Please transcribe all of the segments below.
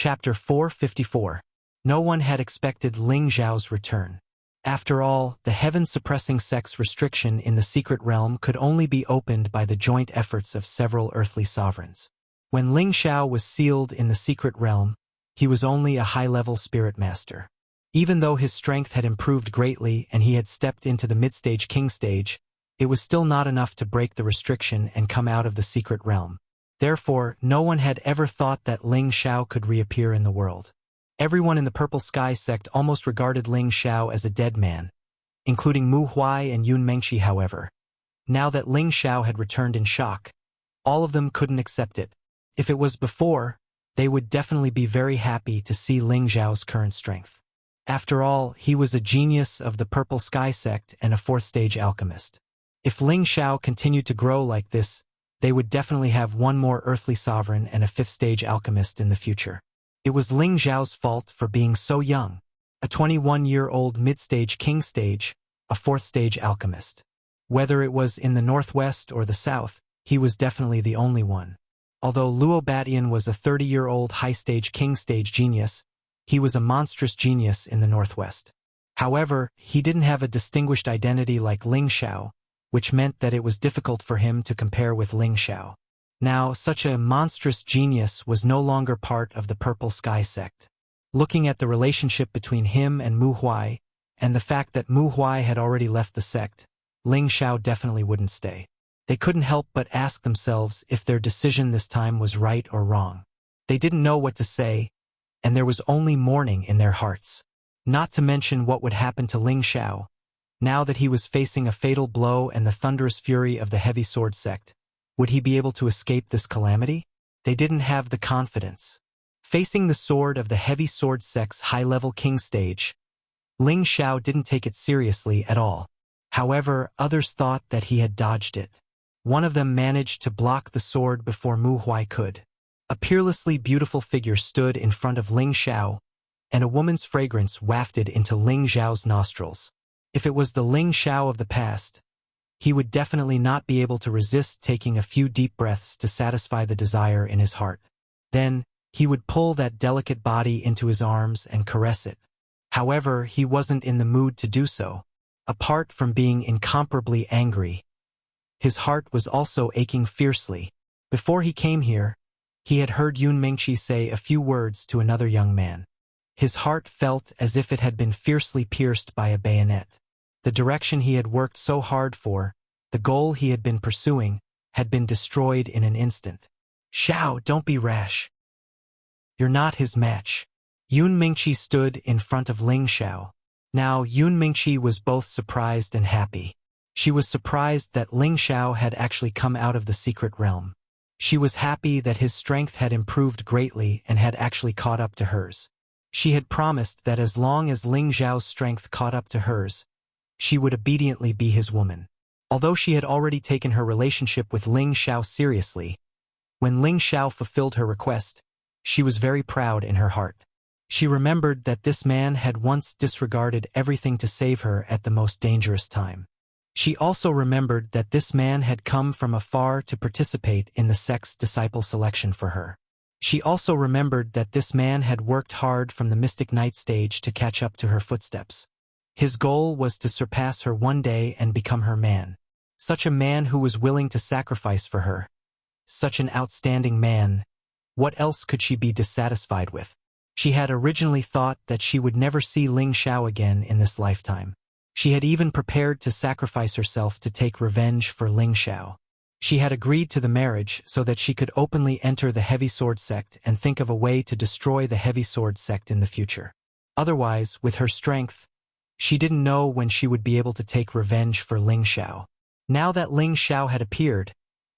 Chapter 454. No one had expected Ling Zhao's return. After all, the heaven-suppressing sex restriction in the secret realm could only be opened by the joint efforts of several earthly sovereigns. When Ling Zhao was sealed in the secret realm, he was only a high-level spirit master. Even though his strength had improved greatly and he had stepped into the mid-stage king stage, it was still not enough to break the restriction and come out of the secret realm. Therefore, no one had ever thought that Ling Zhao could reappear in the world. Everyone in the Purple Sky sect almost regarded Ling Zhao as a dead man, including Mu Huai and Yun Mengqi, however. Now that Ling Zhao had returned in shock, all of them couldn't accept it. If it was before, they would definitely be very happy to see Ling Zhao's current strength. After all, he was a genius of the Purple Sky sect and a fourth-stage alchemist. If Ling Zhao continued to grow like this, they would definitely have one more earthly sovereign and a fifth-stage alchemist in the future. It was Ling Zhao's fault for being so young, a 21-year-old mid-stage king stage, a fourth-stage alchemist. Whether it was in the northwest or the south, he was definitely the only one. Although Luo Batian was a 30-year-old high-stage king stage genius, he was a monstrous genius in the northwest. However, he didn't have a distinguished identity like Ling Zhao, which meant that it was difficult for him to compare with Ling Zhao. Now, such a monstrous genius was no longer part of the Purple Sky sect. Looking at the relationship between him and Mu Huai, and the fact that Mu Huai had already left the sect, Ling Zhao definitely wouldn't stay. They couldn't help but ask themselves if their decision this time was right or wrong. They didn't know what to say, and there was only mourning in their hearts. Not to mention what would happen to Ling Zhao, now that he was facing a fatal blow and the thunderous fury of the Heavy Sword sect. Would he be able to escape this calamity? They didn't have the confidence. Facing the sword of the Heavy Sword sect's high-level king stage, Ling Zhao didn't take it seriously at all. However, others thought that he had dodged it. One of them managed to block the sword before Mu Huai could. A peerlessly beautiful figure stood in front of Ling Zhao, and a woman's fragrance wafted into Ling Zhao's nostrils. If it was the Ling Zhao of the past, he would definitely not be able to resist taking a few deep breaths to satisfy the desire in his heart. Then, he would pull that delicate body into his arms and caress it. However, he wasn't in the mood to do so. Apart from being incomparably angry, his heart was also aching fiercely. Before he came here, he had heard Yun Mengqi say a few words to another young man. His heart felt as if it had been fiercely pierced by a bayonet. The direction he had worked so hard for, the goal he had been pursuing, had been destroyed in an instant. "Zhao, don't be rash. You're not his match." Yun Mengqi stood in front of Ling Zhao. Now, Yun Mengqi was both surprised and happy. She was surprised that Ling Zhao had actually come out of the secret realm. She was happy that his strength had improved greatly and had actually caught up to hers. She had promised that as long as Ling Zhao's strength caught up to hers, she would obediently be his woman. Although she had already taken her relationship with Ling Zhao seriously, when Ling Zhao fulfilled her request, she was very proud in her heart. She remembered that this man had once disregarded everything to save her at the most dangerous time. She also remembered that this man had come from afar to participate in the sect's disciple selection for her. She also remembered that this man had worked hard from the Mystic Knight stage to catch up to her footsteps. His goal was to surpass her one day and become her man. Such a man who was willing to sacrifice for her. Such an outstanding man. What else could she be dissatisfied with? She had originally thought that she would never see Ling Zhao again in this lifetime. She had even prepared to sacrifice herself to take revenge for Ling Zhao. She had agreed to the marriage so that she could openly enter the Heavy Sword sect and think of a way to destroy the Heavy Sword sect in the future. Otherwise, with her strength, she didn't know when she would be able to take revenge for Ling Zhao. Now that Ling Zhao had appeared,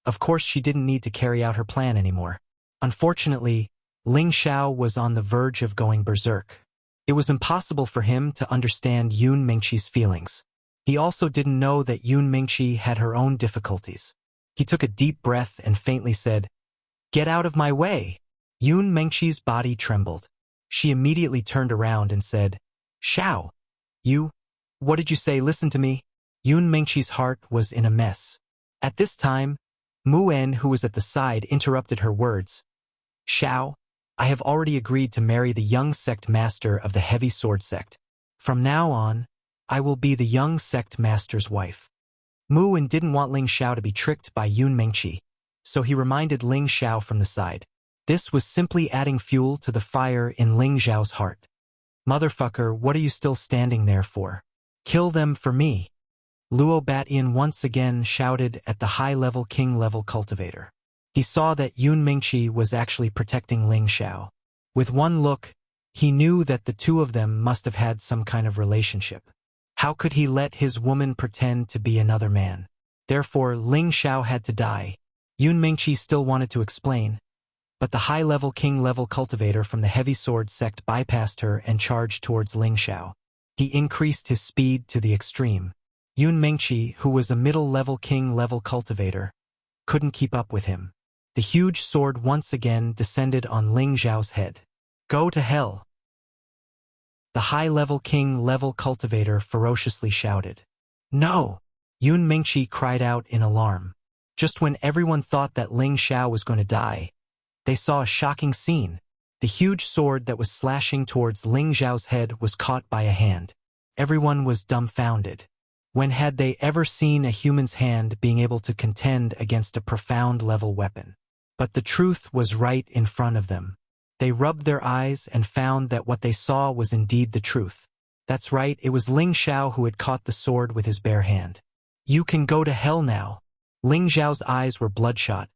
of course she didn't need to carry out her plan anymore. Unfortunately, Ling Zhao was on the verge of going berserk. It was impossible for him to understand Yun Mengqi's feelings. He also didn't know that Yun Mengqi had her own difficulties. He took a deep breath and faintly said, "Get out of my way!" Yun Mengqi's body trembled. She immediately turned around and said, "Zhao, what did you say? Listen to me." Yun Mengqi's heart was in a mess. At this time, Mu En, who was at the side, interrupted her words. "Zhao, I have already agreed to marry the young sect master of the heavy sword sect. From now on, I will be the young sect master's wife. Mu Wen didn't want Ling Xiao to be tricked by Yun Mengqi, so he reminded Ling Xiao from the side. This was simply adding fuel to the fire in Ling Xiao's heart. Motherfucker, what are you still standing there for? Kill them for me. Luo Batian once again shouted at the high-level king-level cultivator. He saw that Yun Mengqi was actually protecting Ling Xiao. With one look, he knew that the two of them must have had some kind of relationship. How could he let his woman pretend to be another man? Therefore, Ling Xiao had to die. Yun Mengqi still wanted to explain, but the high-level king-level cultivator from the heavy sword sect bypassed her and charged towards Ling Xiao. He increased his speed to the extreme. Yun Mengqi, who was a middle-level king-level cultivator, couldn't keep up with him. The huge sword once again descended on Ling Xiao's head. Go to hell! The high-level king-level cultivator ferociously shouted. No! Yun Mengqi cried out in alarm. Just when everyone thought that Ling Xiao was going to die, they saw a shocking scene. The huge sword that was slashing towards Ling Xiao's head was caught by a hand. Everyone was dumbfounded. When had they ever seen a human's hand being able to contend against a profound-level weapon? But the truth was right in front of them. They rubbed their eyes and found that what they saw was indeed the truth. That's right, it was Ling Xiao who had caught the sword with his bare hand. You can go to hell now. Ling Xiao's eyes were bloodshot,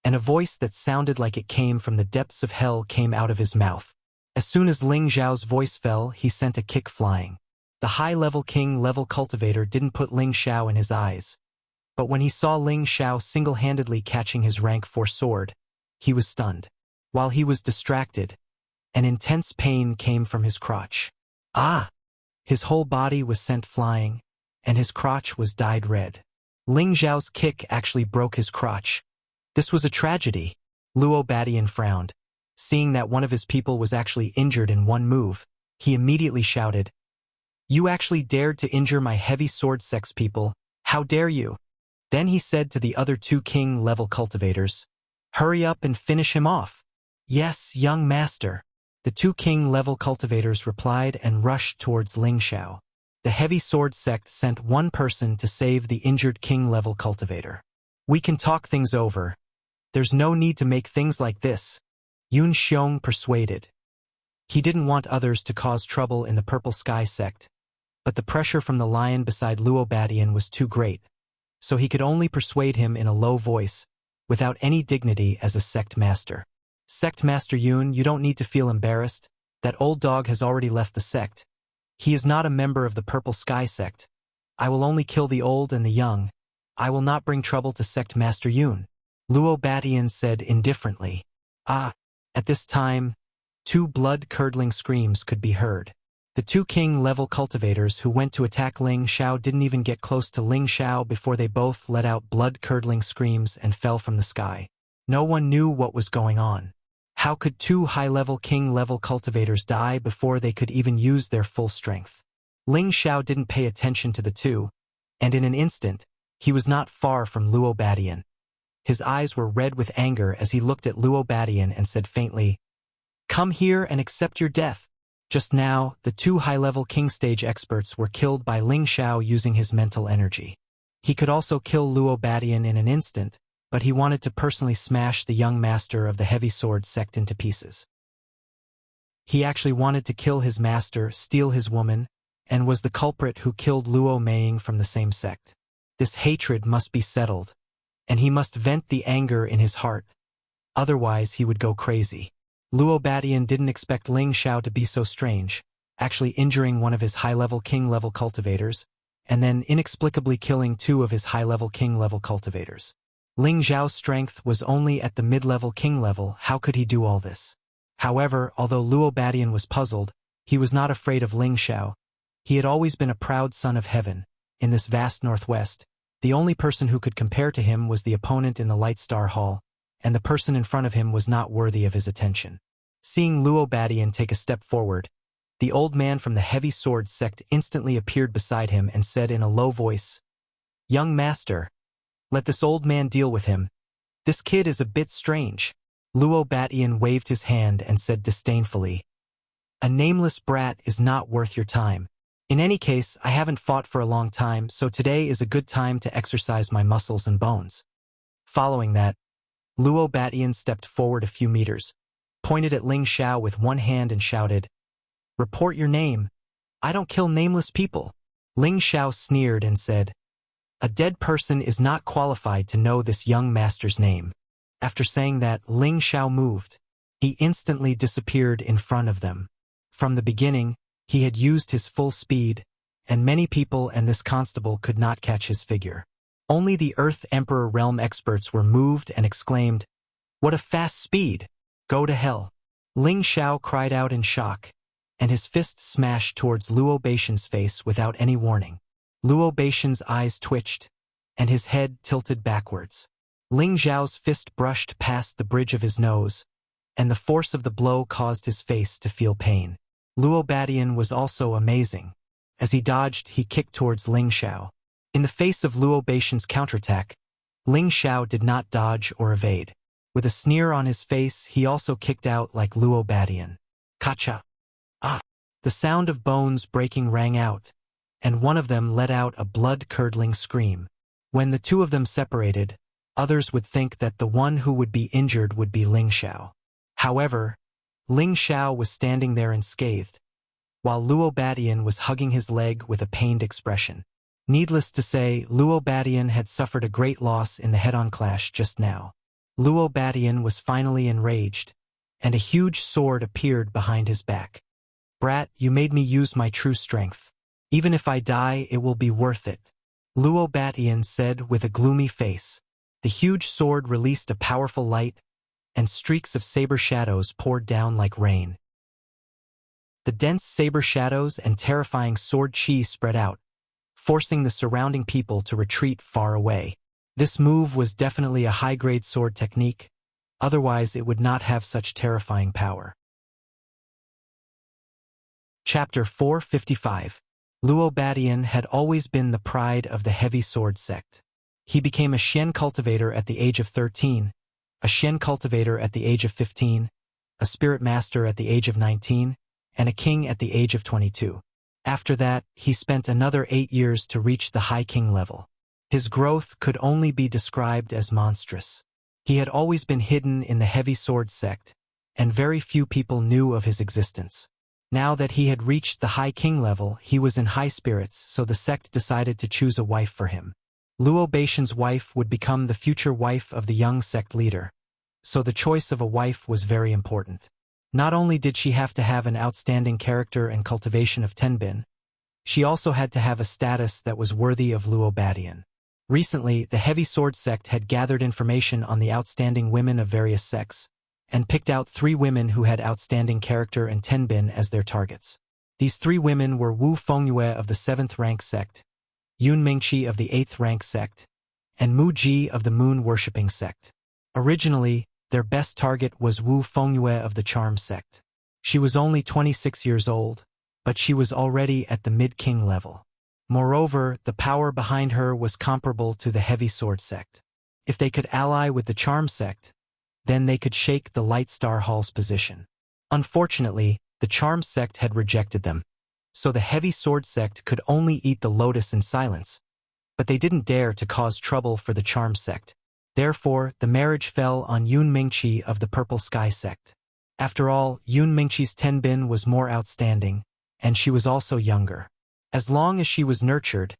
and a voice that sounded like it came from the depths of hell came out of his mouth. As soon as Ling Xiao's voice fell, he sent a kick flying. The high-level king-level cultivator didn't put Ling Xiao in his eyes, but when he saw Ling Xiao single-handedly catching his rank 4 sword, he was stunned. While he was distracted, an intense pain came from his crotch. Ah! His whole body was sent flying, and his crotch was dyed red. Ling Xiao's kick actually broke his crotch. This was a tragedy. Luo Batian frowned. Seeing that one of his people was actually injured in one move, he immediately shouted, You actually dared to injure my heavy sword sex people. How dare you? Then he said to the other 2 king-level cultivators, Hurry up and finish him off. Yes, young master. The 2 king-level cultivators replied and rushed towards Ling Xiao. The heavy sword sect sent one person to save the injured king-level cultivator. We can talk things over. There's no need to make things like this. Yun Xiong persuaded. He didn't want others to cause trouble in the Purple Sky sect, but the pressure from the lion beside Luo Batian was too great, so he could only persuade him in a low voice, without any dignity as a sect master. Sect Master Yun, you don't need to feel embarrassed. That old dog has already left the sect. He is not a member of the Purple Sky sect. I will only kill the old and the young. I will not bring trouble to Sect Master Yun. Luo Batian said indifferently. Ah! At this time, 2 blood-curdling screams could be heard. The 2 king-level cultivators who went to attack Ling Xiao didn't even get close to Ling Xiao before they both let out blood-curdling screams and fell from the sky. No one knew what was going on. How could 2 high-level king-level cultivators die before they could even use their full strength? Ling Xiao didn't pay attention to the 2, and in an instant, he was not far from Luo Batian. His eyes were red with anger as he looked at Luo Batian and said faintly, Come here and accept your death. Just now, the 2 high-level king stage experts were killed by Ling Xiao using his mental energy. He could also kill Luo Batian in an instant, but he wanted to personally smash the young master of the heavy sword sect into pieces. He actually wanted to kill his master, steal his woman, and was the culprit who killed Luo Meiying from the same sect. This hatred must be settled, and he must vent the anger in his heart. Otherwise, he would go crazy. Luo Batian didn't expect Ling Xiao to be so strange, actually injuring one of his high-level king-level cultivators, and then inexplicably killing 2 of his high-level king-level cultivators. Ling Xiao's strength was only at the mid-level king level. How could he do all this? However, although Luo Batian was puzzled, he was not afraid of Ling Xiao. He had always been a proud son of heaven. In this vast northwest, the only person who could compare to him was the opponent in the Light Star Hall, and the person in front of him was not worthy of his attention. Seeing Luo Batian take a step forward, the old man from the heavy sword sect instantly appeared beside him and said in a low voice, Young master, let this old man deal with him. This kid is a bit strange. Luo Batian waved his hand and said disdainfully, "A nameless brat is not worth your time. In any case, I haven't fought for a long time, so today is a good time to exercise my muscles and bones." Following that, Luo Batian stepped forward a few meters, pointed at Ling Xiao with one hand and shouted, "Report your name. I don't kill nameless people." Ling Xiao sneered and said, "A dead person is not qualified to know this young master's name." After saying that, Ling Xiao moved. He instantly disappeared in front of them. From the beginning, he had used his full speed, and many people and this constable could not catch his figure. Only the Earth Emperor realm experts were moved and exclaimed, "What a fast speed! Go to hell!" Ling Xiao cried out in shock, and his fist smashed towards Luo Baishan's face without any warning. Luo Baishan's eyes twitched, and his head tilted backwards. Ling Xiao's fist brushed past the bridge of his nose, and the force of the blow caused his face to feel pain. Luo Batian was also amazing. As he dodged, he kicked towards Ling Xiao. In the face of Luo Baishan's counterattack, Ling Xiao did not dodge or evade. With a sneer on his face, he also kicked out like Luo Batian. Kacha! Ah! The sound of bones breaking rang out, and one of them let out a blood-curdling scream. When the two of them separated, others would think that the one who would be injured would be Ling Xiao. However, Ling Xiao was standing there unscathed, while Luo Batian was hugging his leg with a pained expression. Needless to say, Luo Batian had suffered a great loss in the head-on clash just now. Luo Batian was finally enraged, and a huge sword appeared behind his back. "Brat, you made me use my true strength. Even if I die, it will be worth it," Luo Batian said with a gloomy face. The huge sword released a powerful light, and streaks of saber shadows poured down like rain. The dense saber shadows and terrifying sword chi spread out, forcing the surrounding people to retreat far away. This move was definitely a high-grade sword technique, otherwise it would not have such terrifying power. Chapter 455. Luo Batian had always been the pride of the heavy sword sect. He became a Xian cultivator at the age of 13, a Xian cultivator at the age of 15, a spirit master at the age of 19, and a king at the age of 22. After that, he spent another 8 years to reach the high king level. His growth could only be described as monstrous. He had always been hidden in the heavy sword sect, and very few people knew of his existence. Now that he had reached the high king level, he was in high spirits, so the sect decided to choose a wife for him. Luo Baishan's wife would become the future wife of the young sect leader, so the choice of a wife was very important. Not only did she have to have an outstanding character and cultivation of Tenbin, she also had to have a status that was worthy of Luo Batian. Recently, the heavy sword sect had gathered information on the outstanding women of various sects, and picked out 3 women who had outstanding character and Tenbin as their targets. These 3 women were Wu Fengyue of the 7th rank sect, Yun Mingqi of the 8th rank sect, and Mu Ji of the moon-worshipping sect. Originally, their best target was Wu Fengyue of the charm sect. She was only 26 years old, but she was already at the mid-king level. Moreover, the power behind her was comparable to the heavy sword sect. If they could ally with the charm sect, then they could shake the Light Star Hall's position. Unfortunately, the charm sect had rejected them, so the heavy sword sect could only eat the lotus in silence, but they didn't dare to cause trouble for the charm sect. Therefore, the marriage fell on Yun Mingqi of the Purple Sky sect. After all, Yun Mingqi's Tenbin was more outstanding, and she was also younger. As long as she was nurtured,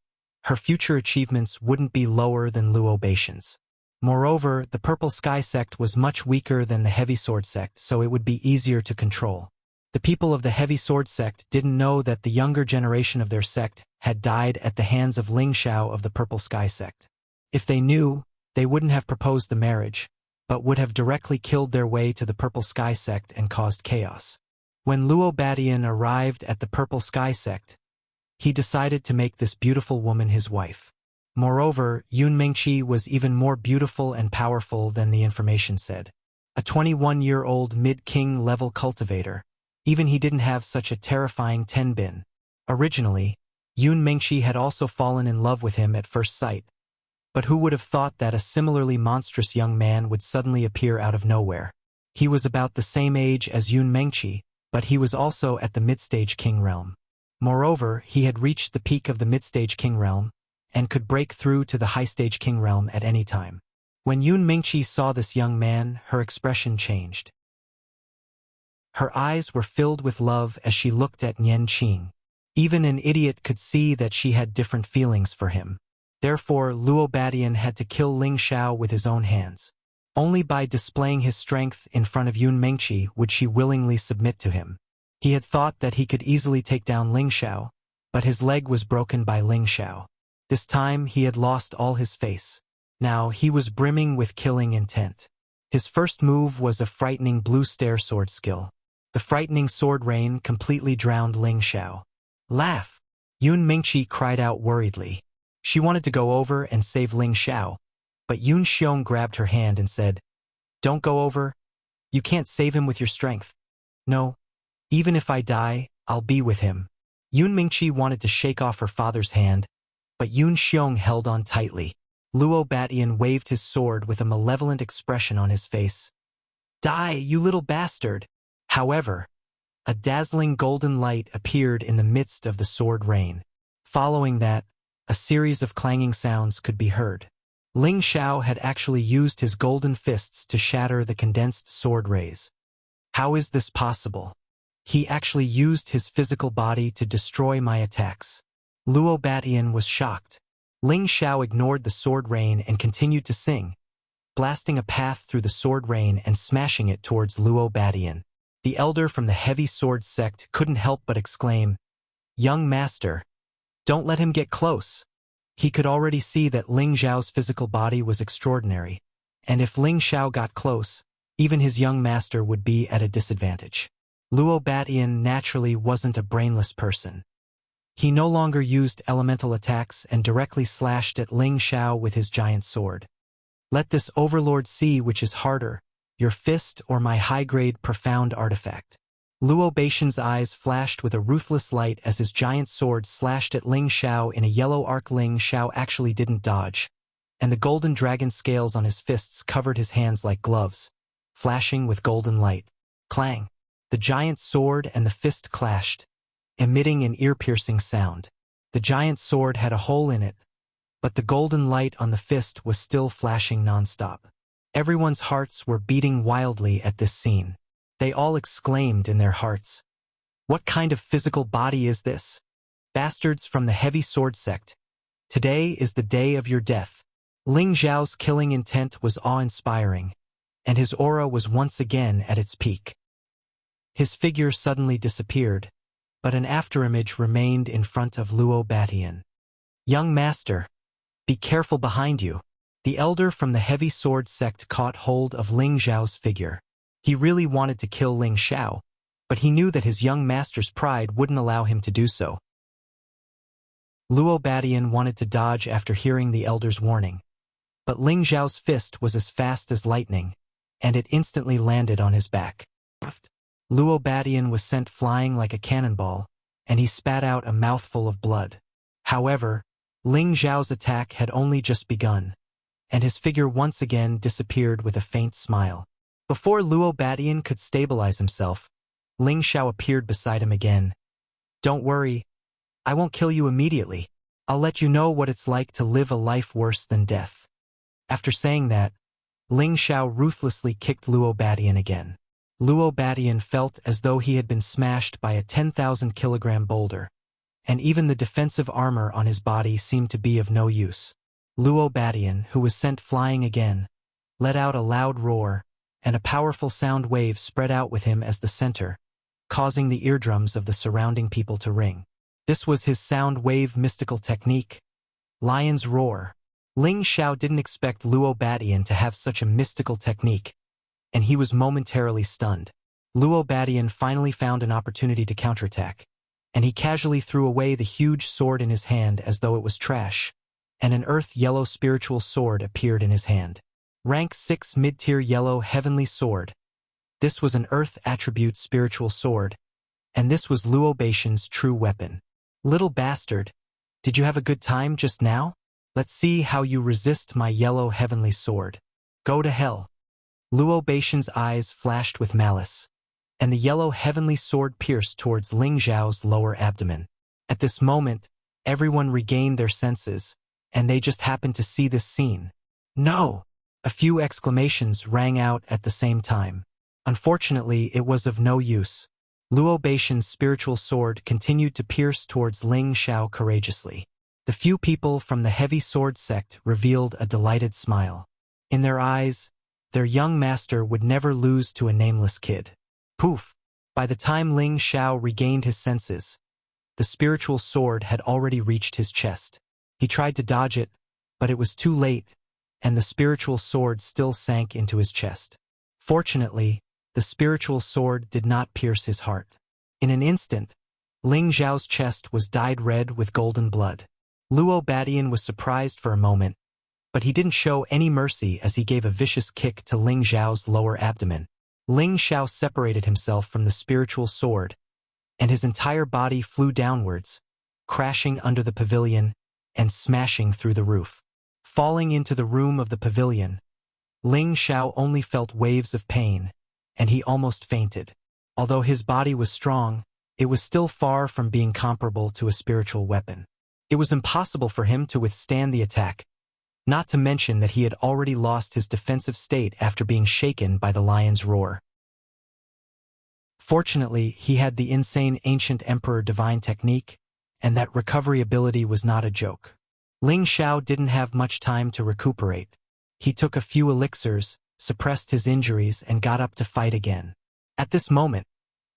her future achievements wouldn't be lower than Luo Baishan's. Moreover, the Purple Sky sect was much weaker than the Heavy Sword sect, so it would be easier to control. The people of the Heavy Sword sect didn't know that the younger generation of their sect had died at the hands of Ling Xiao of the Purple Sky sect. If they knew, they wouldn't have proposed the marriage, but would have directly killed their way to the Purple Sky sect and caused chaos. When Luo Batian arrived at the Purple Sky sect, he decided to make this beautiful woman his wife. Moreover, Yun Mingqi was even more beautiful and powerful than the information said. A 21-year-old mid-king level cultivator, even he didn't have such a terrifying Tenbin. Originally, Yun Mingqi had also fallen in love with him at first sight, but who would have thought that a similarly monstrous young man would suddenly appear out of nowhere? He was about the same age as Yun Mengqi, but he was also at the mid-stage king realm. Moreover, he had reached the peak of the mid-stage king realm, and could break through to the high-stage king realm at any time. When Yun Mengqi saw this young man, her expression changed. Her eyes were filled with love as she looked at Nian Qing. Even an idiot could see that she had different feelings for him. Therefore, Luo Badian had to kill Ling Xiao with his own hands. Only by displaying his strength in front of Yun Mengqi would she willingly submit to him. He had thought that he could easily take down Ling Xiao, but his leg was broken by Ling Xiao. This time he had lost all his face. Now he was brimming with killing intent. His first move was a frightening blue stare sword skill. The frightening sword rain completely drowned Ling Xiao. Laugh! Yun Mengqi cried out worriedly. She wanted to go over and save Ling Xiao, but Yun Xiong grabbed her hand and said, "Don't go over. You can't save him with your strength. No, even if I die, I'll be with him." Yun Mengqi wanted to shake off her father's hand, but Yun Xiong held on tightly. Luo Batian waved his sword with a malevolent expression on his face. "Die, you little bastard!" However, a dazzling golden light appeared in the midst of the sword rain. Following that, a series of clanging sounds could be heard. Ling Xiao had actually used his golden fists to shatter the condensed sword rays. How is this possible? He actually used his physical body to destroy my attacks. Luo Batian was shocked. Ling Xiao ignored the sword rain and continued to sing, blasting a path through the sword rain and smashing it towards Luo Batian. The elder from the heavy sword sect couldn't help but exclaim, "Young master, don't let him get close." He could already see that Ling Xiao's physical body was extraordinary, and if Ling Xiao got close, even his young master would be at a disadvantage. Luo Batian naturally wasn't a brainless person. He no longer used elemental attacks and directly slashed at Ling Xiao with his giant sword. "Let this overlord see which is harder, your fist or my high-grade profound artifact." Luo Baishan's eyes flashed with a ruthless light as his giant sword slashed at Ling Xiao in a yellow arc. Ling Xiao actually didn't dodge, and the golden dragon scales on his fists covered his hands like gloves, flashing with golden light. Clang! The giant sword and the fist clashed, emitting an ear-piercing sound. The giant sword had a hole in it, but the golden light on the fist was still flashing non-stop. Everyone's hearts were beating wildly at this scene. They all exclaimed in their hearts, "What kind of physical body is this? Bastards from the heavy sword sect. Today is the day of your death." Ling Xiao's killing intent was awe-inspiring, and his aura was once again at its peak. His figure suddenly disappeared, but an afterimage remained in front of Luo Batian. "Young master, be careful behind you." The elder from the heavy sword sect caught hold of Ling Xiao's figure. He really wanted to kill Ling Xiao, but he knew that his young master's pride wouldn't allow him to do so. Luo Batian wanted to dodge after hearing the elder's warning, but Ling Xiao's fist was as fast as lightning, and it instantly landed on his back. Luo Batian was sent flying like a cannonball, and he spat out a mouthful of blood. However, Ling Xiao's attack had only just begun, and his figure once again disappeared with a faint smile. Before Luo Batian could stabilize himself, Ling Xiao appeared beside him again. "Don't worry, I won't kill you immediately. I'll let you know what it's like to live a life worse than death." After saying that, Ling Xiao ruthlessly kicked Luo Batian again. Luo Batian felt as though he had been smashed by a 10,000-kilogram boulder, and even the defensive armor on his body seemed to be of no use. Luo Batian, who was sent flying again, let out a loud roar, and a powerful sound wave spread out with him as the center, causing the eardrums of the surrounding people to ring. This was his sound wave mystical technique, Lion's Roar. Ling Xiao didn't expect Luo Batian to have such a mystical technique, and he was momentarily stunned. Luo Batian finally found an opportunity to counterattack, and he casually threw away the huge sword in his hand as though it was trash, and an earth-yellow spiritual sword appeared in his hand. Rank 6 mid-tier yellow heavenly sword. This was an earth attribute spiritual sword, and this was Luo Baishan's true weapon. "Little bastard, did you have a good time just now? Let's see how you resist my yellow heavenly sword. Go to hell." Luo Beixin's eyes flashed with malice, and the yellow heavenly sword pierced towards Ling Zhao's lower abdomen. At this moment, everyone regained their senses, and they just happened to see this scene. "No!" A few exclamations rang out at the same time. Unfortunately, it was of no use. Luo Beixin's spiritual sword continued to pierce towards Ling Zhao courageously. The few people from the heavy sword sect revealed a delighted smile. In their eyes, their young master would never lose to a nameless kid. Poof! By the time Ling Zhao regained his senses, the spiritual sword had already reached his chest. He tried to dodge it, but it was too late, and the spiritual sword still sank into his chest. Fortunately, the spiritual sword did not pierce his heart. In an instant, Ling Zhao's chest was dyed red with golden blood. Luo Badian was surprised for a moment, but he didn't show any mercy as he gave a vicious kick to Ling Zhao's lower abdomen. Ling Zhao separated himself from the spiritual sword, and his entire body flew downwards, crashing under the pavilion and smashing through the roof. Falling into the room of the pavilion, Ling Zhao only felt waves of pain, and he almost fainted. Although his body was strong, it was still far from being comparable to a spiritual weapon. It was impossible for him to withstand the attack, not to mention that he had already lost his defensive state after being shaken by the lion's roar. Fortunately, he had the insane ancient emperor divine technique, and that recovery ability was not a joke. Ling Zhao didn't have much time to recuperate. He took a few elixirs, suppressed his injuries, and got up to fight again. At this moment,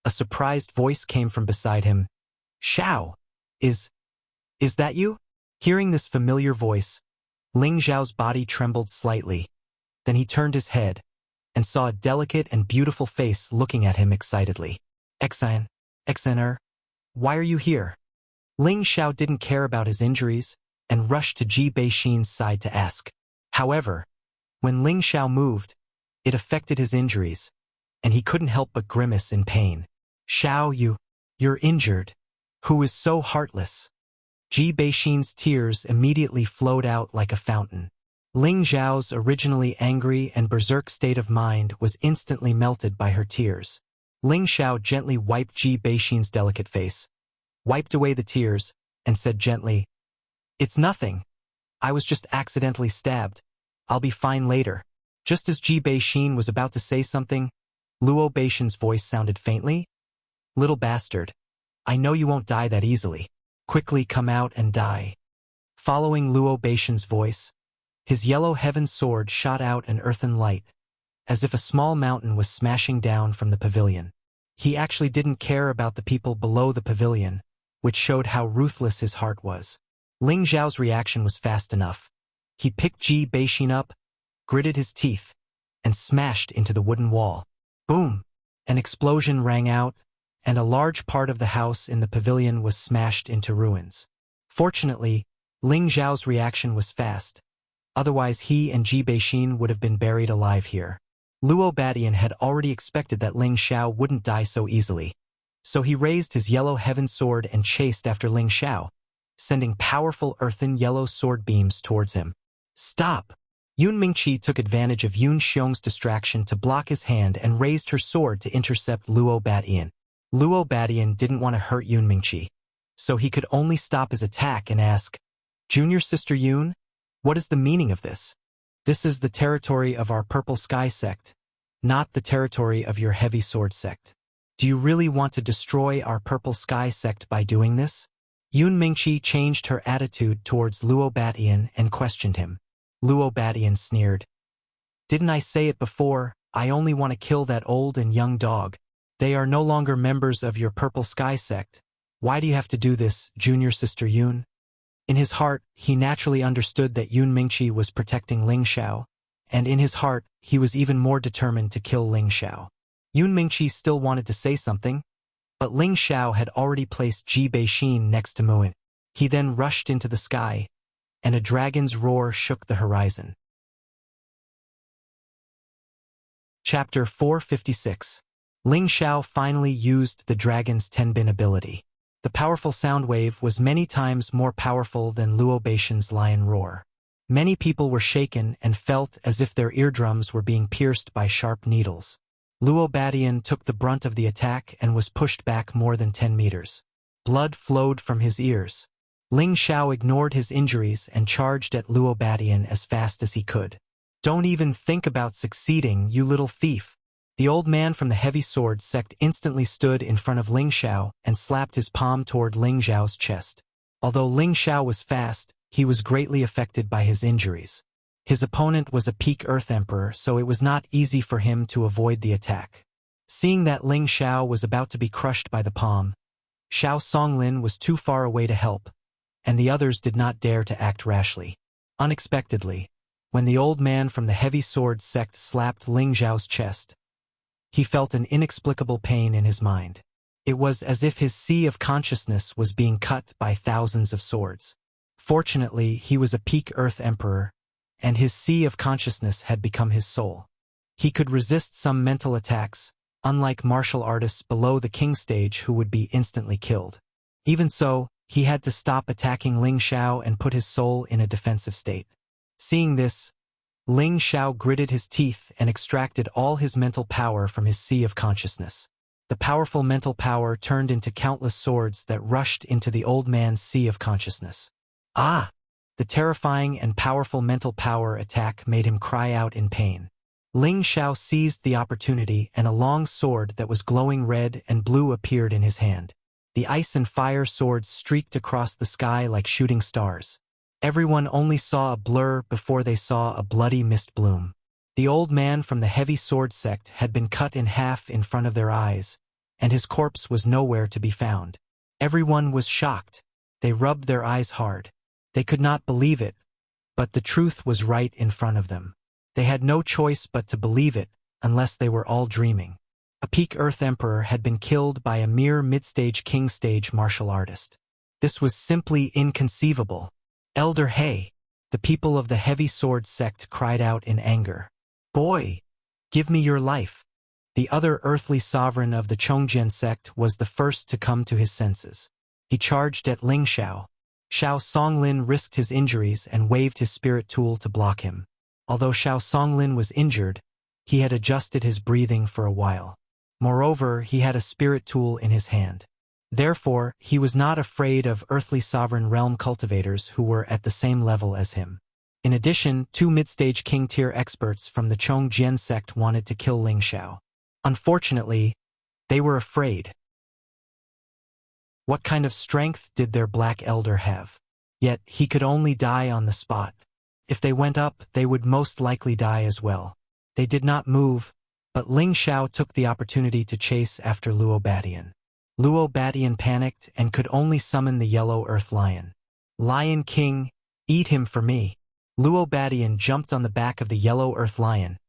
a surprised voice came from beside him. "Zhao, is that you?" Hearing this familiar voice, Ling Zhao's body trembled slightly. Then he turned his head and saw a delicate and beautiful face looking at him excitedly. Exiner, why are you here?" Ling Zhao didn't care about his injuries and rushed to Ji Beixin's side to ask. However, when Ling Zhao moved, it affected his injuries, and he couldn't help but grimace in pain. "Zhao, you're injured. Who is so heartless?" Ji Beixin's tears immediately flowed out like a fountain. Ling Zhao's originally angry and berserk state of mind was instantly melted by her tears. Ling Zhao gently wiped Ji Beixin's delicate face, wiped away the tears, and said gently, "It's nothing. I was just accidentally stabbed. I'll be fine later." Just as Ji Beixin was about to say something, Luo Beixin's voice sounded faintly. "Little bastard, I know you won't die that easily. Quickly come out and die." Following Luo Beixin's voice, his yellow heaven sword shot out an earthen light, as if a small mountain was smashing down from the pavilion. He actually didn't care about the people below the pavilion, which showed how ruthless his heart was. Ling Zhao's reaction was fast enough. He picked Ji Beixin up, gritted his teeth, and smashed into the wooden wall. Boom! An explosion rang out, and a large part of the house in the pavilion was smashed into ruins. Fortunately, Ling Zhao's reaction was fast. Otherwise he and Ji Beixin would have been buried alive here. Luo Badian had already expected that Ling Zhao wouldn't die so easily, so he raised his yellow heaven sword and chased after Ling Zhao, sending powerful earthen yellow sword beams towards him. "Stop!" Yun Mingqi took advantage of Yun Xiong's distraction to block his hand and raised her sword to intercept Luo Badian. Luo Badian didn't want to hurt Yun Mingqi, so he could only stop his attack and ask, "Junior Sister Yun, what is the meaning of this? This is the territory of our Purple Sky sect, not the territory of your Heavy Sword sect. Do you really want to destroy our Purple Sky sect by doing this?" Yun Mingqi changed her attitude towards Luo Badian and questioned him. Luo Badian sneered. "Didn't I say it before? I only want to kill that old and young dog. They are no longer members of your Purple Sky sect. Why do you have to do this, Junior Sister Yun?" In his heart, he naturally understood that Yun Mingqi was protecting Ling Zhao, and in his heart, he was even more determined to kill Ling Zhao. Yun Mingqi still wanted to say something, but Ling Zhao had already placed Ji Beixin next to Muin. He then rushed into the sky, and a dragon's roar shook the horizon. Chapter 456. Ling Zhao finally used the dragon's Tenbin ability. The powerful sound wave was many times more powerful than Luo Beixin's lion roar. Many people were shaken and felt as if their eardrums were being pierced by sharp needles. Luo Badian took the brunt of the attack and was pushed back more than 10 meters. Blood flowed from his ears. Ling Xiao ignored his injuries and charged at Luo Badian as fast as he could. "Don't even think about succeeding, you little thief." The old man from the heavy sword sect instantly stood in front of Ling Xiao and slapped his palm toward Ling Xiao's chest. Although Ling Xiao was fast, he was greatly affected by his injuries. His opponent was a peak Earth Emperor, so it was not easy for him to avoid the attack. Seeing that Ling Xiao was about to be crushed by the palm, Xiao Songlin was too far away to help, and the others did not dare to act rashly. Unexpectedly, when the old man from the heavy sword sect slapped Ling Xiao's chest, he felt an inexplicable pain in his mind. It was as if his sea of consciousness was being cut by thousands of swords. Fortunately, he was a peak Earth Emperor, and his sea of consciousness had become his soul. He could resist some mental attacks, unlike martial artists below the king stage who would be instantly killed. Even so, he had to stop attacking Ling Xiao and put his soul in a defensive state. Seeing this, Ling Xiao gritted his teeth and extracted all his mental power from his sea of consciousness. The powerful mental power turned into countless swords that rushed into the old man's sea of consciousness. Ah! The terrifying and powerful mental power attack made him cry out in pain. Ling Xiao seized the opportunity and a long sword that was glowing red and blue appeared in his hand. The ice and fire swords streaked across the sky like shooting stars. Everyone only saw a blur before they saw a bloody mist bloom. The old man from the heavy sword sect had been cut in half in front of their eyes, and his corpse was nowhere to be found. Everyone was shocked. They rubbed their eyes hard. They could not believe it, but the truth was right in front of them. They had no choice but to believe it, unless they were all dreaming. A peak Earth Emperor had been killed by a mere mid-stage king-stage martial artist. This was simply inconceivable. "Elder He!" The people of the heavy sword sect cried out in anger. "Boy! Give me your life!" The other earthly sovereign of the Chongjian sect was the first to come to his senses. He charged at Ling Xiao. Xiao Songlin risked his injuries and waved his spirit tool to block him. Although Xiao Songlin was injured, he had adjusted his breathing for a while. Moreover, he had a spirit tool in his hand. Therefore, he was not afraid of earthly sovereign realm cultivators who were at the same level as him. In addition, 2 mid-stage king-tier experts from the Chongjian sect wanted to kill Ling Xiao. Unfortunately, they were afraid. What kind of strength did their black elder have? Yet, he could only die on the spot. If they went up, they would most likely die as well. They did not move, but Ling Xiao took the opportunity to chase after Luo Badian. Luo Badian panicked and could only summon the yellow earth lion. "Lion King, eat him for me." Luo Badian jumped on the back of the yellow earth lion,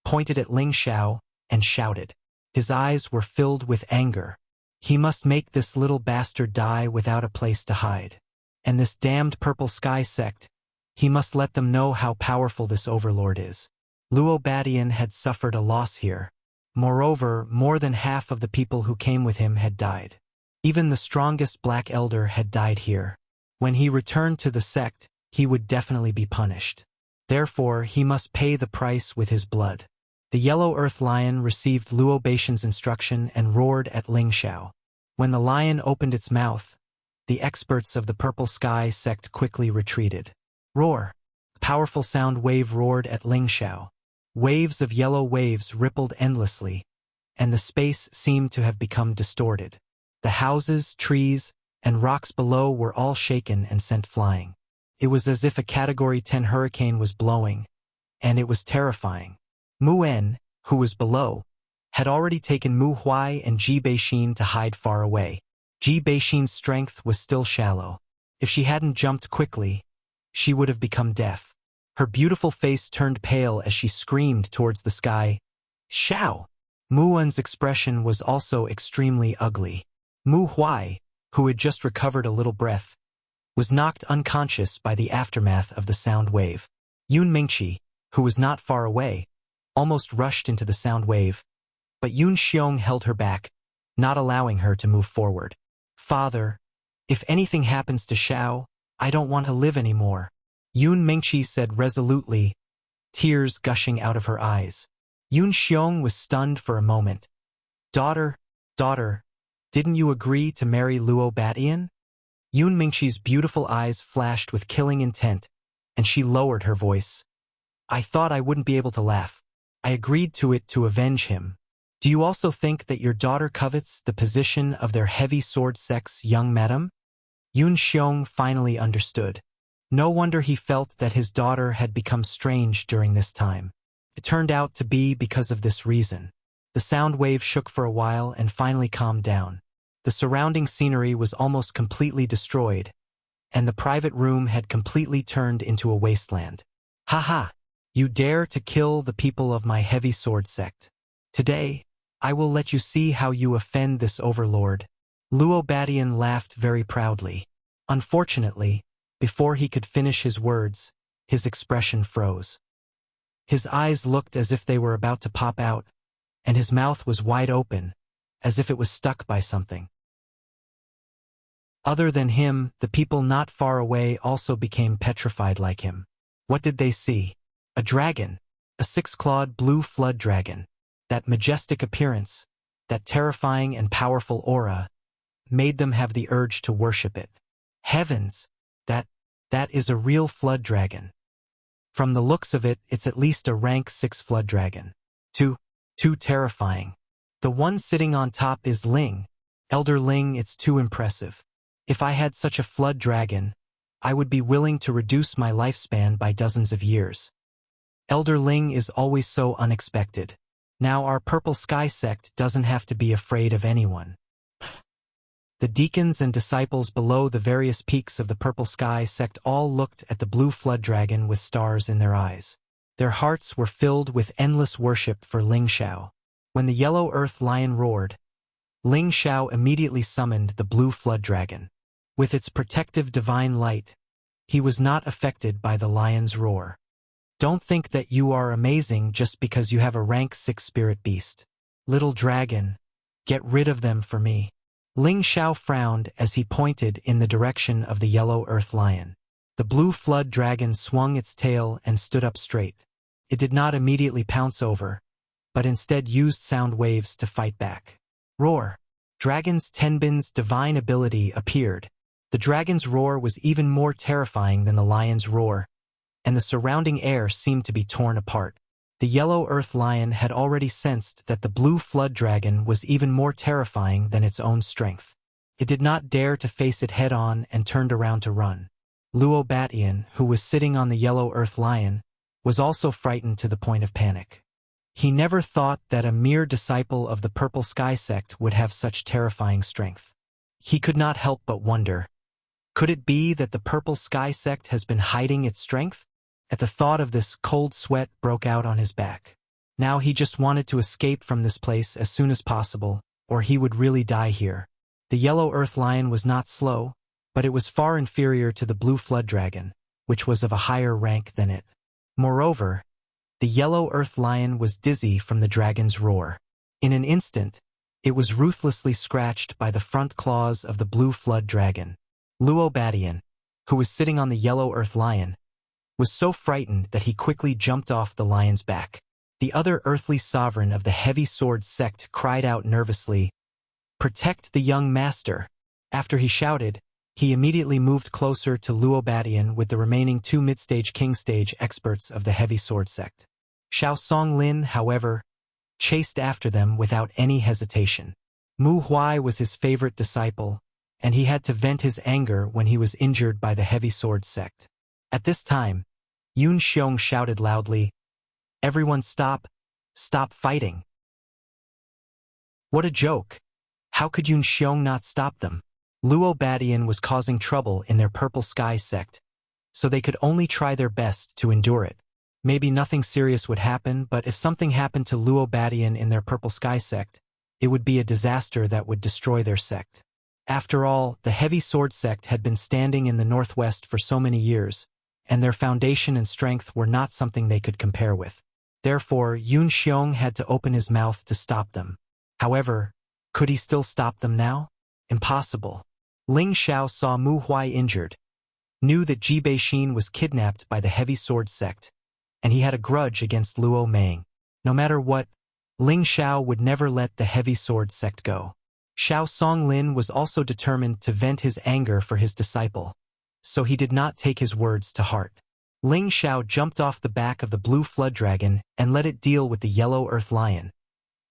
pointed at Ling Xiao, and shouted. His eyes were filled with anger. He must make this little bastard die without a place to hide. And this damned purple sky sect, he must let them know how powerful this overlord is. Luo Badian had suffered a loss here. Moreover, more than half of the people who came with him had died. Even the strongest black elder had died here. When he returned to the sect, he would definitely be punished. Therefore, he must pay the price with his blood. The yellow earth lion received Luo Badian's instruction and roared at Ling Xiao. When the lion opened its mouth, the experts of the purple sky sect quickly retreated. Roar! A powerful sound wave roared at Ling Xiao. Waves of yellow waves rippled endlessly, and the space seemed to have become distorted. The houses, trees, and rocks below were all shaken and sent flying. It was as if a Category 10 hurricane was blowing, and it was terrifying. Mu En, who was below, had already taken Mu Huai and Ji Beixin to hide far away. Ji Beixin's strength was still shallow. If she hadn't jumped quickly, she would have become deaf. Her beautiful face turned pale as she screamed towards the sky. "Xiao!" Mu En's expression was also extremely ugly. Mu Huai, who had just recovered a little breath, was knocked unconscious by the aftermath of the sound wave. Yun Mingqi, who was not far away, almost rushed into the sound wave, but Yun Xiong held her back, not allowing her to move forward. "Father, if anything happens to Xiao, I don't want to live anymore." Yun Mingqi said resolutely, tears gushing out of her eyes. Yun Xiong was stunned for a moment. Daughter, didn't you agree to marry Luo Batian? Yun Mingqi's beautiful eyes flashed with killing intent, and she lowered her voice. I thought I wouldn't be able to laugh. I agreed to it to avenge him. Do you also think that your daughter covets the position of their heavy sword sex young madam? Yun Xiong finally understood. No wonder he felt that his daughter had become strange during this time. It turned out to be because of this reason. The sound wave shook for a while and finally calmed down. The surrounding scenery was almost completely destroyed, and the private room had completely turned into a wasteland. Ha ha! You dare to kill the people of my heavy sword sect. Today, I will let you see how you offend this overlord. Luo Batian laughed very proudly. Unfortunately, before he could finish his words, his expression froze. His eyes looked as if they were about to pop out, and his mouth was wide open, as if it was stuck by something. Other than him, the people not far away also became petrified like him. What did they see? A dragon, a six-clawed blue flood dragon. That majestic appearance, that terrifying and powerful aura, made them have the urge to worship it. Heavens! That is a real flood dragon. From the looks of it, it's at least a rank 6 flood dragon. Too terrifying. The one sitting on top is Ling. Elder Ling, it's too impressive. If I had such a flood dragon, I would be willing to reduce my lifespan by dozens of years. Elder Ling is always so unexpected. Now our Purple Sky sect doesn't have to be afraid of anyone. The deacons and disciples below the various peaks of the Purple Sky sect all looked at the blue flood dragon with stars in their eyes. Their hearts were filled with endless worship for Ling Xiao. When the yellow earth lion roared, Ling Xiao immediately summoned the blue flood dragon. With its protective divine light, he was not affected by the lion's roar. Don't think that you are amazing just because you have a rank 6 spirit beast. Little dragon, get rid of them for me. Ling Xiao frowned as he pointed in the direction of the yellow earth lion. The blue flood dragon swung its tail and stood up straight. It did not immediately pounce over, but instead used sound waves to fight back. Roar! Dragon's Tenbin's divine ability appeared. The dragon's roar was even more terrifying than the lion's roar, and the surrounding air seemed to be torn apart. The yellow earth lion had already sensed that the blue flood dragon was even more terrifying than its own strength. It did not dare to face it head-on and turned around to run. Luo Batian, who was sitting on the yellow earth lion, was also frightened to the point of panic. He never thought that a mere disciple of the Purple Sky sect would have such terrifying strength. He could not help but wonder, could it be that the Purple Sky sect has been hiding its strength? At the thought of this, cold sweat broke out on his back. Now he just wanted to escape from this place as soon as possible, or he would really die here. The yellow earth lion was not slow, but it was far inferior to the blue flood dragon, which was of a higher rank than it. Moreover, the yellow earth lion was dizzy from the dragon's roar. In an instant, it was ruthlessly scratched by the front claws of the blue flood dragon. Luo Batian, who was sitting on the yellow earth lion, was so frightened that he quickly jumped off the lion's back. The other earthly sovereign of the heavy sword sect cried out nervously, "Protect the young master!" After he shouted, he immediately moved closer to Luo Batian with the remaining 2 mid-stage king-stage experts of the heavy sword sect. Xiao Songlin, however, chased after them without any hesitation. Mu Huai was his favorite disciple, and he had to vent his anger when he was injured by the heavy sword sect. At this time, Yun Xiong shouted loudly, "Everyone stop fighting." What a joke! How could Yun Xiong not stop them? Luo Batian was causing trouble in their Purple Sky sect, so they could only try their best to endure it. Maybe nothing serious would happen, but if something happened to Luo Batian in their Purple Sky sect, it would be a disaster that would destroy their sect. After all, the heavy sword sect had been standing in the northwest for so many years, and their foundation and strength were not something they could compare with. Therefore, Yun Xiong had to open his mouth to stop them. However, could he still stop them now? Impossible. Ling Xiao saw Mu Huai injured. knew that Ji Bei-shin was kidnapped by the Heavy Sword sect, and he had a grudge against Luo Meng. No matter what, Ling Xiao would never let the Heavy Sword sect go. Xiao Songlin was also determined to vent his anger for his disciple, so he did not take his words to heart. Ling Xiao jumped off the back of the blue flood dragon and let it deal with the yellow earth lion,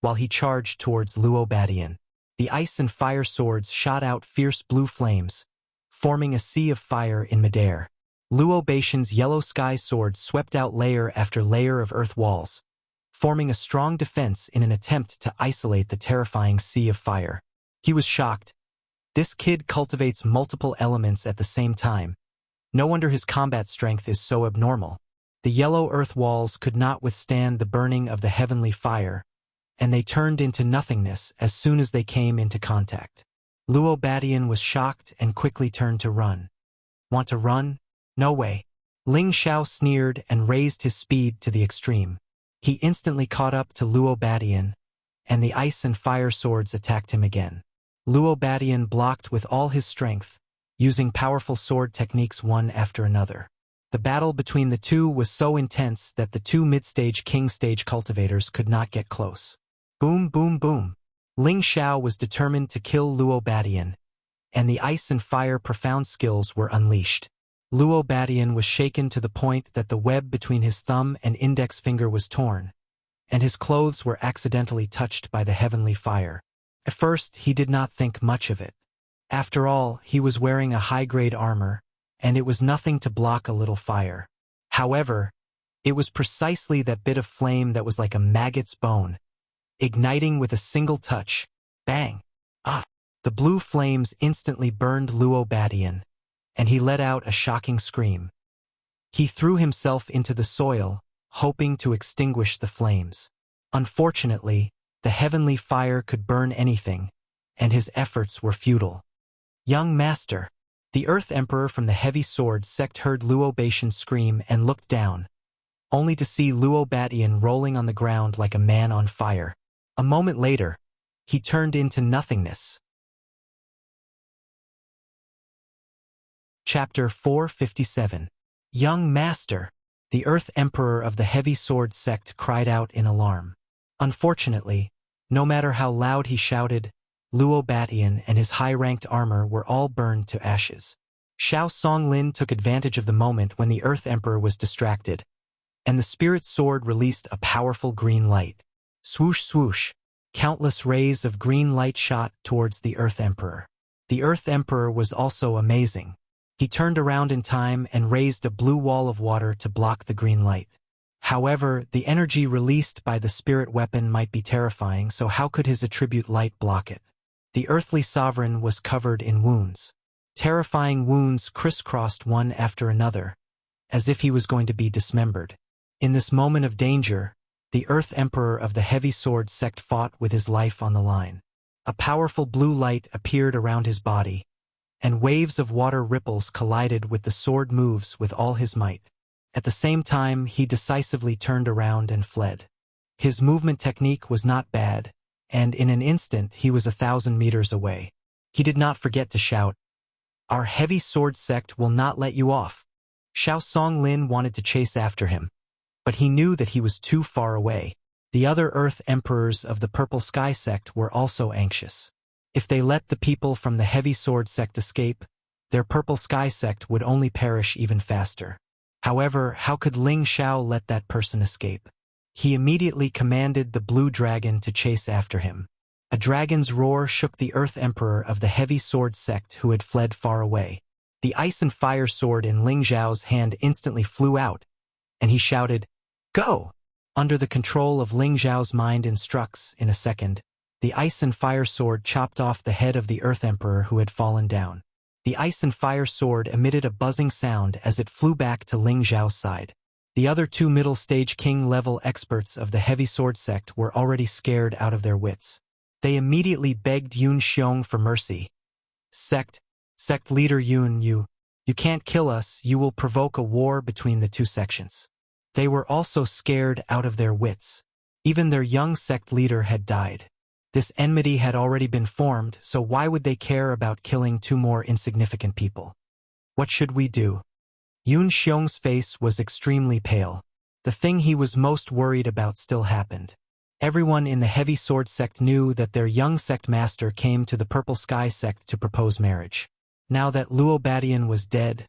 while he charged towards Luo Badian. The ice and fire swords shot out fierce blue flames, forming a sea of fire in midair. Luo Beishin's yellow sky sword swept out layer after layer of earth walls, forming a strong defense in an attempt to isolate the terrifying sea of fire. He was shocked. This kid cultivates multiple elements at the same time. No wonder his combat strength is so abnormal. The yellow earth walls could not withstand the burning of the heavenly fire, and they turned into nothingness as soon as they came into contact. Luo Badian was shocked and quickly turned to run. Want to run? No way. Ling Xiao sneered and raised his speed to the extreme. He instantly caught up to Luo Badian, and the ice and fire swords attacked him again. Luo Badian blocked with all his strength, using powerful sword techniques one after another. The battle between the two was so intense that the two mid-stage king stage cultivators could not get close. Boom, boom, boom. Ling Xiao was determined to kill Luo Badian, and the ice and fire profound skills were unleashed. Luo Badian was shaken to the point that the web between his thumb and index finger was torn, and his clothes were accidentally touched by the heavenly fire. At first, he did not think much of it. After all, he was wearing a high-grade armor, and it was nothing to block a little fire. However, it was precisely that bit of flame that was like a maggot's bone, igniting with a single touch. Bang! Ah! The blue flames instantly burned Luo Badian, and he let out a shocking scream. He threw himself into the soil, hoping to extinguish the flames. Unfortunately, the heavenly fire could burn anything, and his efforts were futile. Young master! The Earth Emperor from the Heavy Sword sect heard Luo Beishin scream and looked down, only to see Luo Badian rolling on the ground like a man on fire. A moment later, he turned into nothingness. Chapter 457. Young Master! The Earth Emperor of the Heavy Sword sect cried out in alarm. Unfortunately, no matter how loud he shouted, Luo Badian and his high-ranked armor were all burned to ashes. Xiao Songlin took advantage of the moment when the Earth Emperor was distracted, and the spirit sword released a powerful green light. Swoosh swoosh, countless rays of green light shot towards the Earth Emperor. The Earth Emperor was also amazing. He turned around in time and raised a blue wall of water to block the green light. However, the energy released by the spirit weapon might be terrifying, so how could his attribute light block it? The earthly sovereign was covered in wounds. Terrifying wounds crisscrossed one after another, as if he was going to be dismembered. In this moment of danger, the Earth Emperor of the Heavy Sword sect fought with his life on the line. A powerful blue light appeared around his body, and waves of water ripples collided with the sword moves with all his might. At the same time, he decisively turned around and fled. His movement technique was not bad, and in an instant he was 1,000 meters away. He did not forget to shout, "Our Heavy Sword sect will not let you off." Xiao Songlin wanted to chase after him, but he knew that he was too far away. The other Earth Emperors of the Purple Sky sect were also anxious. If they let the people from the Heavy Sword sect escape, their Purple Sky sect would only perish even faster. However, how could Ling Xiao let that person escape? He immediately commanded the Blue Dragon to chase after him. A dragon's roar shook the Earth Emperor of the Heavy Sword sect who had fled far away. The ice and fire sword in Ling Xiao's hand instantly flew out, and he shouted, "Go!" Under the control of Ling Xiao's mind instructs, in a second, the ice and fire sword chopped off the head of the Earth Emperor who had fallen down. The ice and fire sword emitted a buzzing sound as it flew back to Ling Xiao's side. The other two middle-stage king-level experts of the Heavy Sword sect were already scared out of their wits. They immediately begged Yun Xiong for mercy. Sect leader Yun, you can't kill us, you will provoke a war between the two sections. They were also scared out of their wits. Even their young sect leader had died. This enmity had already been formed, so why would they care about killing two more insignificant people? What should we do? Yun Xiong's face was extremely pale. The thing he was most worried about still happened. Everyone in the Heavy Sword sect knew that their young sect master came to the Purple Sky sect to propose marriage. Now that Luo Badian was dead,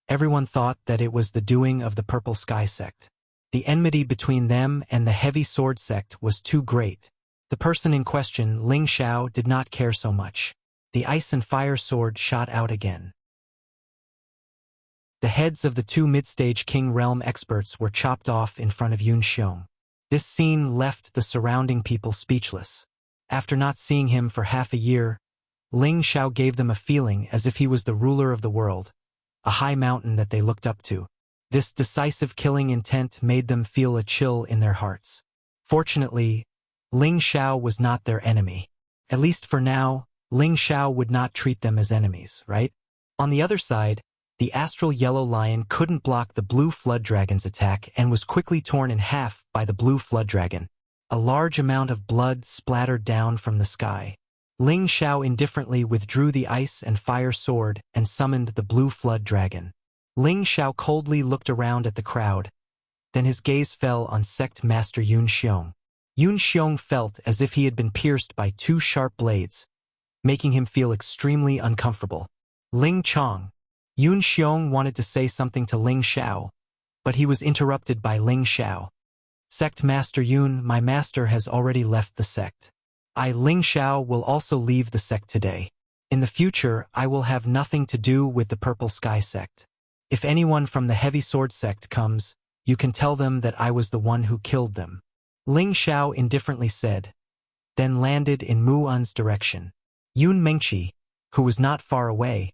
everyone thought that it was the doing of the Purple Sky sect. The enmity between them and the Heavy Sword sect was too great. The person in question, Ling Xiao, did not care so much. The ice and fire sword shot out again. The heads of the two mid-stage King Realm experts were chopped off in front of Yun Xiong. This scene left the surrounding people speechless. After not seeing him for half a year, Ling Xiao gave them a feeling as if he was the ruler of the world, a high mountain that they looked up to. This decisive killing intent made them feel a chill in their hearts. Fortunately, Ling Xiao was not their enemy. At least for now, Ling Xiao would not treat them as enemies, right? On the other side, the astral yellow lion couldn't block the blue flood dragon's attack and was quickly torn in half by the blue flood dragon. A large amount of blood splattered down from the sky. Ling Xiao indifferently withdrew the ice and fire sword and summoned the blue flood dragon. Ling Xiao coldly looked around at the crowd. Then his gaze fell on sect master Yun Xiong. Yun Xiong felt as if he had been pierced by two sharp blades, making him feel extremely uncomfortable. Ling Chong. Yun Xiong wanted to say something to Ling Xiao, but he was interrupted by Ling Xiao. Sect Master Yun, my master has already left the sect. I, Ling Xiao, will also leave the sect today. In the future, I will have nothing to do with the Purple Sky sect. If anyone from the Heavy Sword sect comes, you can tell them that I was the one who killed them. Ling Xiao indifferently said, then landed in Mu Un's direction. Yun Mengqi, who was not far away,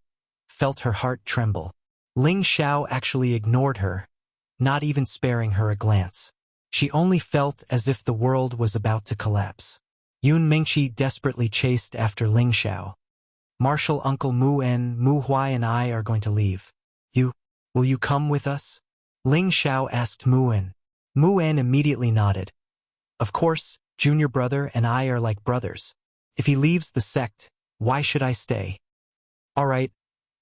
felt her heart tremble. Ling Xiao actually ignored her, not even sparing her a glance. She only felt as if the world was about to collapse. Yun Mengqi desperately chased after Ling Xiao. Martial Uncle Mu En, Mu Huai and I are going to leave. Will you come with us? Ling Xiao asked Mu En. Mu En immediately nodded. Of course, junior brother and I are like brothers. If he leaves the sect, why should I stay? All right,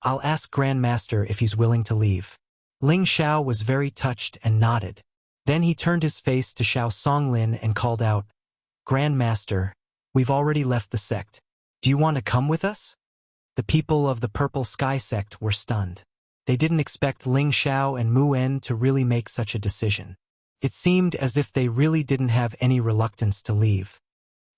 I'll ask Grandmaster if he's willing to leave. Ling Xiao was very touched and nodded. Then he turned his face to Xiao Songlin and called out, Grandmaster, we've already left the sect. Do you want to come with us? The people of the Purple Sky sect were stunned. They didn't expect Ling Xiao and Mu En to really make such a decision. It seemed as if they really didn't have any reluctance to leave.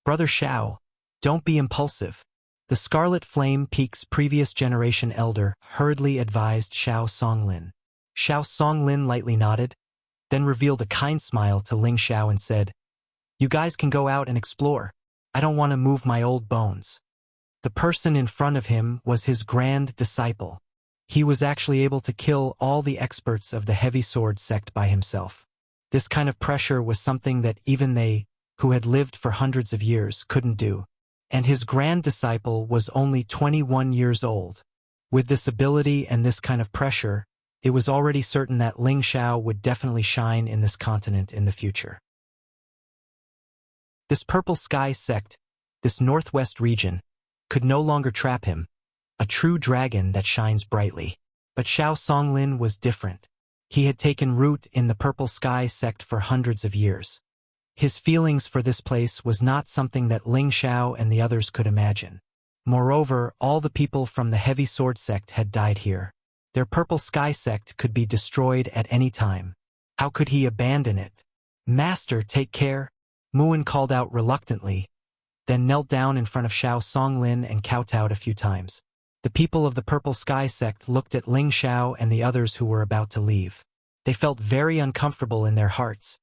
Brother Xiao, don't be impulsive. The Scarlet Flame Peak's previous generation elder hurriedly advised Xiao Songlin. Xiao Songlin lightly nodded, then revealed a kind smile to Ling Xiao and said, You guys can go out and explore. I don't want to move my old bones. The person in front of him was his grand disciple. He was actually able to kill all the experts of the Heavy Sword sect by himself. This kind of pressure was something that even they, who had lived for hundreds of years, couldn't do. And his grand disciple was only 21 years old. With this ability and this kind of pressure, it was already certain that Ling Xiao would definitely shine in this continent in the future. This Purple Sky sect, this northwest region, could no longer trap him, a true dragon that shines brightly. But Xiao Songlin was different. He had taken root in the Purple Sky sect for hundreds of years. His feelings for this place was not something that Ling Xiao and the others could imagine. Moreover, all the people from the Heavy Sword sect had died here. Their Purple Sky sect could be destroyed at any time. How could he abandon it? Master, take care, Muin called out reluctantly, then knelt down in front of Xiao Songlin and kowtowed a few times. The people of the Purple Sky sect looked at Ling Xiao and the others who were about to leave. They felt very uncomfortable in their hearts,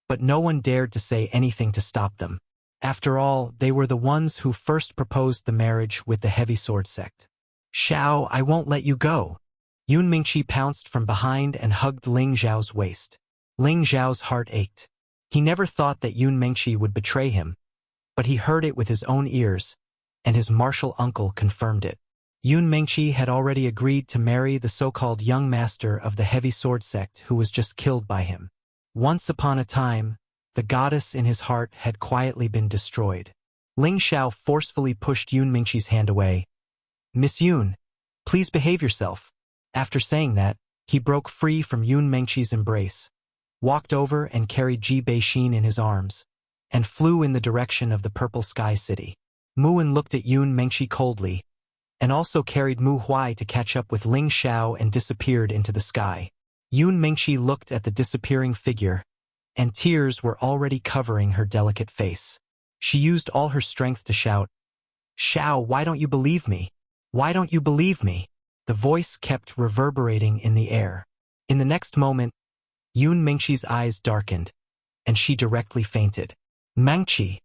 but no one dared to say anything to stop them. After all, they were the ones who first proposed the marriage with the Heavy Sword sect. Xiao, I won't let you go. Yun Mingqi pounced from behind and hugged Ling Zhao's waist. Ling Zhao's heart ached. He never thought that Yun Mingqi would betray him, but he heard it with his own ears, and his martial uncle confirmed it. Yun Mingqi had already agreed to marry the so-called young master of the Heavy Sword sect who was just killed by him. Once upon a time, the goddess in his heart had quietly been destroyed. Ling Xiao forcefully pushed Yun Mingqi's hand away. Miss Yun, please behave yourself. After saying that, he broke free from Yun Mengqi's embrace, walked over and carried Ji Beixin in his arms, and flew in the direction of the Purple Sky City. Muan looked at Yun Mengqi coldly, and also carried Mu Huai to catch up with Ling Xiao and disappeared into the sky. Yun Mengqi looked at the disappearing figure, and tears were already covering her delicate face. She used all her strength to shout, "Xiao, why don't you believe me? Why don't you believe me?" The voice kept reverberating in the air. In the next moment, Yun Mengqi's eyes darkened, and she directly fainted. "Mengqi!"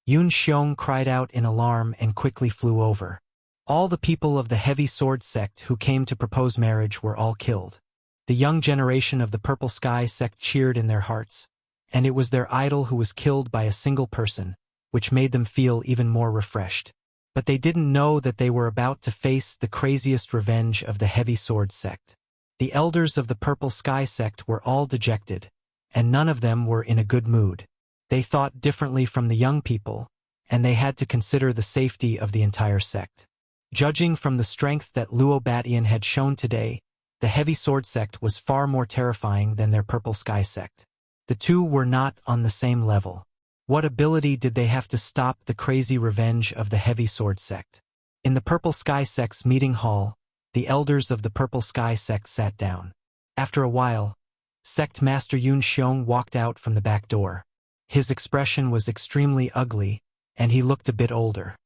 Yun Xiong cried out in alarm and quickly flew over. All the people of the Heavy Sword sect who came to propose marriage were all killed. The young generation of the Purple Sky sect cheered in their hearts, and it was their idol who was killed by a single person, which made them feel even more refreshed. But they didn't know that they were about to face the craziest revenge of the Heavy Sword sect. The elders of the Purple Sky sect were all dejected, and none of them were in a good mood. They thought differently from the young people, and they had to consider the safety of the entire sect. Judging from the strength that Luo Batian had shown today, the Heavy Sword sect was far more terrifying than their Purple Sky sect. The two were not on the same level. What ability did they have to stop the crazy revenge of the Heavy Sword sect? In the Purple Sky sect's meeting hall, the elders of the Purple Sky sect sat down. After a while, Sect Master Yun Xiong walked out from the back door. His expression was extremely ugly, and he looked a bit older.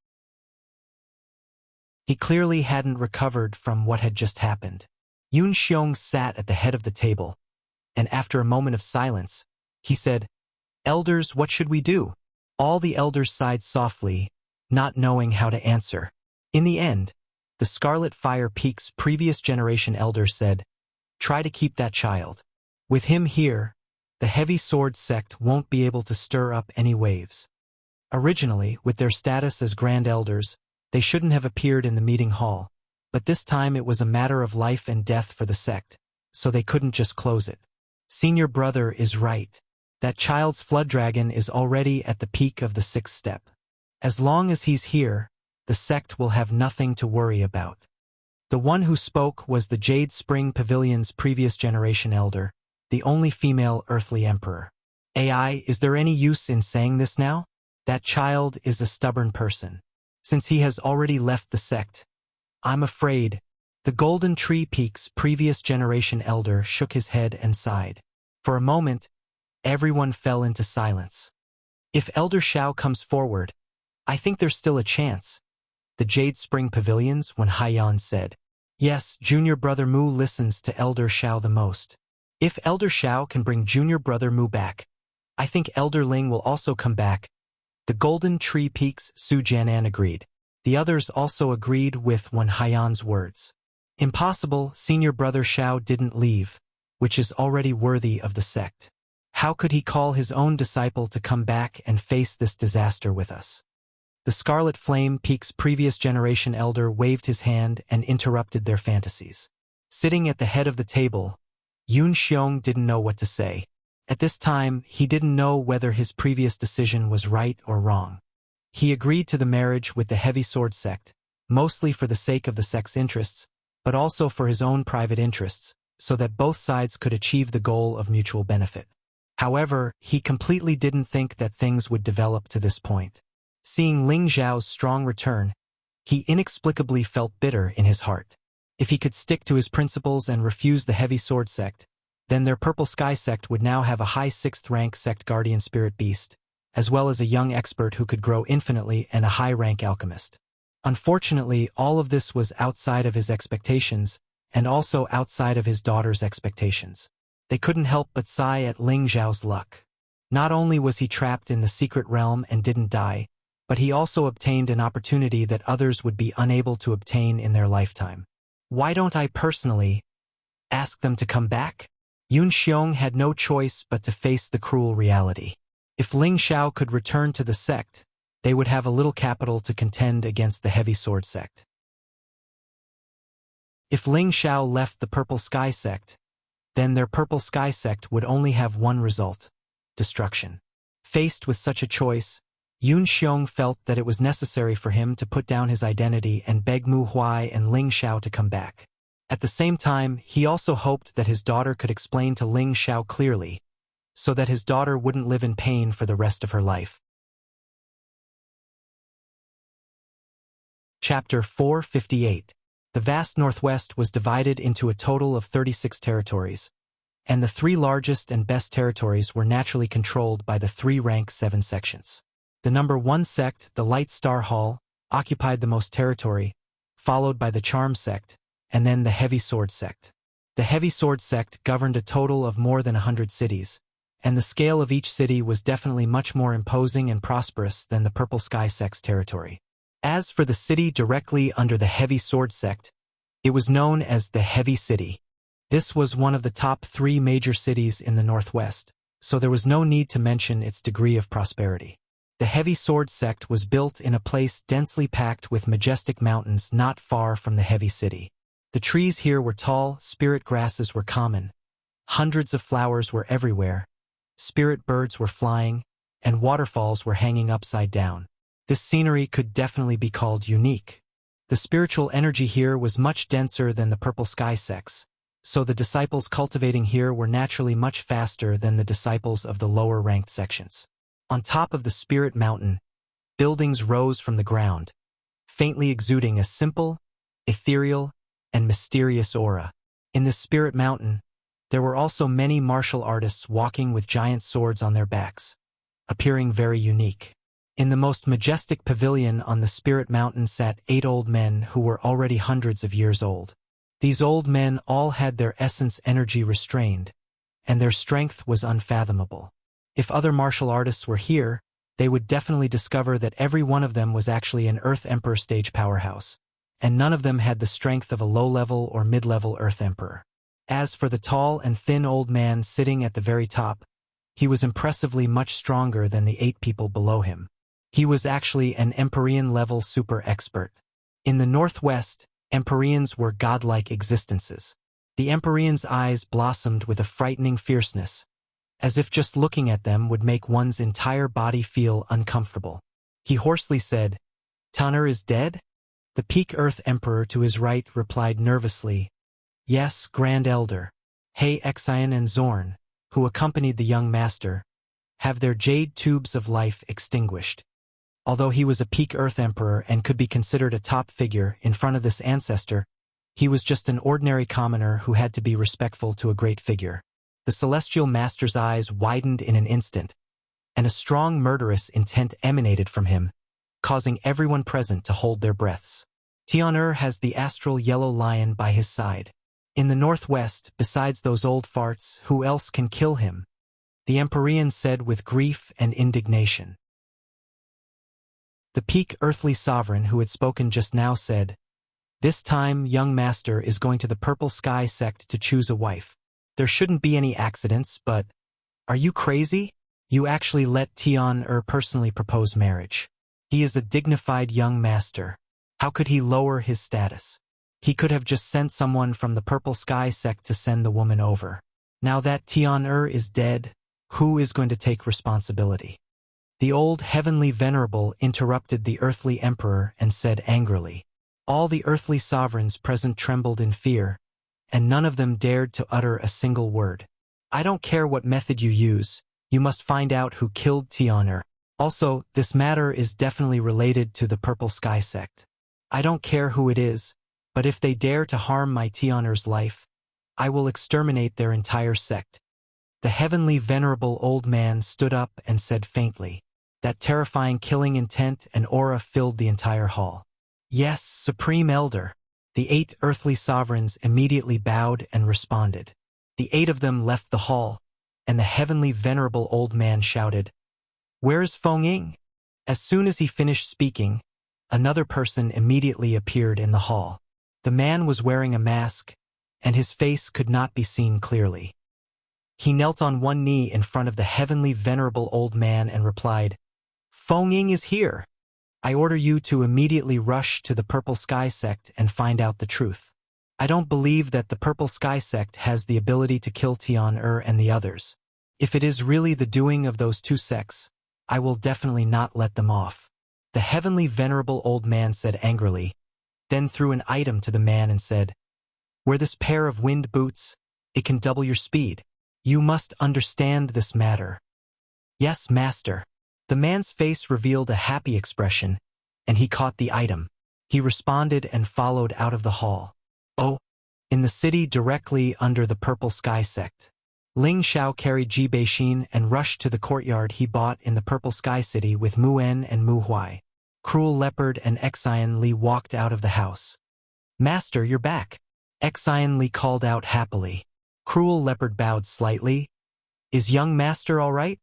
He clearly hadn't recovered from what had just happened. Yun Xiong sat at the head of the table, and after a moment of silence, he said, "Elders, what should we do?" All the elders sighed softly, not knowing how to answer. In the end, the Scarlet Fire Peak's previous generation elder said, "Try to keep that child. With him here, the Heavy Sword sect won't be able to stir up any waves." Originally, with their status as Grand Elders, they shouldn't have appeared in the meeting hall, but this time it was a matter of life and death for the sect, so they couldn't just close it. Senior brother is right. That child's flood dragon is already at the peak of the 6th step. As long as he's here, the sect will have nothing to worry about. The one who spoke was the Jade Spring Pavilion's previous generation elder, the only female earthly emperor. AI, is there any use in saying this now? That child is a stubborn person. Since he has already left the sect, I'm afraid. The Golden Tree Peak's previous generation elder shook his head and sighed. For a moment, everyone fell into silence. If Elder Xiao comes forward, I think there's still a chance. The Jade Spring Pavilions, when Haiyan said. Yes, Junior Brother Mu listens to Elder Xiao the most. If Elder Xiao can bring Junior Brother Mu back, I think Elder Ling will also come back. The Golden Tree Peaks, Su Jianan agreed. The others also agreed with Wen Haiyan's words. Impossible, Senior Brother Xiao didn't leave, which is already worthy of the sect. How could he call his own disciple to come back and face this disaster with us? The Scarlet Flame Peak's previous generation elder waved his hand and interrupted their fantasies. Sitting at the head of the table, Yun Xiong didn't know what to say. At this time, he didn't know whether his previous decision was right or wrong. He agreed to the marriage with the Heavy Sword sect, mostly for the sake of the sect's interests, but also for his own private interests, so that both sides could achieve the goal of mutual benefit. However, he completely didn't think that things would develop to this point. Seeing Ling Zhao's strong return, he inexplicably felt bitter in his heart. If he could stick to his principles and refuse the Heavy Sword sect, then their Purple Sky sect would now have a high 6th rank sect guardian spirit beast, as well as a young expert who could grow infinitely and a high rank alchemist. Unfortunately, all of this was outside of his expectations, and also outside of his daughter's expectations. They couldn't help but sigh at Ling Zhao's luck. Not only was he trapped in the secret realm and didn't die, but he also obtained an opportunity that others would be unable to obtain in their lifetime. Why don't I personally ask them to come back? Yun Xiong had no choice but to face the cruel reality. If Ling Xiao could return to the sect, they would have a little capital to contend against the Heavy Sword sect. If Ling Xiao left the Purple Sky sect, then their Purple Sky sect would only have one result: destruction. Faced with such a choice, Yun Xiong felt that it was necessary for him to put down his identity and beg Mu Huai and Ling Xiao to come back. At the same time, he also hoped that his daughter could explain to Ling Xiao clearly, so that his daughter wouldn't live in pain for the rest of her life. Chapter 458. The vast Northwest was divided into a total of 36 territories, and the three largest and best territories were naturally controlled by the three-rank 7 sections. The number 1 sect, the Light Star Hall, occupied the most territory, followed by the Charm sect, and then the Heavy Sword sect. The Heavy Sword sect governed a total of more than 100 cities, and the scale of each city was definitely much more imposing and prosperous than the Purple Sky sect's territory. As for the city directly under the Heavy Sword sect, it was known as the Heavy City. This was one of the top 3 major cities in the Northwest, so there was no need to mention its degree of prosperity. The Heavy Sword sect was built in a place densely packed with majestic mountains not far from the Heavy City. The trees here were tall, spirit grasses were common, hundreds of flowers were everywhere, spirit birds were flying, and waterfalls were hanging upside down. This scenery could definitely be called unique. The spiritual energy here was much denser than the Purple Sky sects, so the disciples cultivating here were naturally much faster than the disciples of the lower-ranked sections. On top of the Spirit Mountain, buildings rose from the ground, faintly exuding a simple, ethereal, and mysterious aura. In the Spirit Mountain, there were also many martial artists walking with giant swords on their backs, appearing very unique. In the most majestic pavilion on the Spirit Mountain sat 8 old men who were already hundreds of years old. These old men all had their essence energy restrained, and their strength was unfathomable. If other martial artists were here, they would definitely discover that every one of them was actually an Earth Emperor stage powerhouse, and none of them had the strength of a low-level or mid-level Earth Emperor. As for the tall and thin old man sitting at the very top, he was impressively much stronger than the 8 people below him. He was actually an Empyrean-level super expert. In the Northwest, Empyreans were godlike existences. The Empyrean's eyes blossomed with a frightening fierceness, as if just looking at them would make one's entire body feel uncomfortable. He hoarsely said, "Tanner is dead?" The Peak Earth Emperor to his right replied nervously, "Yes, Grand Elder. Hei Exion and Zorn, who accompanied the young master, have their jade tubes of life extinguished." Although he was a Peak Earth Emperor and could be considered a top figure in front of this ancestor, he was just an ordinary commoner who had to be respectful to a great figure. The Celestial Master's eyes widened in an instant, and a strong murderous intent emanated from him, causing everyone present to hold their breaths. Tian'er has the astral yellow lion by his side. In the Northwest, besides those old farts, who else can kill him? The Empyrean said with grief and indignation. The Peak Earthly Sovereign who had spoken just now said, "This time, young master is going to the Purple Sky sect to choose a wife. There shouldn't be any accidents, but are you crazy? You actually let Tian'er personally propose marriage. He is a dignified young master. How could he lower his status? He could have just sent someone from the Purple Sky sect to send the woman over. Now that Tian'er is dead, who is going to take responsibility?" The old heavenly venerable interrupted the earthly emperor and said angrily. All the earthly sovereigns present trembled in fear, and none of them dared to utter a single word. "I don't care what method you use, you must find out who killed Tian'er. Also, this matter is definitely related to the Purple Sky sect. I don't care who it is, but if they dare to harm my Tian'er's life, I will exterminate their entire sect." The heavenly venerable old man stood up and said faintly. That terrifying killing intent and aura filled the entire hall. "Yes, Supreme Elder." The 8 earthly sovereigns immediately bowed and responded. The 8 of them left the hall, and the heavenly venerable old man shouted, "Where's Feng-Ying?" As soon as he finished speaking, another person immediately appeared in the hall. The man was wearing a mask, and his face could not be seen clearly. He knelt on one knee in front of the heavenly venerable old man and replied, "Feng-Ying is here. I order you to immediately rush to the Purple Sky sect and find out the truth. I don't believe that the Purple Sky sect has the ability to kill Tian'er and the others. If it is really the doing of those 2 sects, I will definitely not let them off." The heavenly venerable old man said angrily, then threw an item to the man and said, Wear this pair of wind boots. It can double your speed. You must understand this matter. Yes, master. The man's face revealed a happy expression, and he caught the item. He responded and followed out of the hall. Oh, in the city directly under the purple sky sect. Ling Xiao carried Ji Beixin and rushed to the courtyard he bought in the purple sky city with Mu En and Mu Huai. Cruel Leopard and Xian Li walked out of the house. Master, you're back. Xian Li called out happily. Cruel Leopard bowed slightly. Is young master all right?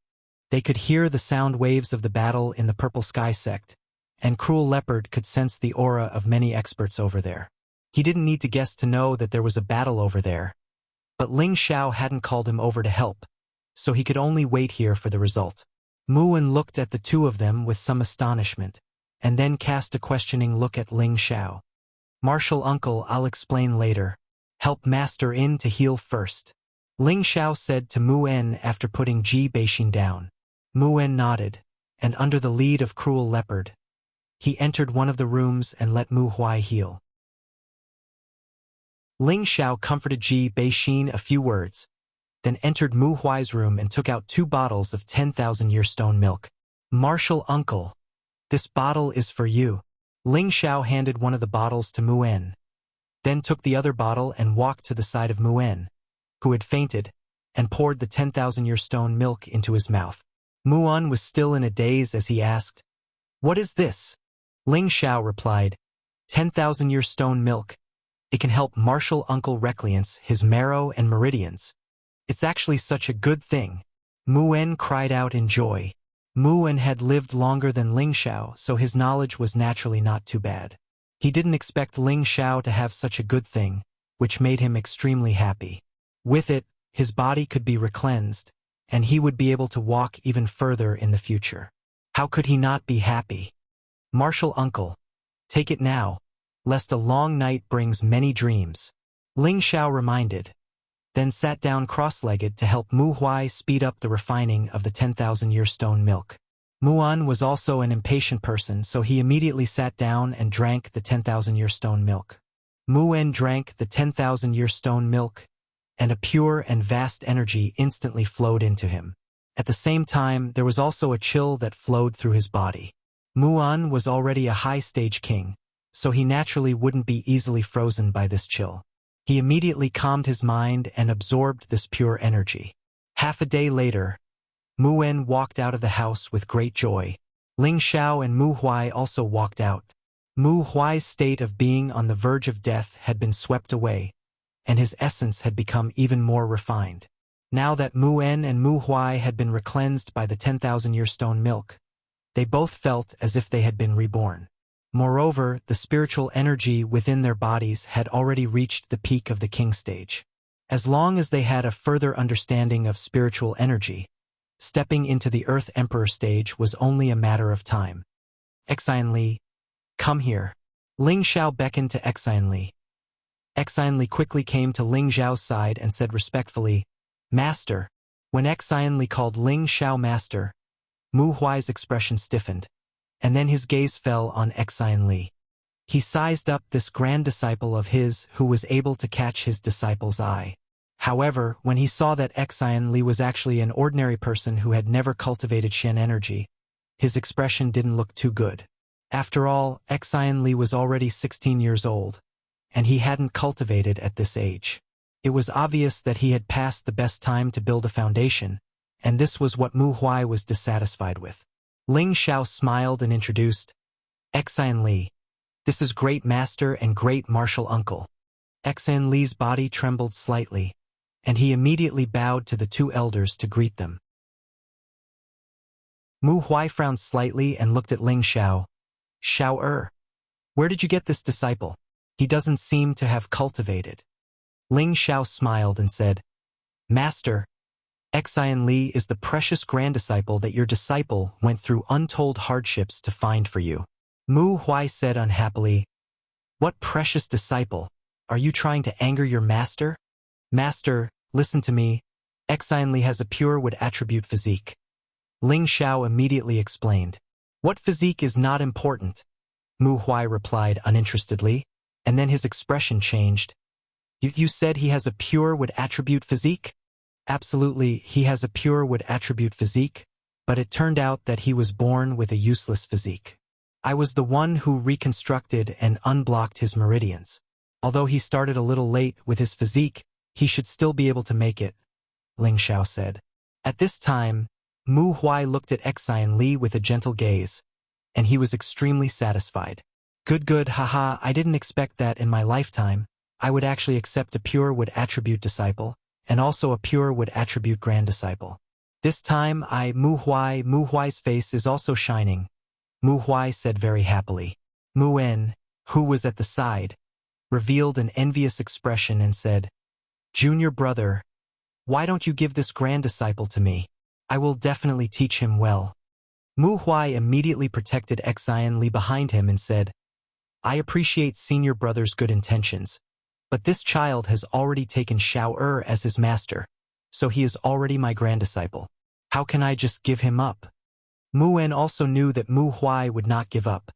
They could hear the sound waves of the battle in the purple sky sect, and Cruel Leopard could sense the aura of many experts over there. He didn't need to guess to know that there was a battle over there. But Ling Xiao hadn't called him over to help, so he could only wait here for the result. Mu En looked at the two of them with some astonishment, and then cast a questioning look at Ling Xiao. Martial uncle, I'll explain later. Help master in to heal first. Ling Xiao said to Mu En after putting Ji Beixin down. Mu En nodded, and under the lead of Cruel Leopard, he entered one of the rooms and let Mu Huai heal. Ling Xiao comforted Ji Beixin a few words, then entered Mu Huai's room and took out 2 bottles of 10,000-year stone milk. Martial uncle, this bottle is for you. Ling Xiao handed one of the bottles to Mu En, then took the other bottle and walked to the side of Mu En, who had fainted, and poured the 10,000-year stone milk into his mouth. Mu En was still in a daze as he asked, "What is this?" Ling Xiao replied, 10,000-year stone milk. It can help martial uncle recleance his marrow and meridians. It's actually such a good thing. Mu En cried out in joy. Mu En had lived longer than Ling Xiao, so his knowledge was naturally not too bad. He didn't expect Ling Xiao to have such a good thing, which made him extremely happy. With it, his body could be recleansed, and he would be able to walk even further in the future. How could he not be happy? Martial uncle, take it now, lest a long night brings many dreams. Ling Xiao reminded, then sat down cross-legged to help Mu Huai speed up the refining of the 10,000-year stone milk. Mu En was also an impatient person, so he immediately sat down and drank the 10,000-year stone milk. Mu En drank the 10,000-year stone milk, and a pure and vast energy instantly flowed into him. At the same time, there was also a chill that flowed through his body. Mu En was already a high-stage king, so he naturally wouldn't be easily frozen by this chill. He immediately calmed his mind and absorbed this pure energy. Half a day later, Mu En walked out of the house with great joy. Ling Xiao and Mu Huai also walked out. Mu Huai's state of being on the verge of death had been swept away, and his essence had become even more refined. Now that Mu En and Mu Huai had been recleansed by the 10,000-year stone milk, they both felt as if they had been reborn. Moreover, the spiritual energy within their bodies had already reached the peak of the king stage. As long as they had a further understanding of spiritual energy, stepping into the Earth Emperor stage was only a matter of time. Xian Li, come here. Ling Xiao beckoned to Xian Li. Xian Li quickly came to Ling Xiao's side and said respectfully, Master. When Xian Li called Ling Xiao master, Mu Huai's expression stiffened, and then his gaze fell on Xian Li. He sized up this grand disciple of his who was able to catch his disciple's eye. However, when he saw that Xian Li was actually an ordinary person who had never cultivated Shen energy, his expression didn't look too good. After all, Xian Li was already 16 years old, and he hadn't cultivated at this age. It was obvious that he had passed the best time to build a foundation, and this was what Mu Huai was dissatisfied with. Ling Xiao smiled and introduced, Xian Li. This is great master and great martial uncle. Xian Li's body trembled slightly, and he immediately bowed to the 2 elders to greet them. Mu Huai frowned slightly and looked at Ling Xiao. Xiao where did you get this disciple? He doesn't seem to have cultivated. Ling Xiao smiled and said, Master, Xian Li is the precious grand-disciple that your disciple went through untold hardships to find for you. Mu Huai said unhappily, What precious disciple? Are you trying to anger your master? Master, listen to me. Xian Li has a pure wood attribute physique. Ling Xiao immediately explained. What physique is not important? Mu Huai replied uninterestedly, and then his expression changed. You said he has a pure wood attribute physique? Absolutely, he has a pure wood attribute physique, but it turned out that he was born with a useless physique. I was the one who reconstructed and unblocked his meridians. Although he started a little late with his physique, he should still be able to make it, Ling Xiao said. At this time, Mu Huai looked at Exine Li with a gentle gaze, and he was extremely satisfied. Good, haha, I didn't expect that in my lifetime. I would actually accept a pure wood attribute disciple, and also a pure wood attribute grand disciple. This time Mu Huai's face is also shining, Mu Huai said very happily. Mu En, who was at the side, revealed an envious expression and said, Junior brother, why don't you give this grand disciple to me? I will definitely teach him well. Mu Huai immediately protected Exine Li behind him and said, I appreciate senior brother's good intentions, but this child has already taken Xiao as his master, so he is already my grand disciple. How can I just give him up? Mu En also knew that Mu Huai would not give up,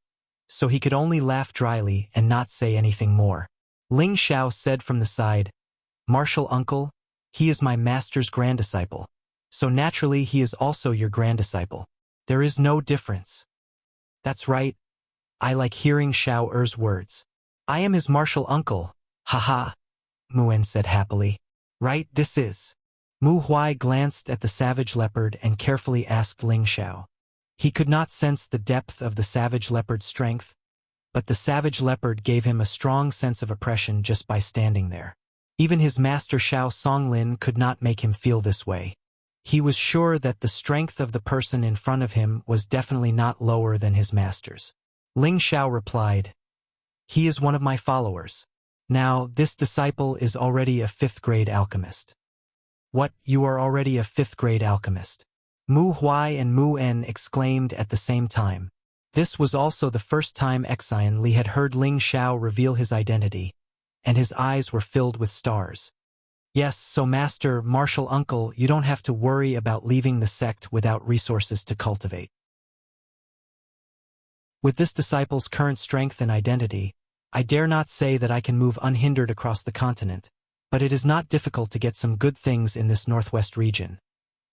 so he could only laugh dryly and not say anything more. Ling Xiao said from the side, Martial uncle, he is my master's grand disciple, so naturally he is also your grand disciple. There is no difference. That's right. I like hearing Xiao words. I am his martial uncle. Haha, Mu En said happily. Right, this is. Mu Huai glanced at the savage leopard and carefully asked Ling Xiao. He could not sense the depth of the savage leopard's strength, but the savage leopard gave him a strong sense of oppression just by standing there. Even his master Xiao Songlin could not make him feel this way. He was sure that the strength of the person in front of him was definitely not lower than his master's. Ling Xiao replied, He is one of my followers. Now, this disciple is already a 5th grade alchemist. What, you are already a 5th grade alchemist? Mu Huai and Mu En exclaimed at the same time. This was also the first time Exine Li had heard Ling Xiao reveal his identity, and his eyes were filled with stars. Yes, so master, martial uncle, you don't have to worry about leaving the sect without resources to cultivate. With this disciple's current strength and identity, I dare not say that I can move unhindered across the continent, but it is not difficult to get some good things in this northwest region,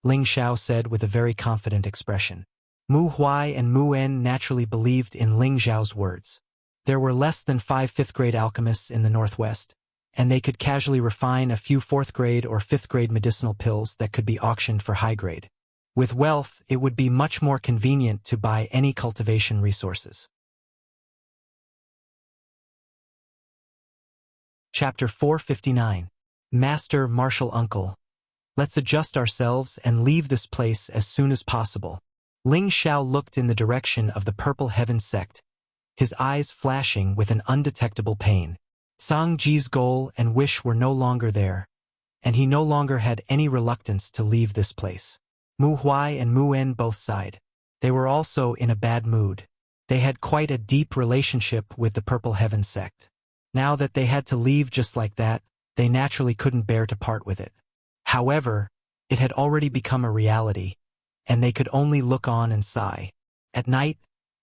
Ling Xiao said with a very confident expression. Mu Huai and Mu En naturally believed in Ling Xiao's words. There were less than 5 5th grade alchemists in the northwest, and they could casually refine a few 4th grade or 5th grade medicinal pills that could be auctioned for high grade. With wealth, it would be much more convenient to buy any cultivation resources. Chapter 459. Master Martial Uncle. Let's adjust ourselves and leave this place as soon as possible. Ling Xiao looked in the direction of the Purple Heaven sect, his eyes flashing with an undetectable pain. Zhang Ji's goal and wish were no longer there, and he no longer had any reluctance to leave this place. Mu Huai and Mu En both sighed. They were also in a bad mood. They had quite a deep relationship with the Purple Heaven sect. Now that they had to leave just like that, they naturally couldn't bear to part with it. However, it had already become a reality, and they could only look on and sigh. At night,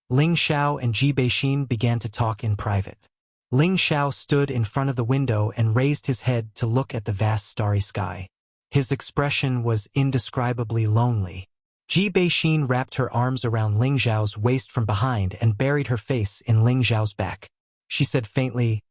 Ling Xiao and Ji Beixin began to talk in private. Ling Xiao stood in front of the window and raised his head to look at the vast starry sky. His expression was indescribably lonely. Ji Beixin wrapped her arms around Ling Xiao's waist from behind and buried her face in Ling Xiao's back. She said faintly,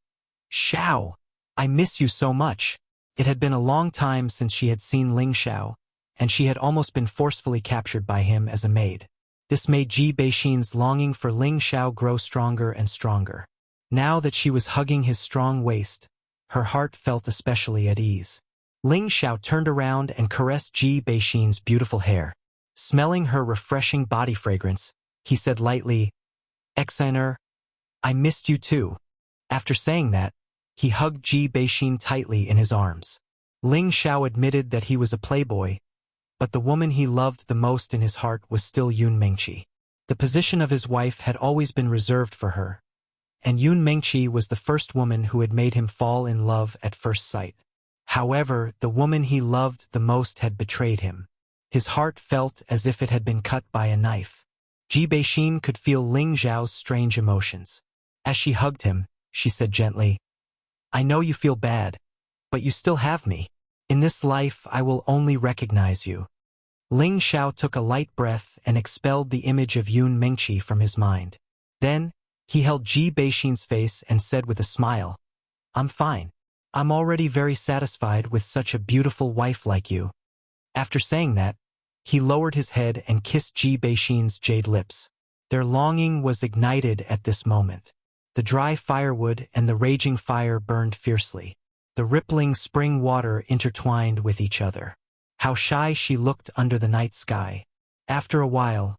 Xiao, I miss you so much. It had been a long time since she had seen Ling Xiao, and she had almost been forcefully captured by him as a maid. This made Ji Beixin's longing for Ling Xiao grow stronger and stronger. Now that she was hugging his strong waist, her heart felt especially at ease. Ling Xiao turned around and caressed Ji Beixin's beautiful hair. Smelling her refreshing body fragrance, he said lightly, Exiner, I missed you too. After saying that, he hugged Ji Beixin tightly in his arms. Ling Xiao admitted that he was a playboy, but the woman he loved the most in his heart was still Yun Mengqi. The position of his wife had always been reserved for her, and Yun Mengqi was the first woman who had made him fall in love at first sight. However, the woman he loved the most had betrayed him. His heart felt as if it had been cut by a knife. Ji Beixin could feel Ling Xiao's strange emotions. As she hugged him, she said gently, I know you feel bad, But you still have me. In this life, I will only recognize you. Ling Xiao took a light breath and expelled the image of Yun Mingqi from his mind. Then, he held Ji Beixin's face and said with a smile, I'm fine. I'm already very satisfied with such a beautiful wife like you. After saying that, he lowered his head and kissed Ji Beixin's jade lips. Their longing was ignited at this moment. The dry firewood and the raging fire burned fiercely. The rippling spring water intertwined with each other. How shy she looked under the night sky. After a while,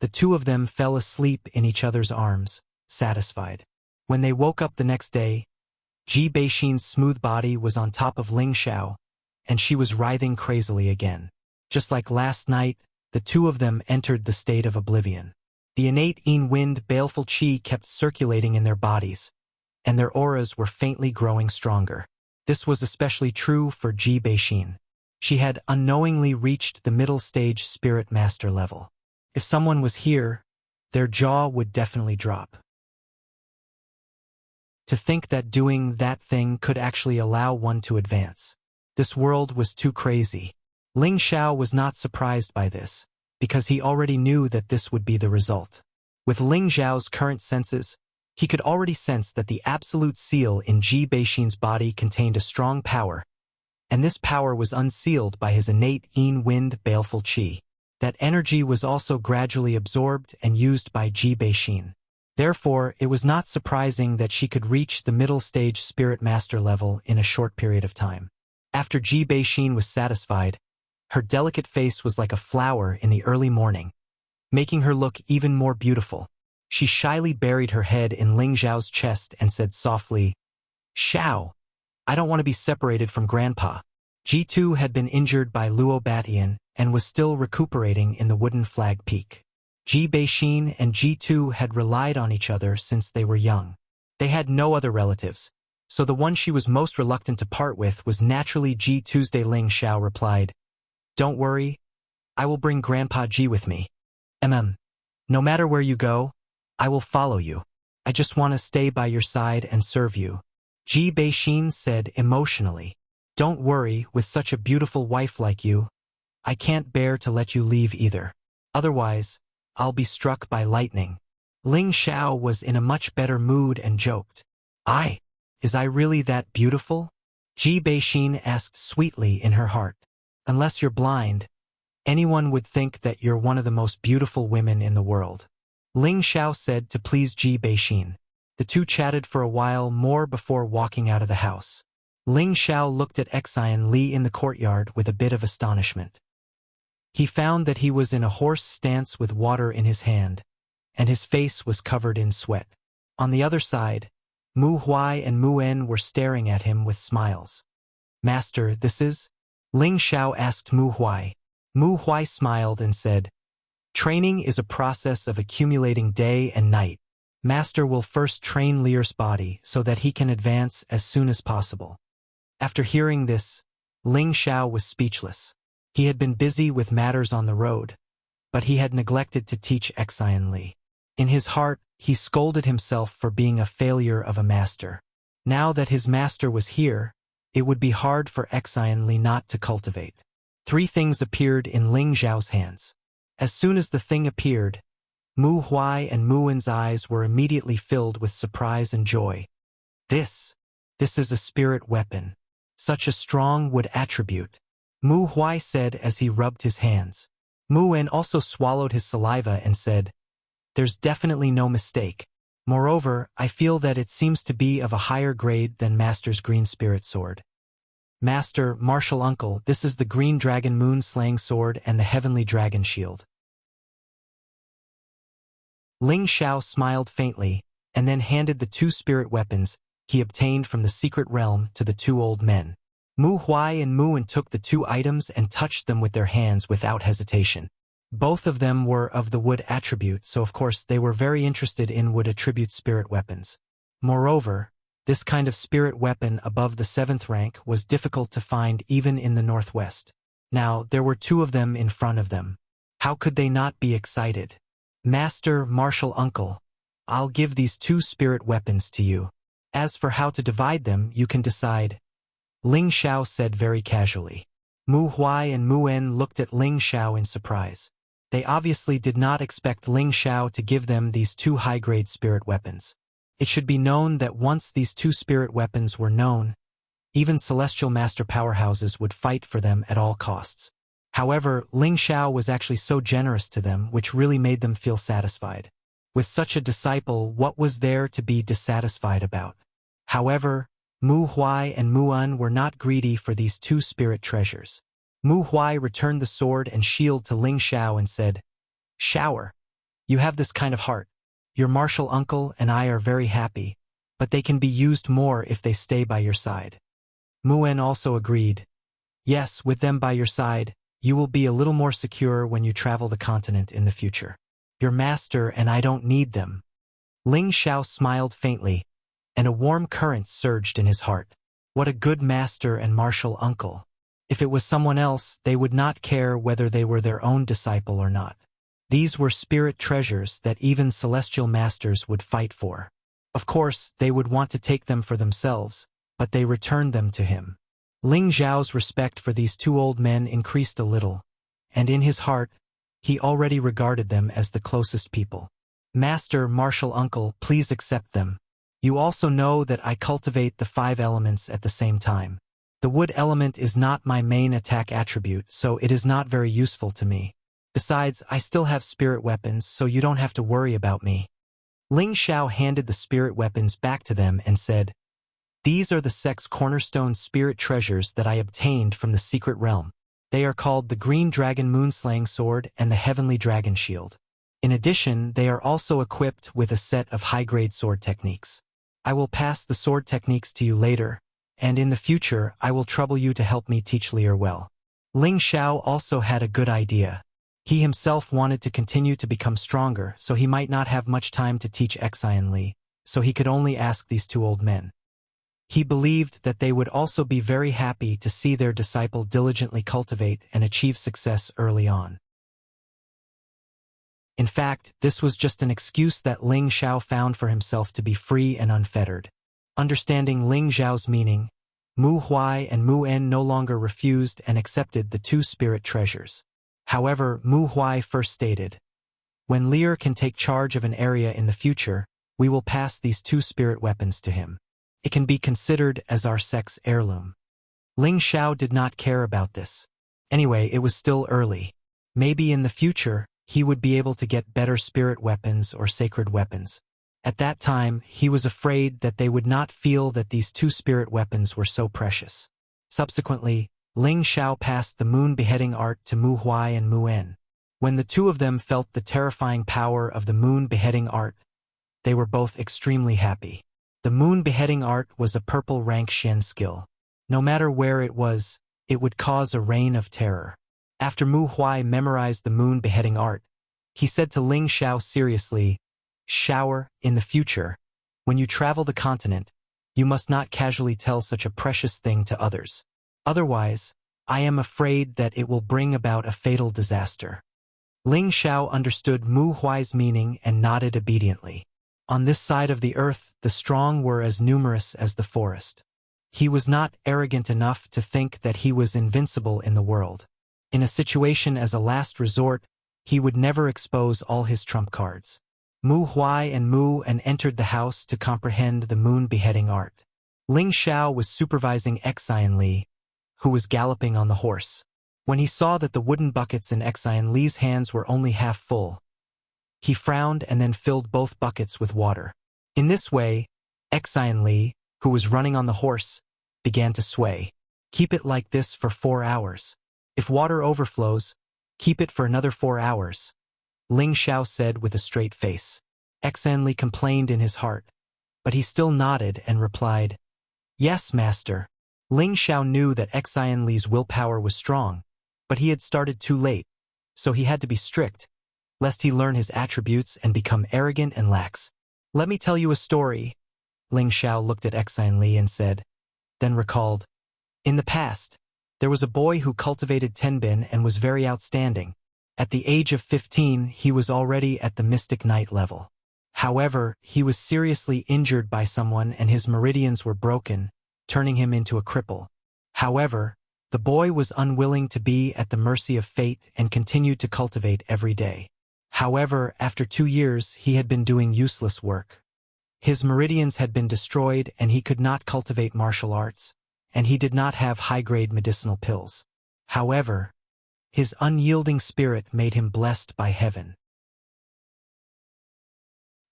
the two of them fell asleep in each other's arms, satisfied. When they woke up the next day, Ji Beixin's smooth body was on top of Ling Xiao, and she was writhing crazily again. Just like last night, the two of them entered the state of oblivion. The innate yin-wind baleful qi kept circulating in their bodies, and their auras were faintly growing stronger. This was especially true for Ji Beixin. She had unknowingly reached the middle stage spirit master level. If someone was here, their jaw would definitely drop. To think that doing that thing could actually allow one to advance. This world was too crazy. Ling Xiao was not surprised by this, because he already knew that this would be the result. With Ling Xiao's current senses, he could already sense that the absolute seal in Ji Beixin's body contained a strong power, and this power was unsealed by his innate yin-wind baleful qi. That energy was also gradually absorbed and used by Ji Beixin. Therefore, it was not surprising that she could reach the middle stage spirit master level in a short period of time. After Ji Beixin was satisfied, her delicate face was like a flower in the early morning, making her look even more beautiful. She shyly buried her head in Ling Xiao's chest and said softly, Xiao, I don't want to be separated from Grandpa. Ji2 had been injured by Luo Batian and was still recuperating in the wooden flag peak. Ji Beixin and Ji2 had relied on each other since they were young. They had no other relatives, so the one she was most reluctant to part with was naturally Ji2's. Ling Xiao replied, Don't worry, I will bring Grandpa Ji with me. No matter where you go, I will follow you. I just want to stay by your side and serve you. Ji Beixin said emotionally. Don't worry, with such a beautiful wife like you, I can't bear to let you leave either. Otherwise, I'll be struck by lightning. Ling Xiao was in a much better mood and joked. Is I really that beautiful? Ji Beixin asked sweetly in her heart. Unless you're blind, anyone would think that you're one of the most beautiful women in the world. Ling Xiao said to please Ji Beixin. The two chatted for a while more before walking out of the house. Ling Xiao looked at Xian Li in the courtyard with a bit of astonishment. He found that he was in a horse stance with water in his hand, and his face was covered in sweat. On the other side, Mu Huai and Mu En were staring at him with smiles. Master, this is? Ling Xiao asked Mu Huai. Mu Huai smiled and said, Training is a process of accumulating day and night. Master will first train Lear's body so that he can advance as soon as possible. After hearing this, Ling Xiao was speechless. He had been busy with matters on the road, but he had neglected to teach Xian Li. In his heart, he scolded himself for being a failure of a master. Now that his master was here, it would be hard for Xian Li not to cultivate. 3 things appeared in Ling Xiao's hands. As soon as the thing appeared, Mu Huai and Mu En's eyes were immediately filled with surprise and joy. This is a spirit weapon. Such a strong wood attribute. Mu Huai said as he rubbed his hands. Mu En also swallowed his saliva and said, There's definitely no mistake. Moreover, I feel that it seems to be of a higher grade than Master's green spirit sword. Master, martial uncle, this is the green dragon moon slaying sword and the heavenly dragon shield. Ling Xiao smiled faintly, and then handed the 2 spirit weapons he obtained from the secret realm to the 2 old men. Mu Huai and Mu En took the 2 items and touched them with their hands without hesitation. Both of them were of the wood attribute, so of course they were very interested in wood attribute spirit weapons. Moreover, this kind of spirit weapon above the 7th rank was difficult to find even in the Northwest. Now, there were 2 of them in front of them. How could they not be excited? Master, martial uncle, I'll give these 2 spirit weapons to you. As for how to divide them, you can decide. Ling Xiao said very casually. Mu Huai and Mu En looked at Ling Xiao in surprise. They obviously did not expect Ling Xiao to give them these two high-grade spirit weapons. It should be known that once these two spirit weapons were known, even celestial master powerhouses would fight for them at all costs. However, Ling Xiao was actually so generous to them, which really made them feel satisfied. With such a disciple, what was there to be dissatisfied about? However, Mu Huai and Mu En were not greedy for these two spirit treasures. Mu Huai returned the sword and shield to Ling Xiao and said, "Shower, you have this kind of heart. Your martial uncle and I are very happy, but they can be used more if they stay by your side." Mu En also agreed. "Yes, with them by your side, you will be a little more secure when you travel the continent in the future. Your master and I don't need them." Ling Xiao smiled faintly, and a warm current surged in his heart. What a good master and martial uncle. If it was someone else, they would not care whether they were their own disciple or not. These were spirit treasures that even celestial masters would fight for. Of course, they would want to take them for themselves, but they returned them to him. Ling Xiao's respect for these two old men increased a little, and in his heart, he already regarded them as the closest people. "Master, martial uncle, please accept them. You also know that I cultivate the 5 elements at the same time. The wood element is not my main attack attribute, so it is not very useful to me. Besides, I still have spirit weapons, so you don't have to worry about me." Ling Xiao handed the spirit weapons back to them and said, "These are the sect's cornerstone spirit treasures that I obtained from the secret realm. They are called the Green Dragon Moonslaying Sword and the Heavenly Dragon Shield. In addition, they are also equipped with a set of high-grade sword techniques. I will pass the sword techniques to you later, and in the future I will trouble you to help me teach Lier well." Ling Xiao also had a good idea. He himself wanted to continue to become stronger, so he might not have much time to teach Xian Li, so he could only ask these two old men. He believed that they would also be very happy to see their disciple diligently cultivate and achieve success early on. In fact, this was just an excuse that Ling Xiao found for himself to be free and unfettered. Understanding Ling Xiao's meaning, Mu Huai and Mu En no longer refused and accepted the 2 spirit treasures. However, Mu Huai first stated, "When Lier can take charge of an area in the future, we will pass these 2 spirit weapons to him. It can be considered as our sect's heirloom." Ling Xiao did not care about this. Anyway, it was still early. Maybe in the future, he would be able to get better spirit weapons or sacred weapons. At that time, he was afraid that they would not feel that these 2 spirit weapons were so precious. Subsequently, Ling Xiao passed the moon beheading art to Mu Huai and Mu En. When the 2 of them felt the terrifying power of the moon beheading art, they were both extremely happy. The moon beheading art was a purple rank Shen skill. No matter where it was, it would cause a reign of terror. After Mu Huai memorized the moon beheading art, he said to Ling Xiao seriously, "Shower, in the future, when you travel the continent, you must not casually tell such a precious thing to others. Otherwise, I am afraid that it will bring about a fatal disaster." Ling Xiao understood Mu Huai's meaning and nodded obediently. On this side of the earth, the strong were as numerous as the forest. He was not arrogant enough to think that he was invincible in the world. In a situation as a last resort, he would never expose all his trump cards. Mu Huai and Mu En entered the house to comprehend the moon beheading art. Ling Xiao was supervising Xian Li, who was galloping on the horse. When he saw that the wooden buckets in Xian Li's hands were only half full, he frowned and then filled both buckets with water. In this way, Xian Li, who was running on the horse, began to sway. "Keep it like this for 4 hours. If water overflows, keep it for another 4 hours," Ling Xiao said with a straight face. Xian Li complained in his heart, but he still nodded and replied, "Yes, master." Ling Xiao knew that Xian Li's willpower was strong, but he had started too late, so he had to be strict, lest he learn his attributes and become arrogant and lax. "Let me tell you a story." Ling Xiao looked at Xian Li and said, then recalled, "In the past, there was a boy who cultivated Tenbin and was very outstanding. At the age of 15, he was already at the Mystic Knight level. However, he was seriously injured by someone and his meridians were broken, turning him into a cripple. However, the boy was unwilling to be at the mercy of fate and continued to cultivate every day. However, after 2 years, he had been doing useless work. His meridians had been destroyed and he could not cultivate martial arts, and he did not have high-grade medicinal pills. However, his unyielding spirit made him blessed by heaven.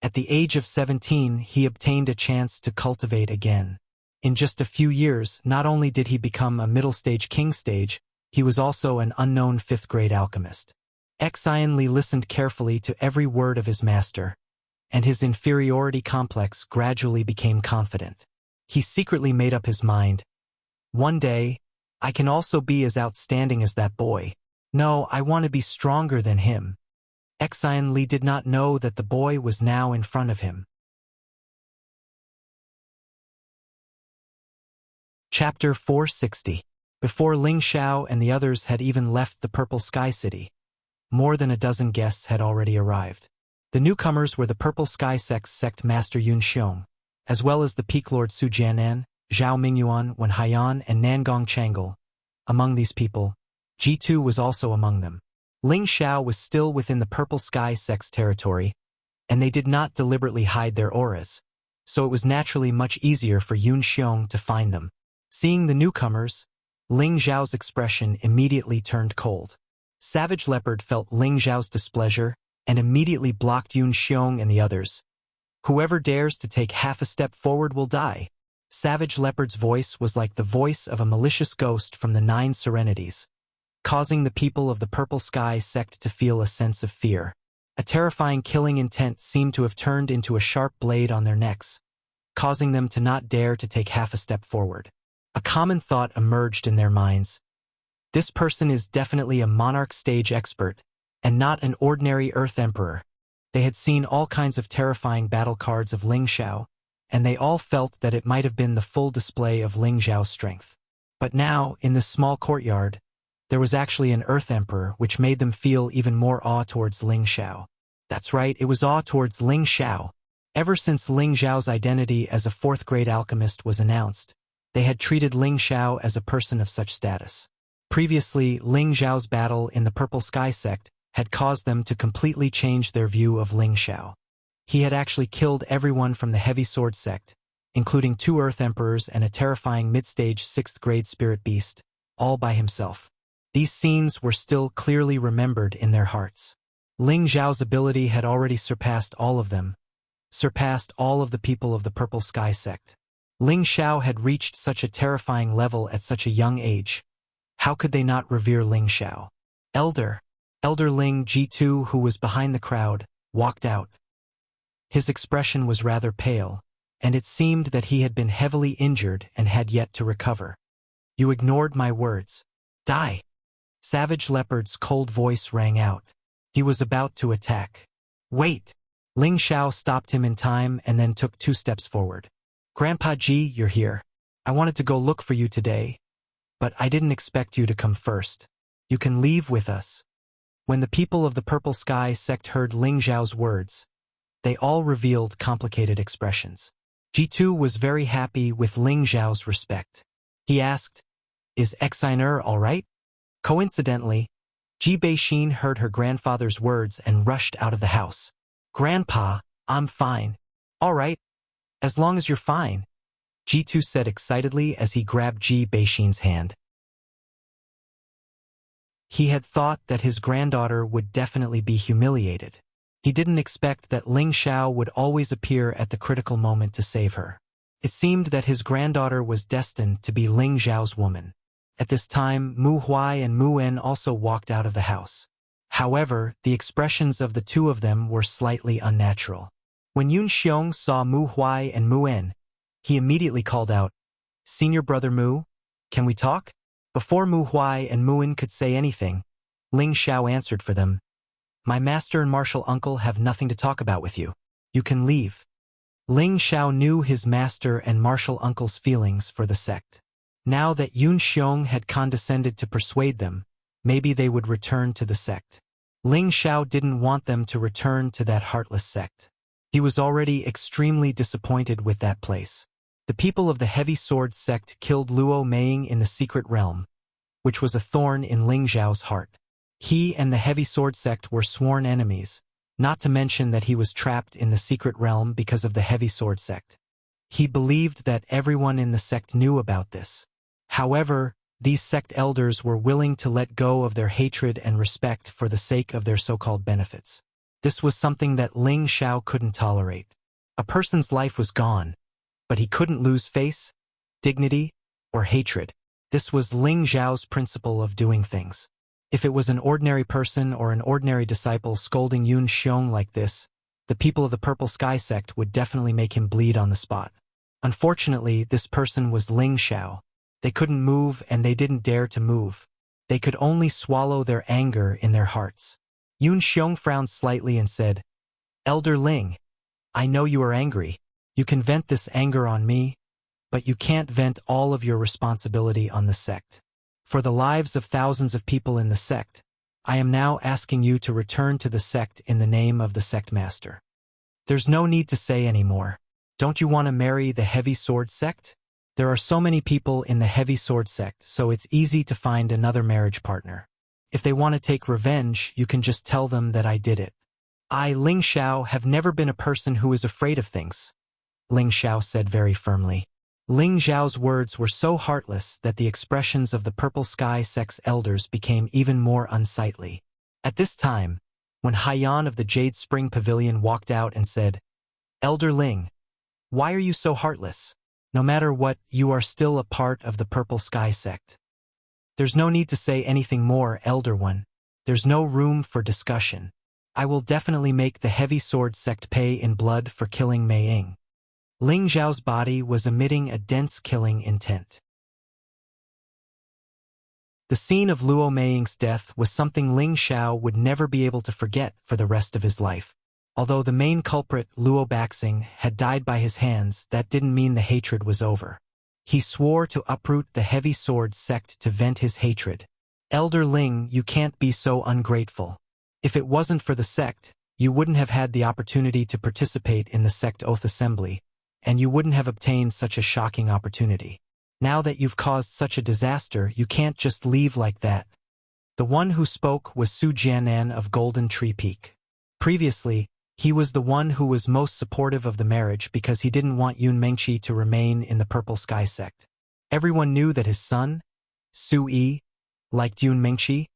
At the age of 17, he obtained a chance to cultivate again. In just a few years, not only did he become a middle-stage king stage, he was also an unknown 5th-grade alchemist. Xian Li listened carefully to every word of his master, and his inferiority complex gradually became confident. He secretly made up his mind. One day, I can also be as outstanding as that boy. No, I want to be stronger than him. Xian Li did not know that the boy was now in front of him. Chapter 460. Before Ling Xiao and the others had even left the Purple Sky City, more than a dozen guests had already arrived. The newcomers were the Purple Sky Sect's sect master Yun Xiong, as well as the Peak Lord Su Jianan, Zhao Mingyuan, Wen Haiyan, and Nangong Changle. Among these people, G2 was also among them. Ling Xiao was still within the Purple Sky Sect's territory, and they did not deliberately hide their auras, so it was naturally much easier for Yun Xiong to find them. Seeing the newcomers, Ling Xiao's expression immediately turned cold. Savage Leopard felt Ling Xiao's displeasure and immediately blocked Yun Xiong and the others. Whoever dares to take half a step forward will die. Savage Leopard's voice was like the voice of a malicious ghost from the 9 Serenities, causing the people of the Purple Sky Sect to feel a sense of fear. A terrifying killing intent seemed to have turned into a sharp blade on their necks, causing them to not dare to take half a step forward. A common thought emerged in their minds. This person is definitely a monarch stage expert, and not an ordinary Earth Emperor. They had seen all kinds of terrifying battle cards of Ling Xiao, and they all felt that it might have been the full display of Ling Xiao's strength. But now, in this small courtyard, there was actually an Earth Emperor, which made them feel even more awe towards Ling Xiao. That's right, it was awe towards Ling Xiao. Ever since Ling Xiao's identity as a 4th-grade alchemist was announced, they had treated Ling Xiao as a person of such status. Previously, Ling Xiao's battle in the Purple Sky Sect had caused them to completely change their view of Ling Xiao. He had actually killed everyone from the Heavy Sword Sect, including 2 Earth Emperors and a terrifying mid-stage 6th-grade spirit beast, all by himself. These scenes were still clearly remembered in their hearts. Ling Xiao's ability had already surpassed all of them, surpassed all of the people of the Purple Sky Sect. Ling Xiao had reached such a terrifying level at such a young age. How could they not revere Ling Xiao? Elder Ling G2, who was behind the crowd, walked out. His expression was rather pale, and it seemed that he had been heavily injured and had yet to recover. You ignored my words. Die! Savage Leopard's cold voice rang out. He was about to attack. Wait! Ling Xiao stopped him in time and then took 2 steps forward. Grandpa Ji, you're here. I wanted to go look for you today, but I didn't expect you to come first. You can leave with us. When the people of the Purple Sky Sect heard Ling Xiao's words, they all revealed complicated expressions. G2 was very happy with Ling Xiao's respect. He asked, "Is Xian all right?" Coincidentally, Ji Beixin heard her grandfather's words and rushed out of the house. "Grandpa, I'm fine." "All right. As long as you're fine," G2 said excitedly as he grabbed Ji Beixin's hand. He had thought that his granddaughter would definitely be humiliated. He didn't expect that Ling Xiao would always appear at the critical moment to save her. It seemed that his granddaughter was destined to be Ling Xiao's woman. At this time, Mu Huai and Mu En also walked out of the house. However, the expressions of the 2 of them were slightly unnatural. When Yun Xiong saw Mu Huai and Mu En, he immediately called out, "Senior brother Mu, can we talk?" Before Mu Huai and Mu En could say anything, Ling Xiao answered for them, "My master and martial uncle have nothing to talk about with you. You can leave." Ling Xiao knew his master and martial uncle's feelings for the sect. Now that Yun Xiong had condescended to persuade them, maybe they would return to the sect. Ling Xiao didn't want them to return to that heartless sect. He was already extremely disappointed with that place. The people of the Heavy Sword sect killed Luo Meiying in the secret realm, which was a thorn in Ling Zhao's heart. He and the Heavy Sword sect were sworn enemies, not to mention that he was trapped in the secret realm because of the Heavy Sword sect. He believed that everyone in the sect knew about this. However, these sect elders were willing to let go of their hatred and respect for the sake of their so-called benefits. This was something that Ling Zhao couldn't tolerate. A person's life was gone, but he couldn't lose face, dignity, or hatred. This was Ling Zhao's principle of doing things. If it was an ordinary person or an ordinary disciple scolding Yun Xiong like this, the people of the Purple Sky sect would definitely make him bleed on the spot. Unfortunately, this person was Ling Zhao. They couldn't move and they didn't dare to move. They could only swallow their anger in their hearts. Yun Xiong frowned slightly and said, "Elder Ling, I know you are angry. You can vent this anger on me, but you can't vent all of your responsibility on the sect. For the lives of thousands of people in the sect, I am now asking you to return to the sect in the name of the sect master. There's no need to say anymore. Don't you want to marry the Heavy Sword sect? There are so many people in the Heavy Sword sect, so it's easy to find another marriage partner. If they want to take revenge, you can just tell them that I did it. I, Ling Xiao, have never been a person who is afraid of things," Ling Xiao said very firmly. Ling Zhao's words were so heartless that the expressions of the Purple Sky sect's elders became even more unsightly. At this time, when Haiyan of the Jade Spring Pavilion walked out and said, "Elder Ling, why are you so heartless? No matter what, you are still a part of the Purple Sky sect. There's no need to say anything more, Elder One. There's no room for discussion. I will definitely make the Heavy Sword sect pay in blood for killing Mei Ying." Ling Zhao's body was emitting a dense killing intent. The scene of Luo Meiying's death was something Ling Xiao would never be able to forget for the rest of his life. Although the main culprit, Luo Baxing, had died by his hands, that didn't mean the hatred was over. He swore to uproot the Heavy Sword sect to vent his hatred. "Elder Ling, you can't be so ungrateful. If it wasn't for the sect, you wouldn't have had the opportunity to participate in the sect oath assembly, and you wouldn't have obtained such a shocking opportunity. Now that you've caused such a disaster, you can't just leave like that." The one who spoke was Su Jianan of Golden Tree Peak. Previously, he was the one who was most supportive of the marriage because he didn't want Yun Mengqi to remain in the Purple Sky sect. Everyone knew that his son, Su Yi, liked Yun Mengqi,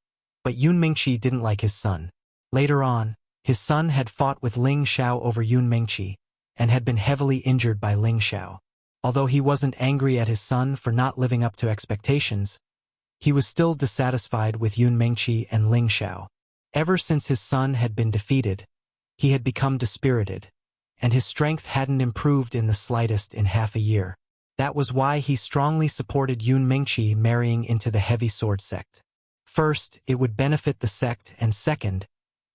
but Yun Mengqi didn't like his son. Later on, his son had fought with Ling Xiao over Yun Mengqi, and had been heavily injured by Ling Xiao. Although he wasn't angry at his son for not living up to expectations, he was still dissatisfied with Yun Mengqi and Ling Xiao. Ever since his son had been defeated, he had become dispirited, and his strength hadn't improved in the slightest in half a year. That was why he strongly supported Yun Mengqi marrying into the Heavy Sword sect. First, it would benefit the sect, and second,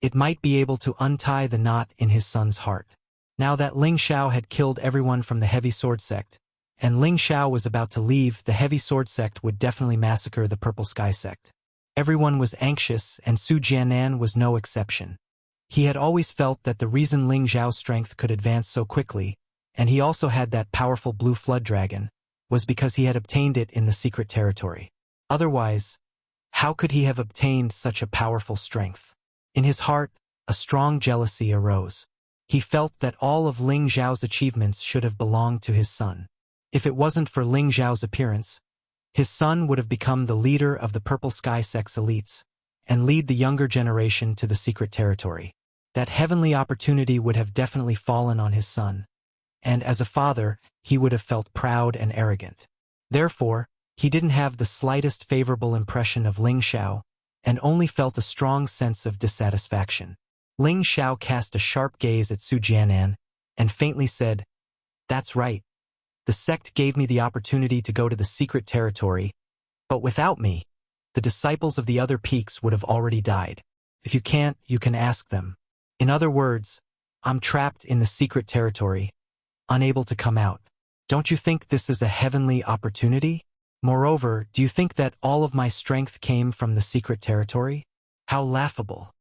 it might be able to untie the knot in his son's heart. Now that Ling Xiao had killed everyone from the Heavy Sword sect, and Ling Xiao was about to leave, the Heavy Sword sect would definitely massacre the Purple Sky sect. Everyone was anxious, and Su Jianan was no exception. He had always felt that the reason Ling Zhao's strength could advance so quickly, and he also had that powerful blue flood dragon, was because he had obtained it in the secret territory. Otherwise, how could he have obtained such a powerful strength? In his heart, a strong jealousy arose. He felt that all of Ling Zhao's achievements should have belonged to his son. If it wasn't for Ling Zhao's appearance, his son would have become the leader of the Purple Sky sect's elites, and lead the younger generation to the secret territory. That heavenly opportunity would have definitely fallen on his son, and as a father, he would have felt proud and arrogant. Therefore, he didn't have the slightest favorable impression of Ling Xiao, and only felt a strong sense of dissatisfaction. Ling Xiao cast a sharp gaze at Su Jianan, and faintly said, "That's right. The sect gave me the opportunity to go to the secret territory, but without me, the disciples of the other peaks would have already died. If you can't, you can ask them. In other words, I'm trapped in the secret territory, unable to come out. Don't you think this is a heavenly opportunity? Moreover, do you think that all of my strength came from the secret territory? How laughable."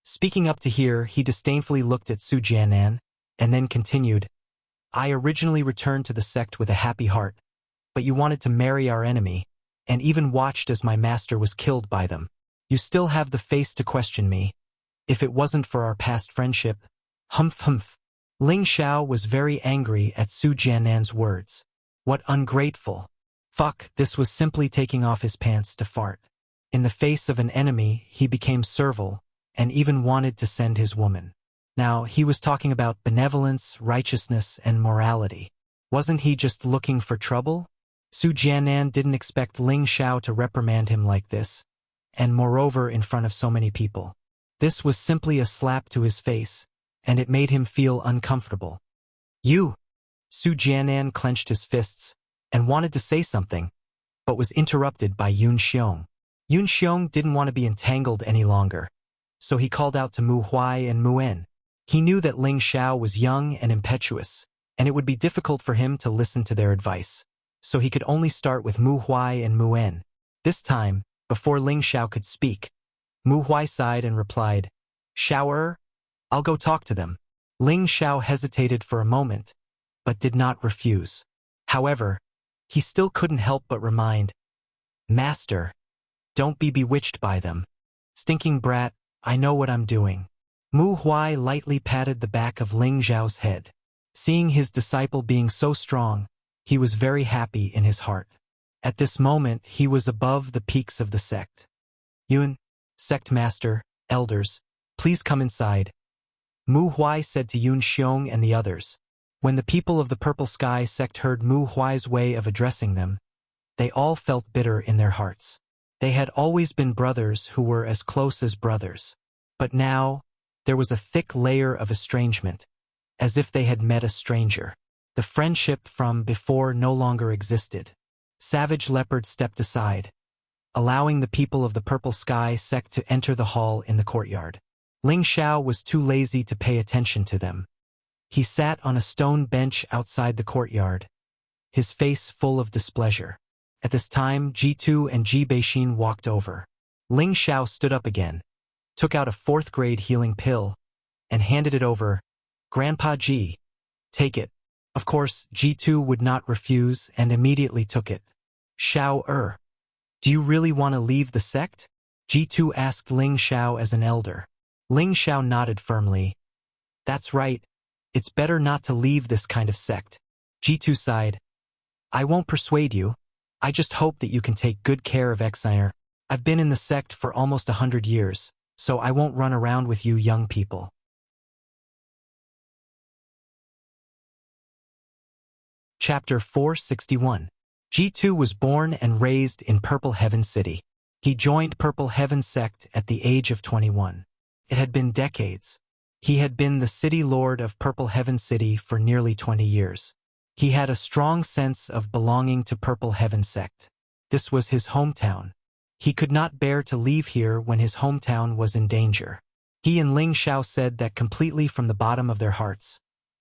Speaking up to here, he disdainfully looked at Su Jianan, and then continued, I originally returned to the sect with a happy heart, but you wanted to marry our enemy, and even watched as my master was killed by them. You still have the face to question me. If it wasn't for our past friendship, humph humph. Ling Xiao was very angry at Su Jiannan's words. What ungrateful. Fuck, this was simply taking off his pants to fart. In the face of an enemy, he became servile, and even wanted to send his woman. Now, he was talking about benevolence, righteousness, and morality. Wasn't he just looking for trouble? Su Jiannan didn't expect Ling Xiao to reprimand him like this, and moreover in front of so many people. This was simply a slap to his face, and it made him feel uncomfortable. You! Su Jiannan clenched his fists, and wanted to say something, but was interrupted by Yun Xiong. Yun Xiong didn't want to be entangled any longer, so he called out to Mu Huai and Mu En. He knew that Ling Xiao was young and impetuous, and it would be difficult for him to listen to their advice, so he could only start with Mu Huai and Mu En. This time, before Ling Xiao could speak, Mu Huai sighed and replied, Xiao I'll go talk to them. Ling Xiao hesitated for a moment, but did not refuse. However, he still couldn't help but remind, Master, don't be bewitched by them. Stinking brat, I know what I'm doing. Mu Huai lightly patted the back of Ling Xiao's head. Seeing his disciple being so strong, he was very happy in his heart. At this moment, he was above the peaks of the sect. Yun, sect master, elders, please come inside. Mu Huai said to Yun Xiong and the others. When the people of the Purple Sky sect heard Mu Huai's way of addressing them, they all felt bitter in their hearts. They had always been brothers who were as close as brothers. But now, there was a thick layer of estrangement, as if they had met a stranger. The friendship from before no longer existed. Savage Leopard stepped aside, allowing the people of the Purple Sky sect to enter the hall in the courtyard. Ling Xiao was too lazy to pay attention to them. He sat on a stone bench outside the courtyard, his face full of displeasure. At this time, Ji2 and Ji Beixin walked over. Ling Xiao stood up again, took out a 4th-grade healing pill, and handed it over. Grandpa Ji, take it. Of course, Ji2 would not refuse and immediately took it. Xiao do you really want to leave the sect? Ji2 asked Ling Xiao as an elder. Ling Xiao nodded firmly. That's right. It's better not to leave this kind of sect. Ji2 sighed. I won't persuade you. I just hope that you can take good care of Exire. I've been in the sect for almost 100 years, so I won't run around with you young people. Chapter 461. Ji2 was born and raised in Purple Heaven City. He joined Purple Heaven sect at the age of 21. It had been decades. He had been the city lord of Purple Heaven City for nearly 20 years. He had a strong sense of belonging to Purple Heaven sect. This was his hometown. He could not bear to leave here when his hometown was in danger. He and Ling Xiao said that completely from the bottom of their hearts,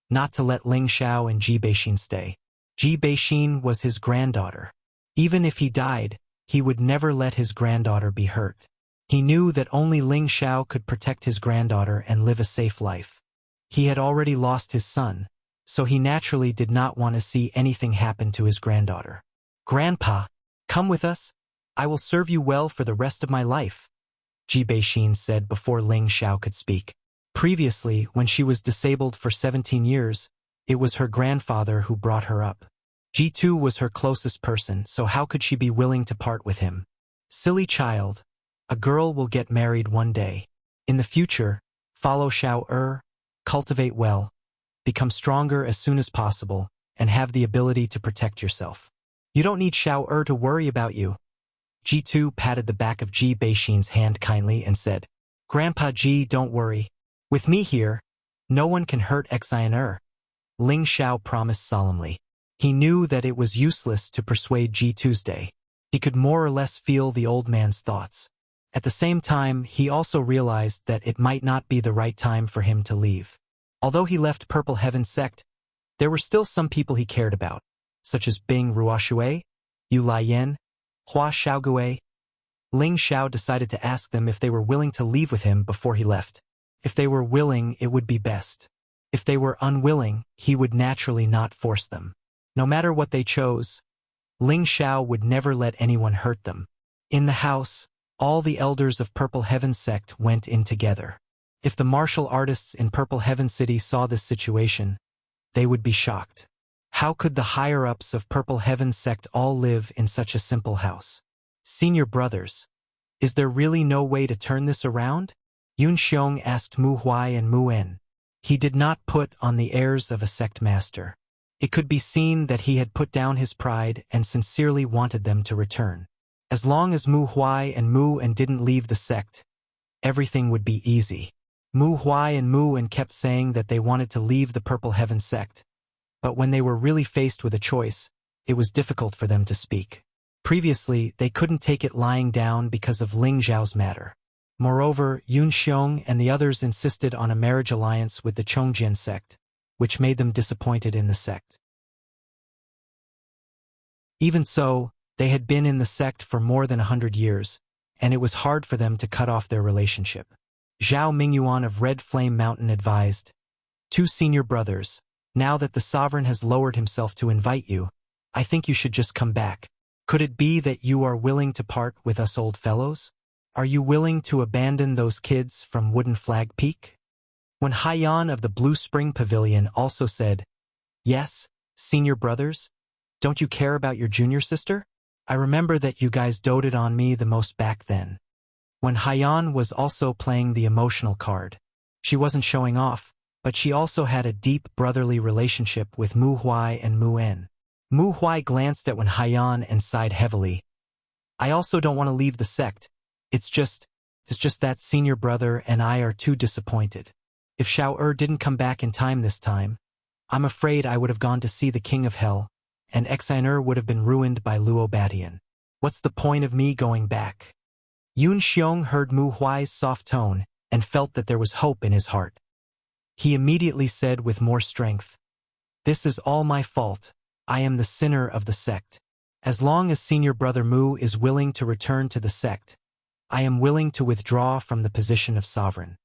not to let Ling Xiao and Ji Beixin stay. Ji Beixin was his granddaughter. Even if he died, he would never let his granddaughter be hurt. He knew that only Ling Xiao could protect his granddaughter and live a safe life. He had already lost his son, so he naturally did not want to see anything happen to his granddaughter. Grandpa, come with us. I will serve you well for the rest of my life, Ji Beixin said before Ling Xiao could speak. Previously, when she was disabled for 17 years, it was her grandfather who brought her up. Ji2 was her closest person, so how could she be willing to part with him? Silly child. A girl will get married one day. In the future, follow Xiao cultivate well, become stronger as soon as possible, and have the ability to protect yourself. You don't need Xiao to worry about you. Ji2 patted the back of Ji Beixin's hand kindly and said, Grandpa Ji, don't worry. With me here, no one can hurt Xian. Ling Xiao promised solemnly. He knew that it was useless to persuade Ji2's day. He could more or less feel the old man's thoughts. At the same time, he also realized that it might not be the right time for him to leave. Although he left Purple Heaven sect, there were still some people he cared about, such as Bing Ruoshui, Yu Laiyan, Hua Xiaogue. Ling Xiao decided to ask them if they were willing to leave with him before he left. If they were willing, it would be best. If they were unwilling, he would naturally not force them. No matter what they chose, Ling Xiao would never let anyone hurt them. In the house, all the elders of Purple Heaven sect went in together. If the martial artists in Purple Heaven City saw this situation, they would be shocked. How could the higher-ups of Purple Heaven sect all live in such a simple house? Senior brothers, is there really no way to turn this around? Yun Xiong asked Mu Huai and Mu En. He did not put on the airs of a sect master. It could be seen that he had put down his pride and sincerely wanted them to return. As long as Mu Huai and Mu En didn't leave the sect, everything would be easy. Mu Huai and Mu En kept saying that they wanted to leave the Purple Heaven sect, but when they were really faced with a choice, it was difficult for them to speak. Previously, they couldn't take it lying down because of Ling Zhao's matter. Moreover, Yun Xiong and the others insisted on a marriage alliance with the Chongjian sect, which made them disappointed in the sect. Even so, they had been in the sect for more than 100 years, and it was hard for them to cut off their relationship. Zhao Mingyuan of Red Flame Mountain advised, "Two senior brothers, now that the sovereign has lowered himself to invite you, I think you should just come back. Could it be that you are willing to part with us old fellows? Are you willing to abandon those kids from Wooden Flag Peak?" When Haiyan of the Blue Spring Pavilion also said, "Yes, senior brothers, don't you care about your junior sister? I remember that you guys doted on me the most back then." When Haiyan was also playing the emotional card, she wasn't showing off, but she also had a deep brotherly relationship with Mu Huai and Mu En. Mu Huai glanced at Wen Haiyan and sighed heavily. "I also don't want to leave the sect. It's just that senior brother and I are too disappointed. If Xiao didn't come back in time this time, I'm afraid I would have gone to see the King of Hell, and Xiner would have been ruined by Luo Batian. What's the point of me going back?" Yun Xiong heard Mu Huai's soft tone and felt that there was hope in his heart. He immediately said with more strength, "This is all my fault. I am the sinner of the sect. As long as senior brother Mu is willing to return to the sect, I am willing to withdraw from the position of sovereign."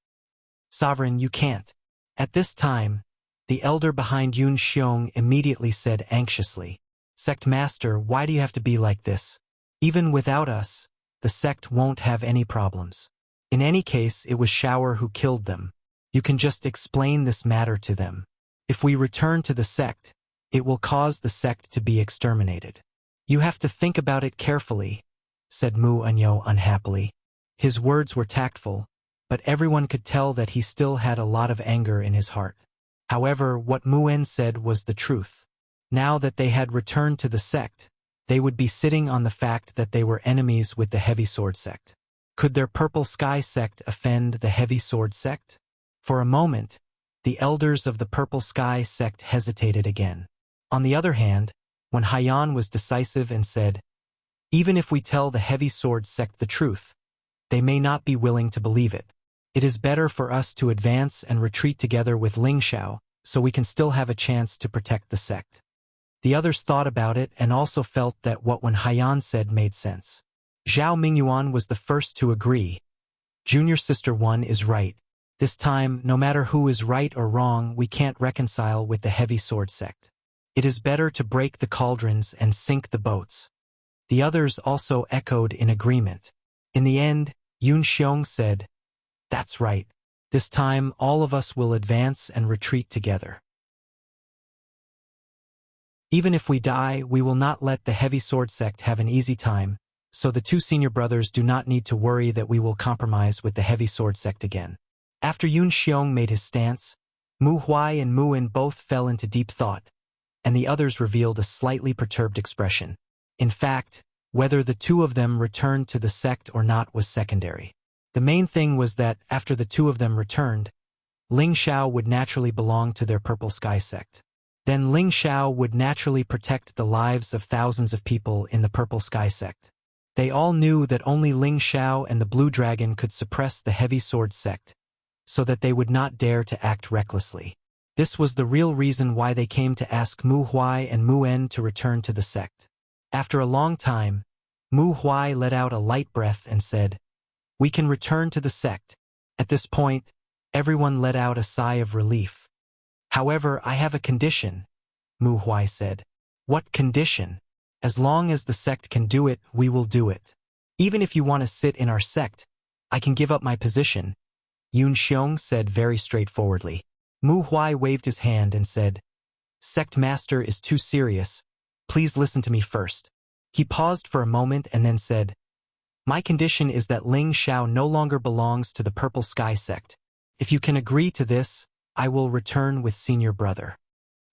"Sovereign, you can't." At this time, the elder behind Yun Xiong immediately said anxiously, "Sect master, why do you have to be like this? Even without us, the sect won't have any problems. In any case, it was Shower who killed them. You can just explain this matter to them. If we return to the sect, it will cause the sect to be exterminated." "You have to think about it carefully," said Mu Enyo unhappily. His words were tactful, but everyone could tell that he still had a lot of anger in his heart. However, what Mu En said was the truth. Now that they had returned to the sect, they would be sitting on the fact that they were enemies with the Heavy Sword sect. Could their Purple Sky sect offend the Heavy Sword sect? For a moment, the elders of the Purple Sky sect hesitated again. On the other hand, when Haiyan was decisive and said, "Even if we tell the Heavy Sword sect the truth, they may not be willing to believe it. It is better for us to advance and retreat together with Ling Xiao, so we can still have a chance to protect the sect." The others thought about it and also felt that what Wen Haiyan said made sense. Zhao Mingyuan was the first to agree. "Junior Sister 1 is right. This time, no matter who is right or wrong, we can't reconcile with the Heavy Sword sect. It is better to break the cauldrons and sink the boats." The others also echoed in agreement. In the end, Yun Xiong said, "That's right. This time, all of us will advance and retreat together. Even if we die, we will not let the Heavy Sword sect have an easy time, so the two senior brothers do not need to worry that we will compromise with the Heavy Sword sect again." After Yun Xiong made his stance, Mu Huai and Mu En both fell into deep thought, and the others revealed a slightly perturbed expression. In fact, whether the two of them returned to the sect or not was secondary. The main thing was that, after the two of them returned, Ling Xiao would naturally belong to their Purple Sky sect. Then Ling Xiao would naturally protect the lives of thousands of people in the Purple Sky sect. They all knew that only Ling Xiao and the Blue Dragon could suppress the Heavy Sword sect, so that they would not dare to act recklessly. This was the real reason why they came to ask Mu Huai and Mu En to return to the sect. After a long time, Mu Huai let out a light breath and said, "We can return to the sect." At this point, everyone let out a sigh of relief. However, I have a condition, Mu Huai said. What condition? As long as the sect can do it, we will do it. Even if you want to sit in our sect, I can give up my position, Yun Xiong said very straightforwardly. Mu Huai waved his hand and said, Sect Master is too serious. Please listen to me first. He paused for a moment and then said, My condition is that Ling Xiao no longer belongs to the Purple Sky sect. If you can agree to this, I will return with senior brother.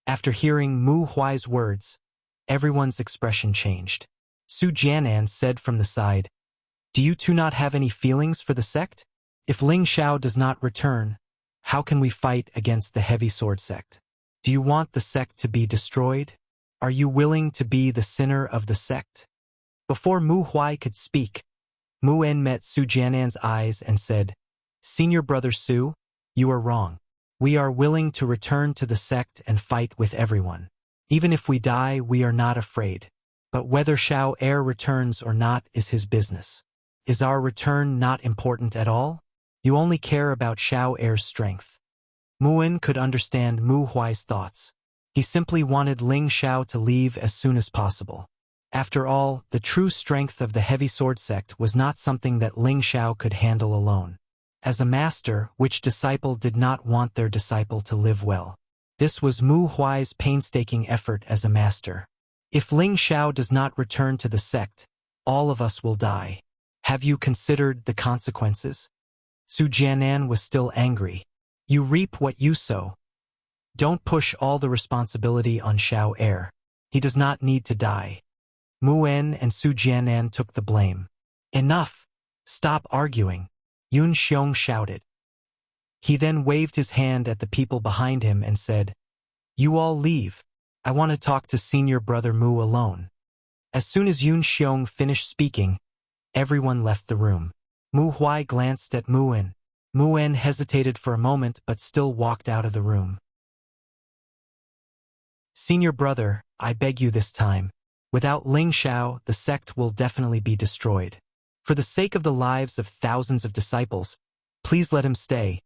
After hearing Mu Huai's words, everyone's expression changed. Su Jianan said from the side, Do you two not have any feelings for the sect? If Ling Xiao does not return, how can we fight against the heavy sword sect? Do you want the sect to be destroyed? Are you willing to be the sinner of the sect? Before Mu Huai could speak, Mu En met Su Jianan's eyes and said, Senior brother Su, you are wrong. We are willing to return to the sect and fight with everyone. Even if we die, we are not afraid. But whether Xiao Er returns or not is his business. Is our return not important at all? You only care about Xiao Er's strength. Mu En could understand Mu Huai's thoughts. He simply wanted Ling Xiao to leave as soon as possible. After all, the true strength of the heavy sword sect was not something that Ling Xiao could handle alone. As a master, which disciple did not want their disciple to live well? This was Mu Huai's painstaking effort as a master. If Ling Xiao does not return to the sect, all of us will die. Have you considered the consequences? Su Jianan was still angry. You reap what you sow. Don't push all the responsibility on Xiao Er. He does not need to die. Mu En and Su Jianan took the blame. Enough! Stop arguing, Yun Xiong shouted. He then waved his hand at the people behind him and said, You all leave. I want to talk to senior brother Mu alone. As soon as Yun Xiong finished speaking, everyone left the room. Mu Huai glanced at Mu En. Mu En hesitated for a moment but still walked out of the room. Senior brother, I beg you this time. Without Ling Xiao, the sect will definitely be destroyed. For the sake of the lives of thousands of disciples, please let him stay,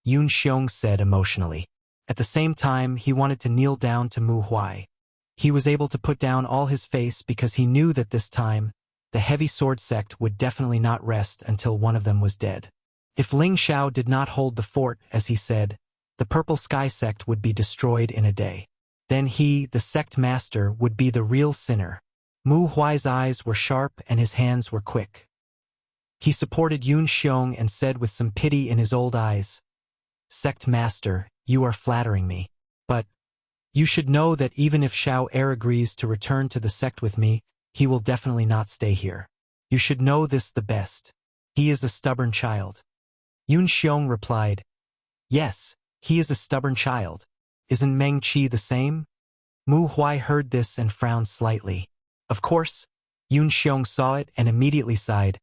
Yun Xiong said emotionally. At the same time, he wanted to kneel down to Mu Huai. He was able to put down all his face because he knew that this time, the heavy sword sect would definitely not rest until one of them was dead. If Ling Xiao did not hold the fort, as he said, the Purple Sky sect would be destroyed in a day. Then he, the sect master, would be the real sinner. Mu Huai's eyes were sharp and his hands were quick. He supported Yun Xiong and said with some pity in his old eyes, Sect master, you are flattering me. But you should know that even if Xiao Er agrees to return to the sect with me, he will definitely not stay here. You should know this the best. He is a stubborn child. Yun Xiong replied, Yes, he is a stubborn child. Isn't Meng Qi the same? Mu Huai heard this and frowned slightly. Of course, Yun Xiong saw it and immediately sighed.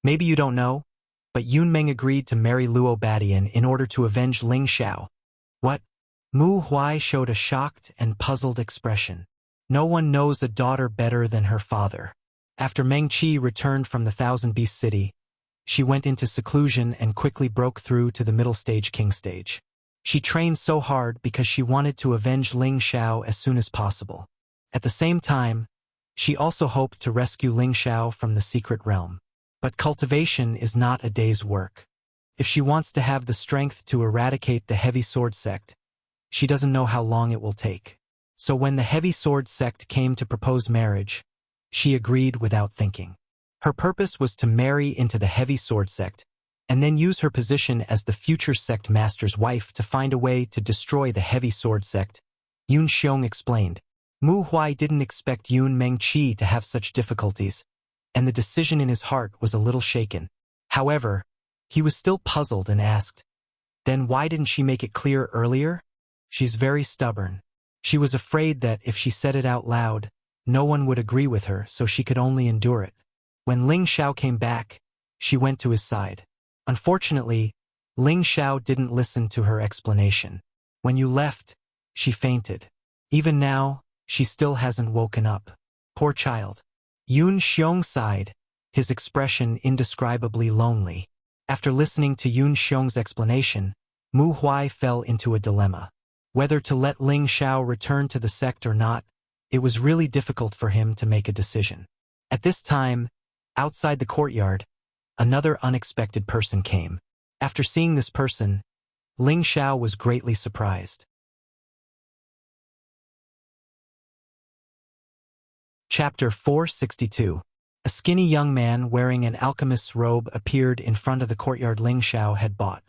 Maybe you don't know, but Yun Meng agreed to marry Luo Badian in order to avenge Ling Xiao. What? Mu Huai showed a shocked and puzzled expression. No one knows a daughter better than her father. After Meng Qi returned from the Thousand Beast City, she went into seclusion and quickly broke through to the middle stage king stage. She trained so hard because she wanted to avenge Ling Xiao as soon as possible. At the same time, she also hoped to rescue Ling Xiao from the secret realm. But cultivation is not a day's work. If she wants to have the strength to eradicate the heavy sword sect, she doesn't know how long it will take. So when the heavy sword sect came to propose marriage, she agreed without thinking. Her purpose was to marry into the heavy sword sect, and then use her position as the future sect master's wife to find a way to destroy the heavy sword sect, Yun Xiong explained. Mu Huai didn't expect Yun Meng Qi to have such difficulties, and the decision in his heart was a little shaken. However, he was still puzzled and asked, Then why didn't she make it clear earlier? She's very stubborn. She was afraid that if she said it out loud, no one would agree with her, so she could only endure it. When Ling Xiao came back, she went to his side. Unfortunately, Ling Xiao didn't listen to her explanation. When you left, she fainted. Even now, she still hasn't woken up. Poor child. Yun Xiong sighed, his expression indescribably lonely. After listening to Yun Xiong's explanation, Mu Huai fell into a dilemma. Whether to let Ling Xiao return to the sect or not, it was really difficult for him to make a decision. At this time, outside the courtyard, another unexpected person came. After seeing this person, Ling Xiao was greatly surprised. Chapter 462. A skinny young man wearing an alchemist's robe appeared in front of the courtyard Ling Xiao had bought.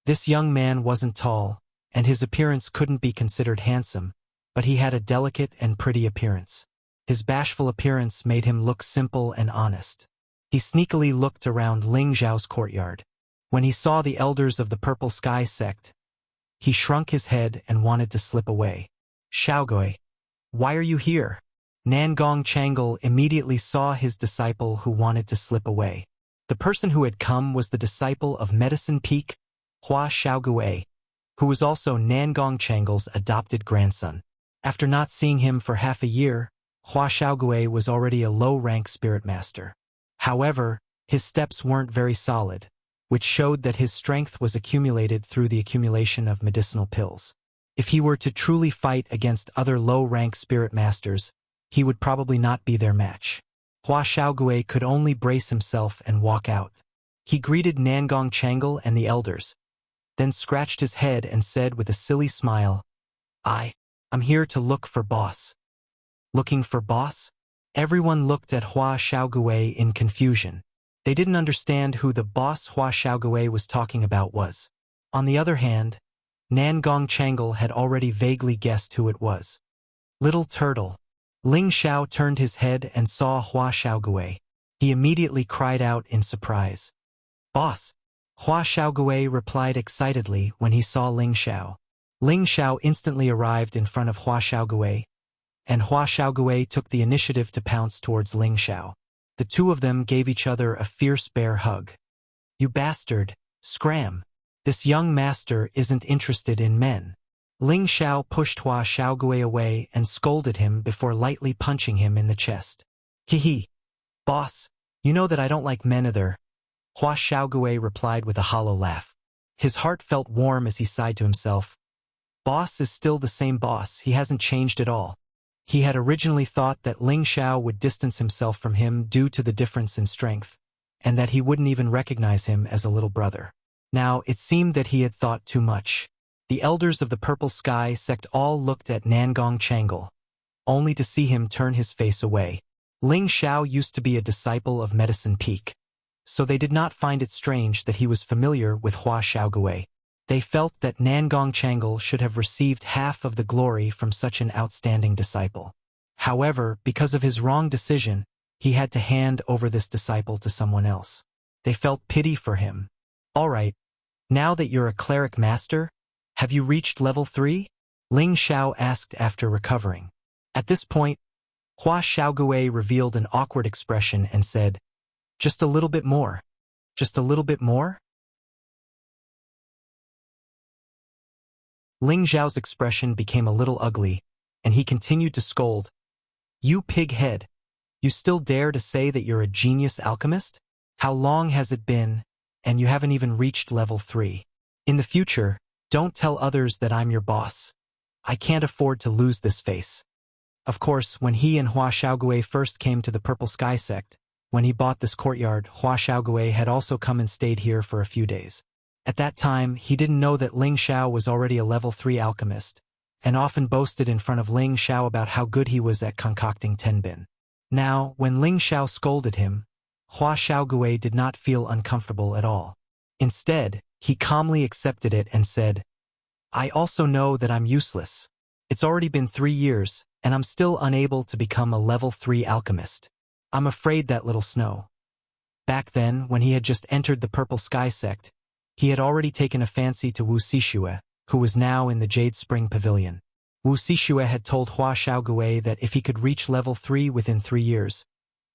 This young man wasn't tall, and his appearance couldn't be considered handsome, but he had a delicate and pretty appearance. His bashful appearance made him look simple and honest. He sneakily looked around Ling Xiao's courtyard. When he saw the elders of the Purple Sky sect, he shrunk his head and wanted to slip away. "Xiaogui, why are you here?" Nangong Changle immediately saw his disciple who wanted to slip away. The person who had come was the disciple of Medicine Peak, Hua Xiaogui, who was also Nangong Changle's adopted grandson. After not seeing him for half a year, Hua Xiaogui was already a low-rank spirit master. However, his steps weren't very solid, which showed that his strength was accumulated through the accumulation of medicinal pills. If he were to truly fight against other low-rank spirit masters, he would probably not be their match. Hua Xiaogui could only brace himself and walk out. He greeted Nangong Changle and the elders, then scratched his head and said with a silly smile, I'm here to look for boss." Looking for boss? Everyone looked at Hua Xiaogui in confusion. They didn't understand who the boss Hua Xiaogui was talking about was. On the other hand, Nangong Changle had already vaguely guessed who it was. Little Turtle. Ling Xiao turned his head and saw Hua Xiaogui. He immediately cried out in surprise. "Boss!" Hua Xiaogui replied excitedly when he saw Ling Xiao. Ling Xiao instantly arrived in front of Hua Xiaogui, and Hua Xiaogui took the initiative to pounce towards Ling Xiao. The two of them gave each other a fierce bear hug. "You bastard, scram! This young master isn't interested in men." Ling Xiao pushed Hua Xiaogui away and scolded him before lightly punching him in the chest. "Hee, boss, you know that I don't like men either." Hua Xiaogui replied with a hollow laugh. His heart felt warm as he sighed to himself. Boss is still the same boss, he hasn't changed at all. He had originally thought that Ling Xiao would distance himself from him due to the difference in strength, and that he wouldn't even recognize him as a little brother. Now, it seemed that he had thought too much. The elders of the Purple Sky sect all looked at Nangong Changle, only to see him turn his face away. Ling Xiao used to be a disciple of Medicine Peak, so they did not find it strange that he was familiar with Hua Xiaogui. They felt that Nangong Changle should have received half of the glory from such an outstanding disciple. However, because of his wrong decision, he had to hand over this disciple to someone else. They felt pity for him. "All right, now that you're a cleric master, have you reached level 3? Ling Xiao asked after recovering. At this point, Hua Xiaogui revealed an awkward expression and said, "Just a little bit more. Just a little bit more?" Ling Xiao's expression became a little ugly, and he continued to scold. "You pig-head, you still dare to say that you're a genius alchemist? How long has it been, and you haven't even reached level 3? In the future, don't tell others that I'm your boss. I can't afford to lose this face." Of course, when he and Hua Xiaogui first came to the Purple Sky sect, when he bought this courtyard, Hua Xiaogui had also come and stayed here for a few days. At that time, he didn't know that Ling Xiao was already a level 3 alchemist, and often boasted in front of Ling Xiao about how good he was at concocting tenbin. Now, when Ling Xiao scolded him, Hua Xiaogui did not feel uncomfortable at all. Instead, he calmly accepted it and said, "I also know that I'm useless. It's already been 3 years, and I'm still unable to become a level 3 alchemist. I'm afraid that little Snow." Back then, when he had just entered the Purple Sky sect, he had already taken a fancy to Wuxia, who was now in the Jade Spring Pavilion. Wuxia had told Hua Xiaogui that if he could reach level 3 within 3 years,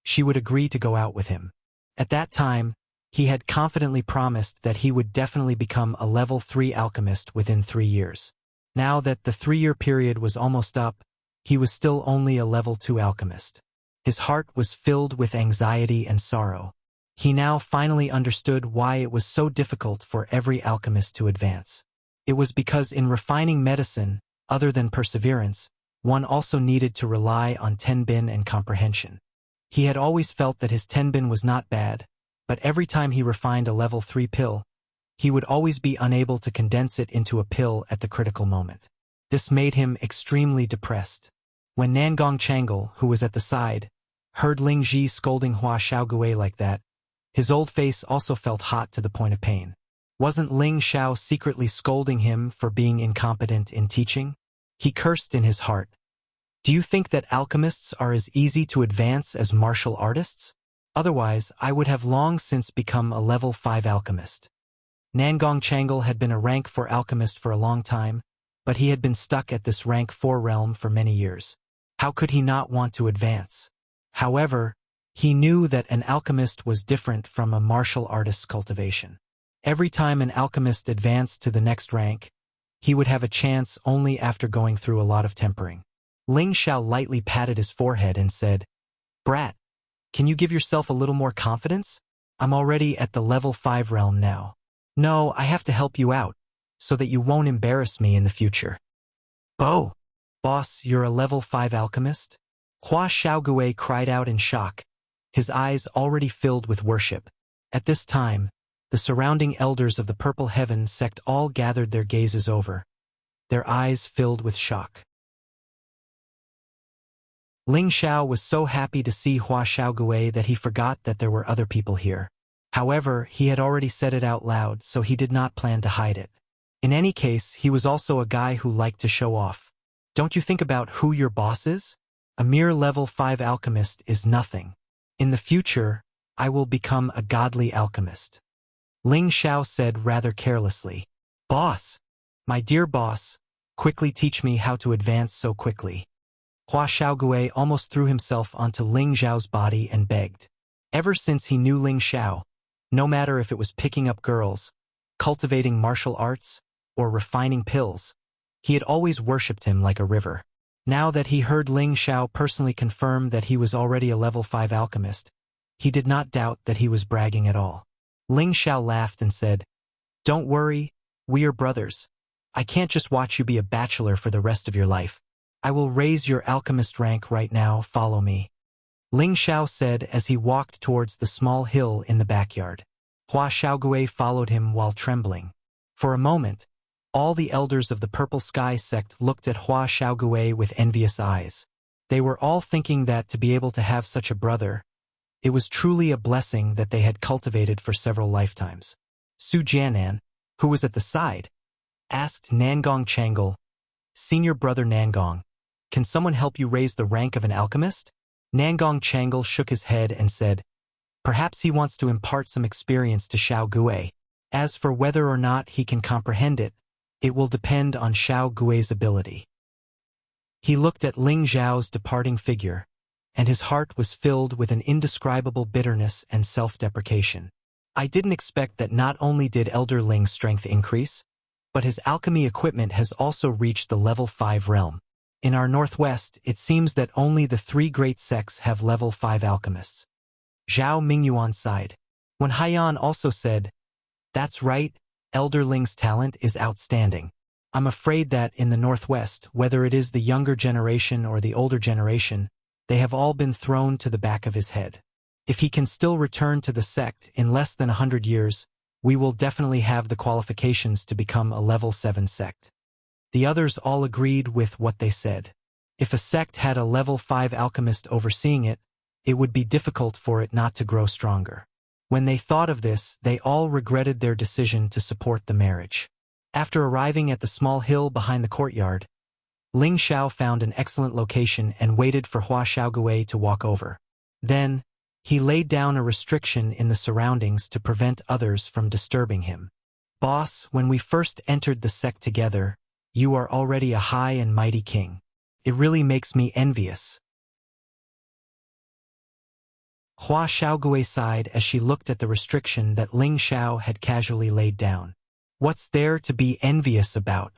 she would agree to go out with him. At that time, he had confidently promised that he would definitely become a level 3 alchemist within 3 years. Now that the 3-year period was almost up, he was still only a level 2 alchemist. His heart was filled with anxiety and sorrow. He now finally understood why it was so difficult for every alchemist to advance. It was because in refining medicine, Other than perseverance, one also needed to rely on tenbin and comprehension. He had always felt that his tenbin was not bad, but every time he refined a level 3 pill, he would always be unable to condense it into a pill at the critical moment. This made him extremely depressed. When Nangong Changle, who was at the side, heard Ling Ji scolding Hua Xiaogui like that, his old face also felt hot to the point of pain. Wasn't Ling Xiao secretly scolding him for being incompetent in teaching? He cursed in his heart. Do you think that alchemists are as easy to advance as martial artists? Otherwise, I would have long since become a level 5 alchemist. Nangong Changle had been a rank 4 alchemist for a long time, but he had been stuck at this rank 4 realm for many years. How could he not want to advance? However, he knew that an alchemist was different from a martial artist's cultivation. Every time an alchemist advanced to the next rank, he would have a chance only after going through a lot of tempering. Ling Xiao lightly patted his forehead and said, "Brat, can you give yourself a little more confidence? I'm already at the level 5 realm now. No, I have to help you out, so that you won't embarrass me in the future." "Oh, boss, you're a level 5 alchemist?" Hua Xiaogui cried out in shock, his eyes already filled with worship. At this time, the surrounding elders of the Purple Heaven sect all gathered their gazes over, their eyes filled with shock. Ling Xiao was so happy to see Hua Xiaogui that he forgot that there were other people here. However, he had already said it out loud, so he did not plan to hide it. In any case, he was also a guy who liked to show off. Don't you think about who your boss is? A mere level 5 alchemist is nothing. In the future, I will become a godly alchemist. Ling Xiao said rather carelessly. "Boss, my dear boss, quickly teach me how to advance so quickly." Hua Xiaogui almost threw himself onto Ling Xiao's body and begged. Ever since he knew Ling Xiao, no matter if it was picking up girls, cultivating martial arts, or refining pills, he had always worshipped him like a river. Now that he heard Ling Xiao personally confirm that he was already a level 5 alchemist, he did not doubt that he was bragging at all. Ling Xiao laughed and said, "Don't worry, we are brothers. I can't just watch you be a bachelor for the rest of your life. I will raise your alchemist rank right now, follow me." Ling Xiao said as he walked towards the small hill in the backyard. Hua Xiaogui followed him while trembling. For a moment, all the elders of the Purple Sky sect looked at Hua Xiaogui with envious eyes. They were all thinking that to be able to have such a brother, it was truly a blessing that they had cultivated for several lifetimes. Su Jianan, who was at the side, asked Nangong Changle, "Senior brother Nangong, can someone help you raise the rank of an alchemist?" Nangong Changle shook his head and said, "Perhaps he wants to impart some experience to Xiao Gui. As for whether or not he can comprehend it, it will depend on Xiao Gui's ability." He looked at Ling Xiao's departing figure, and his heart was filled with an indescribable bitterness and self-deprecation. I didn't expect that not only did Elder Ling's strength increase, but his alchemy equipment has also reached the level 5 realm. In our northwest, it seems that only the 3 great sects have level 5 alchemists. Zhao Mingyuan sighed. When Haiyan also said, "That's right, Elder Ling's talent is outstanding. I'm afraid that in the northwest, whether it is the younger generation or the older generation, they have all been thrown to the back of his head. If he can still return to the sect in less than 100 years, we will definitely have the qualifications to become a level 7 sect." The others all agreed with what they said. If a sect had a level 5 alchemist overseeing it, it would be difficult for it not to grow stronger. When they thought of this, they all regretted their decision to support the marriage. After arriving at the small hill behind the courtyard, Ling Xiao found an excellent location and waited for Hua Xiaogui to walk over. Then, he laid down a restriction in the surroundings to prevent others from disturbing him. "Boss, when we first entered the sect together, you are already a high and mighty king. It really makes me envious." Hua Xiaogui sighed as she looked at the restriction that Ling Xiao had casually laid down. What's there to be envious about?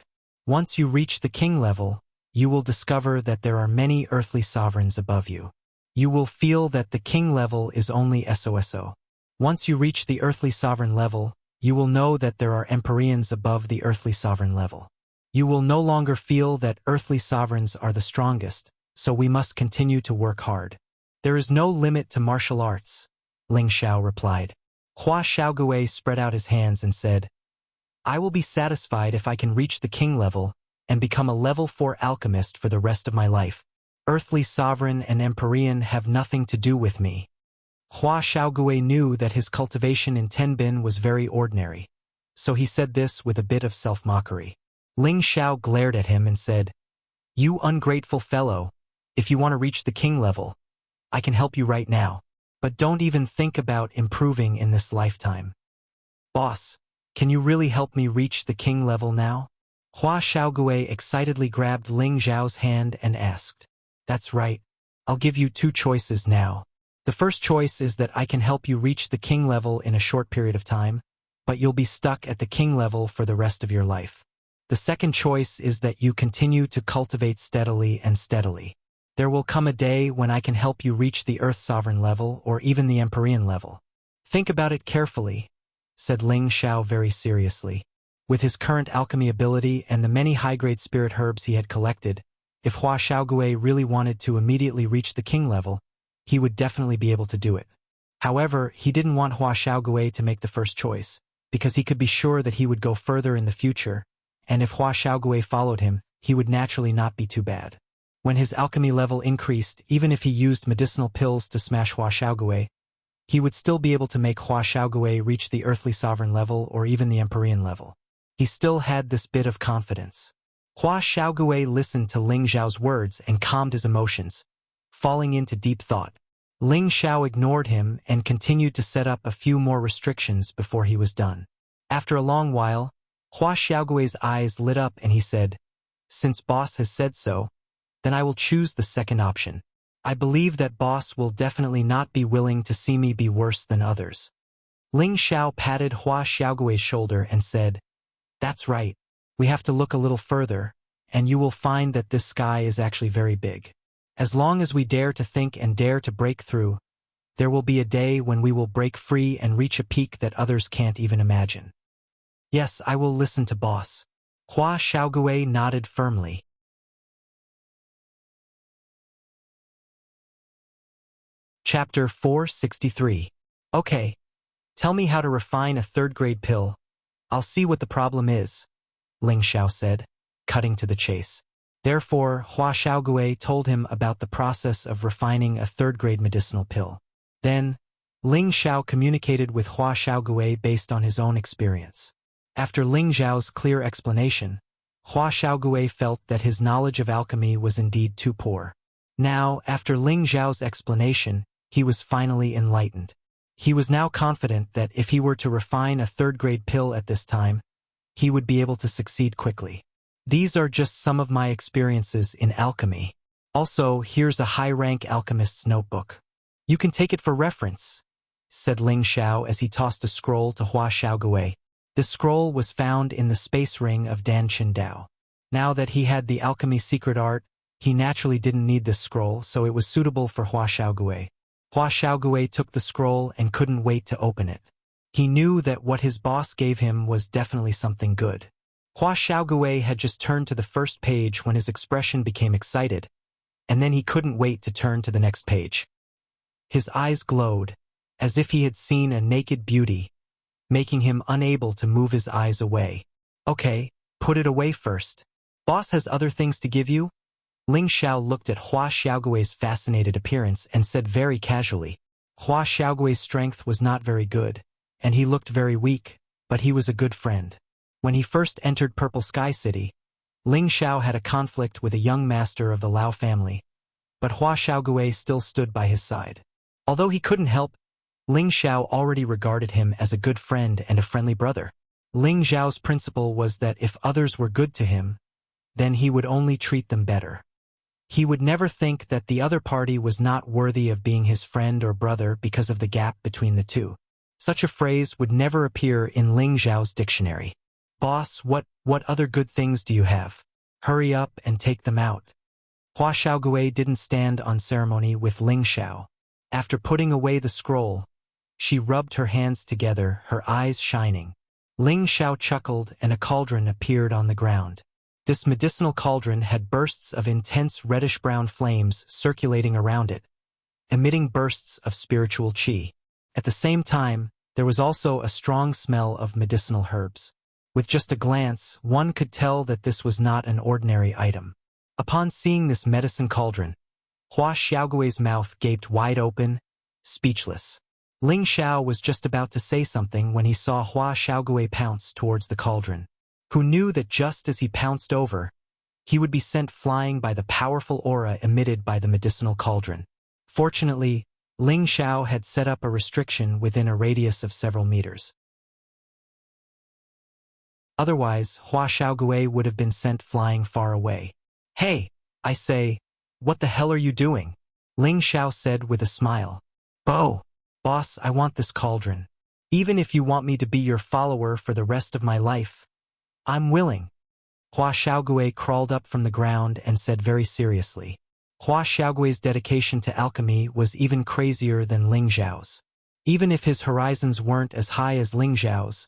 Once you reach the king level, you will discover that there are many earthly sovereigns above you. You will feel that the king level is only SOSO. Once you reach the earthly sovereign level, you will know that there are empyreans above the earthly sovereign level. You will no longer feel that earthly sovereigns are the strongest, so we must continue to work hard. There is no limit to martial arts, Ling Xiao replied. Hua Xiaogui spread out his hands and said, I will be satisfied if I can reach the king level and become a level 4 alchemist for the rest of my life. Earthly sovereign and empyrean have nothing to do with me. Hua Xiaogui knew that his cultivation in Tenbin was very ordinary, so he said this with a bit of self-mockery. Ling Xiao glared at him and said, You ungrateful fellow, if you want to reach the king level, I can help you right now, but don't even think about improving in this lifetime. Boss, can you really help me reach the king level now? Hua Xiaogui excitedly grabbed Ling Xiao's hand and asked, That's right, I'll give you 2 choices now. The first choice is that I can help you reach the king level in a short period of time, but you'll be stuck at the king level for the rest of your life. The second choice is that you continue to cultivate steadily and steadily. There will come a day when I can help you reach the Earth Sovereign level or even the Empyrean level. Think about it carefully, said Ling Xiao very seriously. With his current alchemy ability and the many high-grade spirit herbs he had collected, if Hua Xiaogui really wanted to immediately reach the king level, he would definitely be able to do it. However, he didn't want Hua Xiaogui to make the first choice, because he could be sure that he would go further in the future, and if Hua Xiaogui followed him, he would naturally not be too bad. When his alchemy level increased, even if he used medicinal pills to smash Hua Xiaogui, he would still be able to make Hua Xiaogui reach the earthly sovereign level or even the Empyrean level. He still had this bit of confidence. Hua Xiaogui listened to Ling Xiao's words and calmed his emotions, falling into deep thought. Ling Xiao ignored him and continued to set up a few more restrictions before he was done. After a long while, Hua Xiaogui's eyes lit up and he said, Since boss has said so, then I will choose the second option. I believe that boss will definitely not be willing to see me be worse than others. Ling Xiao patted Hua Xiaogui's shoulder and said, That's right. We have to look a little further, and you will find that this sky is actually very big. As long as we dare to think and dare to break through, there will be a day when we will break free and reach a peak that others can't even imagine. Yes, I will listen to boss. Hua Xiaogui nodded firmly. Chapter 463. Okay. Tell me how to refine a third-grade pill. I'll see what the problem is, Ling Xiao said, cutting to the chase. Therefore, Hua Xiaogui told him about the process of refining a third-grade medicinal pill. Then, Ling Xiao communicated with Hua Xiaogui based on his own experience. After Ling Xiao's clear explanation, Hua Xiaogui felt that his knowledge of alchemy was indeed too poor. Now, after Ling Xiao's explanation, he was finally enlightened. He was now confident that if he were to refine a third-grade pill at this time, he would be able to succeed quickly. These are just some of my experiences in alchemy. Also, here's a high-rank alchemist's notebook. You can take it for reference, said Ling Xiao as he tossed a scroll to Hua Xiaogui. This scroll was found in the space ring of Dan Qindao. Now that he had the alchemy secret art, he naturally didn't need this scroll, so it was suitable for Hua Xiaogui. Hua Xiaogui took the scroll and couldn't wait to open it. He knew that what his boss gave him was definitely something good. Hua Xiaogui had just turned to the first page when his expression became excited, and then he couldn't wait to turn to the next page. His eyes glowed, as if he had seen a naked beauty, making him unable to move his eyes away. Okay, put it away first. Boss has other things to give you? Ling Xiao looked at Hua Xiaogui's fascinated appearance and said very casually. Hua Xiaogui's strength was not very good, and he looked very weak, but he was a good friend. When he first entered Purple Sky City, Ling Xiao had a conflict with a young master of the Lao family, but Hua Xiaogui still stood by his side. Although he couldn't help, Ling Xiao already regarded him as a good friend and a friendly brother. Ling Xiao's principle was that if others were good to him, then he would only treat them better. He would never think that the other party was not worthy of being his friend or brother because of the gap between the two. Such a phrase would never appear in Ling Xiao's dictionary. Boss, what other good things do you have? Hurry up and take them out. Hua Xiaogui didn't stand on ceremony with Ling Xiao. After putting away the scroll, she rubbed her hands together, her eyes shining. Ling Xiao chuckled and a cauldron appeared on the ground. This medicinal cauldron had bursts of intense reddish-brown flames circulating around it, emitting bursts of spiritual qi. At the same time, there was also a strong smell of medicinal herbs. With just a glance, one could tell that this was not an ordinary item. Upon seeing this medicine cauldron, Hua Xiaogui's mouth gaped wide open, speechless. Ling Xiao was just about to say something when he saw Hua Xiaogui pounce towards the cauldron. Who knew that just as he pounced over, he would be sent flying by the powerful aura emitted by the medicinal cauldron. Fortunately, Ling Xiao had set up a restriction within a radius of several meters. Otherwise, Hua Xiaogui would have been sent flying far away. "Hey, I say, what the hell are you doing?" Ling Xiao said with a smile. Boss, I want this cauldron. Even if you want me to be your follower for the rest of my life, I'm willing." Hua Xiaogui crawled up from the ground and said very seriously. Hua Xiaogui's dedication to alchemy was even crazier than Ling Xiao's. Even if his horizons weren't as high as Ling Xiao's,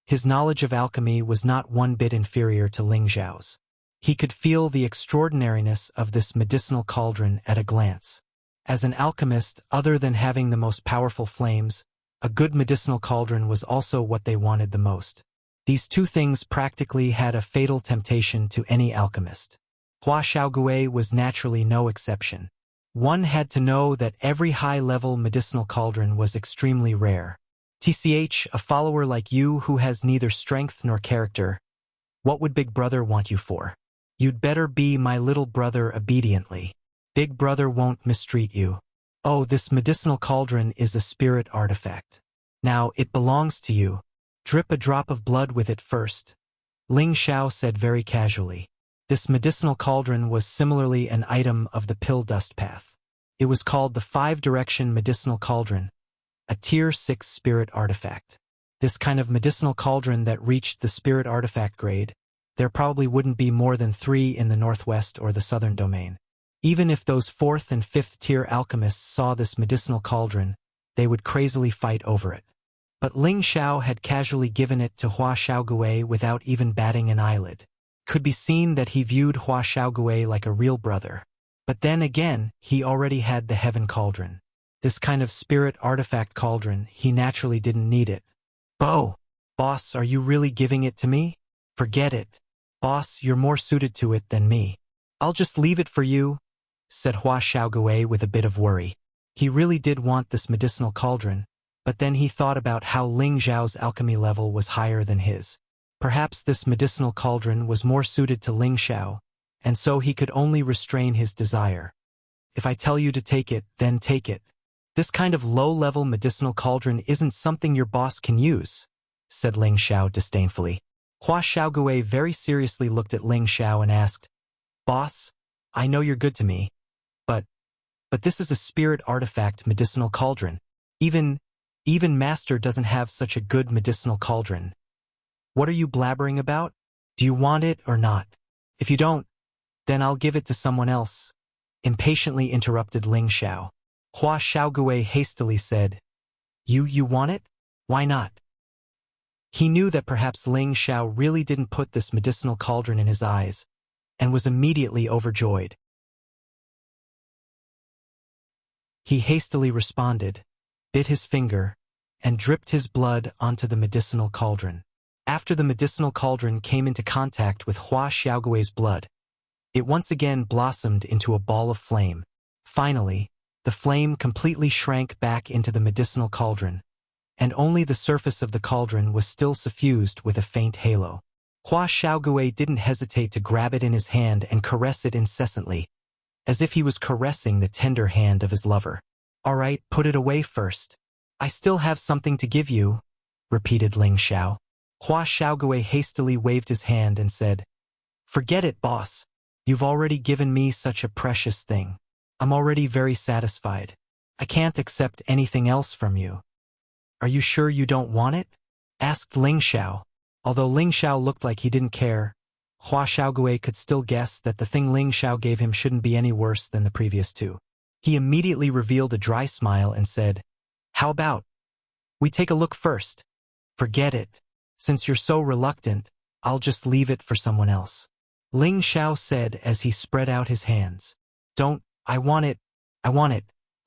his knowledge of alchemy was not one bit inferior to Ling Xiao's. He could feel the extraordinariness of this medicinal cauldron at a glance. As an alchemist, other than having the most powerful flames, a good medicinal cauldron was also what they wanted the most. These two things practically had a fatal temptation to any alchemist. Hua Xiaogui was naturally no exception. One had to know that every high-level medicinal cauldron was extremely rare. TCH, a follower like you who has neither strength nor character, what would Big Brother want you for? You'd better be my little brother obediently. Big Brother won't mistreat you. Oh, this medicinal cauldron is a spirit artifact. Now, it belongs to you. Drip a drop of blood with it first. Ling Xiao said very casually. This medicinal cauldron was similarly an item of the pill dust path. It was called the 5-direction medicinal cauldron, a tier 6 spirit artifact. This kind of medicinal cauldron that reached the spirit artifact grade, there probably wouldn't be more than 3 in the northwest or the southern domain. Even if those 4th and 5th tier alchemists saw this medicinal cauldron, they would crazily fight over it. But Ling Xiao had casually given it to Hua Xiaogui without even batting an eyelid. Could be seen that he viewed Hua Xiaogui like a real brother. But then again, he already had the heaven cauldron. This kind of spirit artifact cauldron, he naturally didn't need it. Boss, are you really giving it to me? Forget it. Boss, you're more suited to it than me. I'll just leave it for you, said Hua Xiaogui with a bit of worry. He really did want this medicinal cauldron, but then he thought about how Ling Xiao's alchemy level was higher than his. Perhaps this medicinal cauldron was more suited to Ling Xiao, and so he could only restrain his desire. If I tell you to take it, then take it. This kind of low-level medicinal cauldron isn't something your boss can use, said Ling Xiao disdainfully. Hua Xiaogui very seriously looked at Ling Xiao and asked, "Boss, I know you're good to me, but this is a spirit artifact medicinal cauldron. Even Master doesn't have such a good medicinal cauldron. What are you blabbering about? Do you want it or not? If you don't, then I'll give it to someone else," impatiently interrupted Ling Xiao. Hua Xiaogui hastily said, You want it? Why not? He knew that perhaps Ling Xiao really didn't put this medicinal cauldron in his eyes, and was immediately overjoyed. He hastily responded, bit his finger, and dripped his blood onto the medicinal cauldron. After the medicinal cauldron came into contact with Hua Xiaogui's blood, it once again blossomed into a ball of flame. Finally, the flame completely shrank back into the medicinal cauldron, and only the surface of the cauldron was still suffused with a faint halo. Hua Xiaogui didn't hesitate to grab it in his hand and caress it incessantly, as if he was caressing the tender hand of his lover. "All right, put it away first. I still have something to give you," repeated Ling Xiao. Hua Xiaogui hastily waved his hand and said, "Forget it, boss. You've already given me such a precious thing. I'm already very satisfied. I can't accept anything else from you." "Are you sure you don't want it?" asked Ling Xiao. Although Ling Xiao looked like he didn't care, Hua Xiaogui could still guess that the thing Ling Xiao gave him shouldn't be any worse than the previous two. He immediately revealed a dry smile and said, "How about we take a look first?" "Forget it. Since you're so reluctant, I'll just leave it for someone else." Ling Xiao said as he spread out his hands. Don't, I want it,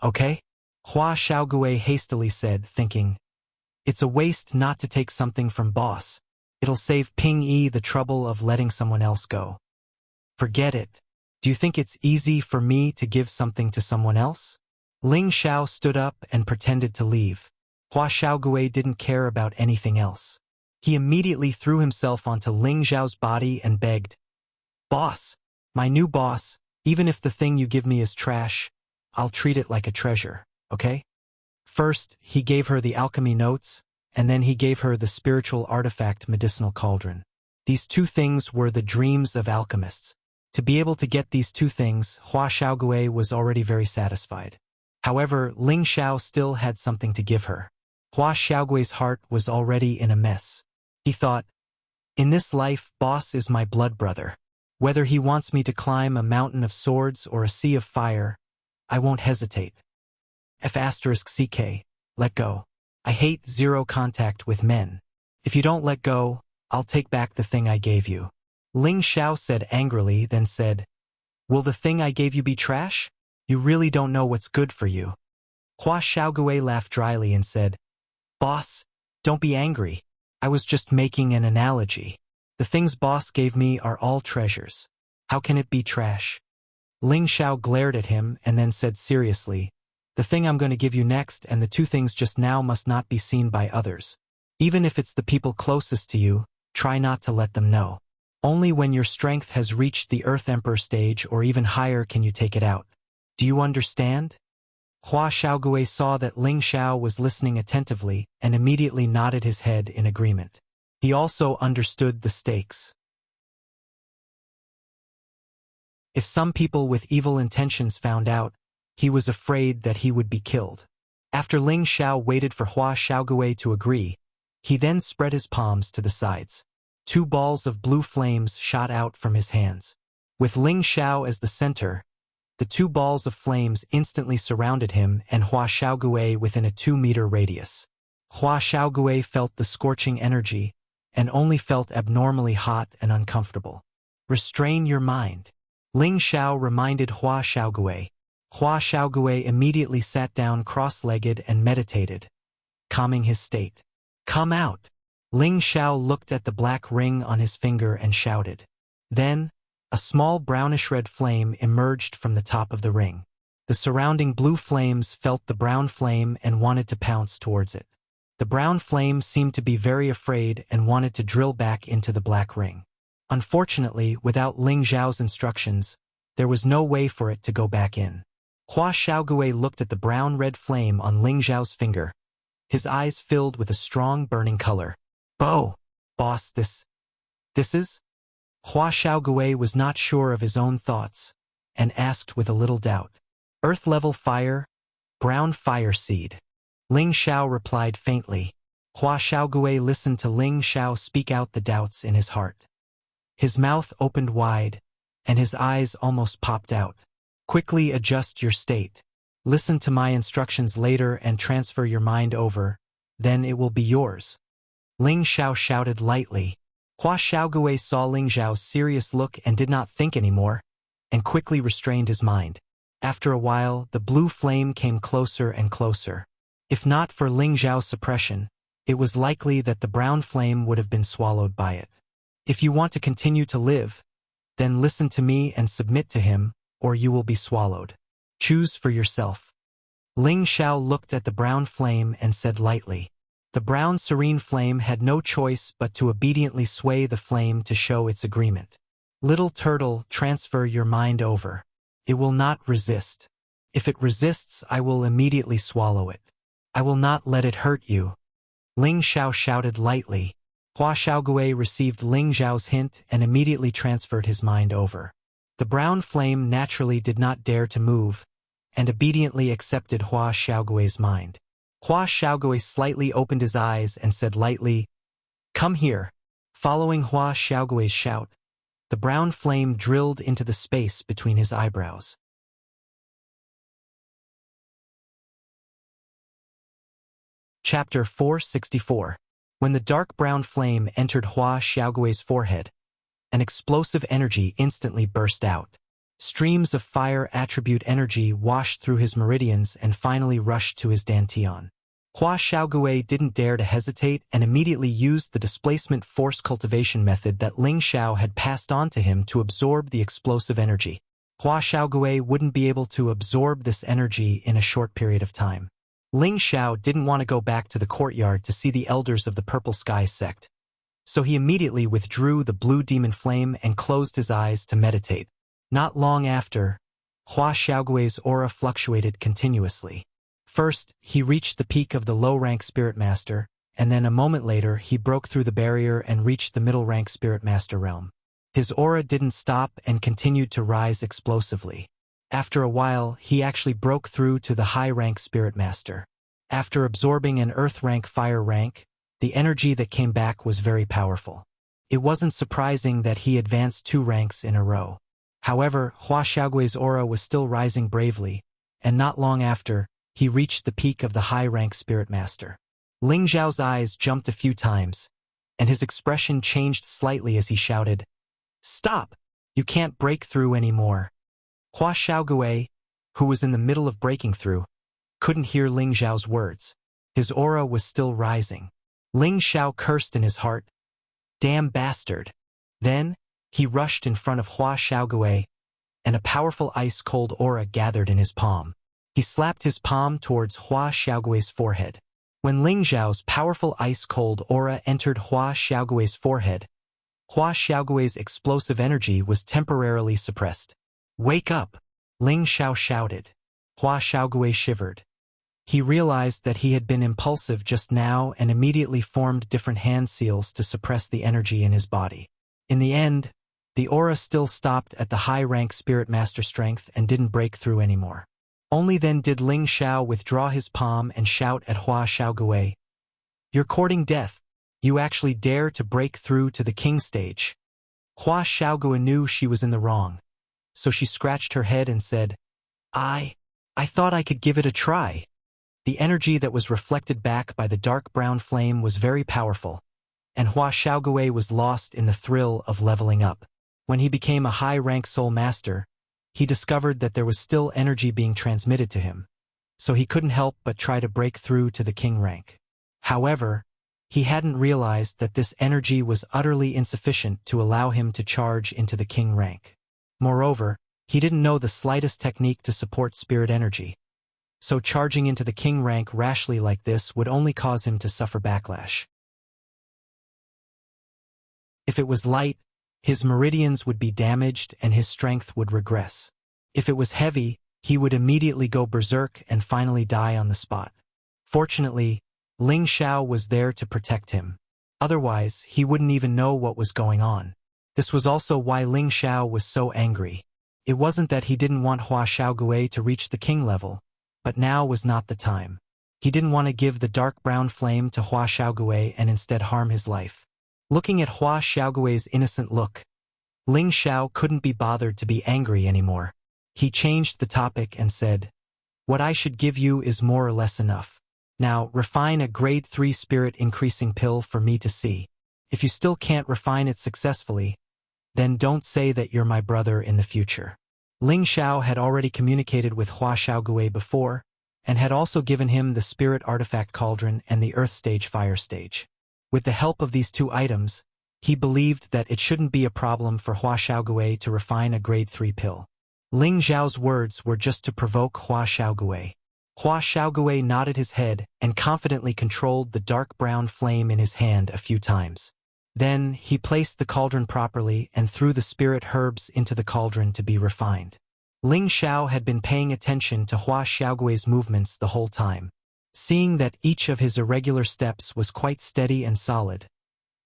okay? Hua Xiaogui hastily said, thinking, it's a waste not to take something from boss. It'll save Ping Yi the trouble of letting someone else go. Forget it. Do you think it's easy for me to give something to someone else? Ling Xiao stood up and pretended to leave. Hua Xiaogui didn't care about anything else. He immediately threw himself onto Ling Xiao's body and begged, Boss, my new boss, even if the thing you give me is trash, I'll treat it like a treasure, okay? First, he gave her the alchemy notes, and then he gave her the spiritual artifact medicinal cauldron. These two things were the dreams of alchemists. To be able to get these two things, Hua Xiaogui was already very satisfied. However, Ling Xiao still had something to give her. Hua Xiaogui's heart was already in a mess. He thought, in this life, boss is my blood brother. Whether he wants me to climb a mountain of swords or a sea of fire, I won't hesitate. F***CK, let go. I hate zero contact with men. If you don't let go, I'll take back the thing I gave you. Ling Xiao said angrily, then said, will the thing I gave you be trash? You really don't know what's good for you. Hua Xiaogui laughed dryly and said, Boss, don't be angry. I was just making an analogy. The things boss gave me are all treasures. How can it be trash? Ling Xiao glared at him and then said seriously, the thing I'm going to give you next and the two things just now must not be seen by others. Even if it's the people closest to you, try not to let them know. Only when your strength has reached the Earth Emperor stage or even higher can you take it out. Do you understand? Hua Xiaogui saw that Ling Xiao was listening attentively and immediately nodded his head in agreement. He also understood the stakes. If some people with evil intentions found out, he was afraid that he would be killed. After Ling Xiao waited for Hua Xiaogui to agree, he then spread his palms to the sides. Two balls of blue flames shot out from his hands. With Ling Xiao as the center, the two balls of flames instantly surrounded him and Hua Xiaogui within a 2-meter radius. Hua Xiaogui felt the scorching energy and only felt abnormally hot and uncomfortable. Restrain your mind. Ling Xiao reminded Hua Xiaogui. Hua Xiaogui immediately sat down cross-legged and meditated, calming his state. Come out. Ling Xiao looked at the black ring on his finger and shouted. Then, a small brownish-red flame emerged from the top of the ring. The surrounding blue flames felt the brown flame and wanted to pounce towards it. The brown flame seemed to be very afraid and wanted to drill back into the black ring. Unfortunately, without Ling Xiao's instructions, there was no way for it to go back in. Hua Xiaogui looked at the brown-red flame on Ling Xiao's finger. His eyes filled with a strong burning color. Boss, this is? Hua Xiaogui was not sure of his own thoughts, and asked with a little doubt. Earth-level fire, brown fire seed. Ling Xiao replied faintly. Hua Xiaogui listened to Ling Xiao speak out the doubts in his heart. His mouth opened wide, and his eyes almost popped out. Quickly adjust your state. Listen to my instructions later and transfer your mind over, then it will be yours. Ling Xiao shouted lightly. Hua Xiaogui saw Ling Xiao's serious look and did not think anymore, and quickly restrained his mind. After a while, the blue flame came closer and closer. If not for Ling Xiao's suppression, it was likely that the brown flame would have been swallowed by it. If you want to continue to live, then listen to me and submit to him, or you will be swallowed. Choose for yourself. Ling Xiao looked at the brown flame and said lightly. The brown serene flame had no choice but to obediently sway the flame to show its agreement. Little turtle, transfer your mind over. It will not resist. If it resists, I will immediately swallow it. I will not let it hurt you. Ling Xiao shouted lightly. Hua Xiaogui received Ling Xiao's hint and immediately transferred his mind over. The brown flame naturally did not dare to move, and obediently accepted Hua Xiaogui's mind. Hua Xiaogui slightly opened his eyes and said lightly, Come here. Following Hua Xiaogui's shout, the brown flame drilled into the space between his eyebrows. Chapter 464. When the dark brown flame entered Hua Xiaogui's forehead, An explosive energy instantly burst out. Streams of fire attribute energy washed through his meridians and finally rushed to his dantian. Hua Xiaogui didn't dare to hesitate and immediately used the displacement force cultivation method that Ling Xiao had passed on to him to absorb the explosive energy. Hua Xiaogui wouldn't be able to absorb this energy in a short period of time. Ling Xiao didn't want to go back to the courtyard to see the elders of the Purple Sky sect, so he immediately withdrew the blue demon flame and closed his eyes to meditate. Not long after, Hua Xiaogui's aura fluctuated continuously. First, he reached the peak of the low-rank Spirit Master, and then a moment later he broke through the barrier and reached the middle-rank Spirit Master realm. His aura didn't stop and continued to rise explosively. After a while, he actually broke through to the high-rank Spirit Master. After absorbing an Earth-rank Fire rank, the energy that came back was very powerful. It wasn't surprising that he advanced 2 ranks in a row. However, Hua Xiaogui's aura was still rising bravely, and not long after, he reached the peak of the high-rank Spirit Master. Ling Zhao's eyes jumped a few times, and his expression changed slightly as he shouted, "Stop! You can't break through anymore." Hua Xiaogui, who was in the middle of breaking through, couldn't hear Ling Zhao's words. His aura was still rising. Ling Xiao cursed in his heart, "Damn bastard." Then, he rushed in front of Hua Xiaogui, and a powerful ice-cold aura gathered in his palm. He slapped his palm towards Hua Xiaogui's forehead. When Ling Zhao's powerful ice-cold aura entered Hua Xiaogui's forehead, Hua Xiaogui's explosive energy was temporarily suppressed. "Wake up!" Ling Xiao shouted. Hua Xiaogui shivered. He realized that he had been impulsive just now and immediately formed different hand seals to suppress the energy in his body. In the end, the aura still stopped at the high-rank Spirit Master strength and didn't break through anymore. Only then did Ling Xiao withdraw his palm and shout at Hua Xiaogui, "You're courting death. You actually dare to break through to the king stage." Hua Xiaogui knew she was in the wrong, so she scratched her head and said, I thought I could give it a try." The energy that was reflected back by the dark brown flame was very powerful, and Hua Xiaogui was lost in the thrill of leveling up. When he became a high-rank Soul Master, he discovered that there was still energy being transmitted to him, so he couldn't help but try to break through to the king rank. However, he hadn't realized that this energy was utterly insufficient to allow him to charge into the king rank. Moreover, he didn't know the slightest technique to support spirit energy, so charging into the king rank rashly like this would only cause him to suffer backlash. If it was light, his meridians would be damaged and his strength would regress. If it was heavy, he would immediately go berserk and finally die on the spot. Fortunately, Ling Xiao was there to protect him. Otherwise, he wouldn't even know what was going on. This was also why Ling Xiao was so angry. It wasn't that he didn't want Hua Xiaogui to reach the king level, but now was not the time. He didn't want to give the dark brown flame to Hua Xiaogui and instead harm his life. Looking at Hua Xiaogui's innocent look, Ling Xiao couldn't be bothered to be angry anymore. He changed the topic and said, "What I should give you is more or less enough. Now, refine a grade 3 spirit increasing pill for me to see. If you still can't refine it successfully, then don't say that you're my brother in the future." Ling Xiao had already communicated with Hua Xiaogui before, and had also given him the Spirit Artifact Cauldron and the Earth Stage Fire Stage. With the help of these 2 items, he believed that it shouldn't be a problem for Hua Xiaogui to refine a grade 3 pill. Ling Zhao's words were just to provoke Hua Xiaogui. Hua Xiaogui nodded his head and confidently controlled the dark brown flame in his hand a few times. Then, he placed the cauldron properly and threw the spirit herbs into the cauldron to be refined. Ling Xiao had been paying attention to Hua Xiaogui's movements the whole time. Seeing that each of his irregular steps was quite steady and solid,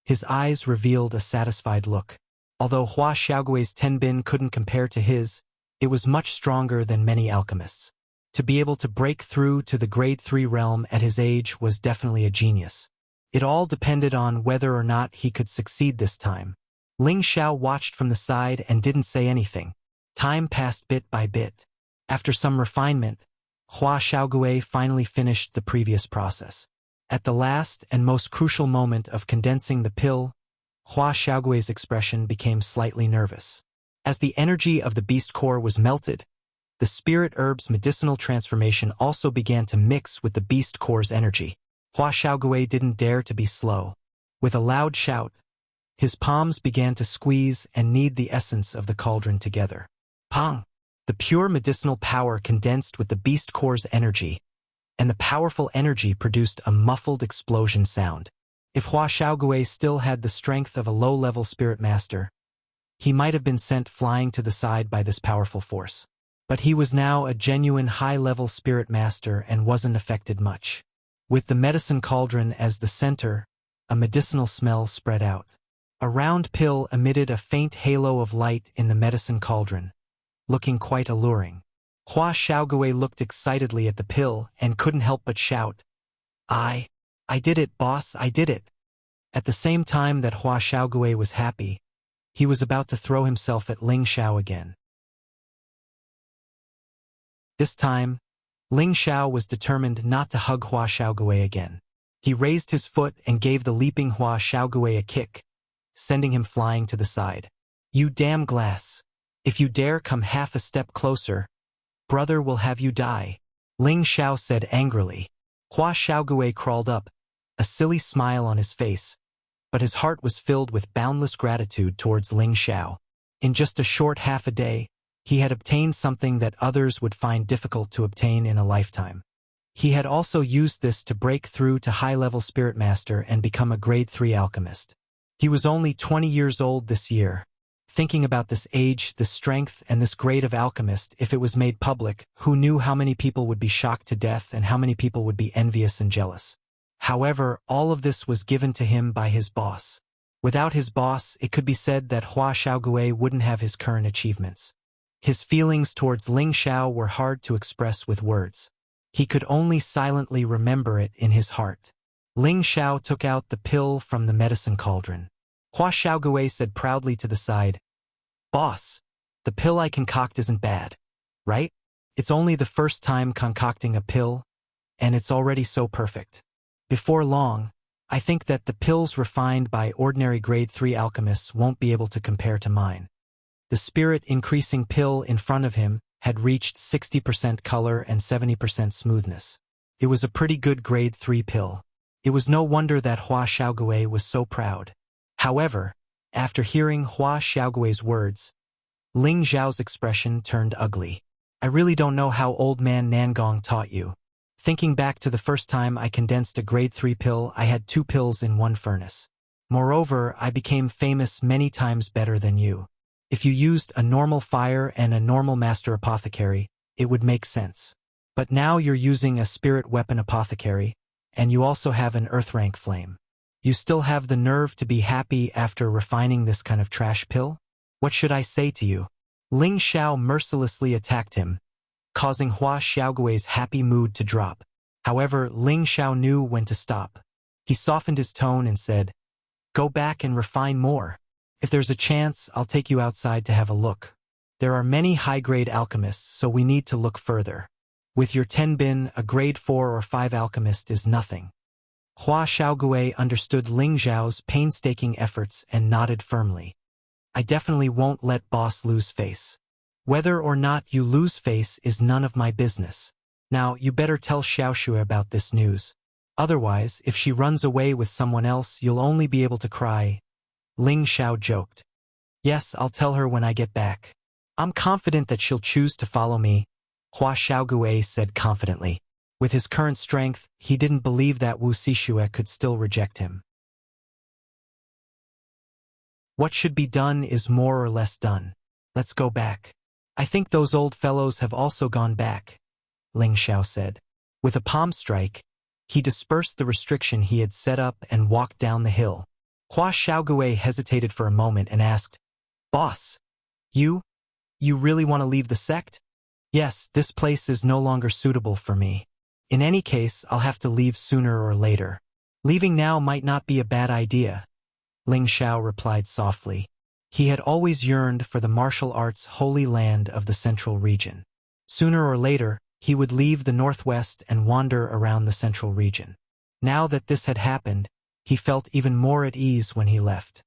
his eyes revealed a satisfied look. Although Hua Xiaogui's tenbin couldn't compare to his, it was much stronger than many alchemists. To be able to break through to the grade 3 realm at his age was definitely a genius. It all depended on whether or not he could succeed this time. Ling Xiao watched from the side and didn't say anything. Time passed bit by bit. After some refinement, Hua Xiaogui finally finished the previous process. At the last and most crucial moment of condensing the pill, Hua Xiaogui's expression became slightly nervous. As the energy of the beast core was melted, the spirit herb's medicinal transformation also began to mix with the beast core's energy. Hua Xiaogui didn't dare to be slow. With a loud shout, his palms began to squeeze and knead the essence of the cauldron together. Pang! The pure medicinal power condensed with the beast core's energy, and the powerful energy produced a muffled explosion sound. If Hua Xiaogui still had the strength of a low-level spirit master, he might have been sent flying to the side by this powerful force. But he was now a genuine high-level spirit master and wasn't affected much. With the medicine cauldron as the center, a medicinal smell spread out. A round pill emitted a faint halo of light in the medicine cauldron, looking quite alluring. Hua Xiaogui looked excitedly at the pill and couldn't help but shout, I did it, boss, I did it. At the same time that Hua Xiaogui was happy, he was about to throw himself at Ling Xiao again. This time, Ling Xiao was determined not to hug Hua Xiaogui again. He raised his foot and gave the leaping Hua Xiaogui a kick, sending him flying to the side. You damn glass! If you dare come half a step closer, brother will have you die, Ling Xiao said angrily. Hua Xiaogui crawled up, a silly smile on his face, but his heart was filled with boundless gratitude towards Ling Xiao. In just a short half a day, he had obtained something that others would find difficult to obtain in a lifetime. He had also used this to break through to high-level spirit master and become a grade 3 alchemist. He was only 20 years old this year. Thinking about this age, this strength, and this grade of alchemist, if it was made public, who knew how many people would be shocked to death and how many people would be envious and jealous. However, all of this was given to him by his boss. Without his boss, it could be said that Hua Xiaogui wouldn't have his current achievements. His feelings towards Ling Xiao were hard to express with words. He could only silently remember it in his heart. Ling Xiao took out the pill from the medicine cauldron. Hua Xiaogui said proudly to the side, Boss, the pill I concoct isn't bad, right? It's only the first time concocting a pill, and it's already so perfect. Before long, I think that the pills refined by ordinary grade 3 alchemists won't be able to compare to mine. The spirit-increasing pill in front of him had reached 60% color and 70% smoothness. It was a pretty good grade 3 pill. It was no wonder that Hua Xiaogui was so proud. However, after hearing Hua Xiaogui's words, Ling Xiao's expression turned ugly. I really don't know how old man Nangong taught you. Thinking back to the first time I condensed a grade 3 pill, I had 2 pills in one furnace. Moreover, I became famous many times better than you. If you used a normal fire and a normal master apothecary, it would make sense. But now you're using a spirit weapon apothecary, and you also have an earth rank flame. You still have the nerve to be happy after refining this kind of trash pill? What should I say to you? Ling Xiao mercilessly attacked him, causing Hua Xiaogui's happy mood to drop. However, Ling Xiao knew when to stop. He softened his tone and said, Go back and refine more. If there's a chance, I'll take you outside to have a look. There are many high-grade alchemists, so we need to look further. With your 10 bin, a grade 4 or 5 alchemist is nothing. Hua Xiaogui understood Ling Xiao's painstaking efforts and nodded firmly. I definitely won't let boss lose face. Whether or not you lose face is none of my business. Now, you better tell Xiaoxue about this news. Otherwise, if she runs away with someone else, you'll only be able to cry. Ling Xiao joked. Yes, I'll tell her when I get back. I'm confident that she'll choose to follow me, Hua Xiaogui said confidently. With his current strength, he didn't believe that Wu Sixue could still reject him. What should be done is more or less done. Let's go back. I think those old fellows have also gone back, Ling Xiao said. With a palm strike, he dispersed the restriction he had set up and walked down the hill. Hua Xiaogui hesitated for a moment and asked, Boss, you really want to leave the sect? Yes, this place is no longer suitable for me. In any case, I'll have to leave sooner or later. Leaving now might not be a bad idea, Ling Xiao replied softly. He had always yearned for the martial arts holy land of the central region. Sooner or later, he would leave the northwest and wander around the central region. Now that this had happened, he felt even more at ease when he left.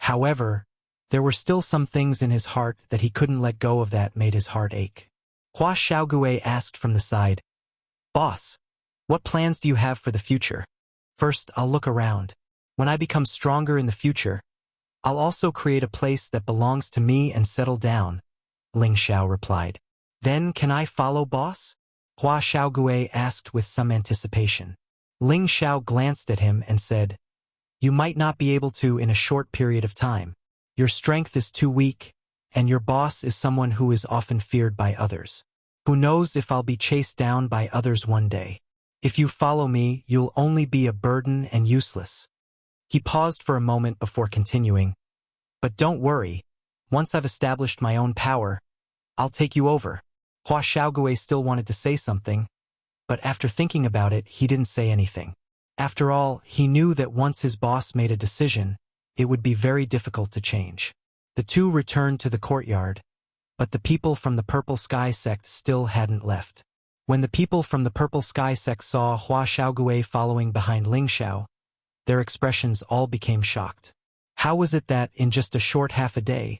However, there were still some things in his heart that he couldn't let go of that made his heart ache. Hua Xiaogui asked from the side, "Boss, what plans do you have for the future?" "First, I'll look around. When I become stronger in the future, I'll also create a place that belongs to me and settle down," Ling Xiao replied. "Then can I follow, boss?" Hua Xiaogui asked with some anticipation. Ling Xiao glanced at him and said, "You might not be able to in a short period of time. Your strength is too weak, and your boss is someone who is often feared by others. Who knows if I'll be chased down by others one day. If you follow me, you'll only be a burden and useless." He paused for a moment before continuing, "But don't worry, once I've established my own power, I'll take you over." Hua Xiaogui still wanted to say something, but after thinking about it, he didn't say anything. After all, he knew that once his boss made a decision, it would be very difficult to change. The two returned to the courtyard, but the people from the Purple Sky sect still hadn't left. When the people from the Purple Sky sect saw Hua Xiaogui following behind Ling Xiao, their expressions all became shocked. How was it that, in just a short half a day,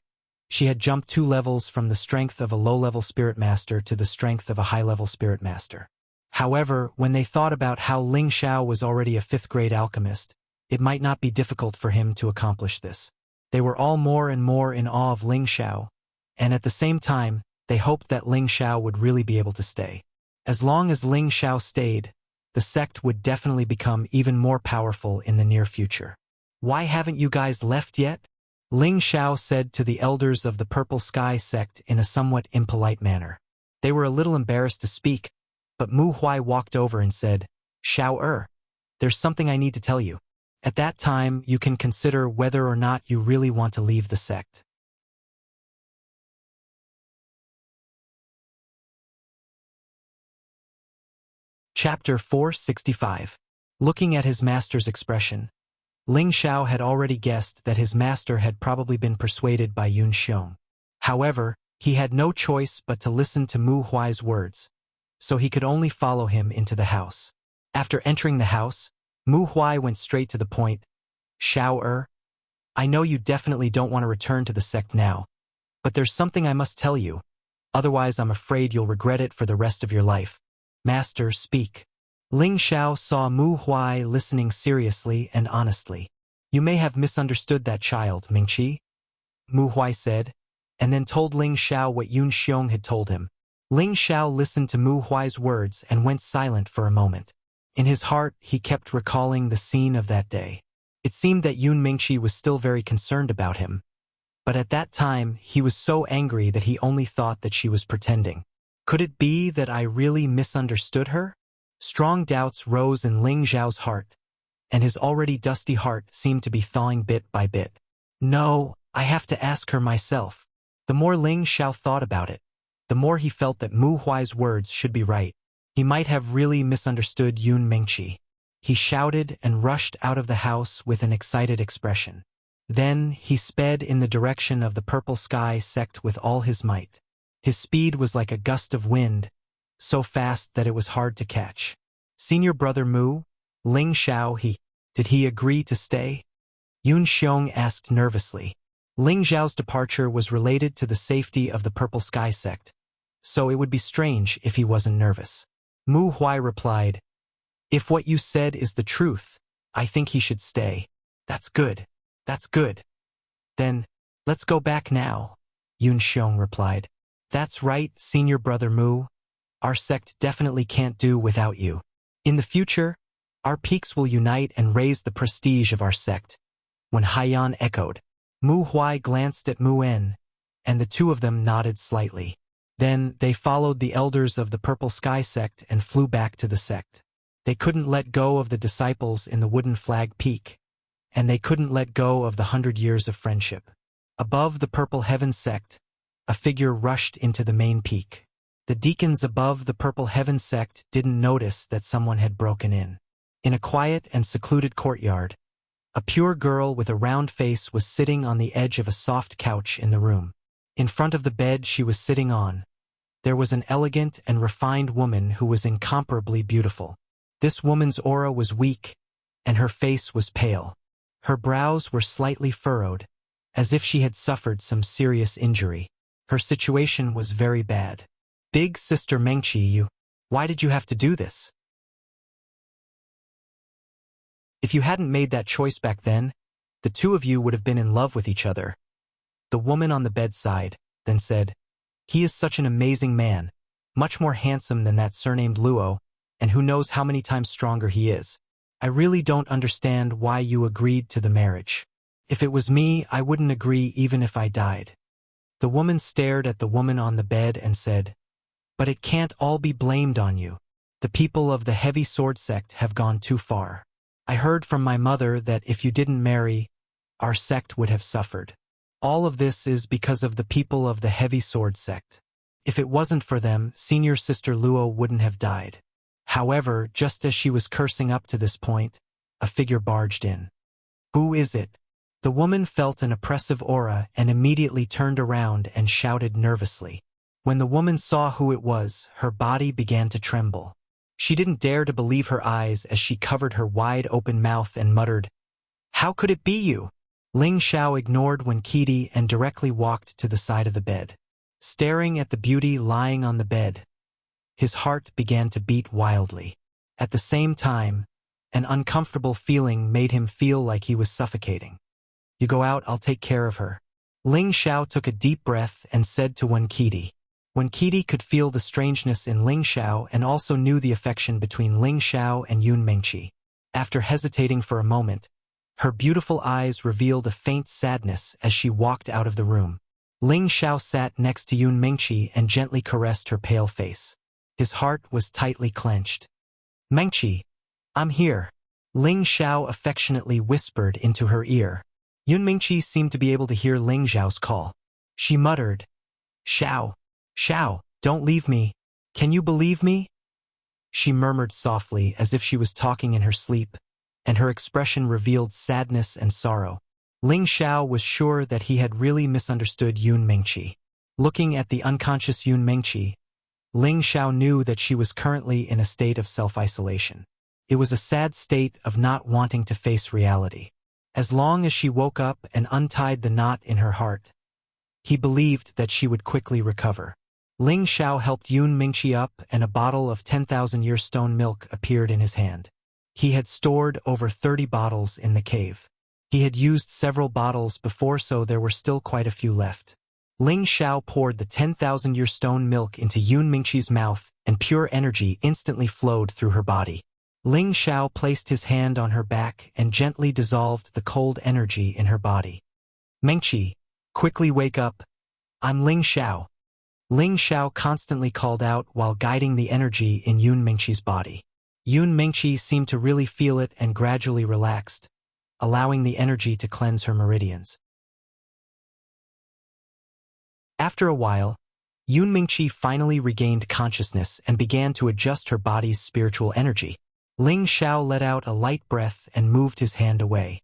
she had jumped 2 levels from the strength of a low-level spirit master to the strength of a high-level spirit master? However, when they thought about how Ling Xiao was already a 5th-grade alchemist, it might not be difficult for him to accomplish this. They were all more and more in awe of Ling Xiao, and at the same time, they hoped that Ling Xiao would really be able to stay. As long as Ling Xiao stayed, the sect would definitely become even more powerful in the near future. "Why haven't you guys left yet?" Ling Xiao said to the elders of the Purple Sky sect in a somewhat impolite manner. They were a little embarrassed to speak, but Mu Huai walked over and said, "Xiao there's something I need to tell you. At that time, you can consider whether or not you really want to leave the sect." Chapter 465. Looking at his master's expression, Ling Xiao had already guessed that his master had probably been persuaded by Yun Xiong. However, he had no choice but to listen to Mu Huai's words, so he could only follow him into the house. After entering the house, Mu Huai went straight to the point. "Xiao I know you definitely don't want to return to the sect now, but there's something I must tell you. Otherwise, I'm afraid you'll regret it for the rest of your life." "Master, speak." Ling Xiao saw Mu Huai listening seriously and honestly. "You may have misunderstood that child, Mingqi," Mu Huai said, and then told Ling Xiao what Yun Xiong had told him. Ling Xiao listened to Mu Huai's words and went silent for a moment. In his heart, he kept recalling the scene of that day. It seemed that Yun Mingqi was still very concerned about him, but at that time, he was so angry that he only thought that she was pretending. Could it be that I really misunderstood her? Strong doubts rose in Ling Xiao's heart, and his already dusty heart seemed to be thawing bit by bit. No, I have to ask her myself. The more Ling Xiao thought about it, the more he felt that Mu Huai's words should be right. He might have really misunderstood Yun Mingqi. He shouted and rushed out of the house with an excited expression. Then he sped in the direction of the Purple Sky sect with all his might. His speed was like a gust of wind, so fast that it was hard to catch. "Senior brother Mu, Ling Xiao, did he agree to stay?" Yun Xiong asked nervously. Ling Xiao's departure was related to the safety of the Purple Sky sect, so it would be strange if he wasn't nervous. Mu Huai replied, "If what you said is the truth, I think he should stay." "That's good. That's good. Then, let's go back now," Yun Xiong replied. "That's right, senior brother Mu. Our sect definitely can't do without you. In the future, our peaks will unite and raise the prestige of our sect." When Haiyan echoed, Mu Huai glanced at Mu En, and the two of them nodded slightly. Then they followed the elders of the Purple Sky sect and flew back to the sect. They couldn't let go of the disciples in the wooden flag peak, and they couldn't let go of the 100 years of friendship. Above the Purple Heaven sect, a figure rushed into the main peak. The deacons above the Purple Heaven sect didn't notice that someone had broken in. In a quiet and secluded courtyard, a pure girl with a round face was sitting on the edge of a soft couch in the room. In front of the bed she was sitting on, there was an elegant and refined woman who was incomparably beautiful. This woman's aura was weak, and her face was pale. Her brows were slightly furrowed, as if she had suffered some serious injury. Her situation was very bad. Big sister Mengqi, why did you have to do this? If you hadn't made that choice back then, the two of you would have been in love with each other. The woman on the bedside then said, he is such an amazing man, much more handsome than that surnamed Luo, and who knows how many times stronger he is. I really don't understand why you agreed to the marriage. If it was me, I wouldn't agree even if I died. The woman stared at the woman on the bed and said, but it can't all be blamed on you. The people of the heavy sword sect have gone too far. I heard from my mother that if you didn't marry, our sect would have suffered. All of this is because of the people of the heavy sword sect. If it wasn't for them, senior sister Luo wouldn't have died. However, just as she was cursing up to this point, a figure barged in. Who is it? The woman felt an oppressive aura and immediately turned around and shouted nervously. When the woman saw who it was, her body began to tremble. She didn't dare to believe her eyes as she covered her wide-open mouth and muttered, how could it be you? Ling Xiao ignored Wen Qidi and directly walked to the side of the bed. Staring at the beauty lying on the bed, his heart began to beat wildly. At the same time, an uncomfortable feeling made him feel like he was suffocating. You go out, I'll take care of her. Ling Xiao took a deep breath and said to Wen Qidi. Wen Qidi could feel the strangeness in Ling Xiao and also knew the affection between Ling Xiao and Yun Mengqi. After hesitating for a moment, her beautiful eyes revealed a faint sadness as she walked out of the room. Ling Xiao sat next to Yun Mengqi and gently caressed her pale face. His heart was tightly clenched. Mengqi, I'm here. Ling Xiao affectionately whispered into her ear. Yun Mengqi seemed to be able to hear Ling Xiao's call. She muttered, Xiao, Xiao, don't leave me. Can you believe me? She murmured softly as if she was talking in her sleep, and her expression revealed sadness and sorrow. Ling Xiao was sure that he had really misunderstood Yun Mengqi. Looking at the unconscious Yun Mengqi, Ling Xiao knew that she was currently in a state of self-isolation. It was a sad state of not wanting to face reality. As long as she woke up and untied the knot in her heart, he believed that she would quickly recover. Ling Xiao helped Yun Mengqi up and a bottle of 10,000-year stone milk appeared in his hand. He had stored over 30 bottles in the cave. He had used several bottles before, so there were still quite a few left. Ling Xiao poured the 10,000-year stone milk into Yun Mengqi's mouth, and pure energy instantly flowed through her body. Ling Xiao placed his hand on her back and gently dissolved the cold energy in her body. Mengqi, quickly wake up. I'm Ling Xiao. Ling Xiao constantly called out while guiding the energy in Yun Mengqi's body. Yun Mengqi seemed to really feel it and gradually relaxed, allowing the energy to cleanse her meridians. After a while, Yun Mengqi finally regained consciousness and began to adjust her body's spiritual energy. Ling Xiao let out a light breath and moved his hand away.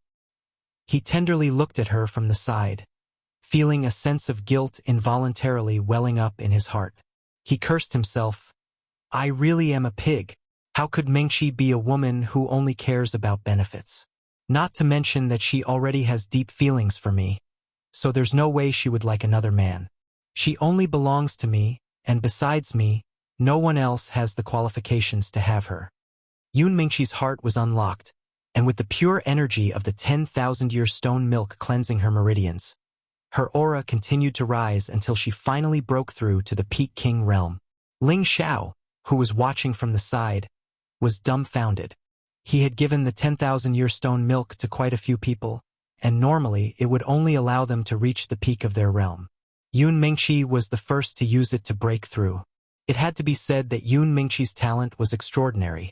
He tenderly looked at her from the side, feeling a sense of guilt involuntarily welling up in his heart. He cursed himself. I really am a pig. How could Mengqi be a woman who only cares about benefits? Not to mention that she already has deep feelings for me, so there's no way she would like another man. She only belongs to me, and besides me, no one else has the qualifications to have her. Yun Mengqi's heart was unlocked, and with the pure energy of the 10,000-year stone milk cleansing her meridians, her aura continued to rise until she finally broke through to the Peak King realm. Ling Xiao, who was watching from the side, was dumbfounded. He had given the 10,000-year stone milk to quite a few people, and normally it would only allow them to reach the peak of their realm. Yun Mengqi was the first to use it to break through. It had to be said that Yun Mengqi's talent was extraordinary,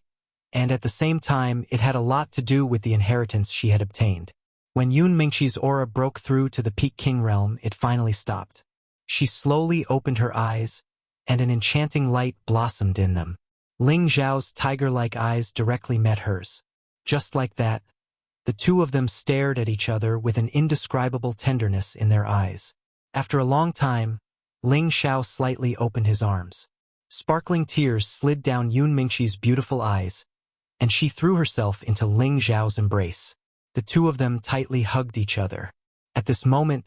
and at the same time it had a lot to do with the inheritance she had obtained. When Yun Mengqi's aura broke through to the Peak King realm, it finally stopped. She slowly opened her eyes, and an enchanting light blossomed in them. Ling Xiao's tiger-like eyes directly met hers. Just like that, the two of them stared at each other with an indescribable tenderness in their eyes. After a long time, Ling Xiao slightly opened his arms. Sparkling tears slid down Yun Mengqi's beautiful eyes, and she threw herself into Ling Xiao's embrace. The two of them tightly hugged each other. At this moment,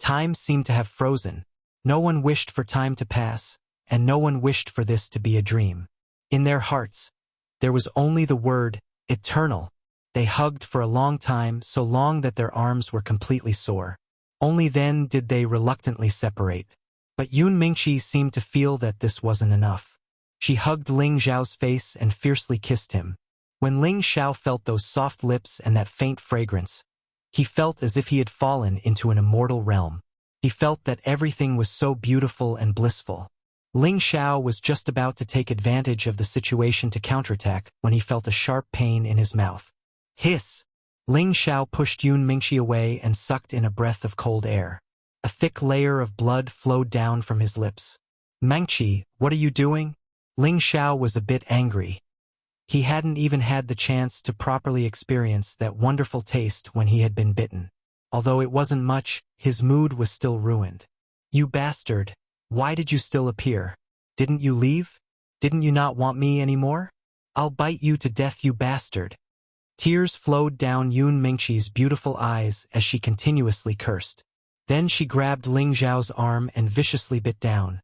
Time seemed to have frozen. No one wished for time to pass, and no one wished for this to be a dream. In their hearts, there was only the word, eternal. They hugged for a long time, so long that their arms were completely sore. Only then did they reluctantly separate. But Yun Mingqi seemed to feel that this wasn't enough. She hugged Ling Zhao's face and fiercely kissed him. When Ling Zhao felt those soft lips and that faint fragrance, he felt as if he had fallen into an immortal realm. He felt that everything was so beautiful and blissful. Ling Zhao was just about to take advantage of the situation to counterattack when he felt a sharp pain in his mouth. Hiss! Ling Zhao pushed Yun Mingqi away and sucked in a breath of cold air. A thick layer of blood flowed down from his lips. Mingqi, what are you doing? Ling Zhao was a bit angry. He hadn't even had the chance to properly experience that wonderful taste when he had been bitten. Although it wasn't much, his mood was still ruined. You bastard! Why did you still appear? Didn't you leave? Didn't you not want me anymore? I'll bite you to death, you bastard! Tears flowed down Yun Mingqi's beautiful eyes as she continuously cursed. Then she grabbed Ling Zhao's arm and viciously bit down,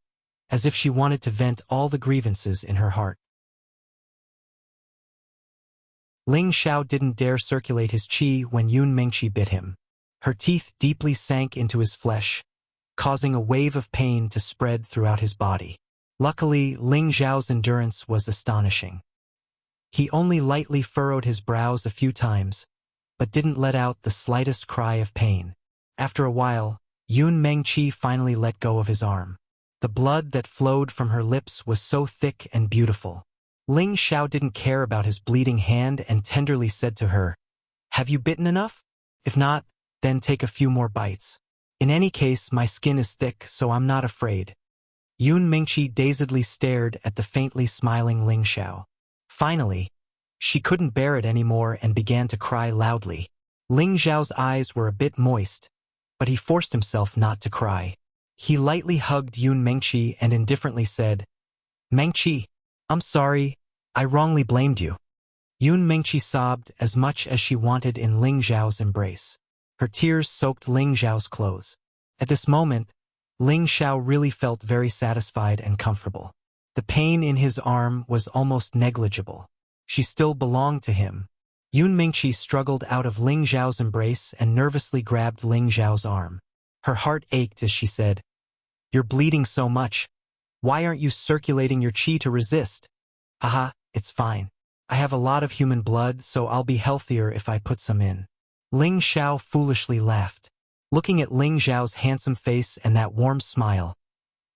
as if she wanted to vent all the grievances in her heart. Ling Zhao didn't dare circulate his qi when Yun Mingqi bit him. Her teeth deeply sank into his flesh, causing a wave of pain to spread throughout his body. Luckily, Ling Zhao's endurance was astonishing. He only lightly furrowed his brows a few times, but didn't let out the slightest cry of pain. After a while, Yun Mingqi finally let go of his arm. The blood that flowed from her lips was so thick and beautiful. Ling Zhao didn't care about his bleeding hand and tenderly said to her, "Have you bitten enough? If not, then take a few more bites. In any case, my skin is thick, so I'm not afraid." Yun Mingqi dazedly stared at the faintly smiling Ling Zhao. Finally, she couldn't bear it anymore and began to cry loudly. Ling Zhao's eyes were a bit moist, but he forced himself not to cry. He lightly hugged Yun Mingqi and indifferently said, "Mingqi, I'm sorry, I wrongly blamed you." Yun Mingqi sobbed as much as she wanted in Ling Zhao's embrace. Her tears soaked Ling Zhao's clothes. At this moment, Ling Zhao really felt very satisfied and comfortable. The pain in his arm was almost negligible. She still belonged to him. Yun Mingqi struggled out of Ling Zhao's embrace and nervously grabbed Ling Zhao's arm. Her heart ached as she said, "You're bleeding so much. Why aren't you circulating your qi to resist?" "Haha, it's fine. I have a lot of human blood, so I'll be healthier if I put some in." Ling Zhao foolishly laughed. Looking at Ling Zhao's handsome face and that warm smile,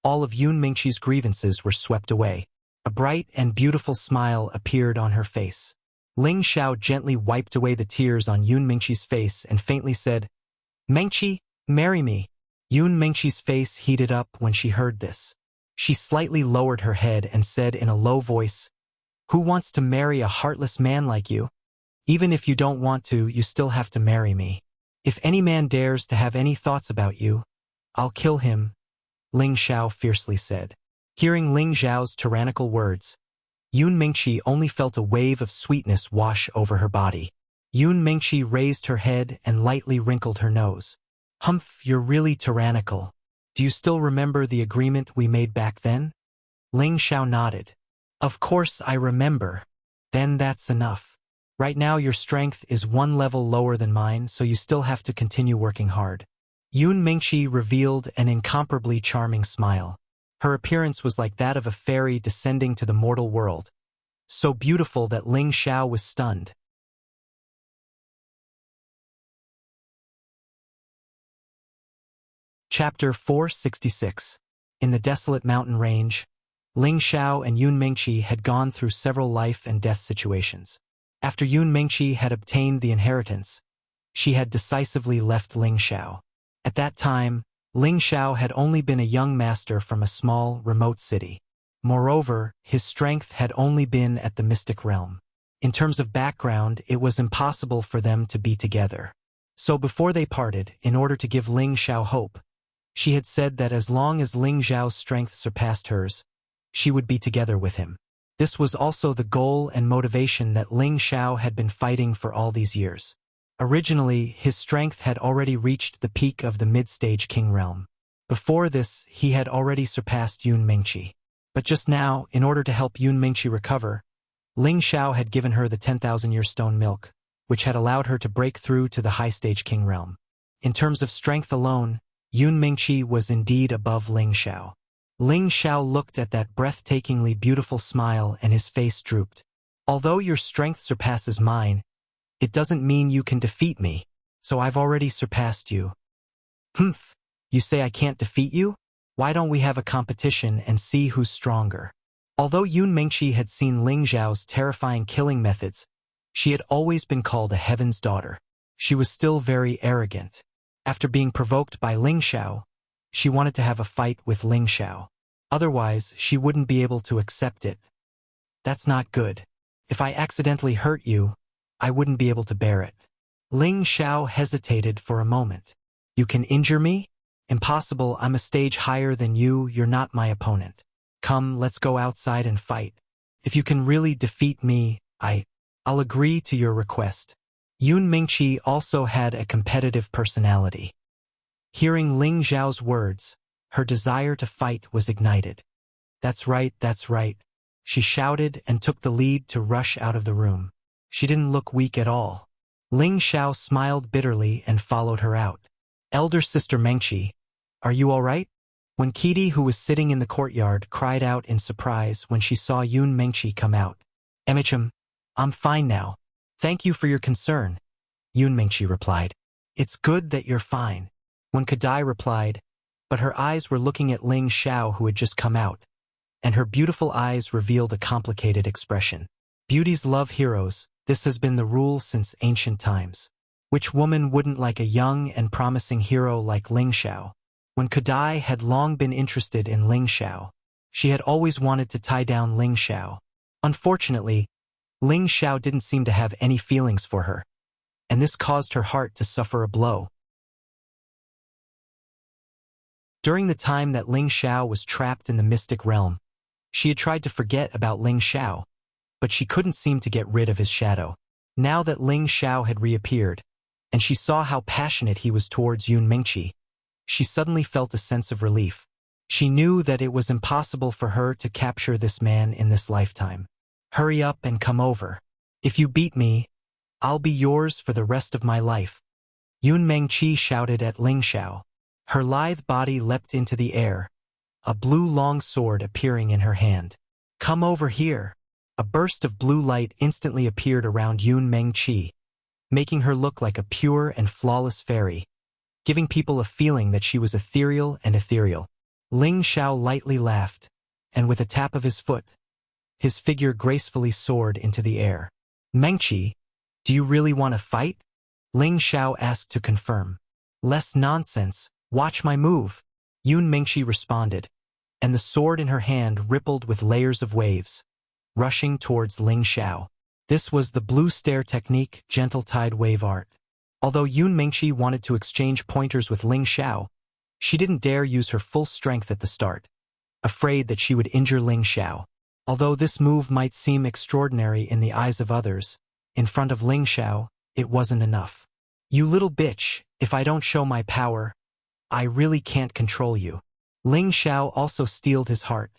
all of Yun Mingqi's grievances were swept away. A bright and beautiful smile appeared on her face. Ling Zhao gently wiped away the tears on Yun Mingqi's face and faintly said, "Mingqi, marry me." Yun Mingqi's face heated up when she heard this. She slightly lowered her head and said in a low voice, "Who wants to marry a heartless man like you? Even if you don't want to, you still have to marry me. If any man dares to have any thoughts about you, I'll kill him," Ling Zhao fiercely said. Hearing Ling Zhao's tyrannical words, Yun Mingqi only felt a wave of sweetness wash over her body. Yun Mingqi raised her head and lightly wrinkled her nose. "Humph, you're really tyrannical. Do you still remember the agreement we made back then?" Ling Zhao nodded. "Of course I remember. Then that's enough. Right now your strength is one level lower than mine, so you still have to continue working hard." Yun Mingqi revealed an incomparably charming smile. Her appearance was like that of a fairy descending to the mortal world, so beautiful that Ling Zhao was stunned. Chapter 466. In the desolate mountain range, Ling Zhao and Yun Mingqi had gone through several life and death situations. After Yun Mingqi had obtained the inheritance, she had decisively left Ling Zhao. At that time, Ling Zhao had only been a young master from a small, remote city. Moreover, his strength had only been at the mystic realm. In terms of background, it was impossible for them to be together. So before they parted, in order to give Ling Zhao hope, she had said that as long as Ling Zhao's strength surpassed hers, she would be together with him. This was also the goal and motivation that Ling Zhao had been fighting for all these years. Originally, his strength had already reached the peak of the mid-stage king realm. Before this, he had already surpassed Yun Mingqi. But just now, in order to help Yun Mingqi recover, Ling Xiao had given her the 10,000-year stone milk, which had allowed her to break through to the high-stage king realm. In terms of strength alone, Yun Mingqi was indeed above Ling Xiao. Ling Xiao looked at that breathtakingly beautiful smile and his face drooped. Although your strength surpasses mine, it doesn't mean you can defeat me, so I've already surpassed you. Humph, you say I can't defeat you? Why don't we have a competition and see who's stronger? Although Yun Mingqi had seen Ling Xiao's terrifying killing methods, she had always been called a heaven's daughter. She was still very arrogant. After being provoked by Ling Xiao, she wanted to have a fight with Ling Xiao. Otherwise, she wouldn't be able to accept it. That's not good. If I accidentally hurt you, I wouldn't be able to bear it. Ling Xiao hesitated for a moment. You can injure me? Impossible, I'm a stage higher than you, you're not my opponent. Come, let's go outside and fight. If you can really defeat me, I'll agree to your request. Yun Mingqi also had a competitive personality. Hearing Ling Xiao's words, her desire to fight was ignited. That's right, that's right. She shouted and took the lead to rush out of the room. She didn't look weak at all. Ling Xiao smiled bitterly and followed her out. Elder sister Mengqi, are you all right? When Kitty, who was sitting in the courtyard, cried out in surprise when she saw Yun Mingqi come out. Emicham, I'm fine now. Thank you for your concern. Yun Mingqi replied. It's good that you're fine. When Kadai replied, but her eyes were looking at Ling Xiao, who had just come out, and her beautiful eyes revealed a complicated expression. Beauties love heroes. This has been the rule since ancient times. Which woman wouldn't like a young and promising hero like Ling Xiao? When Kadai had long been interested in Ling Xiao, she had always wanted to tie down Ling Xiao. Unfortunately, Ling Xiao didn't seem to have any feelings for her, and this caused her heart to suffer a blow. During the time that Ling Xiao was trapped in the mystic realm, she had tried to forget about Ling Xiao, but she couldn't seem to get rid of his shadow. Now that Ling Xiao had reappeared, and she saw how passionate he was towards Yun Mingqi, she suddenly felt a sense of relief. She knew that it was impossible for her to capture this man in this lifetime. Hurry up and come over. If you beat me, I'll be yours for the rest of my life. Yun Mingqi shouted at Ling Xiao. Her lithe body leapt into the air, a blue long sword appearing in her hand. Come over here. A burst of blue light instantly appeared around Yun Mingqi, making her look like a pure and flawless fairy, giving people a feeling that she was ethereal and ethereal. Ling Xiao lightly laughed, and with a tap of his foot, his figure gracefully soared into the air. Mengqi, do you really want to fight? Ling Xiao asked to confirm. Less nonsense, watch my move. Yun Mingqi responded, and the sword in her hand rippled with layers of waves, rushing towards Ling Xiao. This was the blue stare technique, gentle tide wave art. Although Yun Mingqi wanted to exchange pointers with Ling Xiao, she didn't dare use her full strength at the start, afraid that she would injure Ling Xiao. Although this move might seem extraordinary in the eyes of others, in front of Ling Xiao, it wasn't enough. You little bitch, if I don't show my power, I really can't control you. Ling Xiao also steeled his heart,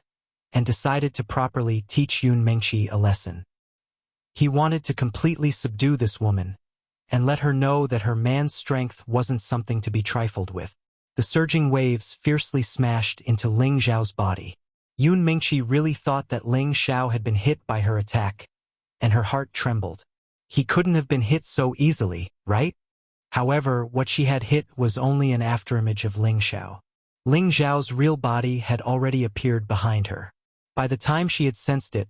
and decided to properly teach Yun Mingqi a lesson. He wanted to completely subdue this woman, and let her know that her man's strength wasn't something to be trifled with. The surging waves fiercely smashed into Ling Xiao's body. Yun Mingqi really thought that Ling Xiao had been hit by her attack, and her heart trembled. He couldn't have been hit so easily, right? However, what she had hit was only an afterimage of Ling Xiao. Ling Xiao's real body had already appeared behind her. By the time she had sensed it,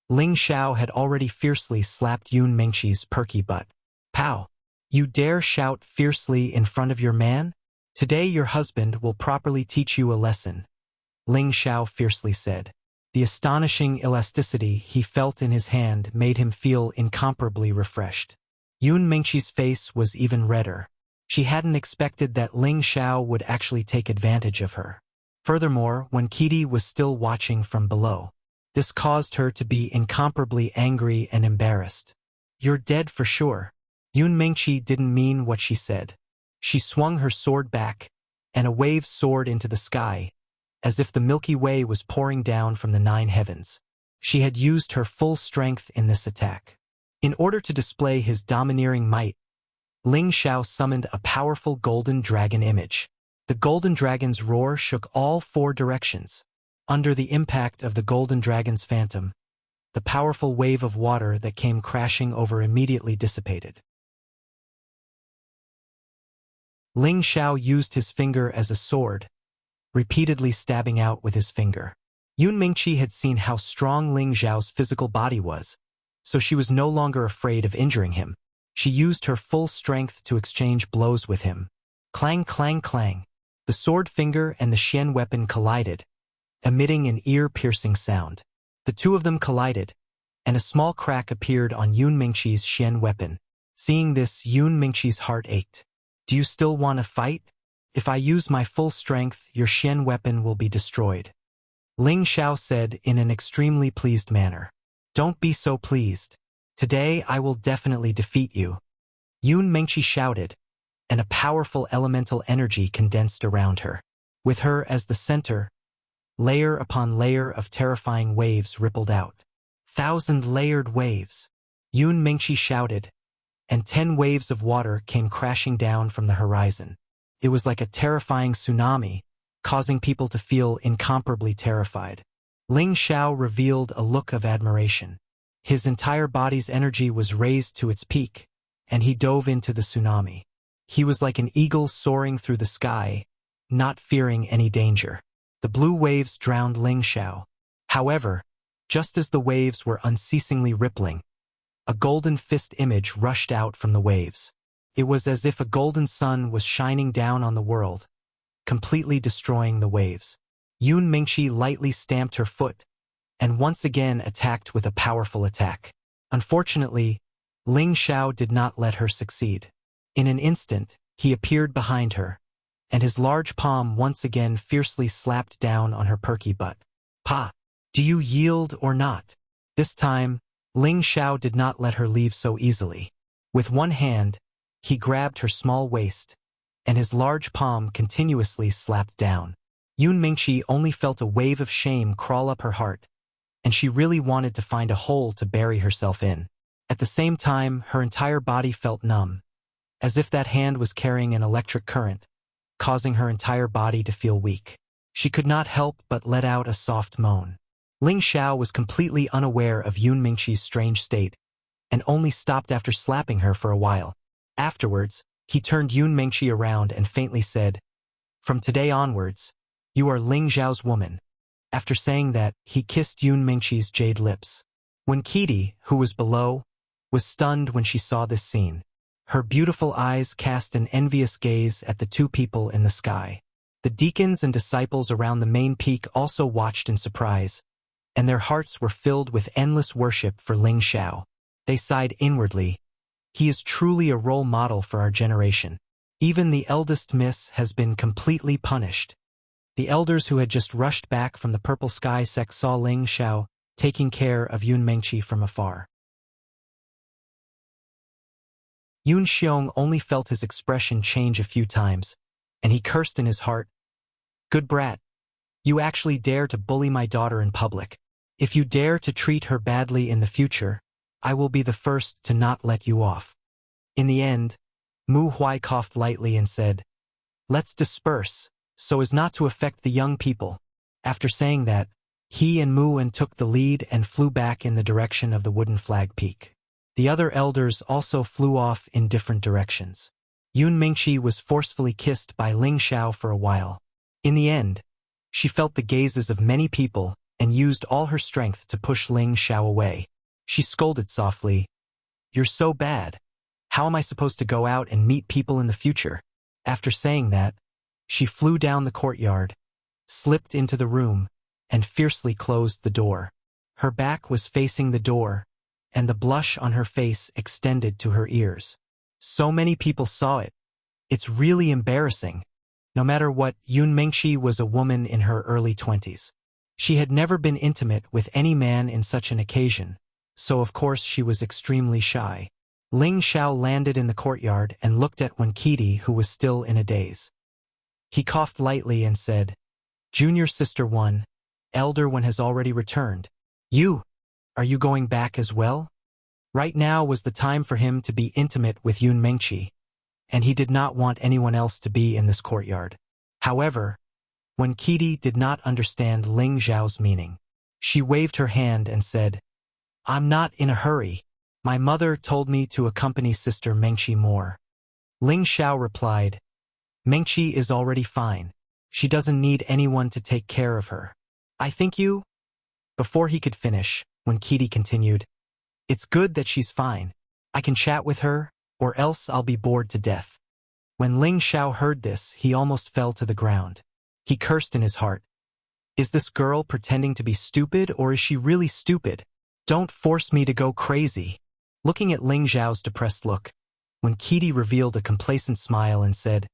Ling Xiao had already fiercely slapped Yun Mingqi's perky butt. Pow! You dare shout fiercely in front of your man? Today your husband will properly teach you a lesson, Ling Xiao fiercely said. The astonishing elasticity he felt in his hand made him feel incomparably refreshed. Yun Mingqi's face was even redder. She hadn't expected that Ling Xiao would actually take advantage of her. Furthermore, when Kitty was still watching from below, this caused her to be incomparably angry and embarrassed. You're dead for sure. Yun Mingqi didn't mean what she said. She swung her sword back, and a wave soared into the sky, as if the Milky Way was pouring down from the 9 heavens. She had used her full strength in this attack. In order to display his domineering might, Ling Xiao summoned a powerful golden dragon image. The golden dragon's roar shook all 4 directions. Under the impact of the golden dragon's phantom, the powerful wave of water that came crashing over immediately dissipated. Ling Xiao used his finger as a sword, repeatedly stabbing out with his finger. Yun Mingqi had seen how strong Ling Xiao's physical body was, so she was no longer afraid of injuring him. She used her full strength to exchange blows with him. Clang, clang, clang. The sword finger and the Xian weapon collided, emitting an ear-piercing sound. The two of them collided, and a small crack appeared on Yun Mingqi's Xian weapon. Seeing this, Yun Mingqi's heart ached. Do you still want to fight? If I use my full strength, your Xian weapon will be destroyed. Ling Xiao said in an extremely pleased manner. Don't be so pleased. Today I will definitely defeat you. Yun Mingqi shouted, and a powerful elemental energy condensed around her. With her as the center, layer upon layer of terrifying waves rippled out. 1,000-layered waves. Yun Mingqi shouted, and 10 waves of water came crashing down from the horizon. It was like a terrifying tsunami, causing people to feel incomparably terrified. Ling Xiao revealed a look of admiration. His entire body's energy was raised to its peak, and he dove into the tsunami. He was like an eagle soaring through the sky, not fearing any danger. The blue waves drowned Ling Xiao. However, just as the waves were unceasingly rippling, a golden fist image rushed out from the waves. It was as if a golden sun was shining down on the world, completely destroying the waves. Yun Mingqi lightly stamped her foot, and once again attacked with a powerful attack. Unfortunately, Ling Xiao did not let her succeed. In an instant, he appeared behind her, and his large palm once again fiercely slapped down on her perky butt. Pa! Do you yield or not? This time, Ling Xiao did not let her leave so easily. With one hand, he grabbed her small waist, and his large palm continuously slapped down. Yun Mingqi only felt a wave of shame crawl up her heart, and she really wanted to find a hole to bury herself in. At the same time, her entire body felt numb, as if that hand was carrying an electric current, causing her entire body to feel weak. She could not help but let out a soft moan. Ling Xiao was completely unaware of Yun Mingqi's strange state, and only stopped after slapping her for a while. Afterwards, he turned Yun Mingqi around and faintly said, "From today onwards, you are Ling Xiao's woman." After saying that, he kissed Yun Mingqi's jade lips. When Kitty, who was below, was stunned when she saw this scene. Her beautiful eyes cast an envious gaze at the two people in the sky. The deacons and disciples around the main peak also watched in surprise, and their hearts were filled with endless worship for Ling Xiao. They sighed inwardly. He is truly a role model for our generation. Even the eldest miss has been completely punished. The elders who had just rushed back from the purple sky sect saw Ling Xiao taking care of Yun Mingqi from afar. Yun Xiong only felt his expression change a few times, and he cursed in his heart. "Good brat. You actually dare to bully my daughter in public. If you dare to treat her badly in the future, I will be the first to not let you off." In the end, Mu Huai coughed lightly and said, "Let's disperse, so as not to affect the young people." After saying that, he and Muan took the lead and flew back in the direction of the wooden flag peak. The other elders also flew off in different directions. Yun Mingqi was forcefully kissed by Ling Xiao for a while. In the end, she felt the gazes of many people and used all her strength to push Ling Xiao away. She scolded softly, "You're so bad. How am I supposed to go out and meet people in the future?" After saying that, she flew down the courtyard, slipped into the room, and fiercely closed the door. Her back was facing the door, and the blush on her face extended to her ears. So many people saw it. It's really embarrassing. No matter what, Yun Mingqi was a woman in her early 20s. She had never been intimate with any man in such an occasion, so of course she was extremely shy. Ling Xiao landed in the courtyard and looked at Wen Qidi, who was still in a daze. He coughed lightly and said, "Junior sister Wen, elder Wen has already returned. Are you going back as well?" Right now was the time for him to be intimate with Yun Mengqi, and he did not want anyone else to be in this courtyard. However, Wen Qidi did not understand Ling Xiao's meaning. She waved her hand and said, "I'm not in a hurry. My mother told me to accompany Sister Mengqi more." Ling Xiao replied, "Mengqi is already fine. She doesn't need anyone to take care of her. I think you—" Before he could finish, Wen Qidi continued, "It's good that she's fine. I can chat with her, or else I'll be bored to death." When Ling Xiao heard this, he almost fell to the ground. He cursed in his heart. Is this girl pretending to be stupid, or is she really stupid? Don't force me to go crazy. Looking at Ling Xiao's depressed look, Wen Qidi revealed a complacent smile and said,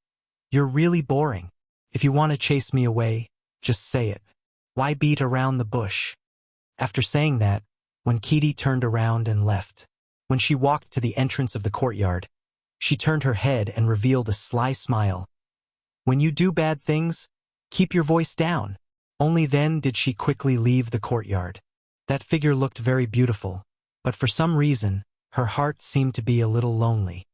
"You're really boring. If you want to chase me away, just say it. Why beat around the bush?" After saying that, Wen Qidi turned around and left. When she walked to the entrance of the courtyard, she turned her head and revealed a sly smile. "When you do bad things, keep your voice down." Only then did she quickly leave the courtyard. That figure looked very beautiful, but for some reason, her heart seemed to be a little lonely.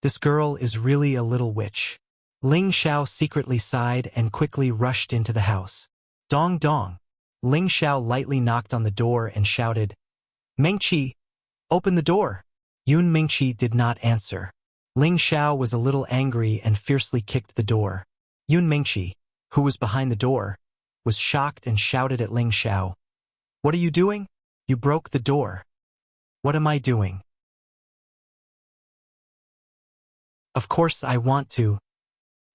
This girl is really a little witch. Ling Xiao secretly sighed and quickly rushed into the house. Dong dong. Ling Xiao lightly knocked on the door and shouted, "Mengqi, open the door." Yun Mengqi did not answer. Ling Xiao was a little angry and fiercely kicked the door. Yun Mengqi, who was behind the door, was shocked and shouted at Ling Xiao, "What are you doing? You broke the door." "What am I doing?" "Of course I want to."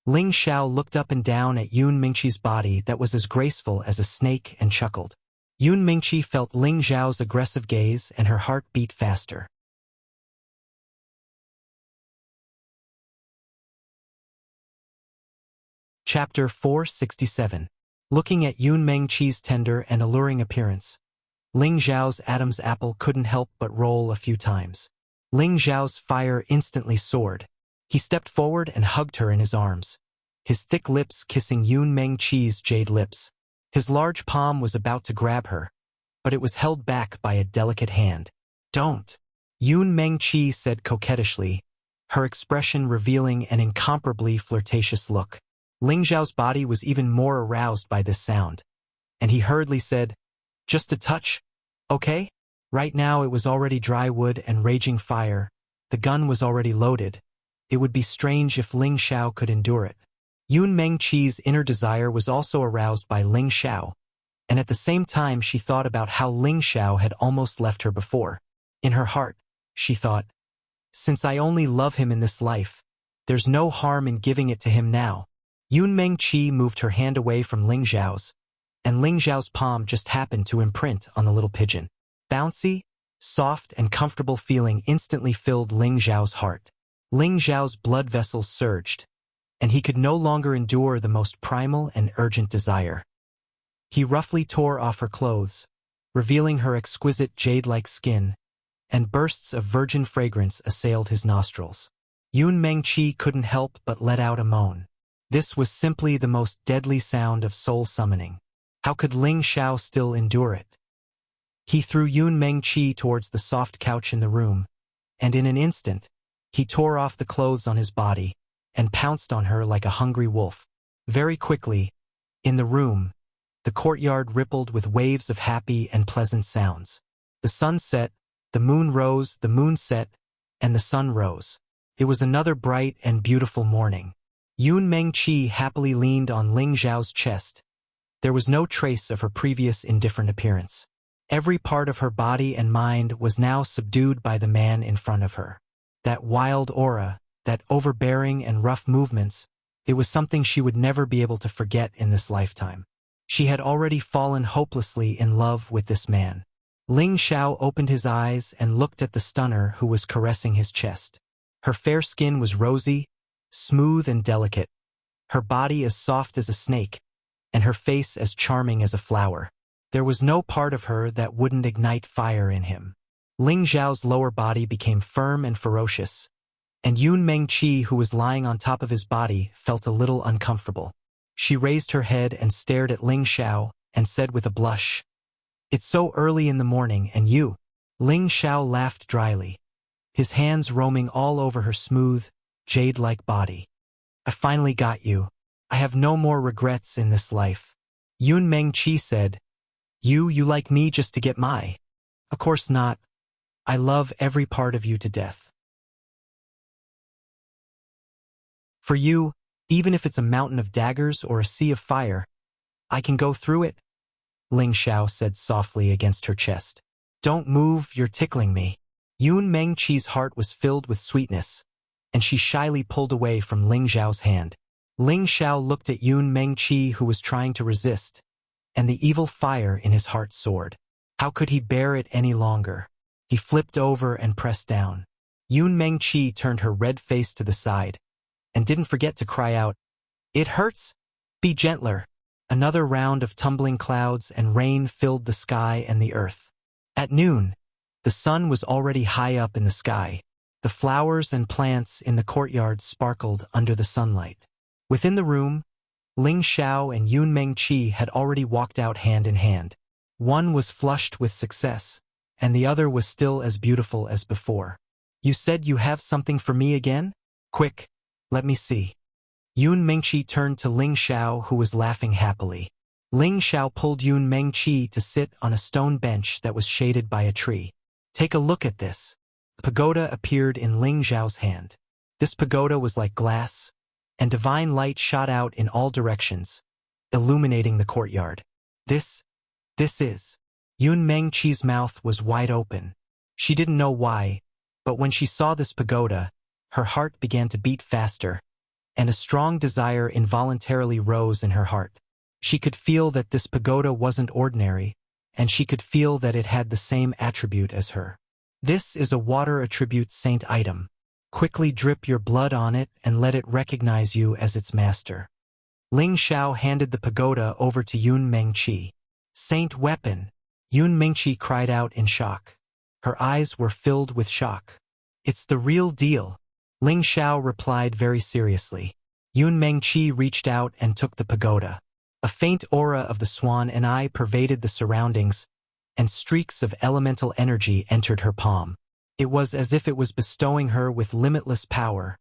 Ling Xiao looked up and down at Yun Mengqi's body that was as graceful as a snake and chuckled. Yun Mengqi felt Ling Xiao's aggressive gaze and her heart beat faster. Chapter 467. Looking at Yun Mengqi's tender and alluring appearance, Ling Xiao's Adam's apple couldn't help but roll a few times. Ling Xiao's fire instantly soared. He stepped forward and hugged her in his arms, his thick lips kissing Yun Mengqi's jade lips. His large palm was about to grab her, but it was held back by a delicate hand. "Don't," Yun Mengqi said coquettishly, her expression revealing an incomparably flirtatious look. Ling Xiao's body was even more aroused by this sound, and he hurriedly said, "Just a touch, okay?" Right now it was already dry wood and raging fire. The gun was already loaded. It would be strange if Ling Xiao could endure it. Yun Mengqi's inner desire was also aroused by Ling Xiao, and at the same time she thought about how Ling Xiao had almost left her before. In her heart, she thought, since I only love him in this life, there's no harm in giving it to him now. Yun Mengqi moved her hand away from Ling Xiao's, and Ling Xiao's palm just happened to imprint on the little pigeon. Bouncy, soft, and comfortable feeling instantly filled Ling Xiao's heart. Ling Xiao's blood vessels surged, and he could no longer endure the most primal and urgent desire. He roughly tore off her clothes, revealing her exquisite jade-like skin, and bursts of virgin fragrance assailed his nostrils. Yun Mengqi couldn't help but let out a moan. This was simply the most deadly sound of soul summoning. How could Ling Xiao still endure it? He threw Yun Mengqi towards the soft couch in the room, and in an instant, he tore off the clothes on his body and pounced on her like a hungry wolf. Very quickly, in the room, the courtyard rippled with waves of happy and pleasant sounds. The sun set, the moon rose, the moon set, and the sun rose. It was another bright and beautiful morning. Yun Mengqi happily leaned on Ling Xiao's chest. There was no trace of her previous indifferent appearance. Every part of her body and mind was now subdued by the man in front of her. That wild aura, that overbearing and rough movements, it was something she would never be able to forget in this lifetime. She had already fallen hopelessly in love with this man. Ling Xiao opened his eyes and looked at the stunner who was caressing his chest. Her fair skin was rosy, smooth and delicate, her body as soft as a snake, and her face as charming as a flower. There was no part of her that wouldn't ignite fire in him. Ling Zhao's lower body became firm and ferocious, and Yun Mengqi, who was lying on top of his body, felt a little uncomfortable. She raised her head and stared at Ling Xiao and said with a blush, "It's so early in the morning, and you?" Ling Xiao laughed dryly, his hands roaming all over her smooth, jade-like body. "I finally got you. I have no more regrets in this life." Yun Mengqi said, You like me just to get my? Of course not. I love every part of you to death. For you, even if it's a mountain of daggers or a sea of fire, I can go through it," Ling Xiao said softly against her chest. "Don't move, you're tickling me." Yun Mengqi's heart was filled with sweetness, and she shyly pulled away from Ling Xiao's hand. Ling Xiao looked at Yun Mengqi, who was trying to resist, and the evil fire in his heart soared. How could he bear it any longer? He flipped over and pressed down. Yun Mengqi turned her red face to the side, and didn't forget to cry out, "It hurts! Be gentler." Another round of tumbling clouds and rain filled the sky and the earth. At noon, the sun was already high up in the sky. The flowers and plants in the courtyard sparkled under the sunlight. Within the room, Ling Xiao and Yun Mengqi had already walked out hand in hand. One was flushed with success, and the other was still as beautiful as before. "You said you have something for me again? Quick, let me see." Yun Mengqi turned to Ling Xiao, who was laughing happily. Ling Xiao pulled Yun Mengqi to sit on a stone bench that was shaded by a tree. "Take a look at this." A pagoda appeared in Ling Xiao's hand. This pagoda was like glass, and divine light shot out in all directions, illuminating the courtyard. This is... Yun Mengqi's mouth was wide open. She didn't know why, but when she saw this pagoda, her heart began to beat faster, and a strong desire involuntarily rose in her heart. She could feel that this pagoda wasn't ordinary, and she could feel that it had the same attribute as her. "This is a water attribute saint item. Quickly drip your blood on it and let it recognize you as its master." Ling Xiao handed the pagoda over to Yun Mengqi. "Saint weapon!" Yun Mengqi cried out in shock. Her eyes were filled with shock. "It's the real deal." Ling Xiao replied very seriously. Yun Mengqi reached out and took the pagoda. A faint aura of the swan and eye pervaded the surroundings, and streaks of elemental energy entered her palm. It was as if it was bestowing her with limitless power,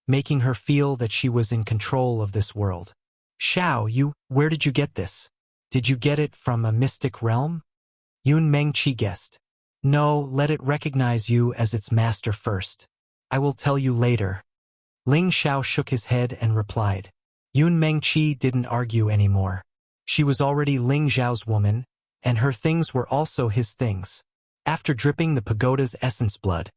making her feel that she was in control of this world. "Xiao, where did you get this? Did you get it from a mystic realm?" Yun Mengqi guessed. "No, let it recognize you as its master first. I will tell you later." Ling Xiao shook his head and replied. Yun Mengqi didn't argue anymore. She was already Ling Xiao's woman, and her things were also his things. After dripping the pagoda's essence blood,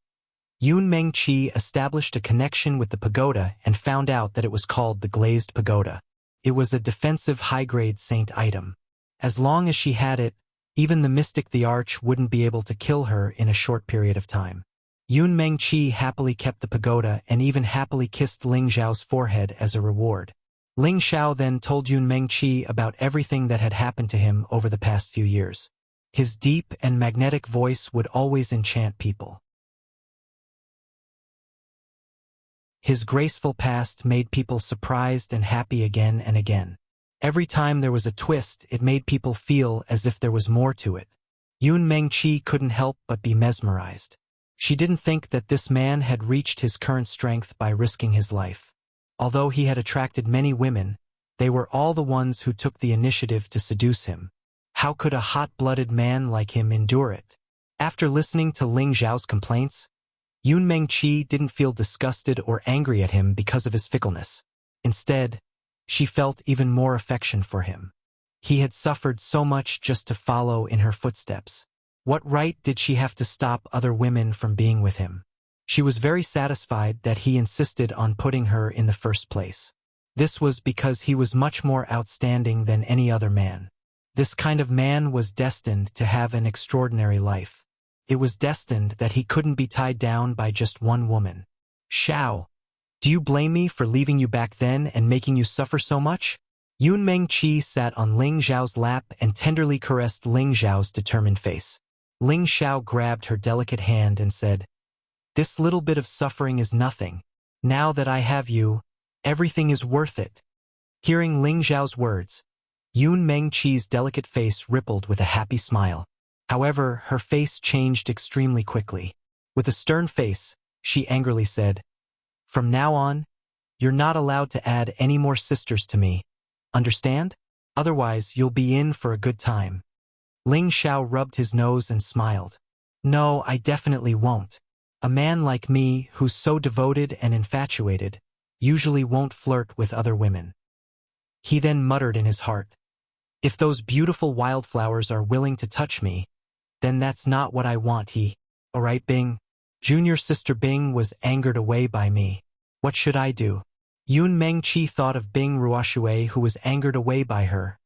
Yun Mengqi established a connection with the pagoda and found out that it was called the Glazed Pagoda. It was a defensive high-grade saint item. As long as she had it, even the mystic the Arch wouldn't be able to kill her in a short period of time. Yun Mengqi happily kept the pagoda and even happily kissed Ling Xiao's forehead as a reward. Ling Xiao then told Yun Mengqi about everything that had happened to him over the past few years. His deep and magnetic voice would always enchant people. His graceful past made people surprised and happy again and again. Every time there was a twist, it made people feel as if there was more to it. Yun Mengqi couldn't help but be mesmerized. She didn't think that this man had reached his current strength by risking his life. Although he had attracted many women, they were all the ones who took the initiative to seduce him. How could a hot-blooded man like him endure it? After listening to Ling Xiao's complaints, Yun Mengqi didn't feel disgusted or angry at him because of his fickleness. Instead, she felt even more affection for him. He had suffered so much just to follow in her footsteps. What right did she have to stop other women from being with him? She was very satisfied that he insisted on putting her in the first place. This was because he was much more outstanding than any other man. This kind of man was destined to have an extraordinary life. It was destined that he couldn't be tied down by just one woman. "Xiao, do you blame me for leaving you back then and making you suffer so much?" Yun Mengqi sat on Ling Xiao's lap and tenderly caressed Ling Xiao's determined face. Ling Xiao grabbed her delicate hand and said, "This little bit of suffering is nothing. Now that I have you, everything is worth it." Hearing Ling Xiao's words, Yun Mengqi's delicate face rippled with a happy smile. However, her face changed extremely quickly. With a stern face, she angrily said, "From now on, you're not allowed to add any more sisters to me. Understand? Otherwise, you'll be in for a good time." Ling Xiao rubbed his nose and smiled. "No, I definitely won't. A man like me, who's so devoted and infatuated, usually won't flirt with other women." He then muttered in his heart, "If those beautiful wildflowers are willing to touch me, then that's not what I want." Alright, Bing. Junior sister Bing was angered away by me. What should I do? Yun Mengqi thought of Bing Ruoshui, who was angered away by her,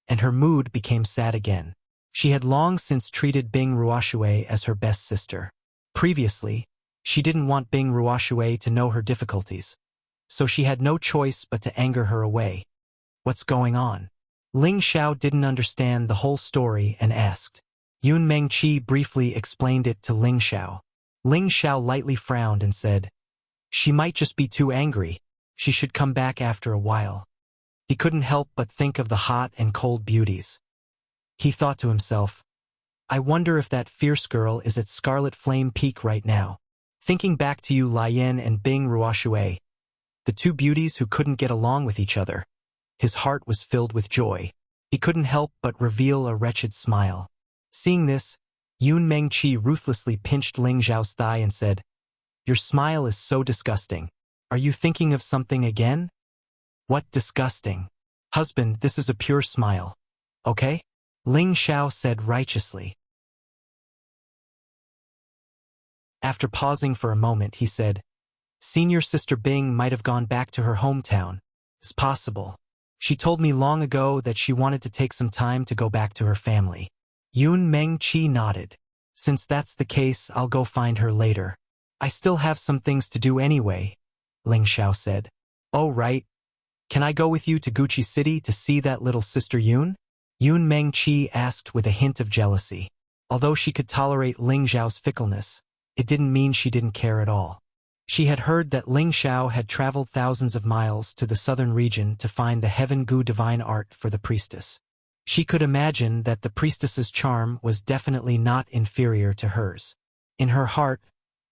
and her mood became sad again. She had long since treated Bing Ruoshui as her best sister. Previously, she didn't want Bing Ruoshui to know her difficulties, so she had no choice but to anger her away. What's going on? Ling Xiao didn't understand the whole story and asked. Yun Mengqi briefly explained it to Ling Xiao. Ling Xiao lightly frowned and said, "She might just be too angry. She should come back after a while." He couldn't help but think of the hot and cold beauties. He thought to himself, "I wonder if that fierce girl is at Scarlet Flame Peak right now." Thinking back to Yu Lian and Bing Ruoshui, the two beauties who couldn't get along with each other, his heart was filled with joy. He couldn't help but reveal a wretched smile. Seeing this, Yun Mengqi ruthlessly pinched Ling Xiao's thigh and said, "Your smile is so disgusting. Are you thinking of something again?" "What disgusting? Husband, this is a pure smile. Okay?" Ling Xiao said righteously. After pausing for a moment, he said, "Senior sister Bing might have gone back to her hometown. It's possible. She told me long ago that she wanted to take some time to go back to her family." Yun Mengqi nodded. "Since that's the case, I'll go find her later. I still have some things to do anyway," Ling Xiao said. "Oh, right. Can I go with you to Gucci City to see that little sister Yun?" Yun Mengqi asked with a hint of jealousy. Although she could tolerate Ling Xiao's fickleness, it didn't mean she didn't care at all. She had heard that Ling Xiao had traveled thousands of miles to the southern region to find the Heaven Gu divine art for the priestess. She could imagine that the priestess's charm was definitely not inferior to hers. In her heart,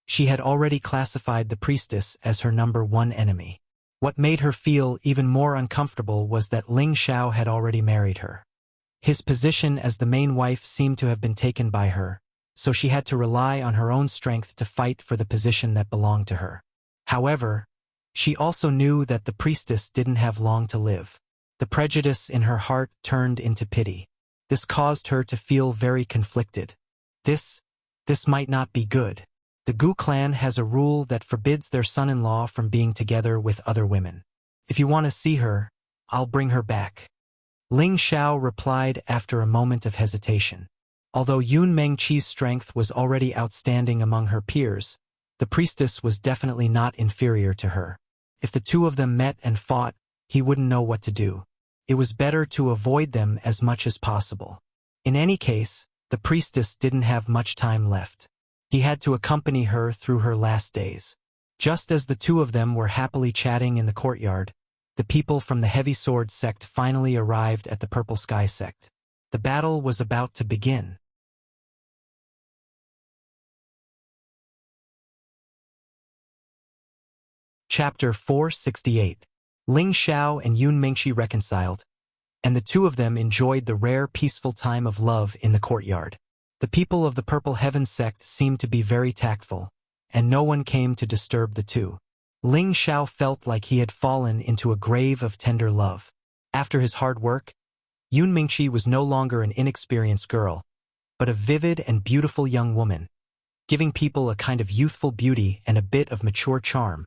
she had already classified the priestess as her #1 enemy. What made her feel even more uncomfortable was that Ling Xiao had already married her. His position as the main wife seemed to have been taken by her, so she had to rely on her own strength to fight for the position that belonged to her. However, she also knew that the priestess didn't have long to live. The prejudice in her heart turned into pity. This caused her to feel very conflicted. This might not be good. The Gu clan has a rule that forbids their son-in-law from being together with other women. If you want to see her, I'll bring her back. Ling Xiao replied after a moment of hesitation. Although Yun Mengqi's strength was already outstanding among her peers, the priestess was definitely not inferior to her. If the two of them met and fought, he wouldn't know what to do. It was better to avoid them as much as possible. In any case, the priestess didn't have much time left. He had to accompany her through her last days. Just as the two of them were happily chatting in the courtyard, the people from the Heavy Sword sect finally arrived at the Purple Sky sect. The battle was about to begin. Chapter 468. Ling Xiao and Yun Mengqi reconciled, and the two of them enjoyed the rare peaceful time of love in the courtyard. The people of the Purple Heaven sect seemed to be very tactful, and no one came to disturb the two. Ling Xiao felt like he had fallen into a grave of tender love. After his hard work, Yun Mengqi was no longer an inexperienced girl, but a vivid and beautiful young woman, giving people a kind of youthful beauty and a bit of mature charm,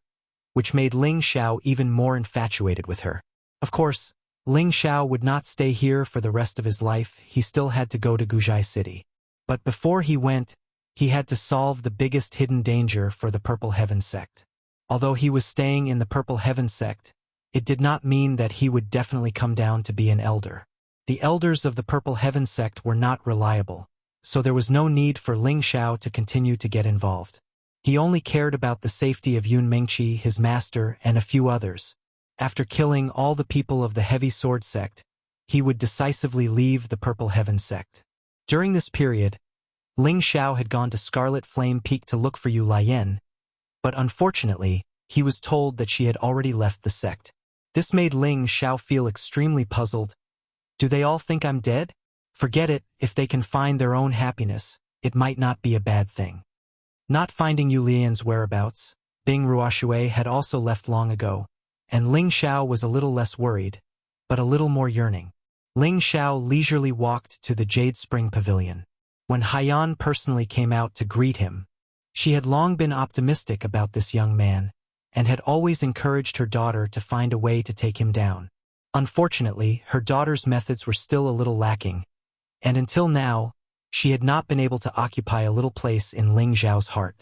which made Ling Xiao even more infatuated with her. Of course, Ling Xiao would not stay here for the rest of his life. He still had to go to Gucci City. But before he went, he had to solve the biggest hidden danger for the Purple Heaven sect. Although he was staying in the Purple Heaven sect, it did not mean that he would definitely come down to be an elder. The elders of the Purple Heaven sect were not reliable, so there was no need for Ling Xiao to continue to get involved. He only cared about the safety of Yun Mingqi, his master, and a few others. After killing all the people of the Heavy Sword sect, he would decisively leave the Purple Heaven sect. During this period, Ling Xiao had gone to Scarlet Flame Peak to look for Yu Lian, but unfortunately, he was told that she had already left the sect. This made Ling Xiao feel extremely puzzled. Do they all think I'm dead? Forget it, if they can find their own happiness, it might not be a bad thing. Not finding Yu Lian's whereabouts, Bing Ruoshui had also left long ago, and Ling Xiao was a little less worried, but a little more yearning. Ling Xiao leisurely walked to the Jade Spring Pavilion. When Haiyan personally came out to greet him, she had long been optimistic about this young man, and had always encouraged her daughter to find a way to take him down. Unfortunately, her daughter's methods were still a little lacking, and until now, she had not been able to occupy a little place in Ling Xiao's heart.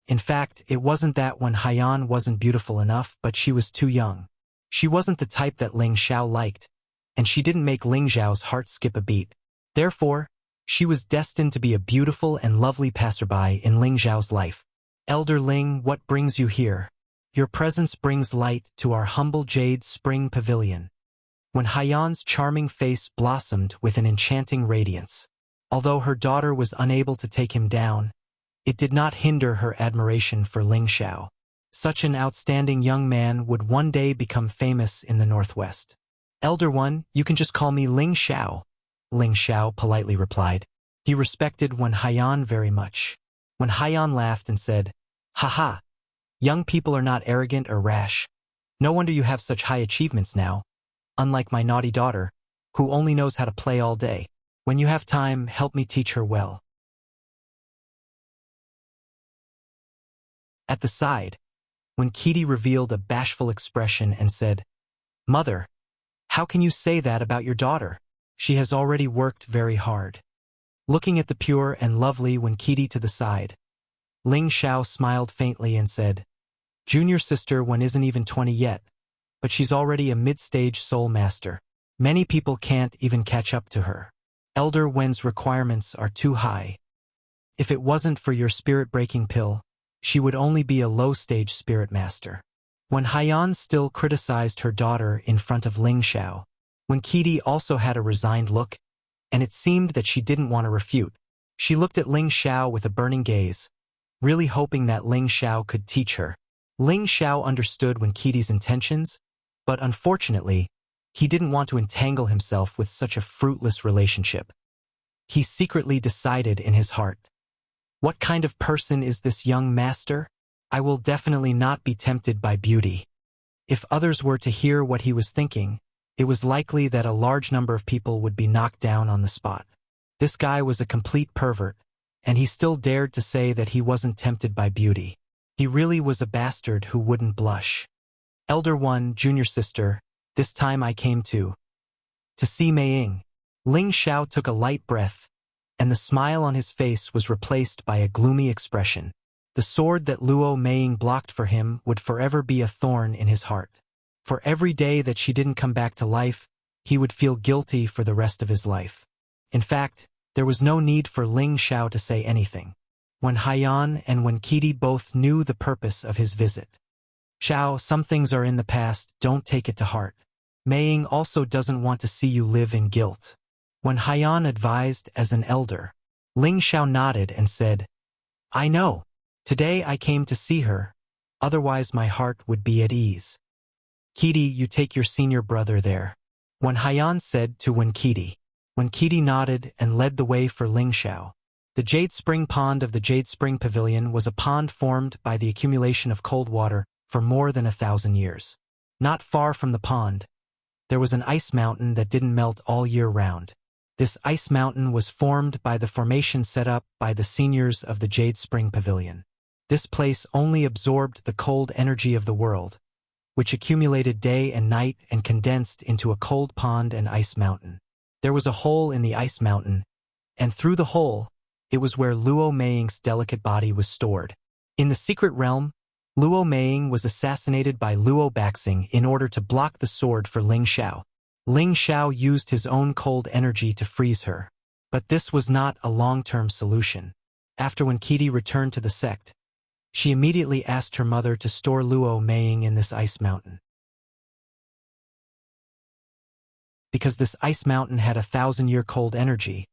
In fact, it wasn't that when Haiyan wasn't beautiful enough, but she was too young. She wasn't the type that Ling Xiao liked, and she didn't make Ling Xiao's heart skip a beat. Therefore, she was destined to be a beautiful and lovely passerby in Ling Xiao's life. Elder Ling, what brings you here? Your presence brings light to our humble Jade Spring Pavilion. When Haiyan's charming face blossomed with an enchanting radiance, although her daughter was unable to take him down, it did not hinder her admiration for Ling Xiao. Such an outstanding young man would one day become famous in the Northwest. Elder One, you can just call me Ling Xiao, Ling Xiao politely replied. He respected Wen Haiyan very much. When Haiyan laughed and said, "Haha, young people are not arrogant or rash. No wonder you have such high achievements now, unlike my naughty daughter, who only knows how to play all day. When you have time, help me teach her well." At the side, when Kitty revealed a bashful expression and said, "Mother, how can you say that about your daughter? She has already worked very hard." Looking at the pure and lovely Wen Kitty to the side, Ling Xiao smiled faintly and said, "Junior sister Wen isn't even 20 yet, but she's already a mid-stage soul master. Many people can't even catch up to her. Elder Wen's requirements are too high. If it wasn't for your spirit-breaking pill, she would only be a low-stage spirit master." When Haiyan still criticized her daughter in front of Ling Xiao, Wen Kitty also had a resigned look, and it seemed that she didn't want to refute. She looked at Ling Xiao with a burning gaze, really hoping that Ling Xiao could teach her. Ling Xiao understood Wen Kitty's intentions, but unfortunately, he didn't want to entangle himself with such a fruitless relationship. He secretly decided in his heart, "What kind of person is this young master? I will definitely not be tempted by beauty." If others were to hear what he was thinking, it was likely that a large number of people would be knocked down on the spot. This guy was a complete pervert, and he still dared to say that he wasn't tempted by beauty. He really was a bastard who wouldn't blush. Elder One, junior sister, this time I came to see Mei Ying. Ling Xiao took a light breath, and the smile on his face was replaced by a gloomy expression. The sword that Luo Meiying blocked for him would forever be a thorn in his heart. For every day that she didn't come back to life, he would feel guilty for the rest of his life. In fact, there was no need for Ling Xiao to say anything. When Haiyan and Wen Kitty both knew the purpose of his visit. "Xiao, some things are in the past, don't take it to heart. Meiying also doesn't want to see you live in guilt." When Haiyan advised as an elder, Ling Xiao nodded and said, "I know. Today I came to see her, otherwise my heart would be at ease." "Kitty, you take your senior brother there," Wen Haiyan said to Wen Kitty. Wen Kitty nodded and led the way for Ling Xiao. The Jade Spring Pond of the Jade Spring Pavilion was a pond formed by the accumulation of cold water for more than 1,000 years. Not far from the pond, there was an ice mountain that didn't melt all year round. This ice mountain was formed by the formation set up by the seniors of the Jade Spring Pavilion. This place only absorbed the cold energy of the world, which accumulated day and night and condensed into a cold pond and ice mountain. There was a hole in the ice mountain, and through the hole, it was where Luo Meiying's delicate body was stored. In the secret realm, Luo Meiying was assassinated by Luo Baxing in order to block the sword for Ling Xiao. Ling Xiao used his own cold energy to freeze her, But this was not a long-term solution. After when Kitty returned to the sect, she immediately asked her mother to store Luo Meiying in this ice mountain. Because this ice mountain had 1,000-year cold energy,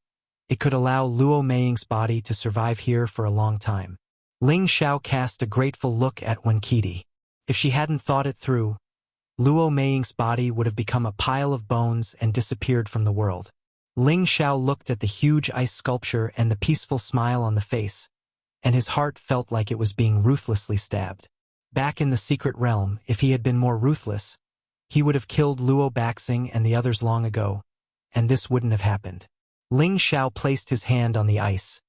it could allow Luo Meiying's body to survive here for a long time. Ling Xiao cast a grateful look at Wen Qidi. If she hadn't thought it through, Luo Meiying's body would have become a pile of bones and disappeared from the world. Ling Xiao looked at the huge ice sculpture and the peaceful smile on the face, and his heart felt like it was being ruthlessly stabbed. Back in the secret realm, if he had been more ruthless, he would have killed Luo Baxing and the others long ago, and this wouldn't have happened. Ling Xiao placed his hand on the ice,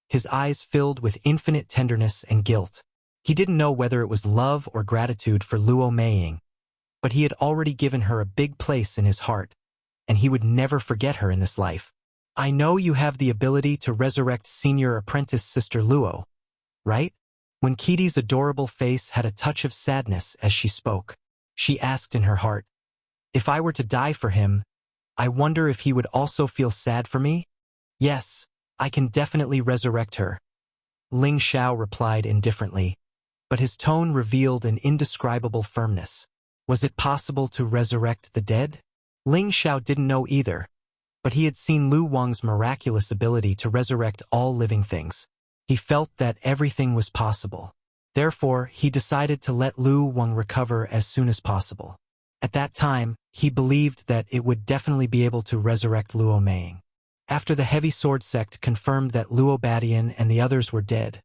his eyes filled with infinite tenderness and guilt. He didn't know whether it was love or gratitude for Luo Meiying, but he had already given her a big place in his heart, and he would never forget her in this life. I know you have the ability to resurrect senior apprentice Sister Luo, right? When Kitty's adorable face had a touch of sadness as she spoke, she asked in her heart, "If I were to die for him, I wonder if he would also feel sad for me?" "Yes, I can definitely resurrect her," Ling Xiao replied indifferently, but his tone revealed an indescribable firmness. Was it possible to resurrect the dead? Ling Xiao didn't know either, but he had seen Lu Wang's miraculous ability to resurrect all living things. He felt that everything was possible. Therefore, he decided to let Lu Wang recover as soon as possible. At that time, he believed that it would definitely be able to resurrect Luo Meiying. After the Heavy Sword sect confirmed that Luo Badian and the others were dead,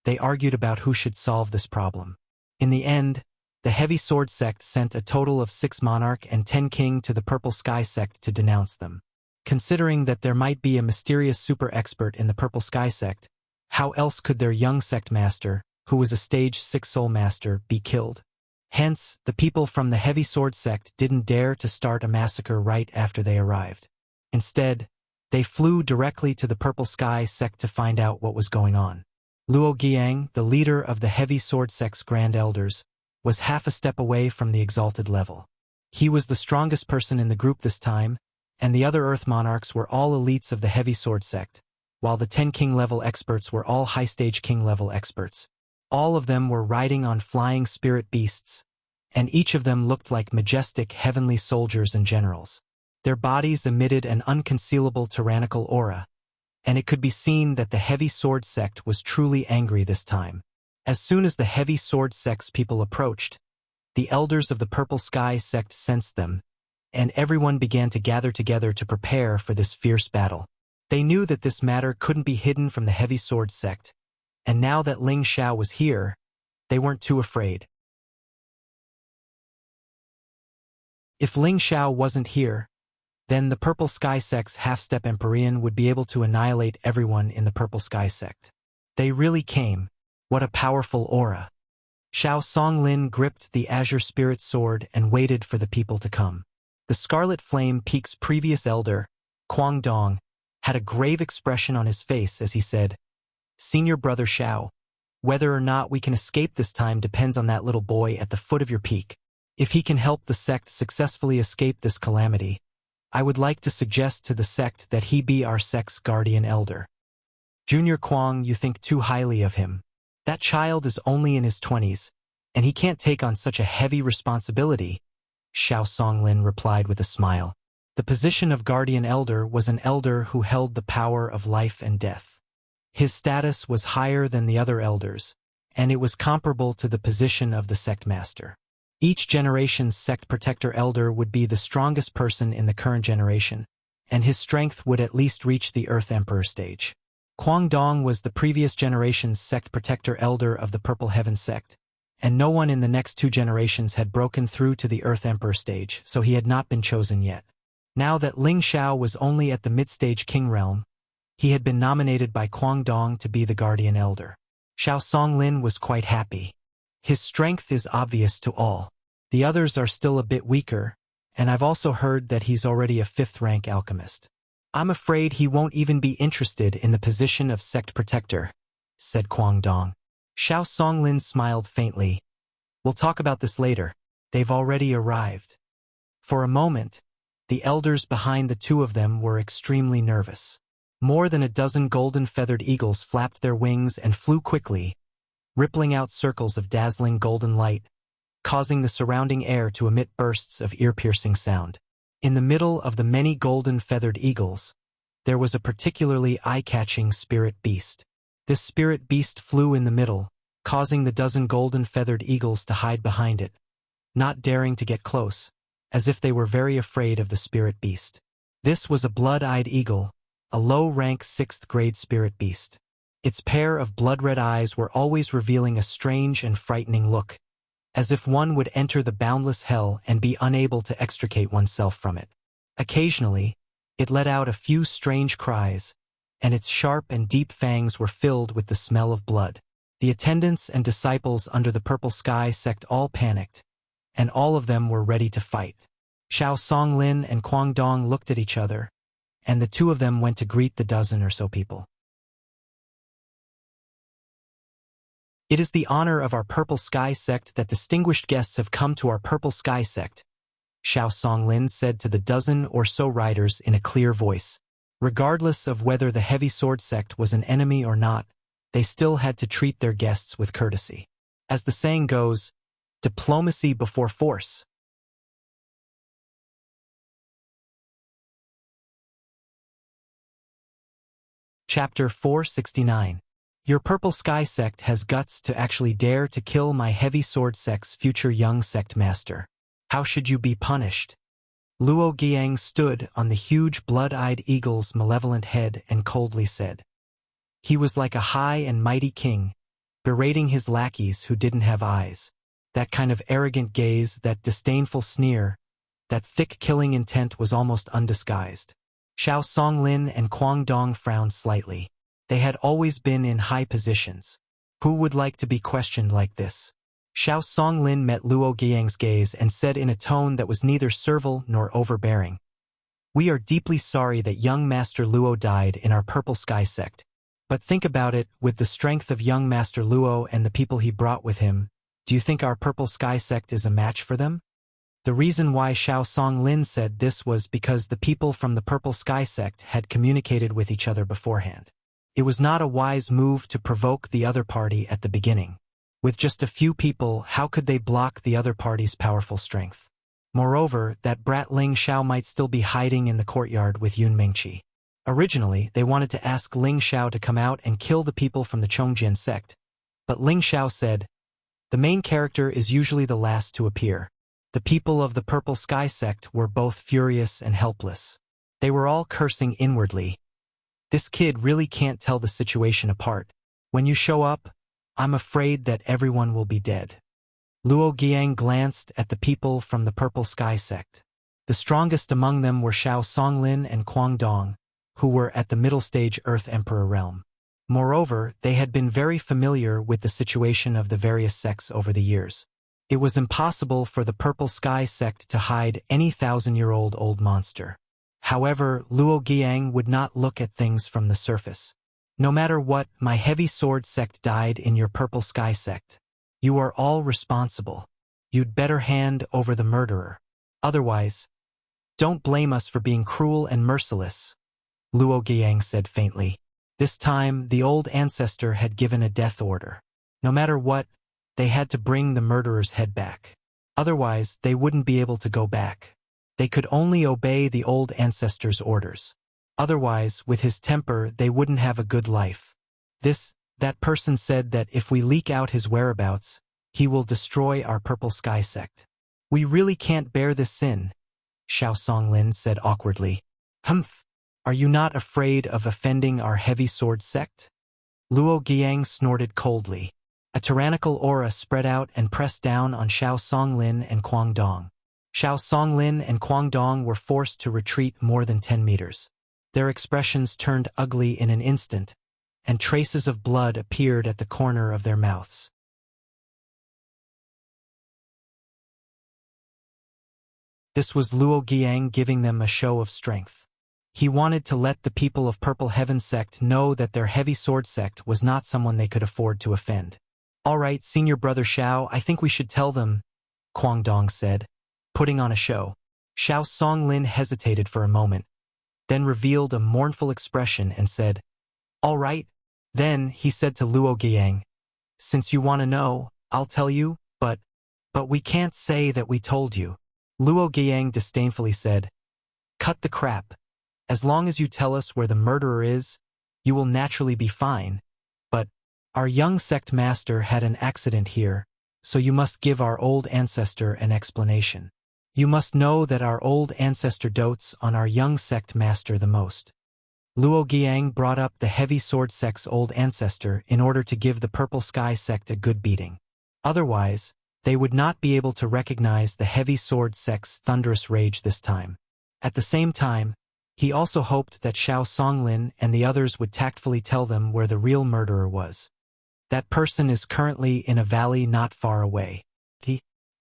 they argued about who should solve this problem. In the end, the Heavy Sword sect sent a total of 6 monarch and 10 king to the Purple Sky sect to denounce them. Considering that there might be a mysterious super expert in the Purple Sky sect, how else could their young sect master, who was a stage 6 soul master, be killed? Hence, the people from the Heavy Sword sect didn't dare to start a massacre right after they arrived. Instead, they flew directly to the Purple Sky sect to find out what was going on. Luo Giang, the leader of the Heavy Sword sect's Grand Elders, was half a step away from the exalted level. He was the strongest person in the group this time, and the other Earth Monarchs were all elites of the Heavy Sword sect, while the 10 king-level experts were all high-stage king-level experts. All of them were riding on flying spirit beasts, and each of them looked like majestic heavenly soldiers and generals. Their bodies emitted an unconcealable tyrannical aura, and it could be seen that the Heavy Sword sect was truly angry this time. As soon as the Heavy Sword sect's people approached, the elders of the Purple Sky sect sensed them, and everyone began to gather together to prepare for this fierce battle. They knew that this matter couldn't be hidden from the Heavy Sword sect, and now that Ling Xiao was here, they weren't too afraid. If Ling Xiao wasn't here, then the Purple Sky sect's half-step Empyrean would be able to annihilate everyone in the Purple Sky sect. They really came. What a powerful aura. Xiao Songlin gripped the Azure Spirit Sword and waited for the people to come. The Scarlet Flame Peak's previous elder, Quang Dong, had a grave expression on his face as he said, "Senior Brother Xiao, whether or not we can escape this time depends on that little boy at the foot of your peak. If he can help the sect successfully escape this calamity, I would like to suggest to the sect that he be our sect's guardian elder." "Junior Quang, you think too highly of him. That child is only in his 20s, and he can't take on such a heavy responsibility," Xiao Songlin replied with a smile. The position of guardian elder was an elder who held the power of life and death. His status was higher than the other elders, and it was comparable to the position of the sect master. Each generation's sect protector elder would be the strongest person in the current generation, and his strength would at least reach the Earth Emperor stage. Quang Dong was the previous generation's sect protector elder of the Purple Heaven sect, and no one in the next 2 generations had broken through to the Earth Emperor stage, so he had not been chosen yet. Now that Ling Xiao was only at the mid-stage king realm, he had been nominated by Quang Dong to be the guardian elder. Xiao Songlin was quite happy. His strength is obvious to all. The others are still a bit weaker, and I've also heard that he's already a 5th-rank alchemist. I'm afraid he won't even be interested in the position of sect protector, said Quang Dong. Xiao Songlin smiled faintly. We'll talk about this later. They've already arrived. For a moment, the elders behind the 2 of them were extremely nervous. More than a dozen golden feathered eagles flapped their wings and flew quickly, rippling out circles of dazzling golden light, causing the surrounding air to emit bursts of ear-piercing sound. In the middle of the many golden feathered eagles, there was a particularly eye-catching spirit beast. This spirit beast flew in the middle, causing the dozen golden feathered eagles to hide behind it, not daring to get close, as if they were very afraid of the spirit beast. This was a blood-eyed eagle, a low-rank 6th-grade spirit beast. Its pair of blood-red eyes were always revealing a strange and frightening look, as if one would enter the boundless hell and be unable to extricate oneself from it. Occasionally, it let out a few strange cries, and its sharp and deep fangs were filled with the smell of blood. The attendants and disciples under the purple sky sect all panicked, and all of them were ready to fight. Xiao Songlin and Quang Dong looked at each other, and the two of them went to greet the dozen or so people. It is the honor of our Purple Sky sect that distinguished guests have come to our Purple Sky sect, Xiao Songlin said to the dozen or so riders in a clear voice. Regardless of whether the Heavy Sword sect was an enemy or not, they still had to treat their guests with courtesy. As the saying goes, diplomacy before force. Chapter 469. Your Purple Sky sect has guts to actually dare to kill my Heavy Sword sect's future young sect master. How should you be punished? Luo Giang stood on the huge blood-eyed eagle's malevolent head and coldly said. He was like a high and mighty king, berating his lackeys who didn't have eyes. That kind of arrogant gaze, that disdainful sneer, that thick killing intent was almost undisguised. Xiao Songlin and Quang Dong frowned slightly. They had always been in high positions. Who would like to be questioned like this? Xiao Songlin met Luo Giang's gaze and said in a tone that was neither servile nor overbearing. We are deeply sorry that young Master Luo died in our Purple Sky sect. But think about it, with the strength of young Master Luo and the people he brought with him, do you think our Purple Sky sect is a match for them? The reason why Xiao Songlin said this was because the people from the Purple Sky sect had communicated with each other beforehand. It was not a wise move to provoke the other party at the beginning. With just a few people, how could they block the other party's powerful strength? Moreover, that brat Ling Xiao might still be hiding in the courtyard with Yun Mingqi. Originally, they wanted to ask Ling Xiao to come out and kill the people from the Chongjin sect, but Ling Xiao said, the main character is usually the last to appear. The people of the Purple Sky sect were both furious and helpless. They were all cursing inwardly. This kid really can't tell the situation apart. When you show up, I'm afraid that everyone will be dead. Luo Giang glanced at the people from the Purple Sky sect. The strongest among them were Xiao Songlin and Quang Dong, who were at the middle stage Earth Emperor realm. Moreover, they had been very familiar with the situation of the various sects over the years. It was impossible for the Purple Sky sect to hide any 1,000-year-old old monster. However, Luo Giang would not look at things from the surface. No matter what, my Heavy Sword sect died in your Purple Sky sect. You are all responsible. You'd better hand over the murderer. Otherwise, don't blame us for being cruel and merciless, Luo Giang said faintly. This time, the old ancestor had given a death order. No matter what, they had to bring the murderer's head back. Otherwise, they wouldn't be able to go back. They could only obey the old ancestor's orders. Otherwise, with his temper, they wouldn't have a good life. That person said that if we leak out his whereabouts, he will destroy our Purple Sky sect. We really can't bear this sin, Xiao Songlin said awkwardly. Humph, are you not afraid of offending our Heavy Sword sect? Luo Giang snorted coldly. A tyrannical aura spread out and pressed down on Xiao Songlin and Quang Dong. Xiao Songlin and Quang Dong were forced to retreat more than 10 meters. Their expressions turned ugly in an instant, and traces of blood appeared at the corner of their mouths. This was Luo Giang giving them a show of strength. He wanted to let the people of Purple Heaven sect know that their Heavy Sword sect was not someone they could afford to offend. All right, Senior Brother Xiao, I think we should tell them, Quang Dong said, putting on a show. Xiao Songlin hesitated for a moment, then revealed a mournful expression and said, "All right." Then he said to Luo Giang, "Since you want to know, I'll tell you, but we can't say that we told you." Luo Giang disdainfully said, "Cut the crap. As long as you tell us where the murderer is, you will naturally be fine. But our young sect master had an accident here, so you must give our old ancestor an explanation. You must know that our old ancestor dotes on our young sect master the most." Luo Giang brought up the heavy sword sect's old ancestor in order to give the purple sky sect a good beating. Otherwise, they would not be able to recognize the heavy sword sect's thunderous rage this time. At the same time, he also hoped that Xiao Songlin and the others would tactfully tell them where the real murderer was. That person is currently in a valley not far away.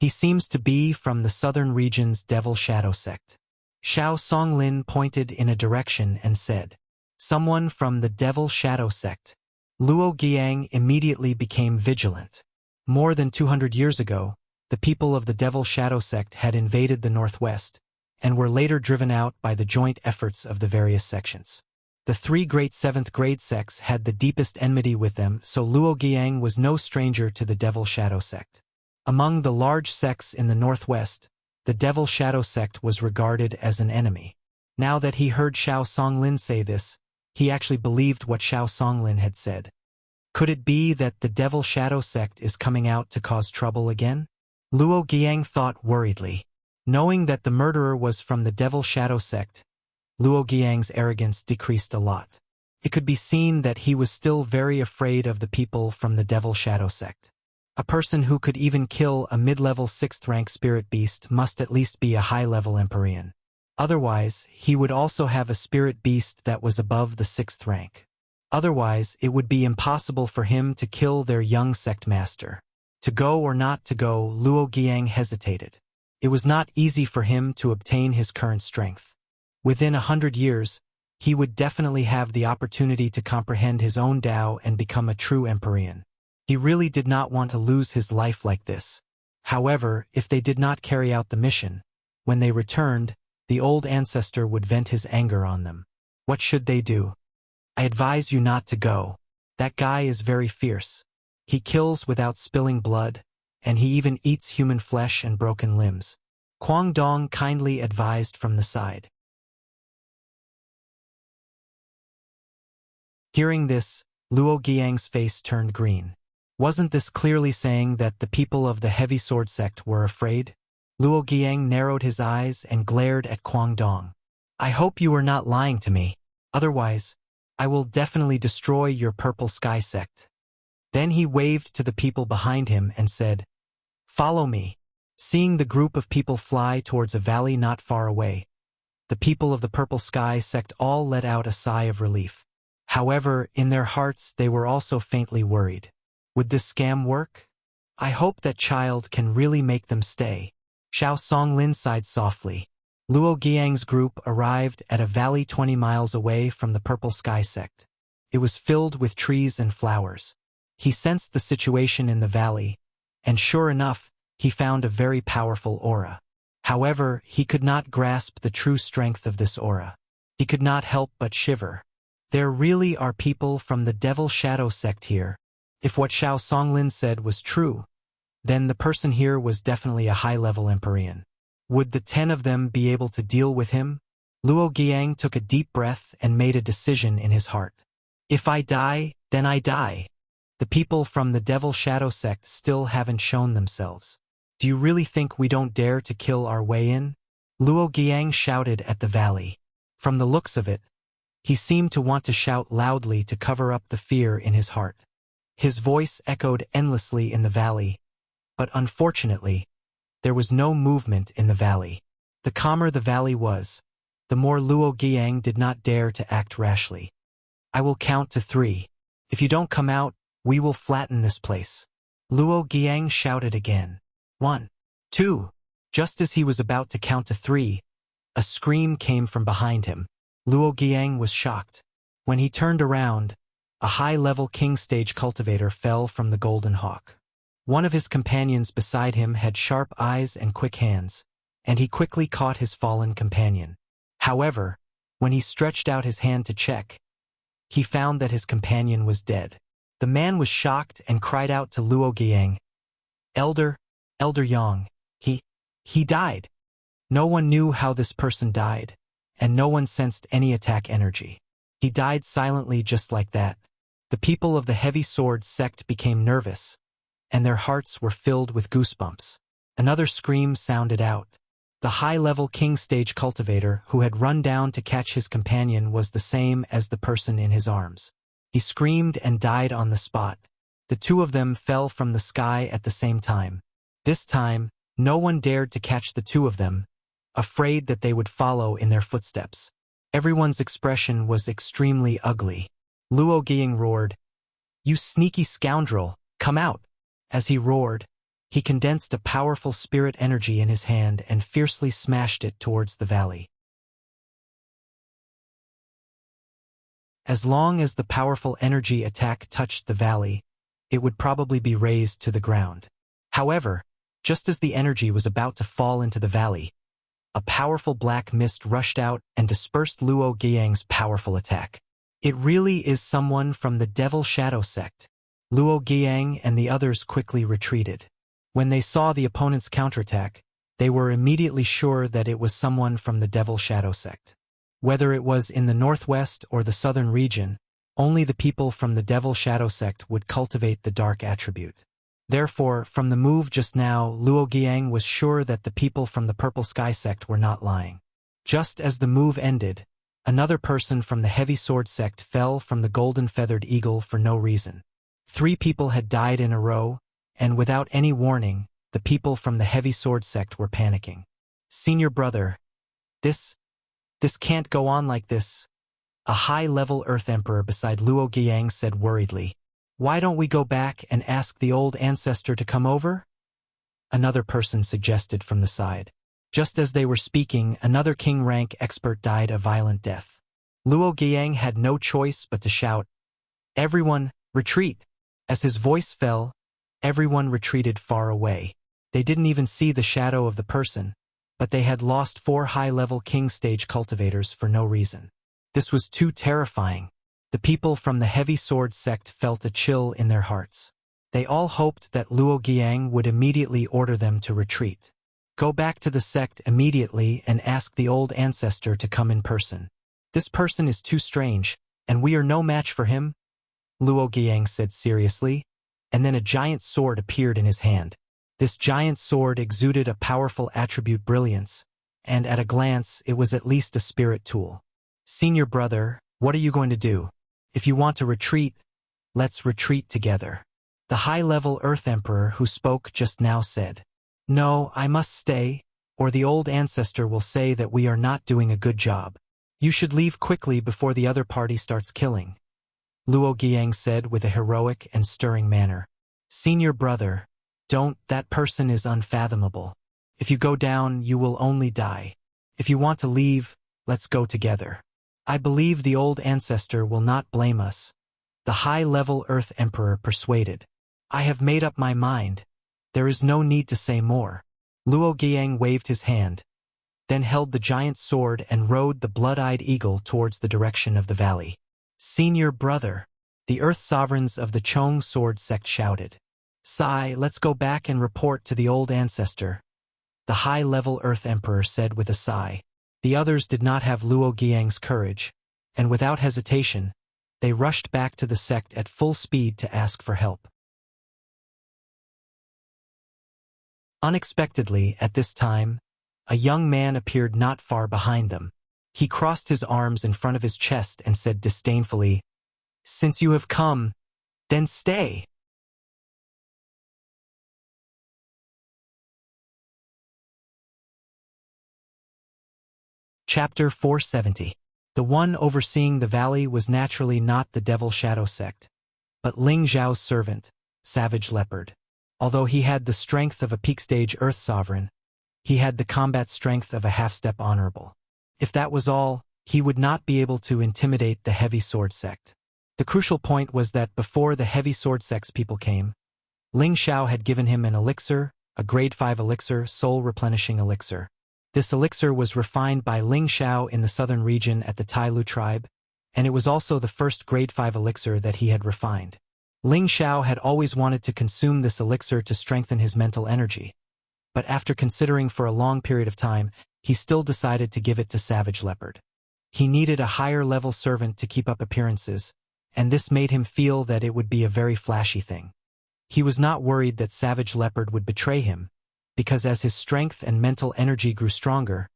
He seems to be from the southern region's Devil Shadow sect. Xiao Songlin pointed in a direction and said, "Someone from the Devil Shadow sect." Luo Giang immediately became vigilant. More than 200 years ago, the people of the Devil Shadow sect had invaded the northwest, and were later driven out by the joint efforts of the various sections. The three great 7th grade sects had the deepest enmity with them, so Luo Giang was no stranger to the Devil Shadow sect. Among the large sects in the northwest, the Devil Shadow sect was regarded as an enemy. Now that he heard Xiao Songlin say this, he actually believed what Xiao Songlin had said. Could it be that the Devil Shadow sect is coming out to cause trouble again? Luo Giang thought worriedly. Knowing that the murderer was from the Devil Shadow sect, Luo Giang's arrogance decreased a lot. It could be seen that he was still very afraid of the people from the Devil Shadow sect. A person who could even kill a mid-level 6th rank spirit beast must at least be a high-level Empyrean. Otherwise, he would also have a spirit beast that was above the 6th rank. Otherwise, it would be impossible for him to kill their young sect master. To go or not to go, Luo Giang hesitated. It was not easy for him to obtain his current strength. Within 100 years, he would definitely have the opportunity to comprehend his own Tao and become a true Empyrean. He really did not want to lose his life like this. However, if they did not carry out the mission, when they returned, the old ancestor would vent his anger on them. What should they do? "I advise you not to go. That guy is very fierce. He kills without spilling blood, and he even eats human flesh and broken limbs," Kwang Dong kindly advised from the side. Hearing this, Luo Giang's face turned green. Wasn't this clearly saying that the people of the heavy sword sect were afraid? Luo Giang narrowed his eyes and glared at Kwang Dong. "I hope you are not lying to me. Otherwise, I will definitely destroy your purple sky sect." Then he waved to the people behind him and said, "Follow me." Seeing the group of people fly towards a valley not far away, the people of the purple sky sect all let out a sigh of relief. However, in their hearts they were also faintly worried. Would this scam work? "I hope that child can really make them stay." Xiao Songlin sighed softly. Luo Giang's group arrived at a valley 20 miles away from the purple sky sect. It was filled with trees and flowers. He sensed the situation in the valley, and sure enough, he found a very powerful aura. However, he could not grasp the true strength of this aura. He could not help but shiver. There really are people from the Devil Shadow sect here. If what Xiao Songlin said was true, then the person here was definitely a high-level Empyrean. Would the 10 of them be able to deal with him? Luo Giang took a deep breath and made a decision in his heart. "If I die, then I die. The people from the Devil Shadow sect still haven't shown themselves. Do you really think we don't dare to kill our way in?" Luo Giang shouted at the valley. From the looks of it, he seemed to want to shout loudly to cover up the fear in his heart. His voice echoed endlessly in the valley, but unfortunately, there was no movement in the valley. The calmer the valley was, the more Luo Giang did not dare to act rashly. "I will count to 3. If you don't come out, we will flatten this place." Luo Giang shouted again. 1, 2. Just as he was about to count to 3, a scream came from behind him. Luo Giang was shocked. When he turned around, a high-level king stage cultivator fell from the Golden Hawk. One of his companions beside him had sharp eyes and quick hands, and he quickly caught his fallen companion. However, When he stretched out his hand to check, he found that his companion was dead. The man was shocked and cried out to Luo Giang, Elder Yang, he died. No one knew how this person died, and no one sensed any attack energy. He died silently just like that. The people of the Heavy Sword sect became nervous, and their hearts were filled with goosebumps. Another scream sounded out. The high-level King Stage cultivator who had run down to catch his companion was the same as the person in his arms. He screamed and died on the spot. The two of them fell from the sky at the same time. This time, no one dared to catch the two of them, afraid that they would follow in their footsteps. Everyone's expression was extremely ugly. Luo Giang roared, "You sneaky scoundrel, come out!" As he roared, he condensed a powerful spirit energy in his hand and fiercely smashed it towards the valley. As long as the powerful energy attack touched the valley, it would probably be razed to the ground. However, just as the energy was about to fall into the valley, a powerful black mist rushed out and dispersed Luo Giang's powerful attack. It really is someone from the Devil Shadow sect. Luo Giang and the others quickly retreated. When they saw the opponent's counterattack, they were immediately sure that it was someone from the Devil Shadow sect. Whether it was in the northwest or the southern region, only the people from the Devil Shadow sect would cultivate the dark attribute. Therefore, from the move just now, Luo Giang was sure that the people from the Purple Sky sect were not lying. Just as the move ended, another person from the Heavy Sword sect fell from the Golden Feathered Eagle for no reason. 3 people had died in a row, and without any warning, the people from the Heavy Sword sect were panicking. "Senior brother, this can't go on like this," a high-level Earth Emperor beside Luo Giang said worriedly. "Why don't we go back and ask the old ancestor to come over?" Another person suggested from the side. Just as they were speaking, another king rank expert died a violent death. Luo Giang had no choice but to shout, "Everyone, retreat!" As his voice fell, everyone retreated far away. They didn't even see the shadow of the person, but they had lost 4 high-level king stage cultivators for no reason. This was too terrifying. The people from the Heavy Sword sect felt a chill in their hearts. They all hoped that Luo Giang would immediately order them to retreat. "Go back to the sect immediately and ask the old ancestor to come in person. This person is too strange, and we are no match for him," Luo Giang said seriously, and then a giant sword appeared in his hand. This giant sword exuded a powerful attribute brilliance, and at a glance it was at least a spirit tool. "Senior brother, what are you going to do? If you want to retreat, let's retreat together," the high-level Earth Emperor who spoke just now said. "No, I must stay, or the old ancestor will say that we are not doing a good job. You should leave quickly before the other party starts killing," Luo Giang said with a heroic and stirring manner. "Senior brother, don't, that person is unfathomable. If you go down, you will only die. If you want to leave, let's go together. I believe the old ancestor will not blame us," the high-level Earth Emperor persuaded. "I have made up my mind. There is no need to say more." Luo Giang waved his hand, then held the giant sword and rode the blood-eyed eagle towards the direction of the valley. "Senior brother," the Earth Sovereigns of the Chong Sword sect shouted. "Sai, let's go back and report to the old ancestor," the high-level Earth Emperor said with a sigh. The others did not have Luo Giang's courage, and without hesitation, they rushed back to the sect at full speed to ask for help. Unexpectedly, at this time, a young man appeared not far behind them. He crossed his arms in front of his chest and said disdainfully, "Since you have come, then stay." Chapter 470. The one overseeing the valley was naturally not the Devil Shadow sect, but Ling Zhao's servant, Savage Leopard. Although he had the strength of a peak-stage Earth Sovereign, he had the combat strength of a half-step Honorable. If that was all, he would not be able to intimidate the Heavy Sword sect. The crucial point was that before the Heavy Sword sect's people came, Ling Zhao had given him an elixir, a grade 5 elixir, soul replenishing elixir. This elixir was refined by Ling Xiao in the southern region at the Tai Lu tribe, and it was also the first grade 5 elixir that he had refined. Ling Xiao had always wanted to consume this elixir to strengthen his mental energy, but after considering for a long period of time, he still decided to give it to Savage Leopard. He needed a higher-level servant to keep up appearances, and this made him feel that it would be a very flashy thing. He was not worried that Savage Leopard would betray him, because as his strength and mental energy grew stronger,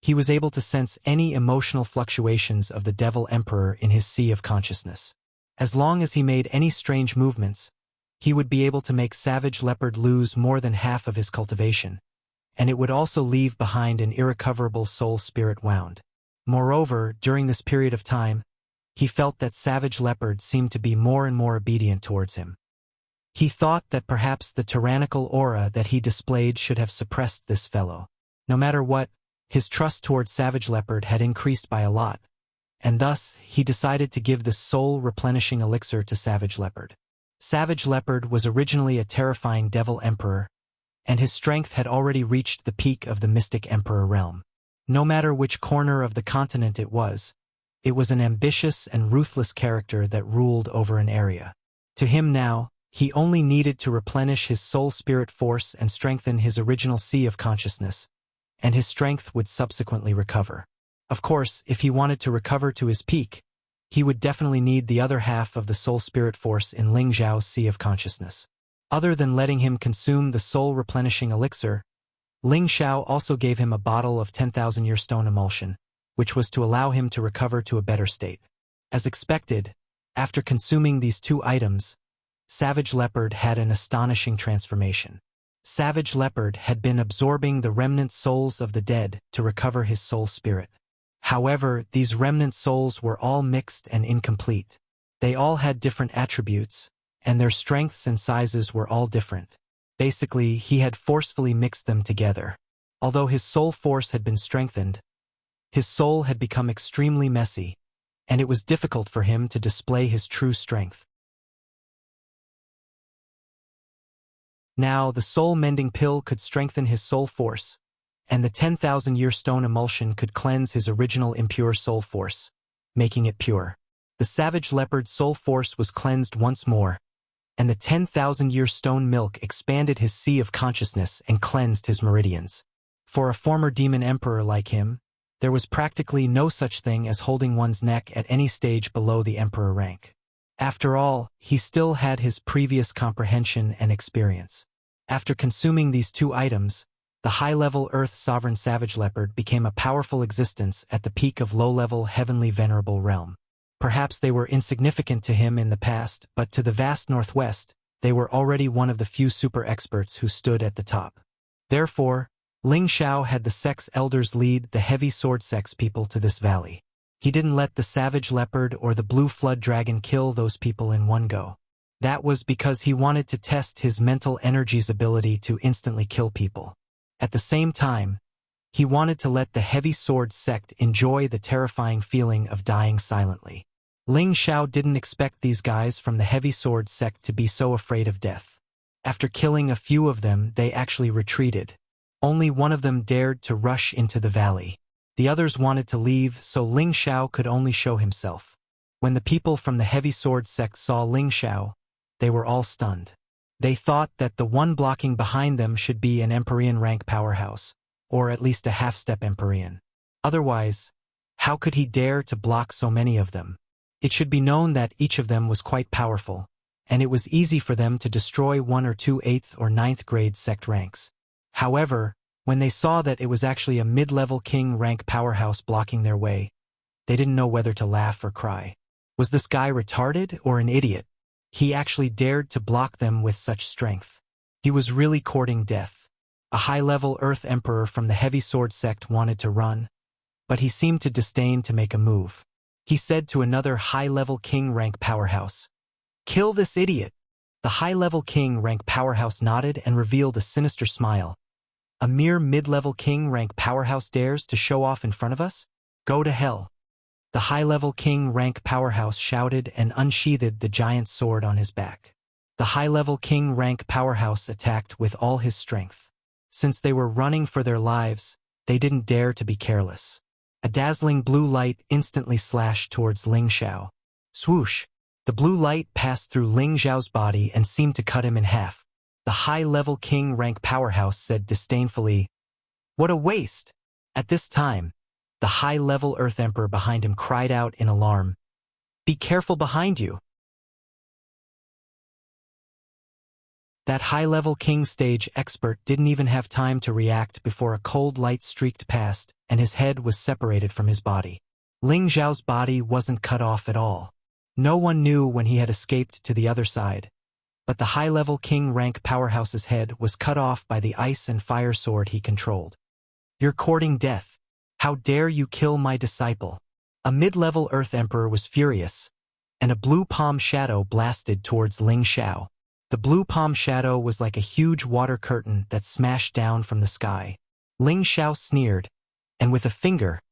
he was able to sense any emotional fluctuations of the Devil Emperor in his sea of consciousness. As long as he made any strange movements, he would be able to make Savage Leopard lose more than half of his cultivation, and it would also leave behind an irrecoverable soul-spirit wound. Moreover, during this period of time, he felt that Savage Leopard seemed to be more and more obedient towards him. He thought that perhaps the tyrannical aura that he displayed should have suppressed this fellow. No matter what, his trust towards Savage Leopard had increased by a lot, and thus he decided to give the soul-replenishing elixir to Savage Leopard. Savage Leopard was originally a terrifying Devil Emperor, and his strength had already reached the peak of the Mystic Emperor realm. No matter which corner of the continent it was an ambitious and ruthless character that ruled over an area. To him now, he only needed to replenish his soul-spirit force and strengthen his original sea of consciousness, and his strength would subsequently recover. Of course, if he wanted to recover to his peak, he would definitely need the other half of the soul-spirit force in Ling Xiao's sea of consciousness. Other than letting him consume the soul-replenishing elixir, Ling Xiao also gave him a bottle of 10,000-year stone emulsion, which was to allow him to recover to a better state. As expected, after consuming these two items, Savage Leopard had an astonishing transformation. Savage Leopard had been absorbing the remnant souls of the dead to recover his soul spirit. However, these remnant souls were all mixed and incomplete. They all had different attributes, and their strengths and sizes were all different. Basically, he had forcefully mixed them together. Although his soul force had been strengthened, his soul had become extremely messy, and it was difficult for him to display his true strength. Now, the soul-mending pill could strengthen his soul force, and the 10,000-year stone emulsion could cleanse his original impure soul force, making it pure. The Savage Leopard's soul force was cleansed once more, and the 10,000-year stone milk expanded his sea of consciousness and cleansed his meridians. For a former demon emperor like him, there was practically no such thing as holding one's neck at any stage below the emperor rank. After all, he still had his previous comprehension and experience. After consuming these two items, the high-level Earth Sovereign Savage Leopard became a powerful existence at the peak of low-level Heavenly Venerable Realm. Perhaps they were insignificant to him in the past, but to the vast Northwest, they were already one of the few super experts who stood at the top. Therefore, Ling Xiao had the sex elders lead the heavy sword sex people to this valley. He didn't let the Savage Leopard or the Blue Flood Dragon kill those people in one go. That was because he wanted to test his mental energy's ability to instantly kill people. At the same time, he wanted to let the Heavy Sword sect enjoy the terrifying feeling of dying silently. Ling Xiao didn't expect these guys from the Heavy Sword sect to be so afraid of death. After killing a few of them, they actually retreated. Only one of them dared to rush into the valley. The others wanted to leave, so Ling Xiao could only show himself. When the people from the Heavy Sword sect saw Ling Xiao, they were all stunned. They thought that the one blocking behind them should be an Empyrean rank powerhouse, or at least a half-step Empyrean. Otherwise, how could he dare to block so many of them? It should be known that each of them was quite powerful, and it was easy for them to destroy 1 or 2 8th or 9th grade sect ranks. However, when they saw that it was actually a mid-level king rank powerhouse blocking their way, they didn't know whether to laugh or cry. Was this guy retarded or an idiot? He actually dared to block them with such strength. He was really courting death. A high-level Earth Emperor from the Heavy Sword sect wanted to run, but he seemed to disdain to make a move. He said to another high-level king rank powerhouse, "Kill this idiot." The high-level king rank powerhouse nodded and revealed a sinister smile. A mere mid-level king rank powerhouse dares to show off in front of us? Go to hell. The high-level king rank powerhouse shouted and unsheathed the giant sword on his back. The high-level king rank powerhouse attacked with all his strength. Since they were running for their lives, They didn't dare to be careless. A dazzling blue light instantly slashed towards Ling Xiao. Swoosh! The blue light passed through Ling Xiao's body and seemed to cut him in half. The high-level king rank powerhouse said disdainfully, "What a waste!" At this time, the high-level Earth Emperor behind him cried out in alarm, "Be careful behind you!" That high-level king stage expert didn't even have time to react before a cold light streaked past and his head was separated from his body. Ling Xiao's body wasn't cut off at all. No one knew when he had escaped to the other side, but the high-level king rank powerhouse's head was cut off by the ice and fire sword he controlled. "You're courting death. How dare you kill my disciple?" A mid-level Earth Emperor was furious, and a blue palm shadow blasted towards Ling Xiao. The blue palm shadow was like a huge water curtain that smashed down from the sky. Ling Xiao sneered, and with a finger,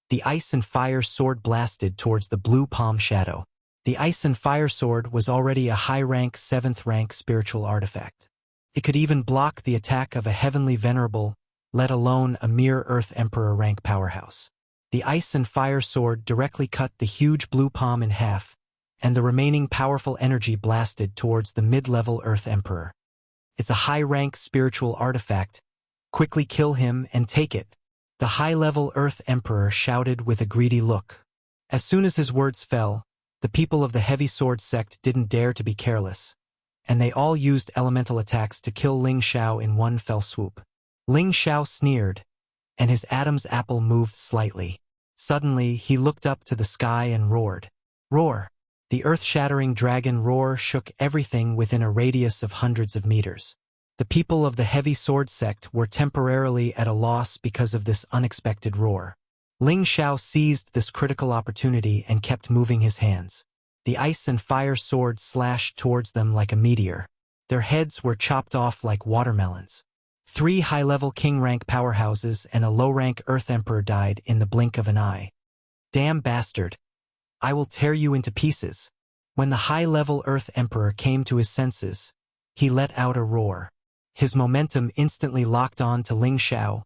the ice and fire sword blasted towards the blue palm shadow. The ice and fire sword was already a high-rank 7th-rank spiritual artifact. It could even block the attack of a heavenly venerable, let alone a mere Earth Emperor rank powerhouse. The ice and fire sword directly cut the huge blue palm in half, and the remaining powerful energy blasted towards the mid-level Earth Emperor. "It's a high-rank spiritual artifact. Quickly kill him and take it," the high-level Earth Emperor shouted with a greedy look. As soon as his words fell, the people of the Heavy Sword sect didn't dare to be careless, and they all used elemental attacks to kill Ling Xiao in one fell swoop. Ling Xiao sneered, and his Adam's apple moved slightly. Suddenly, he looked up to the sky and roared. Roar! The earth-shattering dragon roar shook everything within a radius of hundreds of meters. The people of the Heavy Sword sect were temporarily at a loss because of this unexpected roar. Ling Xiao seized this critical opportunity and kept moving his hands. The ice and fire sword slashed towards them like a meteor. Their heads were chopped off like watermelons. 3 high-level king-rank powerhouses and a low-rank Earth Emperor died in the blink of an eye. "Damn bastard! I will tear you into pieces." When the high-level Earth Emperor came to his senses, he let out a roar. His momentum instantly locked on to Ling Xiao,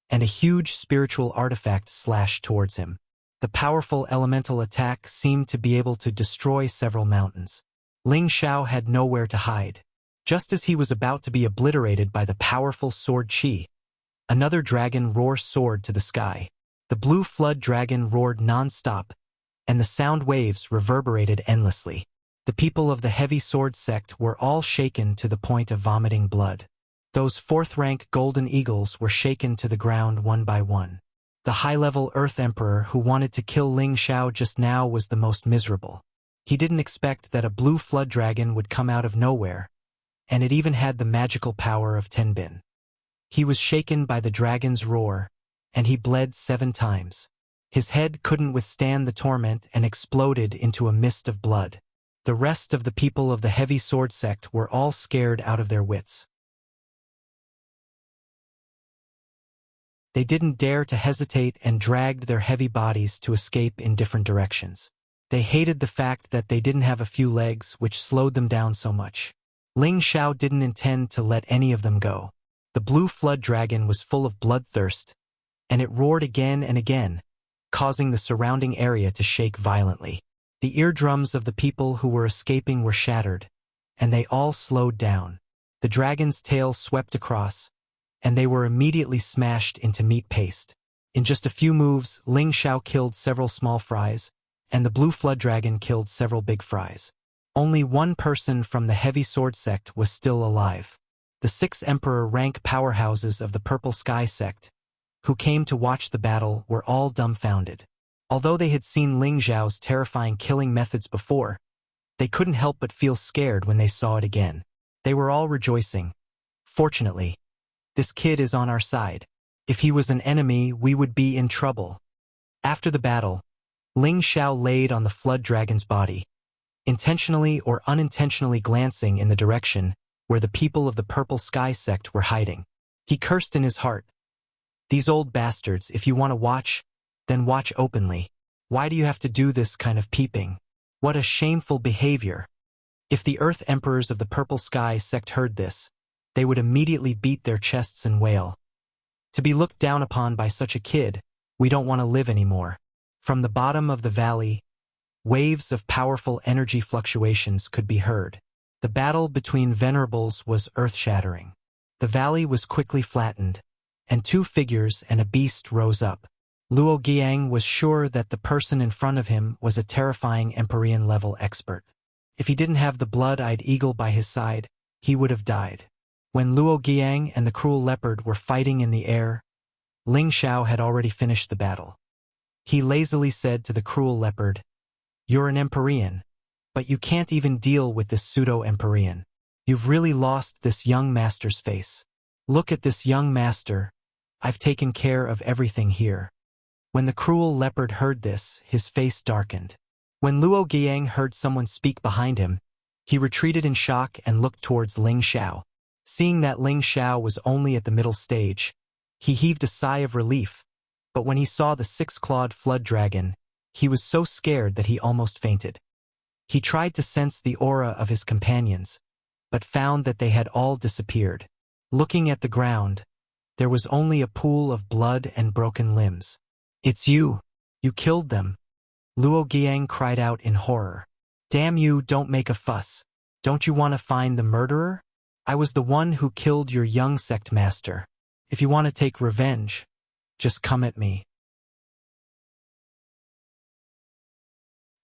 and a huge spiritual artifact slashed towards him. The powerful elemental attack seemed to be able to destroy several mountains. Ling Xiao had nowhere to hide. Just as he was about to be obliterated by the powerful sword Qi, another dragon roar soared to the sky. The blue flood dragon roared non-stop, and the sound waves reverberated endlessly. The people of the Heavy Sword sect were all shaken to the point of vomiting blood. Those 4th-rank golden eagles were shaken to the ground one by one. The high-level Earth Emperor who wanted to kill Ling Xiao just now was the most miserable. He didn't expect that a blue flood dragon would come out of nowhere, and it even had the magical power of Tenbin. He was shaken by the dragon's roar, and he bled 7 times. His head couldn't withstand the torment and exploded into a mist of blood. The rest of the people of the Heavy Sword sect were all scared out of their wits. They didn't dare to hesitate and dragged their heavy bodies to escape in different directions. They hated the fact that they didn't have a few legs which slowed them down so much. Ling Xiao didn't intend to let any of them go. The blue flood dragon was full of bloodthirst, and it roared again and again, causing the surrounding area to shake violently. The eardrums of the people who were escaping were shattered, and they all slowed down. The dragon's tail swept across, and they were immediately smashed into meat paste. In just a few moves, Ling Xiao killed several small fries, and the blue flood dragon killed several big fries. Only one person from the Heavy Sword sect was still alive. The 6 Emperor rank powerhouses of the Purple Sky sect, who came to watch the battle, were all dumbfounded. Although they had seen Ling Xiao's terrifying killing methods before, they couldn't help but feel scared when they saw it again. They were all rejoicing. "Fortunately, this kid is on our side. If he was an enemy, we would be in trouble." After the battle, Ling Xiao laid on the flood dragon's body, intentionally or unintentionally glancing in the direction where the people of the Purple Sky sect were hiding. He cursed in his heart, "These old bastards, if you want to watch, then watch openly. Why do you have to do this kind of peeping? What a shameful behavior." If the Earth Emperors of the Purple Sky sect heard this, they would immediately beat their chests and wail, To be looked down upon by such a kid, we don't want to live anymore. From the bottom of the valley, waves of powerful energy fluctuations could be heard. The battle between venerables was earth-shattering. The valley was quickly flattened, and two figures and a beast rose up. Luo Giang was sure that the person in front of him was a terrifying Empyrean-level expert. If he didn't have the blood-eyed eagle by his side, he would have died. When Luo Giang and the cruel leopard were fighting in the air, Ling Xiao had already finished the battle. He lazily said to the cruel leopard, "You're an Empyrean, but you can't even deal with this pseudo-Empyrean. You've really lost this young master's face. Look at this young master. I've taken care of everything here." When the cruel leopard heard this, his face darkened. When Luo Giang heard someone speak behind him, he retreated in shock and looked towards Ling Xiao. Seeing that Ling Xiao was only at the middle stage, he heaved a sigh of relief, but when he saw the six-clawed flood dragon, he was so scared that he almost fainted. He tried to sense the aura of his companions, but found that they had all disappeared. Looking at the ground, there was only a pool of blood and broken limbs. "It's you! You killed them!" Luo Giang cried out in horror. "Damn you, don't make a fuss. Don't you want to find the murderer? I was the one who killed your young sect master. If you want to take revenge, just come at me."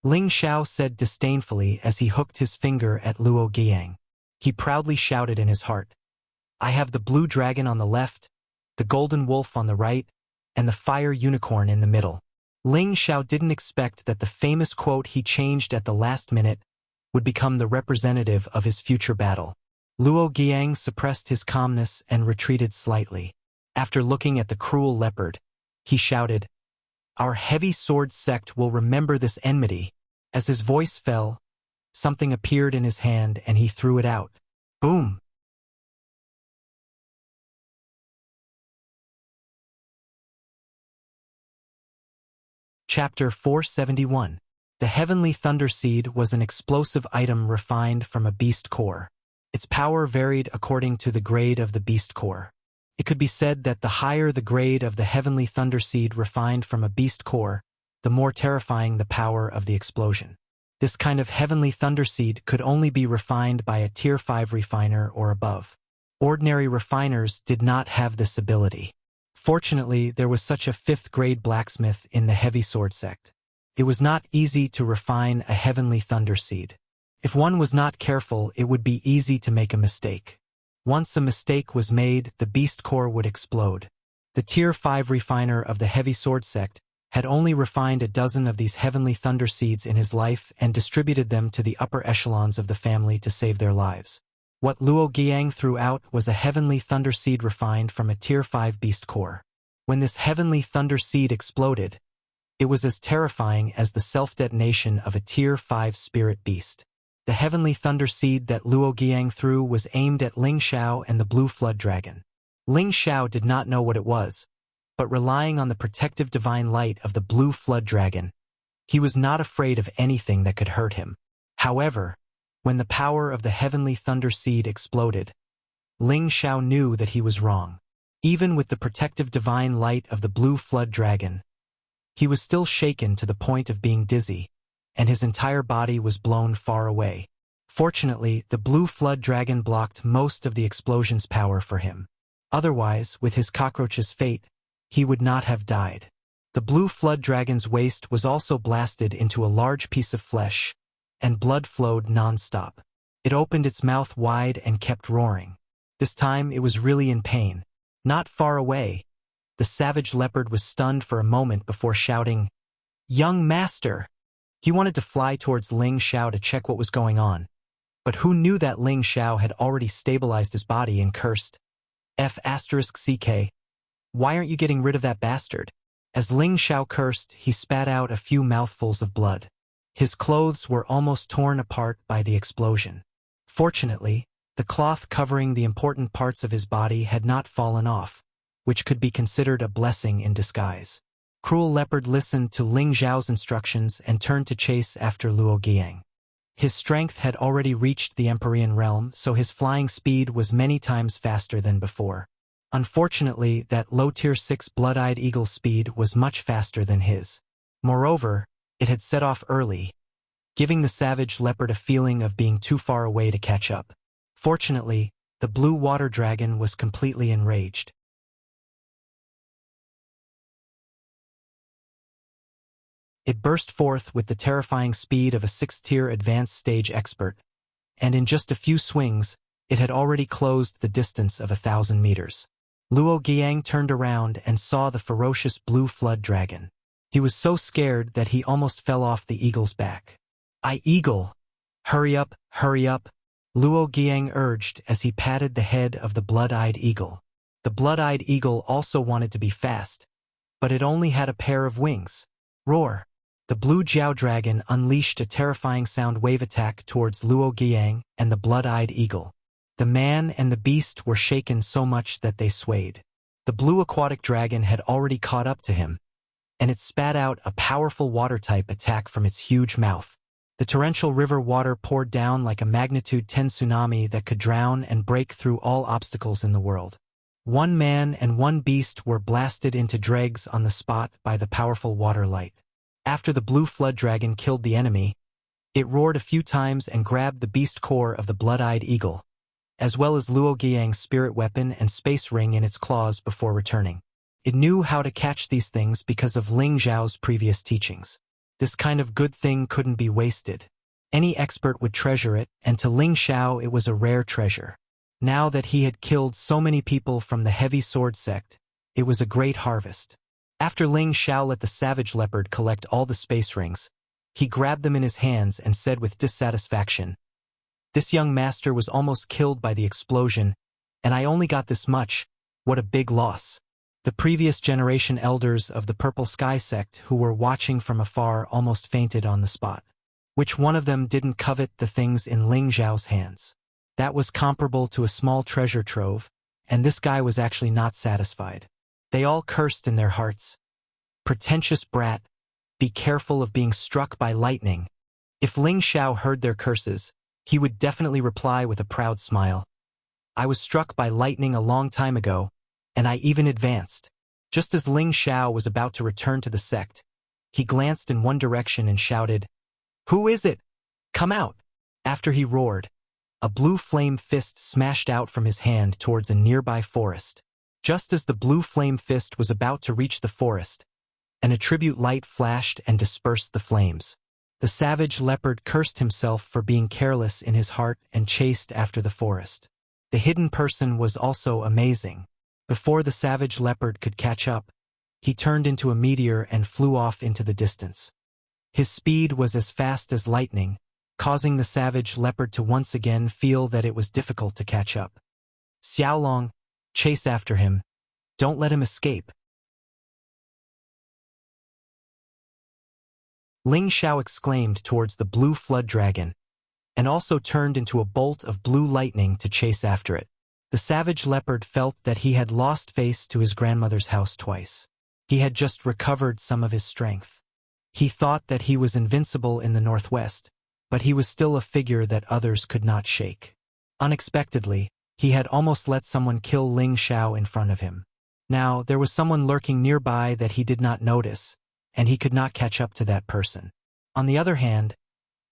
Ling Xiao said disdainfully as he hooked his finger at Luo Giang. He proudly shouted in his heart, "I have the blue dragon on the left, the golden wolf on the right, and the fire unicorn in the middle." Ling Xiao didn't expect that the famous quote he changed at the last minute would become the representative of his future battle. Luo Giang suppressed his calmness and retreated slightly. After looking at the cruel leopard, he shouted, "Our heavy sword sect will remember this enmity." As his voice fell, something appeared in his hand and he threw it out. Boom! Chapter 471. The Heavenly Thunder Seed was an explosive item refined from a beast core. Its power varied according to the grade of the beast core. It could be said that the higher the grade of the Heavenly Thunder Seed refined from a beast core, the more terrifying the power of the explosion. This kind of Heavenly Thunder Seed could only be refined by a Tier 5 refiner or above. Ordinary refiners did not have this ability. Fortunately, there was such a 5th-grade blacksmith in the Heavy Sword sect. It was not easy to refine a Heavenly Thunder Seed. If one was not careful, it would be easy to make a mistake. Once a mistake was made, the beast core would explode. The Tier 5 refiner of the Heavy Sword sect had only refined a dozen of these Heavenly Thunder Seeds in his life and distributed them to the upper echelons of the family to save their lives. What Luo Giang threw out was a Heavenly Thunder Seed refined from a Tier 5 beast core. When this Heavenly Thunder Seed exploded, it was as terrifying as the self-detonation of a Tier 5 spirit beast. The Heavenly Thunder Seed that Luo Giang threw was aimed at Ling Xiao and the Blue Flood Dragon. Ling Xiao did not know what it was, but relying on the protective divine light of the Blue Flood Dragon, he was not afraid of anything that could hurt him. However, when the power of the Heavenly Thunder Seed exploded, Ling Xiao knew that he was wrong. Even with the protective divine light of the Blue Flood Dragon, he was still shaken to the point of being dizzy, and his entire body was blown far away. Fortunately, the Blue Flood Dragon blocked most of the explosion's power for him. Otherwise, with his cockroach's fate, he would not have died. The Blue Flood Dragon's waist was also blasted into a large piece of flesh, and blood flowed non-stop. It opened its mouth wide and kept roaring. This time it was really in pain. Not far away, the savage leopard was stunned for a moment before shouting, "Young master!" He wanted to fly towards Ling Xiao to check what was going on, but who knew that Ling Xiao had already stabilized his body and cursed, "F***CK, why aren't you getting rid of that bastard?" As Ling Xiao cursed, he spat out a few mouthfuls of blood. His clothes were almost torn apart by the explosion. Fortunately, the cloth covering the important parts of his body had not fallen off, which could be considered a blessing in disguise. Cruel Leopard listened to Ling Xiao's instructions and turned to chase after Luo Giang. His strength had already reached the Empyrean realm, so his flying speed was many times faster than before. Unfortunately, that low tier 6 blood-eyed eagle's speed was much faster than his. Moreover, it had set off early, giving the savage leopard a feeling of being too far away to catch up. Fortunately, the blue water dragon was completely enraged. It burst forth with the terrifying speed of a 6th-tier advanced stage expert, and in just a few swings, it had already closed the distance of 1,000 meters. Luo Giang turned around and saw the ferocious blue flood dragon. He was so scared that he almost fell off the eagle's back. Eagle! Hurry up, Luo Giang urged as he patted the head of the blood-eyed eagle. The blood-eyed eagle also wanted to be fast, but it only had a pair of wings. Roar! The blue Jiao dragon unleashed a terrifying sound wave attack towards Luo Giang and the blood-eyed eagle. The man and the beast were shaken so much that they swayed. The blue aquatic dragon had already caught up to him, and it spat out a powerful water-type attack from its huge mouth. The torrential river water poured down like a magnitude 10 tsunami that could drown and break through all obstacles in the world. One man and one beast were blasted into dregs on the spot by the powerful water light. After the blue flood dragon killed the enemy, it roared a few times and grabbed the beast core of the blood-eyed eagle, as well as Luo Giang's spirit weapon and space ring in its claws before returning. It knew how to catch these things because of Ling Zhao's previous teachings. This kind of good thing couldn't be wasted. Any expert would treasure it, and to Ling Zhao it was a rare treasure. Now that he had killed so many people from the heavy sword sect, it was a great harvest. After Ling Zhao let the savage leopard collect all the space rings, he grabbed them in his hands and said with dissatisfaction, "This young master was almost killed by the explosion, and I only got this much. What a big loss." The previous generation elders of the Purple Sky sect who were watching from afar almost fainted on the spot. Which one of them didn't covet the things in Ling Zhao's hands? That was comparable to a small treasure trove, and this guy was actually not satisfied. They all cursed in their hearts. "Pretentious brat, be careful of being struck by lightning." If Ling Zhao heard their curses, he would definitely reply with a proud smile. "I was struck by lightning a long time ago, and I even advanced." Just as Ling Zhao was about to return to the sect, he glanced in one direction and shouted, "Who is it? Come out!" After he roared, a blue flame fist smashed out from his hand towards a nearby forest. Just as the blue flame fist was about to reach the forest, an attribute light flashed and dispersed the flames. The savage leopard cursed himself for being careless in his heart and chased after the forest. The hidden person was also amazing. Before the savage leopard could catch up, he turned into a meteor and flew off into the distance. His speed was as fast as lightning, causing the savage leopard to once again feel that it was difficult to catch up. "Xiaolong, chase after him. Don't let him escape." Ling Zhao exclaimed towards the blue flood dragon, and also turned into a bolt of blue lightning to chase after it. The savage leopard felt that he had lost face to his grandmother's house twice. He had just recovered some of his strength. He thought that he was invincible in the northwest, but he was still a figure that others could not shake. Unexpectedly, he had almost let someone kill Ling Zhao in front of him. Now, there was someone lurking nearby that he did not notice, and he could not catch up to that person. On the other hand,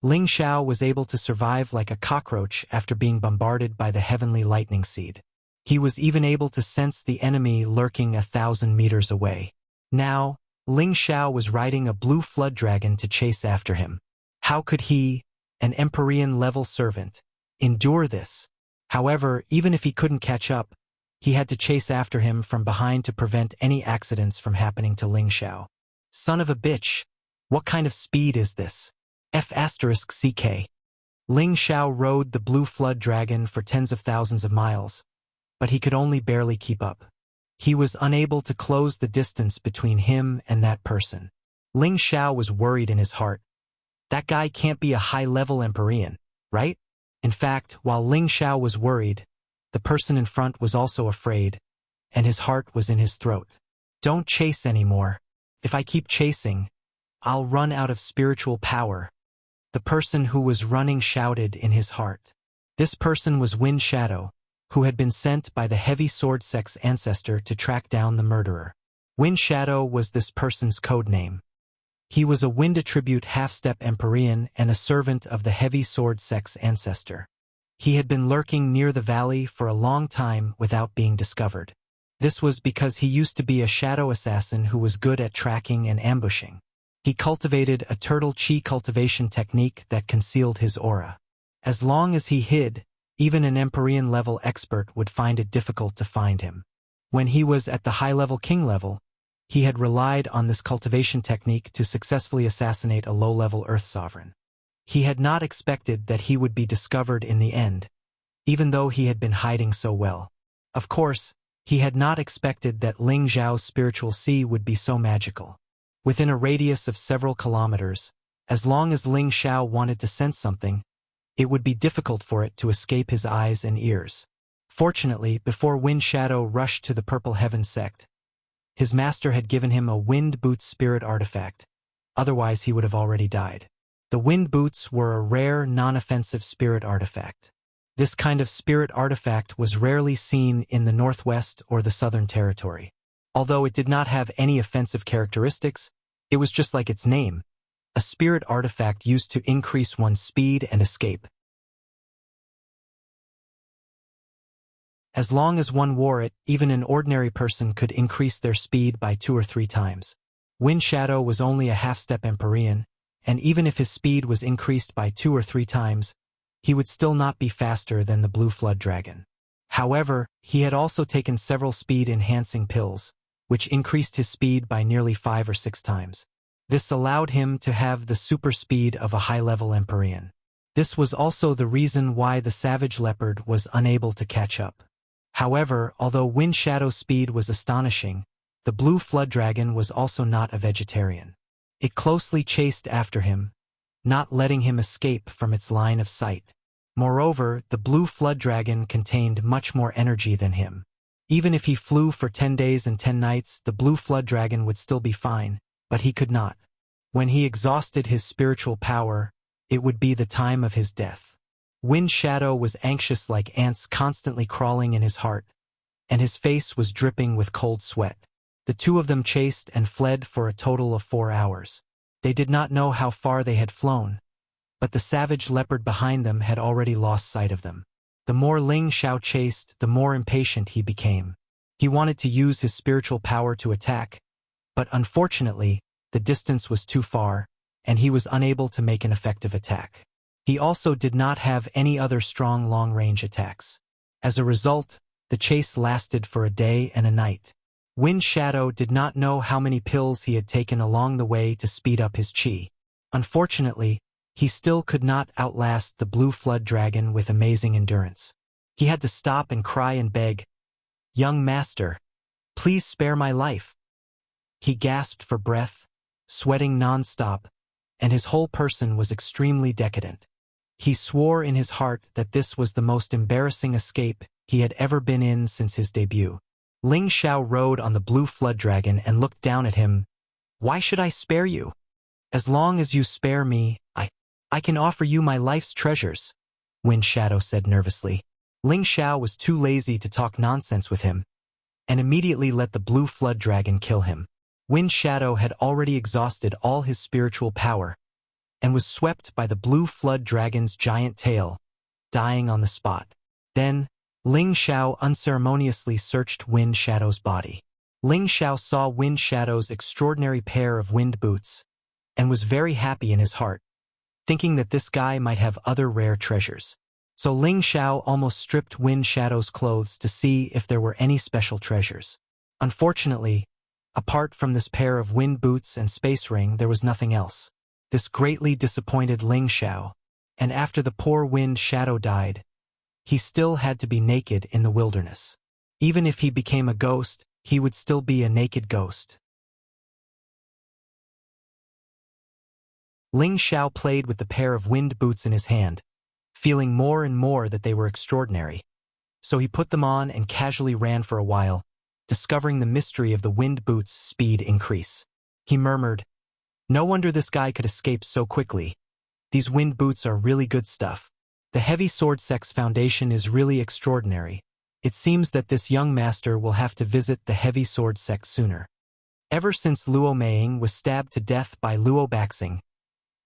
Ling Zhao was able to survive like a cockroach after being bombarded by the heavenly lightning seed. He was even able to sense the enemy lurking 1,000 meters away. Now, Ling Zhao was riding a blue flood dragon to chase after him. How could he, an Empyrean-level servant, endure this? However, even if he couldn't catch up, he had to chase after him from behind to prevent any accidents from happening to Ling Zhao. "Son of a bitch, what kind of speed is this? F***CK. Ling Zhao rode the blue flood dragon for tens of thousands of miles, but he could only barely keep up. He was unable to close the distance between him and that person. Ling Zhao was worried in his heart. That guy can't be a high-level Empyrean, right? In fact, while Ling Zhao was worried, the person in front was also afraid, and his heart was in his throat. "Don't chase anymore. If I keep chasing, I'll run out of spiritual power." The person who was running shouted in his heart. This person was Wind Shadow, who had been sent by the heavy sword sect's ancestor to track down the murderer. Wind Shadow was this person's code name. He was a wind attribute half-step Empyrean and a servant of the heavy sword sect's ancestor. He had been lurking near the valley for a long time without being discovered. This was because he used to be a shadow assassin who was good at tracking and ambushing. He cultivated a turtle chi cultivation technique that concealed his aura. As long as he hid, even an Empyrean-level expert would find it difficult to find him. When he was at the high-level king level, he had relied on this cultivation technique to successfully assassinate a low-level Earth sovereign. He had not expected that he would be discovered in the end, even though he had been hiding so well. Of course, he had not expected that Ling Zhao's spiritual sea would be so magical. Within a radius of several kilometers, as long as Ling Zhao wanted to sense something, it would be difficult for it to escape his eyes and ears. Fortunately, before Wind Shadow rushed to the Purple Heaven sect, his master had given him a Wind Boots spirit artifact, otherwise he would have already died. The Wind Boots were a rare, non-offensive spirit artifact. This kind of spirit artifact was rarely seen in the Northwest or the Southern Territory. Although it did not have any offensive characteristics, it was just like its name, a spirit artifact used to increase one's speed and escape. As long as one wore it, even an ordinary person could increase their speed by 2 or 3 times. Wind Shadow was only a half-step Empyrean, and even if his speed was increased by 2 or 3 times, he would still not be faster than the Blue Flood Dragon. However, he had also taken several speed-enhancing pills, which increased his speed by nearly 5 or 6 times. This allowed him to have the super speed of a high-level Empyrean. This was also the reason why the Savage Leopard was unable to catch up. However, although Wind Shadow's speed was astonishing, the Blue Flood Dragon was also not a vegetarian. It closely chased after him, not letting him escape from its line of sight. Moreover, the Blue Flood Dragon contained much more energy than him. Even if he flew for 10 days and 10 nights, the Blue Flood Dragon would still be fine, but he could not. When he exhausted his spiritual power, it would be the time of his death. Wind Shadow was anxious like ants constantly crawling in his heart, and his face was dripping with cold sweat. The two of them chased and fled for a total of 4 hours. They did not know how far they had flown, but the Savage Leopard behind them had already lost sight of them. The more Ling Zhao chased, the more impatient he became. He wanted to use his spiritual power to attack, but unfortunately, the distance was too far, and he was unable to make an effective attack. He also did not have any other strong long-range attacks. As a result, the chase lasted for a day and a night. Wind Shadow did not know how many pills he had taken along the way to speed up his chi. Unfortunately, he still could not outlast the Blue Flood Dragon with amazing endurance. He had to stop and cry and beg, "Young master, please spare my life." He gasped for breath, sweating non-stop, and his whole person was extremely decadent. He swore in his heart that this was the most embarrassing escape he had ever been in since his debut. Ling Zhao rode on the Blue Flood Dragon and looked down at him. "Why should I spare you? As long as you spare me, I can offer you my life's treasures," Wind Shadow said nervously. Ling Zhao was too lazy to talk nonsense with him, and immediately let the Blue Flood Dragon kill him. Wind Shadow had already exhausted all his spiritual power, and was swept by the Blue Flood Dragon's giant tail, dying on the spot. Then, Ling Zhao unceremoniously searched Wind Shadow's body. Ling Zhao saw Wind Shadow's extraordinary pair of wind boots, and was very happy in his heart, thinking that this guy might have other rare treasures. So Ling Zhao almost stripped Wind Shadow's clothes to see if there were any special treasures. Unfortunately, apart from this pair of wind boots and space ring, there was nothing else. This greatly disappointed Ling Zhao, and after the poor Wind Shadow died, he still had to be naked in the wilderness. Even if he became a ghost, he would still be a naked ghost. Ling Zhao played with the pair of wind boots in his hand, feeling more and more that they were extraordinary. So he put them on and casually ran for a while, discovering the mystery of the wind boots' speed increase. He murmured, "No wonder this guy could escape so quickly. These wind boots are really good stuff. The heavy sword sect's foundation is really extraordinary. It seems that this young master will have to visit the heavy sword sect sooner. Ever since Luo Meiying was stabbed to death by Luo Baxing,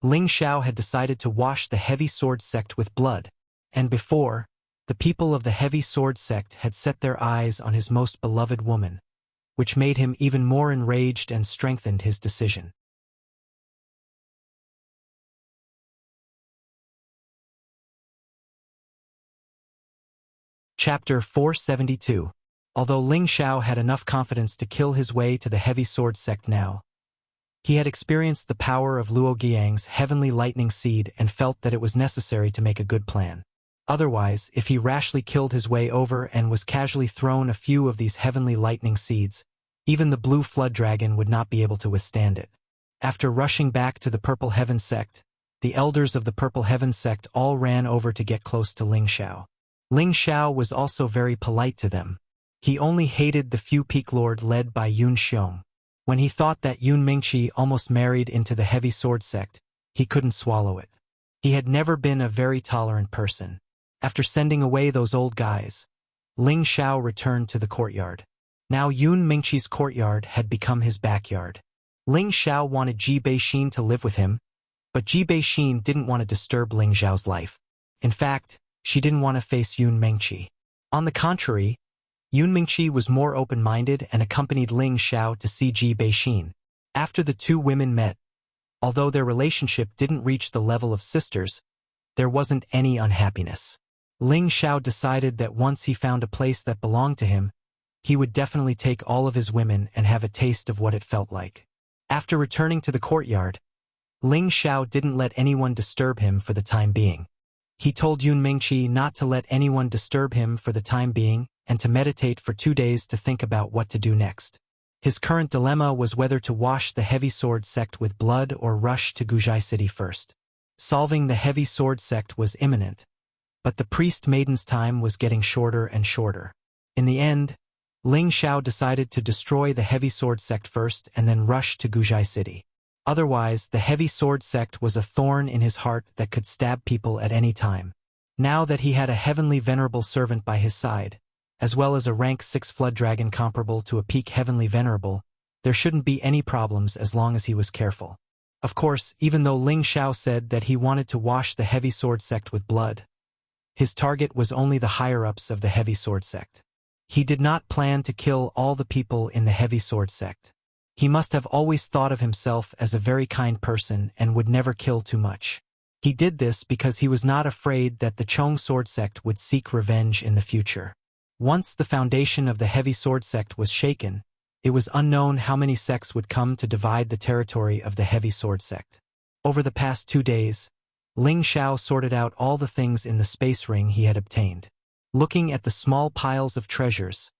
Ling Xiao had decided to wash the heavy sword sect with blood, and before, the people of the heavy sword sect had set their eyes on his most beloved woman, which made him even more enraged and strengthened his decision. Chapter 472. Although Ling Xiao had enough confidence to kill his way to the heavy sword sect now, he had experienced the power of Luo Giang's heavenly lightning seed and felt that it was necessary to make a good plan. Otherwise, if he rashly killed his way over and was casually thrown a few of these heavenly lightning seeds, even the blue flood dragon would not be able to withstand it. After rushing back to the Purple Heaven sect, the elders of the Purple Heaven sect all ran over to get close to Ling Xiao. Ling Xiao was also very polite to them. He only hated the few peak lord led by Yun Xiong. When he thought that Yun Mingqi almost married into the heavy sword sect, he couldn't swallow it. He had never been a very tolerant person. After sending away those old guys, Ling Xiao returned to the courtyard. Now Yun Mingqi's courtyard had become his backyard. Ling Xiao wanted Ji Beixin to live with him, but Ji Beixin didn't want to disturb Ling Xiao's life. In fact, she didn't want to face Yun Mingqi. On the contrary, Yun Mingqi was more open-minded and accompanied Ling Xiao to see Ji Beixin. After the two women met, although their relationship didn't reach the level of sisters, there wasn't any unhappiness. Ling Xiao decided that once he found a place that belonged to him, he would definitely take all of his women and have a taste of what it felt like. After returning to the courtyard, Ling Xiao didn't let anyone disturb him for the time being. He told Yun Mingqi not to let anyone disturb him for the time being and to meditate for 2 days to think about what to do next. His current dilemma was whether to wash the heavy sword sect with blood or rush to Guzhai City first. Solving the heavy sword sect was imminent, but the priest maiden's time was getting shorter and shorter. In the end, Ling Xiao decided to destroy the heavy sword sect first and then rush to Guzhai City. Otherwise, the heavy sword sect was a thorn in his heart that could stab people at any time. Now that he had a heavenly venerable servant by his side, as well as a rank 6 flood dragon comparable to a peak heavenly venerable, there shouldn't be any problems as long as he was careful. Of course, even though Ling Xiao said that he wanted to wash the heavy sword sect with blood, his target was only the higher-ups of the heavy sword sect. He did not plan to kill all the people in the heavy sword sect. He must have always thought of himself as a very kind person and would never kill too much. He did this because he was not afraid that the Chong sword sect would seek revenge in the future. Once the foundation of the heavy sword sect was shaken, it was unknown how many sects would come to divide the territory of the heavy sword sect. Over the past 2 days, Ling Xiao sorted out all the things in the space ring he had obtained. Looking at the small piles of treasures,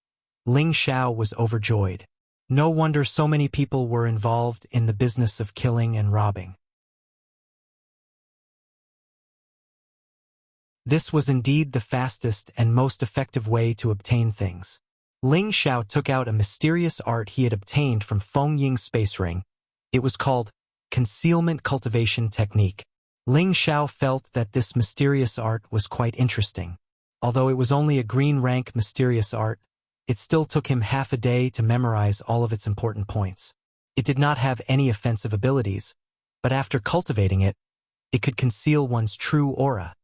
Ling Xiao was overjoyed. No wonder so many people were involved in the business of killing and robbing. This was indeed the fastest and most effective way to obtain things. Ling Xiao took out a mysterious art he had obtained from Feng Ying's space ring. It was called Concealment Cultivation Technique. Ling Xiao felt that this mysterious art was quite interesting. Although it was only a green rank mysterious art, it still took him half a day to memorize all of its important points. It did not have any offensive abilities, but after cultivating it, it could conceal one's true aura,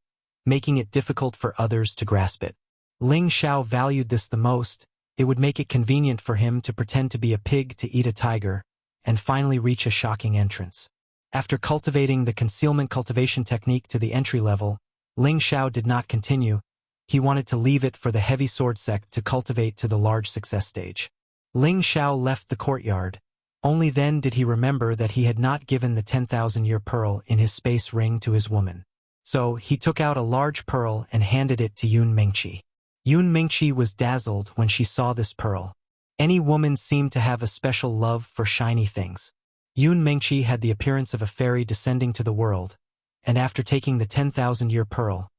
making it difficult for others to grasp it. Ling Xiao valued this the most. It would make it convenient for him to pretend to be a pig to eat a tiger, and finally reach a shocking entrance. After cultivating the concealment cultivation technique to the entry level, Ling Xiao did not continue. He wanted to leave it for the heavy sword sect to cultivate to the large success stage. Ling Xiao left the courtyard. Only then did he remember that he had not given the 10,000-year pearl in his space ring to his woman. So he took out a large pearl and handed it to Yun Mingqi. Yun Mingqi was dazzled when she saw this pearl. Any woman seemed to have a special love for shiny things. Yun Mingqi had the appearance of a fairy descending to the world, and after taking the 10,000-year pearl,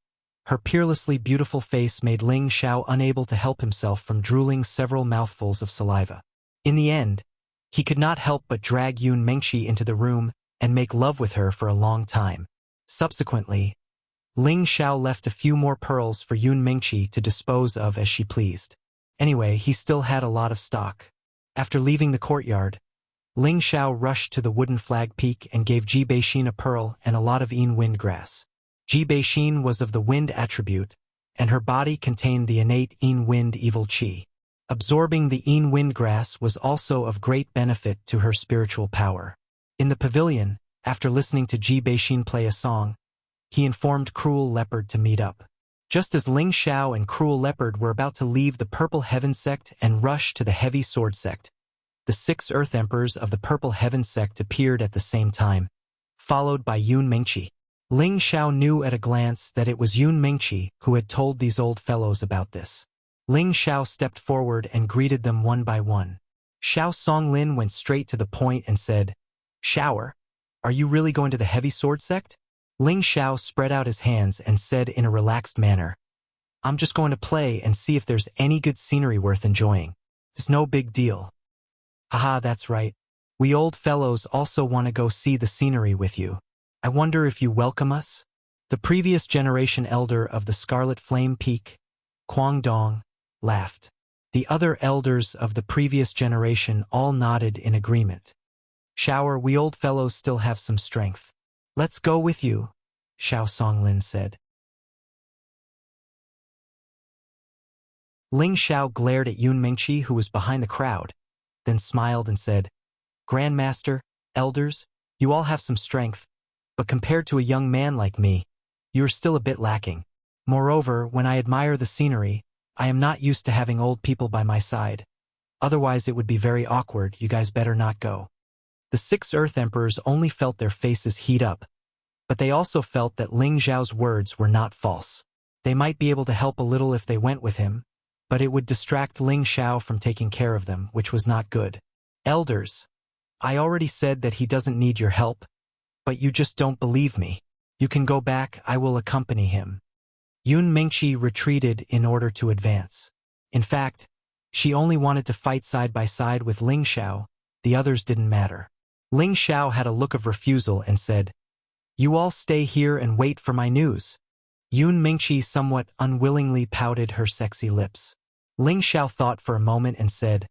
her peerlessly beautiful face made Ling Xiao unable to help himself from drooling several mouthfuls of saliva. In the end, he could not help but drag Yun Mingqi into the room and make love with her for a long time. Subsequently, Ling Xiao left a few more pearls for Yun Mingqi to dispose of as she pleased. Anyway, he still had a lot of stock. After leaving the courtyard, Ling Xiao rushed to the wooden flag peak and gave Ji Beixin a pearl and a lot of Yin wind grass. Ji Beixin was of the wind attribute, and her body contained the innate Yin wind evil qi. Absorbing the Yin wind grass was also of great benefit to her spiritual power. In the pavilion, after listening to Ji Beixin play a song, he informed Cruel Leopard to meet up. Just as Ling Xiao and Cruel Leopard were about to leave the Purple Heaven sect and rush to the Heavy Sword sect, the 6 Earth Emperors of the Purple Heaven sect appeared at the same time, followed by Yun Mingqi. Ling Xiao knew at a glance that it was Yun Mingqi who had told these old fellows about this. Ling Xiao stepped forward and greeted them one by one. Xiao Songlin went straight to the point and said, "Shower, are you really going to the Heavy Sword sect?" Ling Xiao spread out his hands and said in a relaxed manner, "I'm just going to play and see if there's any good scenery worth enjoying. It's no big deal." "Haha, that's right. We old fellows also want to go see the scenery with you. I wonder if you welcome us?" The previous generation elder of the Scarlet Flame Peak, Guangdong, laughed. The other elders of the previous generation all nodded in agreement. "Shower, we old fellows still have some strength. Let's go with you," Xiao Songlin said. Ling Xiao glared at Yun Mingqi, who was behind the crowd, then smiled and said, "Grandmaster, elders, you all have some strength, but compared to a young man like me, you are still a bit lacking. Moreover, when I admire the scenery, I am not used to having old people by my side. Otherwise it would be very awkward. You guys better not go." The 6 Earth Emperors only felt their faces heat up, but they also felt that Ling Xiao's words were not false. They might be able to help a little if they went with him, but it would distract Ling Xiao from taking care of them, which was not good. "Elders, I already said that he doesn't need your help, but you just don't believe me. You can go back, I will accompany him." Yun Mingqi retreated in order to advance. In fact, she only wanted to fight side by side with Ling Xiao. The others didn't matter. Ling Xiao had a look of refusal and said, "You all stay here and wait for my news." Yun Mingqi somewhat unwillingly pouted her sexy lips. Ling Xiao thought for a moment and said,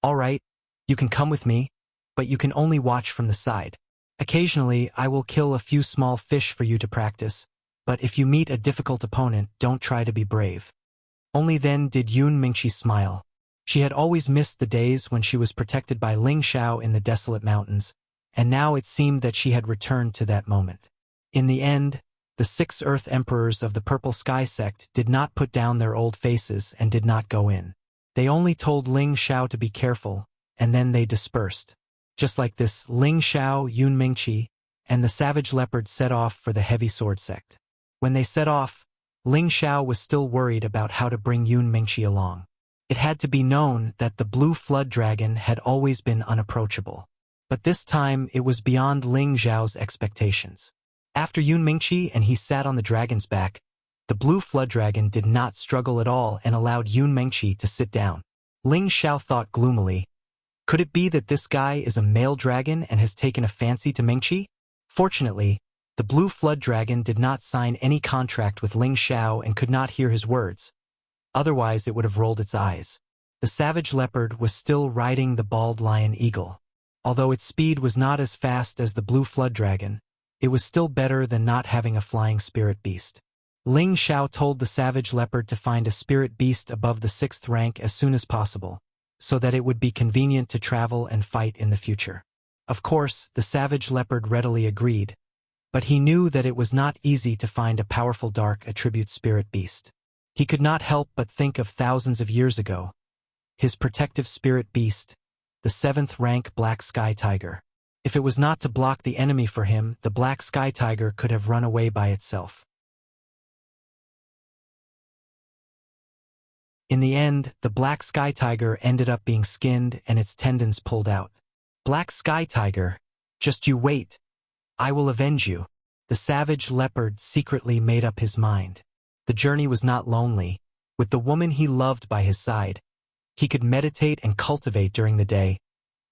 "All right, you can come with me, but you can only watch from the side. Occasionally, I will kill a few small fish for you to practice, but if you meet a difficult opponent, don't try to be brave." Only then did Yun Mingqi smile. She had always missed the days when she was protected by Ling Xiao in the desolate mountains, and now it seemed that she had returned to that moment. In the end, the 6 Earth Emperors of the Purple Sky sect did not put down their old faces and did not go in. They only told Ling Xiao to be careful, and then they dispersed. Just like this, Ling Xiao, Yun Mingqi, and the Savage Leopard set off for the Heavy Sword sect. When they set off, Ling Xiao was still worried about how to bring Yun Mingqi along. It had to be known that the Blue Flood Dragon had always been unapproachable. But this time it was beyond Ling Xiao's expectations. After Yun Mingqi and he sat on the dragon's back, the Blue Flood Dragon did not struggle at all and allowed Yun Mingqi to sit down. Ling Xiao thought gloomily, could it be that this guy is a male dragon and has taken a fancy to Mingqi? Fortunately, the Blue Flood Dragon did not sign any contract with Ling Xiao and could not hear his words. Otherwise it would have rolled its eyes. The Savage Leopard was still riding the Bald Lion Eagle. Although its speed was not as fast as the Blue Flood Dragon, it was still better than not having a flying spirit beast. Ling Xiao told the Savage Leopard to find a spirit beast above the 6th rank as soon as possible, so that it would be convenient to travel and fight in the future. Of course, the Savage Leopard readily agreed, but he knew that it was not easy to find a powerful dark attribute spirit beast. He could not help but think of thousands of years ago. His protective spirit beast, the 7th rank Black Sky Tiger. If it was not to block the enemy for him, the Black Sky Tiger could have run away by itself. In the end, the Black Sky Tiger ended up being skinned and its tendons pulled out. Black Sky Tiger, just you wait. I will avenge you. The Savage Leopard secretly made up his mind. The journey was not lonely. With the woman he loved by his side, he could meditate and cultivate during the day,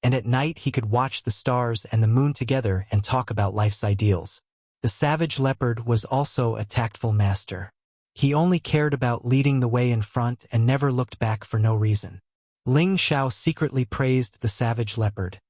and at night he could watch the stars and the moon together and talk about life's ideals. The savage leopard was also a tactful master. He only cared about leading the way in front and never looked back for no reason. Ling Xiao secretly praised the savage leopard,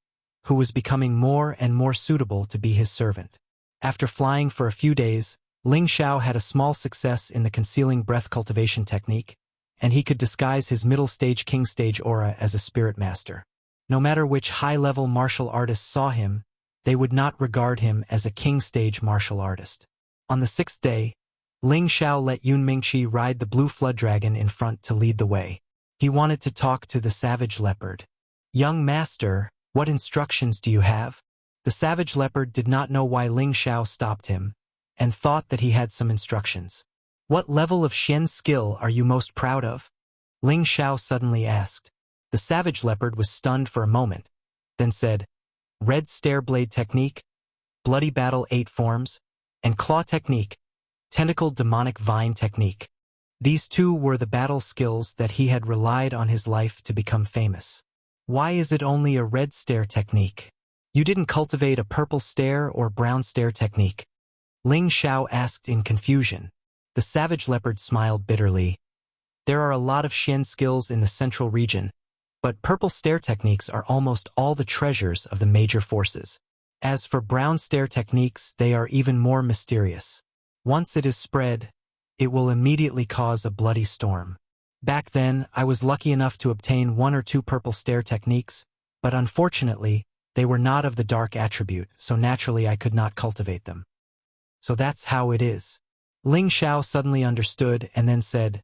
who was becoming more and more suitable to be his servant. After flying for a few days, Ling Xiao had a small success in the concealing breath cultivation technique, and he could disguise his middle stage king stage aura as a spirit master. No matter which high-level martial artists saw him, they would not regard him as a king stage martial artist. On the 6th day, Ling Xiao let Yun Mingqi ride the blue flood dragon in front to lead the way. He wanted to talk to the savage leopard. "Young master, what instructions do you have?" The savage leopard did not know why Ling Xiao stopped him, and thought that he had some instructions. "What level of Xian skill are you most proud of?" Ling Xiao suddenly asked. The savage leopard was stunned for a moment, then said, "Red Stare Blade Technique, Bloody Battle 8 Forms, and Claw Technique, Tentacled Demonic Vine Technique." These two were the battle skills that he had relied on his life to become famous. "Why is it only a red stare technique? You didn't cultivate a purple stare or brown stare technique?" Ling Xiao asked in confusion. The savage leopard smiled bitterly. "There are a lot of Xian skills in the central region, but purple stare techniques are almost all the treasures of the major forces. As for brown stare techniques, they are even more mysterious. Once it is spread, it will immediately cause a bloody storm. Back then, I was lucky enough to obtain 1 or 2 purple stare techniques, but unfortunately, they were not of the dark attribute, so naturally I could not cultivate them. So that's how it is." Ling Xiao suddenly understood and then said,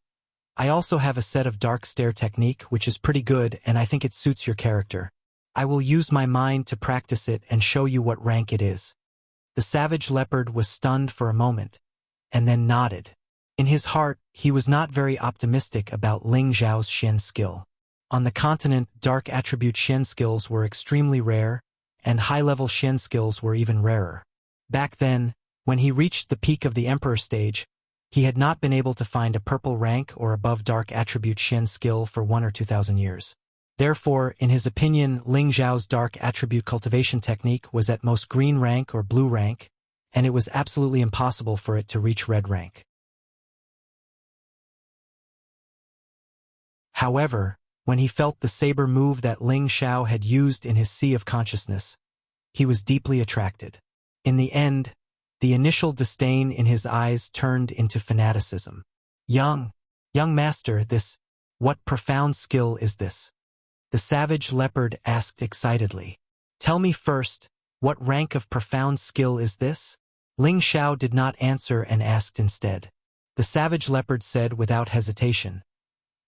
"I also have a set of dark stare technique, which is pretty good, and I think it suits your character. I will use my mind to practice it and show you what rank it is." The savage leopard was stunned for a moment, and then nodded. In his heart, he was not very optimistic about Ling Xiao's Xian skill. On the continent, dark attribute Xian skills were extremely rare, and high-level Xian skills were even rarer. Back then, when he reached the peak of the Emperor stage, he had not been able to find a purple rank or above dark attribute Xian skill for 1 or 2,000 years. Therefore, in his opinion, Ling Xiao's dark attribute cultivation technique was at most green rank or blue rank, and it was absolutely impossible for it to reach red rank. However, when he felt the saber move that Ling Xiao had used in his Sea of Consciousness, he was deeply attracted. In the end, the initial disdain in his eyes turned into fanaticism. Young master, what profound skill is this?" The savage leopard asked excitedly. "Tell me first, what rank of profound skill is this?" Ling Xiao did not answer and asked instead. The savage leopard said without hesitation,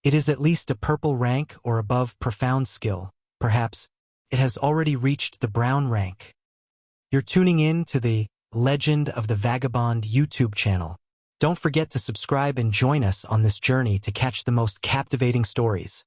"It is at least a purple rank or above profound skill. Perhaps it has already reached the brown rank." You're tuning in to the Legend of the Vagabond YouTube channel. Don't forget to subscribe and join us on this journey to catch the most captivating stories.